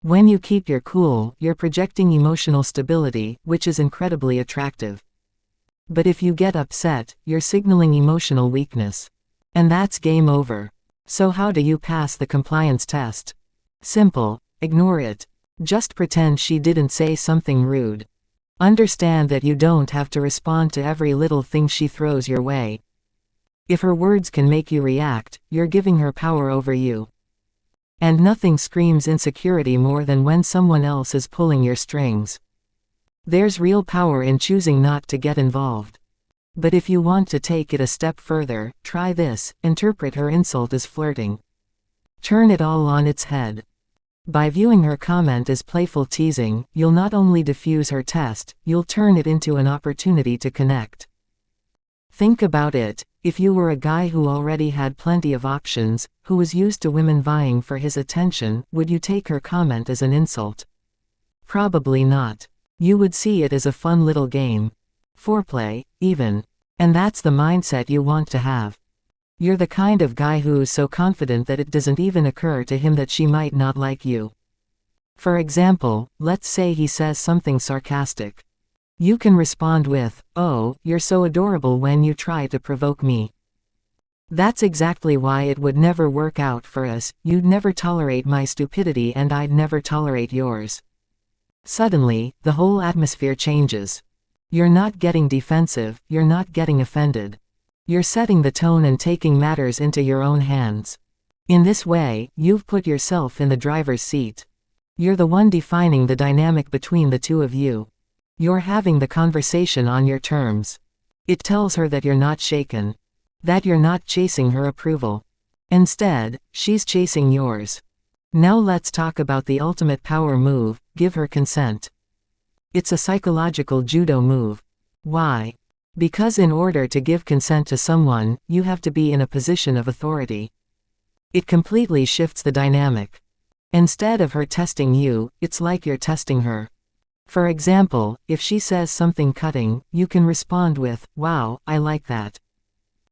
When you keep your cool, you're projecting emotional stability, which is incredibly attractive. But if you get upset, you're signaling emotional weakness. And that's game over. So how do you pass the compliance test? Simple. Ignore it. Just pretend she didn't say something rude. Understand that you don't have to respond to every little thing she throws your way. If her words can make you react, you're giving her power over you. And nothing screams insecurity more than when someone else is pulling your strings. There's real power in choosing not to get involved. But if you want to take it a step further, try this: interpret her insult as flirting. Turn it all on its head. By viewing her comment as playful teasing, you'll not only diffuse her test, you'll turn it into an opportunity to connect. Think about it: if you were a guy who already had plenty of options, who was used to women vying for his attention, would you take her comment as an insult? Probably not. You would see it as a fun little game. Foreplay, even. And that's the mindset you want to have. You're the kind of guy who's so confident that it doesn't even occur to him that she might not like you. For example, let's say he says something sarcastic. You can respond with, "Oh, you're so adorable when you try to provoke me." That's exactly why it would never work out for us. You'd never tolerate my stupidity and I'd never tolerate yours. Suddenly, the whole atmosphere changes. You're not getting defensive, you're not getting offended. You're setting the tone and taking matters into your own hands. In this way, you've put yourself in the driver's seat. You're the one defining the dynamic between the two of you. You're having the conversation on your terms. It tells her that you're not shaken. That you're not chasing her approval. Instead, she's chasing yours. Now let's talk about the ultimate power move: give her consent. It's a psychological judo move. Why? Because in order to give consent to someone, you have to be in a position of authority. It completely shifts the dynamic. Instead of her testing you, it's like you're testing her. For example, if she says something cutting, you can respond with, "Wow, I like that."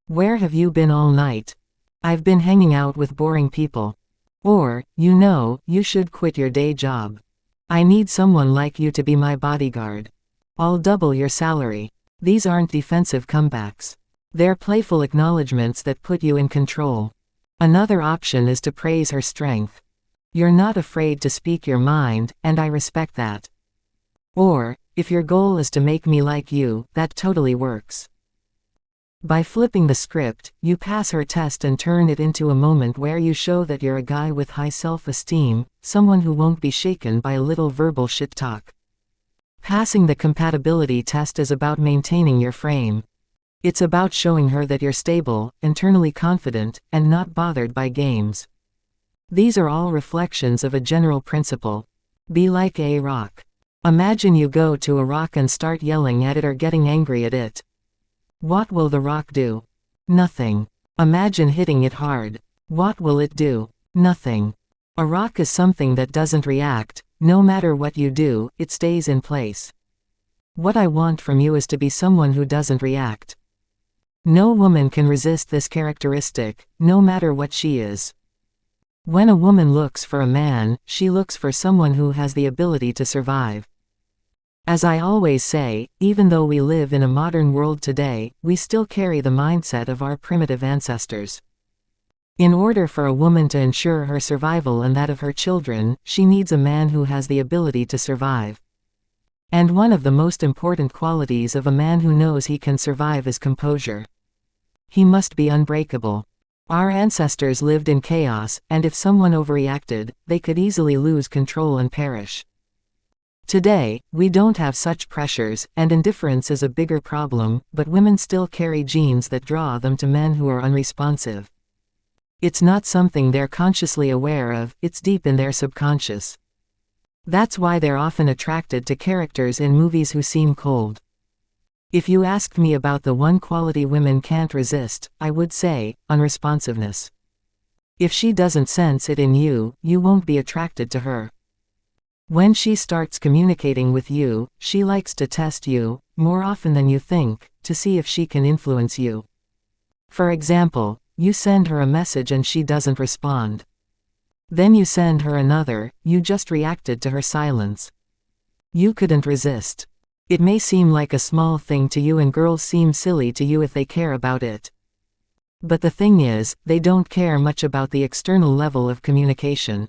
"Where have you been all night?" "I've been hanging out with boring people." Or, "You should quit your day job. I need someone like you to be my bodyguard. I'll double your salary." These aren't defensive comebacks. They're playful acknowledgments that put you in control. Another option is to praise her strength. You're not afraid to speak your mind, and I respect that. Or, if your goal is to make me like you, that totally works. By flipping the script, you pass her test and turn it into a moment where you show that you're a guy with high self-esteem, someone who won't be shaken by a little verbal shit talk. Passing the compatibility test is about maintaining your frame. It's about showing her that you're stable, internally confident, and not bothered by games. These are all reflections of a general principle. Be like a rock. Imagine you go to a rock and start yelling at it or getting angry at it. What will the rock do? Nothing. Imagine hitting it hard. What will it do? Nothing. A rock is something that doesn't react. No matter what you do, it stays in place. What I want from you is to be someone who doesn't react. No woman can resist this characteristic, no matter what she is. When a woman looks for a man, she looks for someone who has the ability to survive. As I always say, even though we live in a modern world today, we still carry the mindset of our primitive ancestors. In order for a woman to ensure her survival and that of her children, she needs a man who has the ability to survive. And one of the most important qualities of a man who knows he can survive is composure. He must be unbreakable. Our ancestors lived in chaos, and if someone overreacted, they could easily lose control and perish. Today, we don't have such pressures, and indifference is a bigger problem, but women still carry genes that draw them to men who are unresponsive. It's not something they're consciously aware of, it's deep in their subconscious. That's why they're often attracted to characters in movies who seem cold. If you asked me about the one quality women can't resist, I would say, unresponsiveness. If she doesn't sense it in you, you won't be attracted to her. When she starts communicating with you, she likes to test you, more often than you think, to see if she can influence you. For example, you send her a message and she doesn't respond. Then you send her another, you just reacted to her silence. You couldn't resist. It may seem like a small thing to you and girls seem silly to you if they care about it. But the thing is, they don't care much about the external level of communication.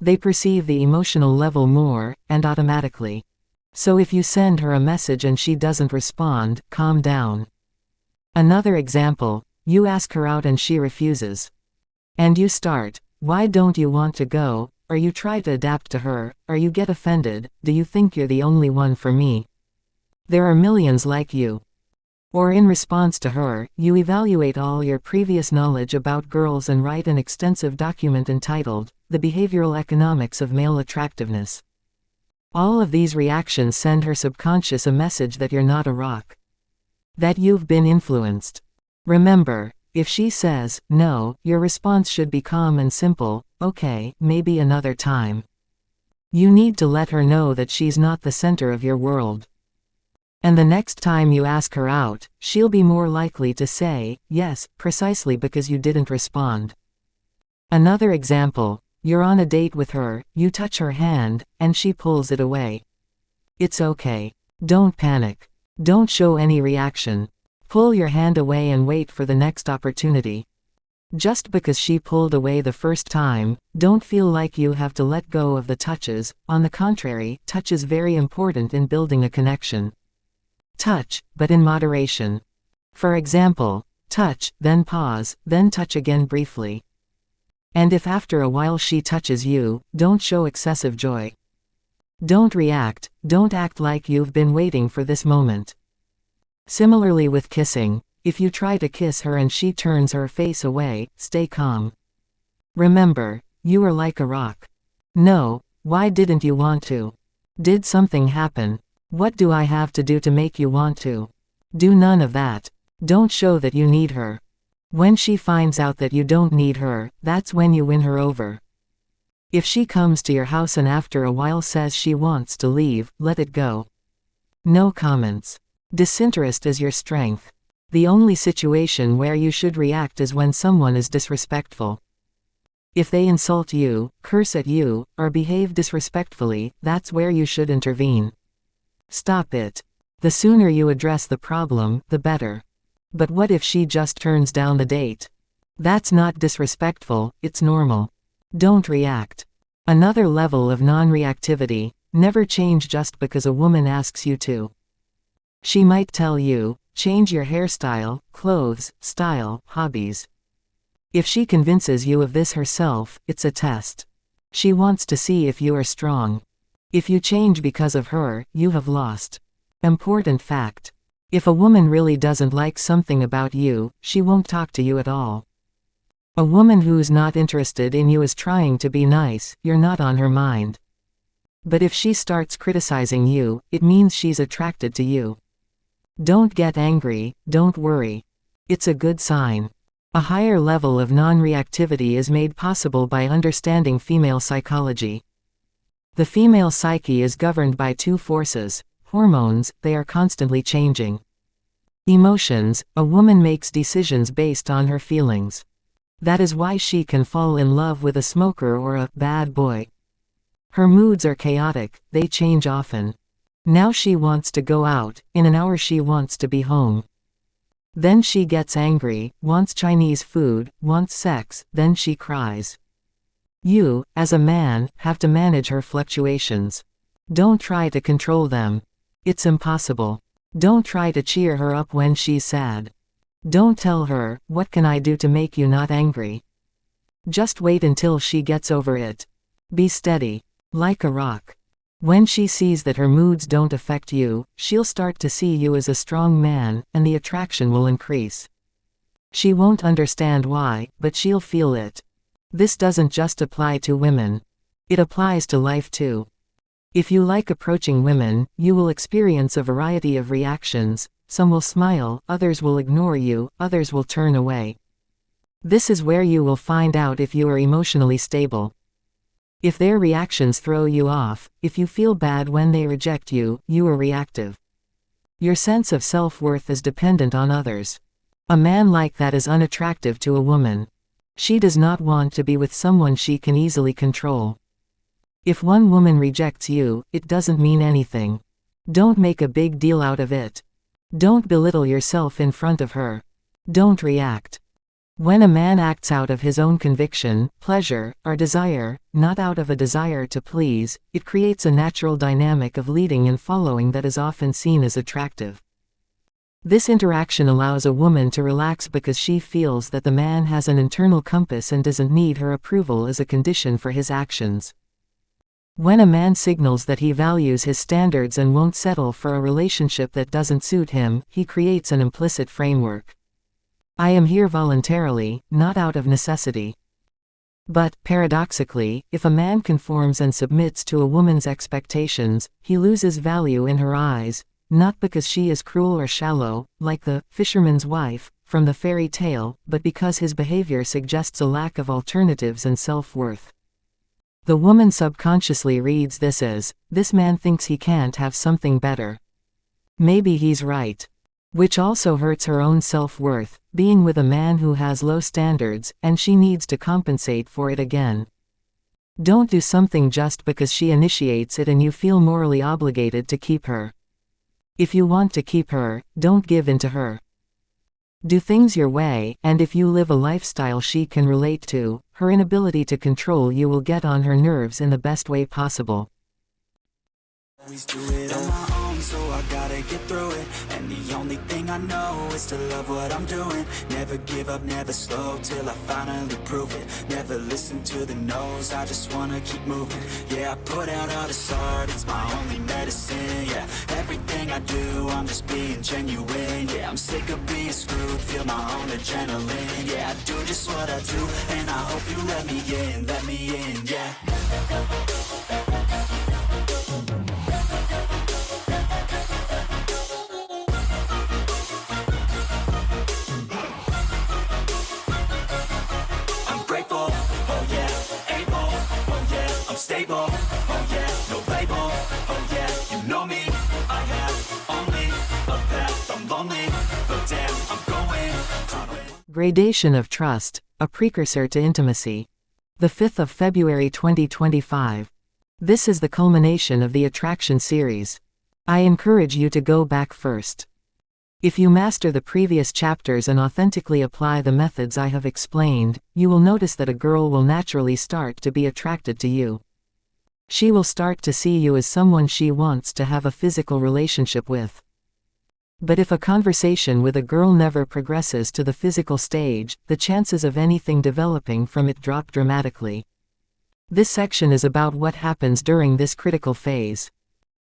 They perceive the emotional level more, and automatically. So if you send her a message and she doesn't respond, calm down. Another example, you ask her out and she refuses. And you start, why don't you want to go? Or you try to adapt to her, or you get offended, do you think you're the only one for me? There are millions like you. Or in response to her, you evaluate all your previous knowledge about girls and write an extensive document entitled, The Behavioral Economics of Male Attractiveness. All of these reactions send her subconscious a message that you're not a rock. That you've been influenced. Remember, if she says, no, your response should be calm and simple, okay, maybe another time. You need to let her know that she's not the center of your world. And the next time you ask her out, she'll be more likely to say, yes, precisely because you didn't respond. Another example, you're on a date with her, you touch her hand, and she pulls it away. It's okay. Don't panic. Don't show any reaction. Pull your hand away and wait for the next opportunity. Just because she pulled away the first time, don't feel like you have to let go of the touches. On the contrary, touch is very important in building a connection. Touch, but in moderation. For example, touch, then pause, then touch again briefly. And if after a while she touches you, don't show excessive joy. Don't react, don't act like you've been waiting for this moment. Similarly with kissing, if you try to kiss her and she turns her face away, stay calm. Remember, you are like a rock. No, why didn't you want to? Did something happen? What do I have to do to make you want to? Do none of that. Don't show that you need her. When she finds out that you don't need her, that's when you win her over. If she comes to your house and after a while says she wants to leave, let it go. No comments. Disinterest is your strength. The only situation where you should react is when someone is disrespectful. If they insult you, curse at you, or behave disrespectfully, that's where you should intervene. Stop it. The sooner you address the problem, the better. But what if she just turns down the date? That's not disrespectful, it's normal. Don't react. Another level of non-reactivity, never change just because a woman asks you to. She might tell you, Change your hairstyle, clothes, style, hobbies. If she convinces you of this herself, it's a test. She wants to see if you are strong. If you change because of her, you have lost. Important fact. If a woman really doesn't like something about you, she won't talk to you at all. A woman who's not interested in you is trying to be nice, you're not on her mind. But if she starts criticizing you, it means she's attracted to you. Don't get angry, don't worry. It's a good sign. A higher level of non-reactivity is made possible by understanding female psychology. The female psyche is governed by two forces: hormones, they are constantly changing. Emotions, a woman makes decisions based on her feelings. That is why she can fall in love with a smoker or a bad boy. Her moods are chaotic, they change often. Now she wants to go out, in an hour she wants to be home. Then she gets angry, wants Chinese food, wants sex, then she cries. You, as a man, have to manage her fluctuations. Don't try to control them. It's impossible. Don't try to cheer her up when she's sad. Don't tell her, "What can I do to make you not angry?" Just wait until she gets over it. Be steady. Like a rock. When she sees that her moods don't affect you, she'll start to see you as a strong man, and the attraction will increase. She won't understand why, but she'll feel it. This doesn't just apply to women. It applies to life too. If you like approaching women, you will experience a variety of reactions. Some will smile, others will ignore you, others will turn away. This is where you will find out if you are emotionally stable. If their reactions throw you off, if you feel bad when they reject you, you are reactive. Your sense of self-worth is dependent on others. A man like that is unattractive to a woman. She does not want to be with someone she can easily control. If one woman rejects you, it doesn't mean anything. Don't make a big deal out of it. Don't belittle yourself in front of her. Don't react. When a man acts out of his own conviction, pleasure, or desire, not out of a desire to please, it creates a natural dynamic of leading and following that is often seen as attractive. This interaction allows a woman to relax because she feels that the man has an internal compass and doesn't need her approval as a condition for his actions. When a man signals that he values his standards and won't settle for a relationship that doesn't suit him, he creates an implicit framework. I am here voluntarily, not out of necessity. But, paradoxically, if a man conforms and submits to a woman's expectations, he loses value in her eyes, not because she is cruel or shallow, like the fisherman's wife from the fairy tale, but because his behavior suggests a lack of alternatives and self-worth. The woman subconsciously reads this as, "This man thinks he can't have something better. Maybe he's right." Which also hurts her own self-worth, being with a man who has low standards, and she needs to compensate for it again. Don't do something just because she initiates it and you feel morally obligated to keep her. If you want to keep her, don't give in to her. Do things your way, and if you live a lifestyle she can relate to, her inability to control you will get on her nerves in the best way possible. Always do it on my own, so I gotta get through it. And the only thing I know is to love what I'm doing. Never give up, never slow, till I finally prove it. Never listen to the no's, I just wanna keep moving. Yeah, I put out all this art, it's my only medicine. Yeah, everything I do, I'm just being genuine. Yeah, I'm sick of being screwed, feel my own adrenaline. Yeah, I do just what I do, and I hope you let me in, yeah. Stable, oh yeah, no label, oh yeah, you know me. I have only a path, I'm lonely, but damn, I'm going. Gradation of trust, a precursor to intimacy. The 5th of February 2025. This is the culmination of the Attraction series. I encourage you to go back first. If you master the previous chapters and authentically apply the methods I have explained, you will notice that a girl will naturally start to be attracted to you. She will start to see you as someone she wants to have a physical relationship with. But if a conversation with a girl never progresses to the physical stage, the chances of anything developing from it drop dramatically. This section is about what happens during this critical phase.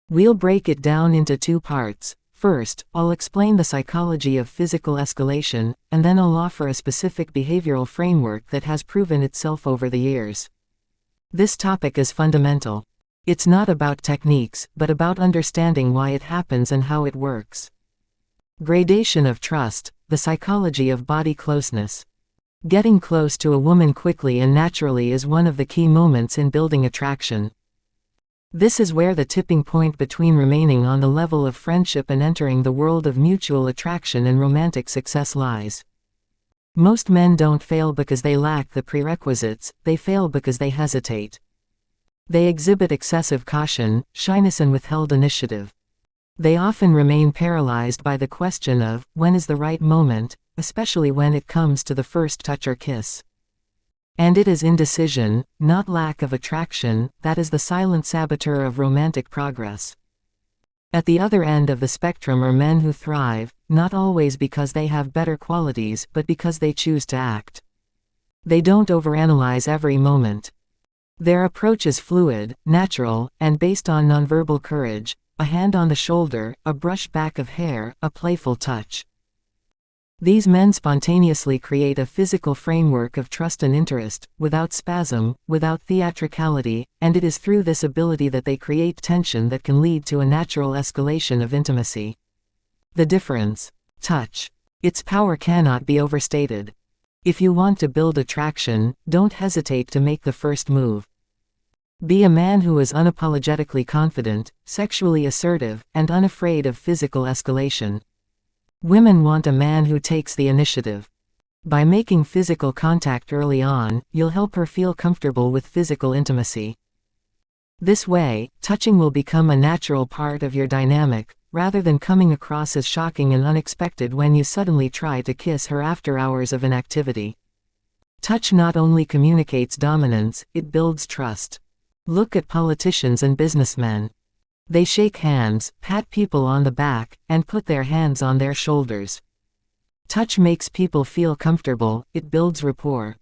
We'll break it down into two parts. First, I'll explain the psychology of physical escalation, and then I'll offer a specific behavioral framework that has proven itself over the years. This topic is fundamental. It's not about techniques, but about understanding why it happens and how it works. Gradation of trust, the psychology of body closeness. Getting close to a woman quickly and naturally is one of the key moments in building attraction. This is where the tipping point between remaining on the level of friendship and entering the world of mutual attraction and romantic success lies. Most men don't fail because they lack the prerequisites, they fail because they hesitate. They exhibit excessive caution, shyness and withheld initiative. They often remain paralyzed by the question of, when is the right moment, especially when it comes to the first touch or kiss. And it is indecision, not lack of attraction, that is the silent saboteur of romantic progress. At the other end of the spectrum are men who thrive, not always because they have better qualities but because they choose to act. They don't overanalyze every moment. Their approach is fluid, natural, and based on nonverbal courage, a hand on the shoulder, a brush back of hair, a playful touch. These men spontaneously create a physical framework of trust and interest, without spasm, without theatricality, and it is through this ability that they create tension that can lead to a natural escalation of intimacy. The difference. Touch. Its power cannot be overstated. If you want to build attraction, don't hesitate to make the first move. Be a man who is unapologetically confident, sexually assertive, and unafraid of physical escalation. Women want a man who takes the initiative. By making physical contact early on, you'll help her feel comfortable with physical intimacy. This way, touching will become a natural part of your dynamic, rather than coming across as shocking and unexpected when you suddenly try to kiss her after hours of inactivity. Touch not only communicates dominance, it builds trust. Look at politicians and businessmen. They shake hands, pat people on the back, and put their hands on their shoulders. Touch makes people feel comfortable, it builds rapport.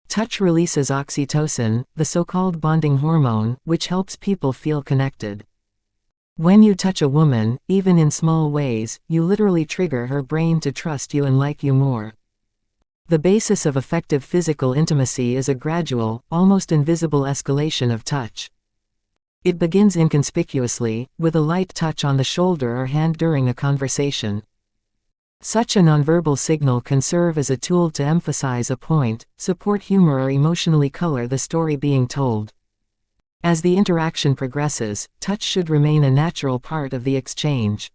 Touch releases oxytocin, the so-called bonding hormone, which helps people feel connected. When you touch a woman, even in small ways, you literally trigger her brain to trust you and like you more. The basis of effective physical intimacy is a gradual, almost invisible escalation of touch. It begins inconspicuously, with a light touch on the shoulder or hand during a conversation. Such a nonverbal signal can serve as a tool to emphasize a point, support humor or emotionally color the story being told. As the interaction progresses, touch should remain a natural part of the exchange.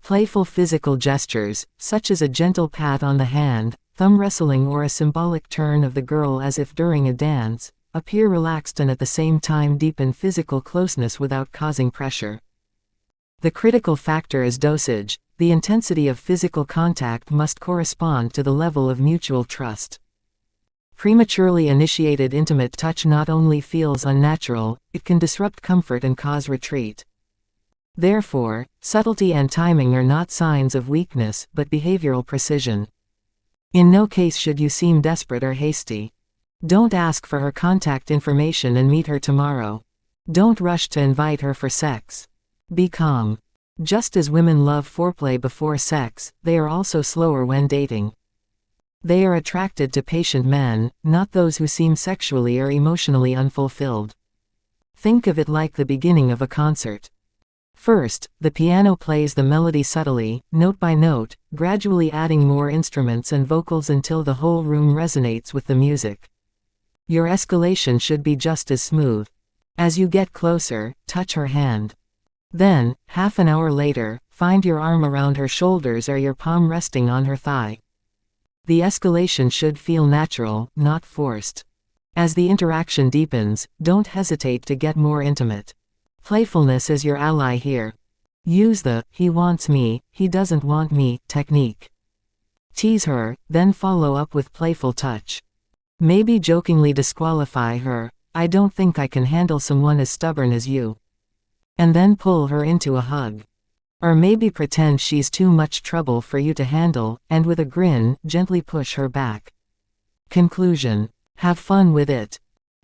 Playful physical gestures, such as a gentle pat on the hand, thumb wrestling or a symbolic turn of the girl as if during a dance, appear relaxed and at the same time deepen physical closeness without causing pressure. The critical factor is dosage. The intensity of physical contact must correspond to the level of mutual trust. Prematurely initiated intimate touch not only feels unnatural, it can disrupt comfort and cause retreat. Therefore, subtlety and timing are not signs of weakness but behavioral precision. In no case should you seem desperate or hasty. Don't ask for her contact information and meet her tomorrow. Don't rush to invite her for sex. Be calm. Just as women love foreplay before sex, they are also slower when dating. They are attracted to patient men, not those who seem sexually or emotionally unfulfilled. Think of it like the beginning of a concert. First, the piano plays the melody subtly, note by note, gradually adding more instruments and vocals until the whole room resonates with the music. Your escalation should be just as smooth. As you get closer, touch her hand. Then, half an hour later, find your arm around her shoulders or your palm resting on her thigh. The escalation should feel natural, not forced. As the interaction deepens, don't hesitate to get more intimate. Playfulness is your ally here. Use the "he wants me, he doesn't want me" technique. Tease her, then follow up with playful touch. Maybe jokingly disqualify her, "I don't think I can handle someone as stubborn as you." And then pull her into a hug. Or maybe pretend she's too much trouble for you to handle, and with a grin, gently push her back. Conclusion. Have fun with it.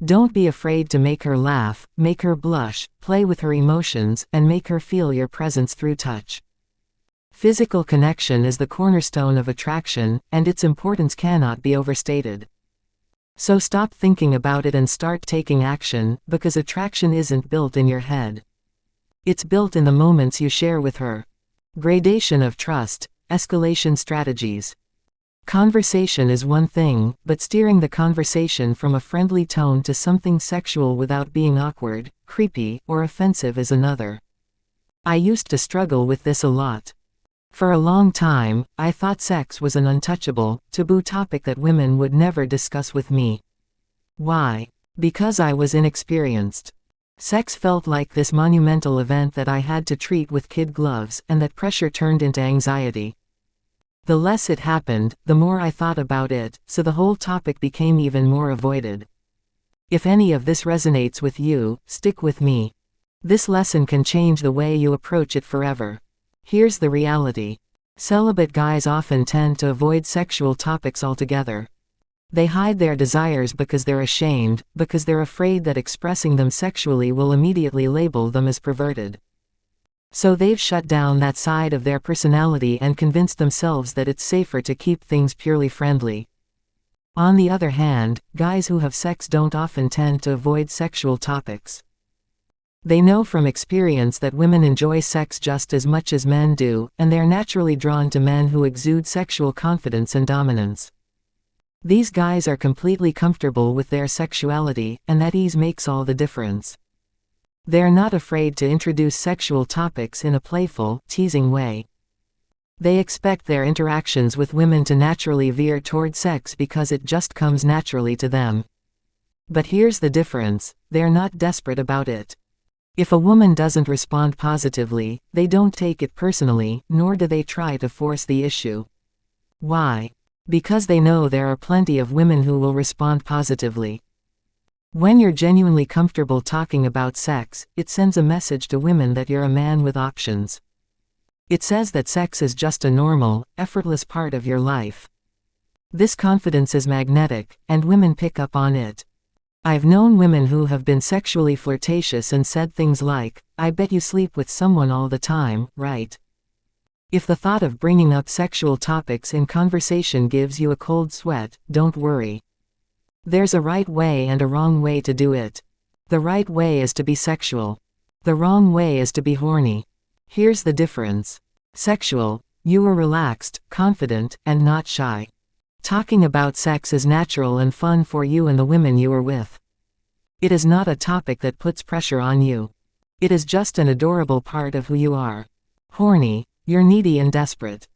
Don't be afraid to make her laugh, make her blush, play with her emotions, and make her feel your presence through touch. Physical connection is the cornerstone of attraction, and its importance cannot be overstated. So stop thinking about it and start taking action, because attraction isn't built in your head. It's built in the moments you share with her. Gradation of trust, escalation strategies. Conversation is one thing, but steering the conversation from a friendly tone to something sexual without being awkward, creepy, or offensive is another. I used to struggle with this a lot. For a long time, I thought sex was an untouchable, taboo topic that women would never discuss with me. Why? Because I was inexperienced. Sex felt like this monumental event that I had to treat with kid gloves, and that pressure turned into anxiety. The less it happened, the more I thought about it, so the whole topic became even more avoided. If any of this resonates with you, stick with me. This lesson can change the way you approach it forever. Here's the reality. Celibate guys often tend to avoid sexual topics altogether. They hide their desires because they're ashamed, because they're afraid that expressing them sexually will immediately label them as perverted. So they've shut down that side of their personality and convinced themselves that it's safer to keep things purely friendly. On the other hand, guys who have sex don't often tend to avoid sexual topics. They know from experience that women enjoy sex just as much as men do, and they're naturally drawn to men who exude sexual confidence and dominance. These guys are completely comfortable with their sexuality, and that ease makes all the difference. They're not afraid to introduce sexual topics in a playful, teasing way. They expect their interactions with women to naturally veer toward sex because it just comes naturally to them. But here's the difference: they're not desperate about it. If a woman doesn't respond positively, they don't take it personally, nor do they try to force the issue. Why? Because they know there are plenty of women who will respond positively. When you're genuinely comfortable talking about sex, it sends a message to women that you're a man with options. It says that sex is just a normal, effortless part of your life. This confidence is magnetic, and women pick up on it. I've known women who have been sexually flirtatious and said things like, "I bet you sleep with someone all the time, right?" If the thought of bringing up sexual topics in conversation gives you a cold sweat, don't worry. There's a right way and a wrong way to do it. The right way is to be sexual. The wrong way is to be horny. Here's the difference. Sexual, you are relaxed, confident, and not shy. Talking about sex is natural and fun for you and the women you are with. It is not a topic that puts pressure on you. It is just an adorable part of who you are. Horny, you're needy and desperate.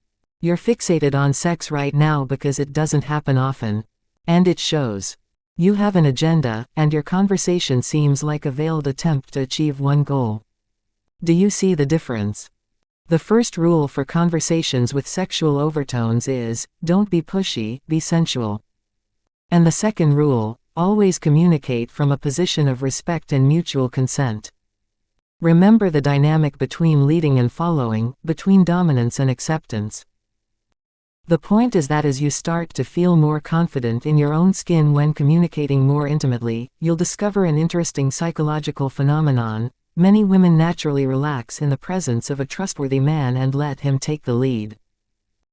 You're fixated on sex right now because it doesn't happen often. And it shows. You have an agenda, and your conversation seems like a veiled attempt to achieve one goal. Do you see the difference? The first rule for conversations with sexual overtones is, don't be pushy, be sensual. And the second rule, always communicate from a position of respect and mutual consent. Remember the dynamic between leading and following, between dominance and acceptance. The point is that as you start to feel more confident in your own skin when communicating more intimately, you'll discover an interesting psychological phenomenon. Many women naturally relax in the presence of a trustworthy man and let him take the lead.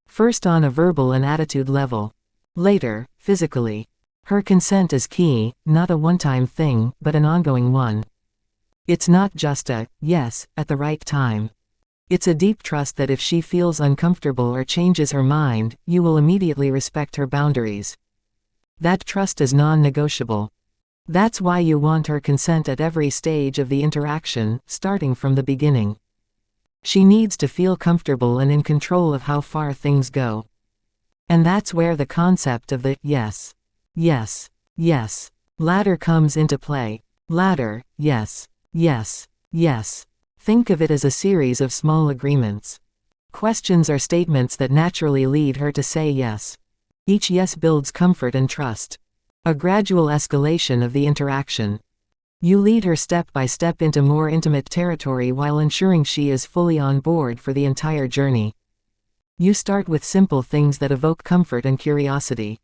First on a verbal and attitude level. Later, physically. Her consent is key, not a one-time thing, but an ongoing one. It's not just a yes at the right time. It's a deep trust that if she feels uncomfortable or changes her mind, you will immediately respect her boundaries. That trust is non-negotiable. That's why you want her consent at every stage of the interaction, starting from the beginning. She needs to feel comfortable and in control of how far things go. And that's where the concept of the yes, yes, yes ladder comes into play. Ladder, yes, yes, yes. Think of it as a series of small agreements. Questions are statements that naturally lead her to say yes. Each yes builds comfort and trust. A gradual escalation of the interaction. You lead her step by step into more intimate territory while ensuring she is fully on board for the entire journey. You start with simple things that evoke comfort and curiosity.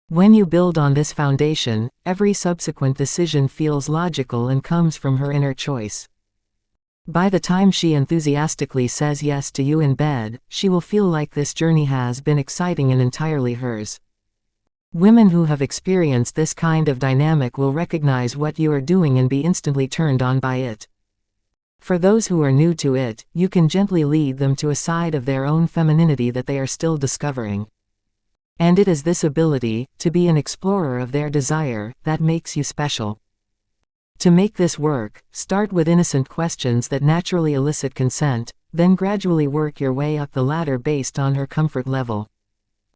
When you build on this foundation, every subsequent decision feels logical and comes from her inner choice. By the time she enthusiastically says yes to you in bed, she will feel like this journey has been exciting and entirely hers. Women who have experienced this kind of dynamic will recognize what you are doing and be instantly turned on by it. For those who are new to it, you can gently lead them to a side of their own femininity that they are still discovering. And it is this ability, to be an explorer of their desire, that makes you special. To make this work, start with innocent questions that naturally elicit consent, then gradually work your way up the ladder based on her comfort level.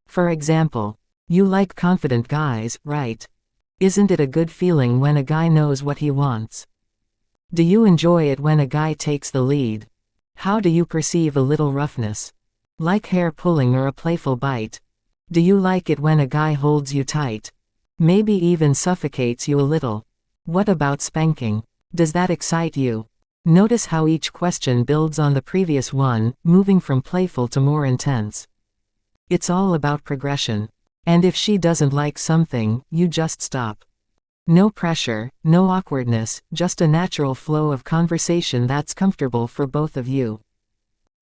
For example, you like confident guys, right? Isn't it a good feeling when a guy knows what he wants? Do you enjoy it when a guy takes the lead? How do you perceive a little roughness? Like hair pulling or a playful bite? Do you like it when a guy holds you tight? Maybe even suffocates you a little? What about spanking? Does that excite you? Notice how each question builds on the previous one, moving from playful to more intense. It's all about progression. And if she doesn't like something, you just stop. No pressure, no awkwardness, just a natural flow of conversation that's comfortable for both of you.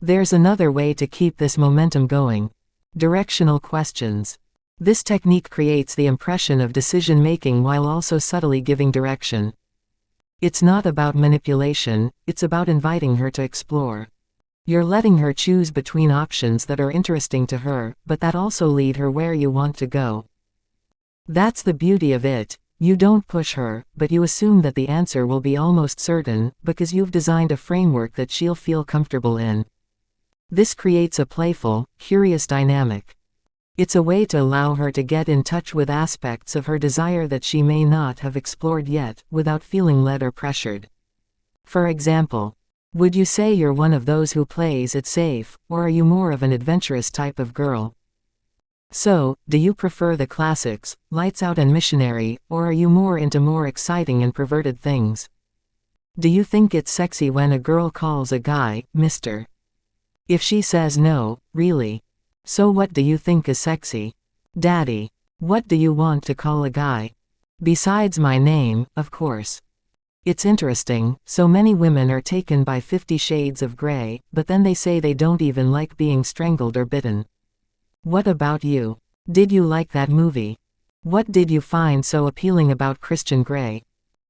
There's another way to keep this momentum going. Directional questions. This technique creates the impression of decision-making while also subtly giving direction. It's not about manipulation, it's about inviting her to explore. You're letting her choose between options that are interesting to her, but that also lead her where you want to go. That's the beauty of it. You don't push her, but you assume that the answer will be almost certain, because you've designed a framework that she'll feel comfortable in. This creates a playful, curious dynamic. It's a way to allow her to get in touch with aspects of her desire that she may not have explored yet, without feeling led or pressured. For example, would you say you're one of those who plays it safe, or are you more of an adventurous type of girl? So, do you prefer the classics, lights out and missionary, or are you more into more exciting and perverted things? Do you think it's sexy when a girl calls a guy, Mr.? If she says no, really? So what do you think is sexy? Daddy. What do you want to call a guy? Besides my name, of course. It's interesting, so many women are taken by 50 Shades of Grey, but then they say they don't even like being strangled or bitten. What about you? Did you like that movie? What did you find so appealing about Christian Grey?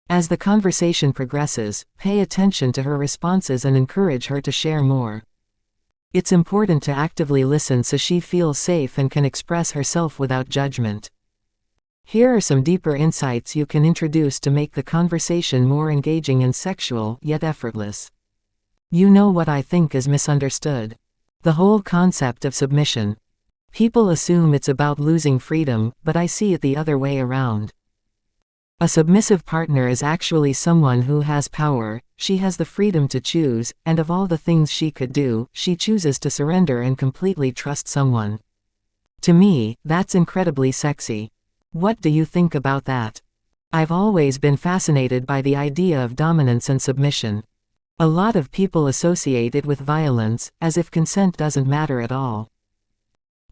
As the conversation progresses, pay attention to her responses and encourage her to share more. It's important to actively listen so she feels safe and can express herself without judgment. Here are some deeper insights you can introduce to make the conversation more engaging and sexual, yet effortless. You know what I think is misunderstood? The whole concept of submission. People assume it's about losing freedom, but I see it the other way around. A submissive partner is actually someone who has power, she has the freedom to choose, and of all the things she could do, she chooses to surrender and completely trust someone. To me, that's incredibly sexy. What do you think about that? I've always been fascinated by the idea of dominance and submission. A lot of people associate it with violence, as if consent doesn't matter at all.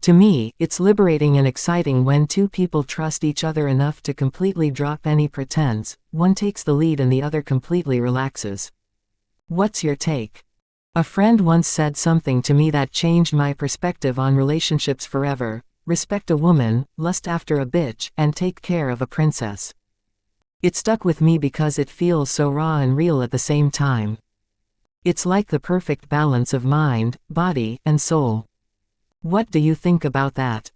To me, it's liberating and exciting when two people trust each other enough to completely drop any pretense, one takes the lead and the other completely relaxes. What's your take? A friend once said something to me that changed my perspective on relationships forever: respect a woman, lust after a bitch, and take care of a princess. It stuck with me because it feels so raw and real at the same time. It's like the perfect balance of mind, body, and soul. What do you think about that?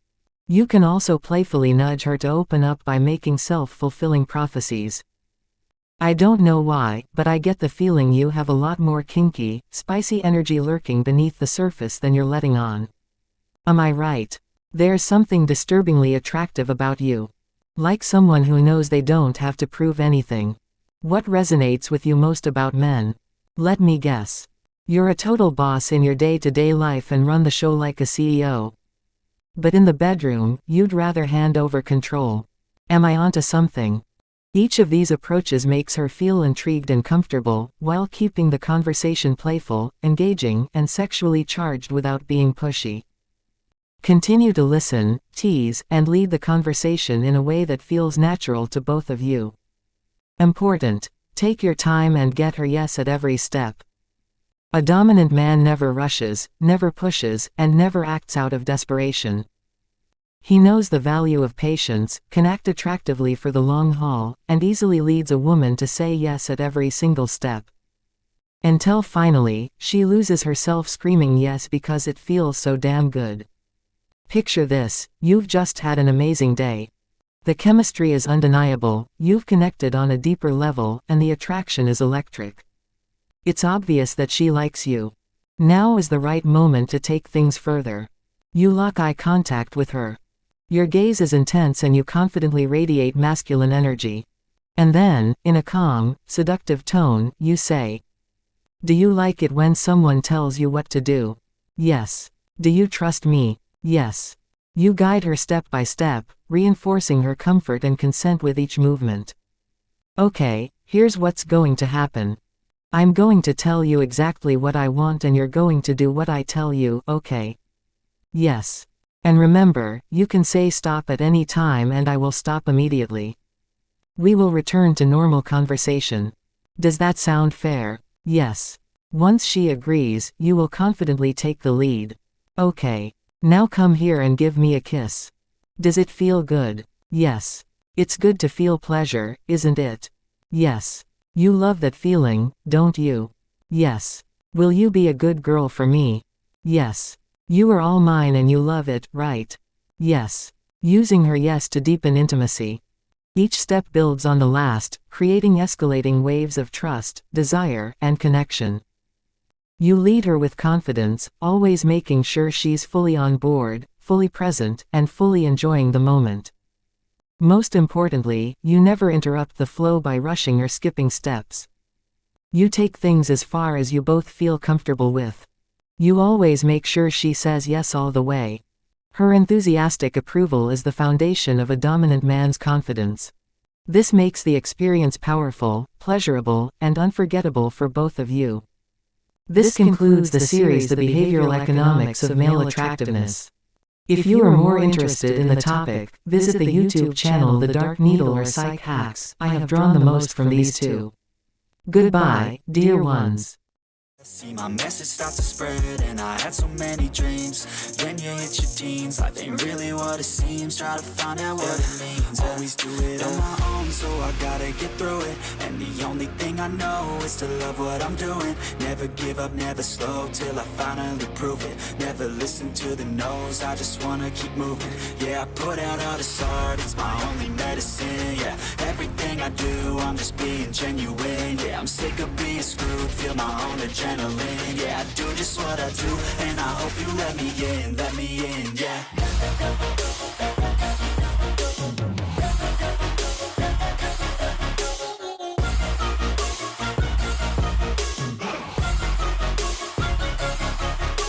You can also playfully nudge her to open up by making self-fulfilling prophecies. I don't know why, but I get the feeling you have a lot more kinky, spicy energy lurking beneath the surface than you're letting on. Am I right? There's something disturbingly attractive about you. Like someone who knows they don't have to prove anything. What resonates with you most about men? Let me guess. You're a total boss in your day-to-day life and run the show like a CEO. But in the bedroom, you'd rather hand over control. Am I onto something? Each of these approaches makes her feel intrigued and comfortable, while keeping the conversation playful, engaging, and sexually charged without being pushy. Continue to listen, tease, and lead the conversation in a way that feels natural to both of you. Important. Take your time and get her yes at every step. A dominant man never rushes, never pushes, and never acts out of desperation. He knows the value of patience, can act attractively for the long haul, and easily leads a woman to say yes at every single step. Until finally, she loses herself screaming yes because it feels so damn good. Picture this: you've just had an amazing day. The chemistry is undeniable, you've connected on a deeper level, and the attraction is electric. It's obvious that she likes you. Now is the right moment to take things further. You lock eye contact with her. Your gaze is intense and you confidently radiate masculine energy. And then, in a calm, seductive tone, you say, "Do you like it when someone tells you what to do? Yes. Do you trust me? Yes." You guide her step by step, reinforcing her comfort and consent with each movement. "Okay, here's what's going to happen. I'm going to tell you exactly what I want and you're going to do what I tell you, okay?" "Yes. And remember, you can say stop at any time and I will stop immediately. We will return to normal conversation. Does that sound fair?" "Yes." Once she agrees, you will confidently take the lead. "Okay. Now come here and give me a kiss. Does it feel good?" "Yes." It's good to feel pleasure, isn't it? "Yes." You love that feeling, don't you? "Yes." Will you be a good girl for me? "Yes." You are all mine and you love it, right? "Yes." Using her yes to deepen intimacy. Each step builds on the last, creating escalating waves of trust, desire, and connection. You lead her with confidence, always making sure she's fully on board, fully present, and fully enjoying the moment. Most importantly, you never interrupt the flow by rushing or skipping steps. You take things as far as you both feel comfortable with. You always make sure she says yes all the way. Her enthusiastic approval is the foundation of a dominant man's confidence. This makes the experience powerful, pleasurable, and unforgettable for both of you. This concludes the series The Behavioral Economics of Male Attractiveness. If you are more interested in the topic, visit the YouTube channel The Dark Needle or Psych Hacks. I have drawn the most from these two. Goodbye, dear ones. See my message start to spread and I had so many dreams. Then you hit your teens, life ain't really what it seems. Try to find out what it means. Always do it on my own, so I gotta get through it. And the only thing I know is to love what I'm doing. Never give up, never slow, till I finally prove it. Never listen to the no's, I just wanna keep moving. Yeah, I put out all this art, it's my only medicine. Yeah, everything I do, I'm just being genuine. Yeah, I'm sick of being screwed, feel my own adrenaline. Yeah, I do just what I do, and I hope you let me in, yeah.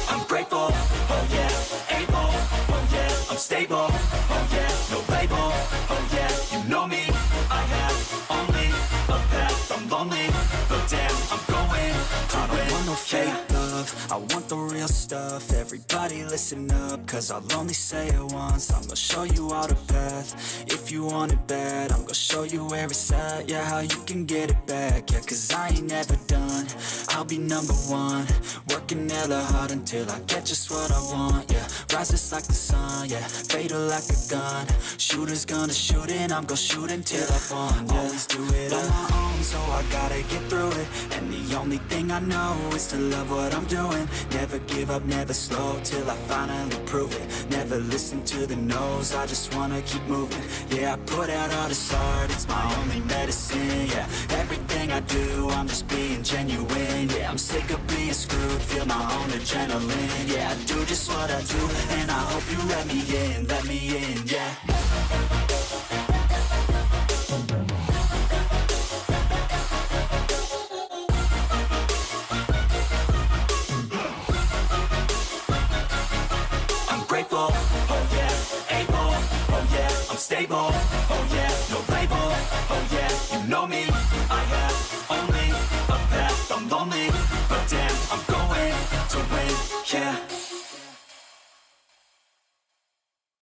I'm grateful, oh yeah, able, oh yeah, I'm stable, oh yeah, no label, oh yeah, you know me, I have only a path, I'm lonely, but damn, I'm going to win. I don't want no fake love, I want the real stuff. Everybody listen up, cause I'll only say it once. I'm gonna show you all the path. If you want it bad, I'm gonna show you where it's at. Yeah, how you can get it back. Yeah, cause I ain't never done, I'll be number one. Working hella hard until I get just what I want. Yeah, rises like the sun, yeah, fatal like a gun. Shooter's gonna shoot and I'm gonna shoot until I won. Yeah, always do it on my own, so I gotta get through it. And the only thing I know is to love what I'm doing. Never give up, never slow, till I finally prove it. Never listen to the no's, I just wanna keep moving. Yeah, I put out all this art, it's my only medicine. Yeah, everything I do, I'm just being genuine. Yeah, I'm sick of being screwed, feel my own adrenaline. Yeah, I do just what I do, and I hope you let me in, yeah. Grateful, oh yeah, able, oh yeah, I'm stable, oh yeah, no label, oh yeah, know me.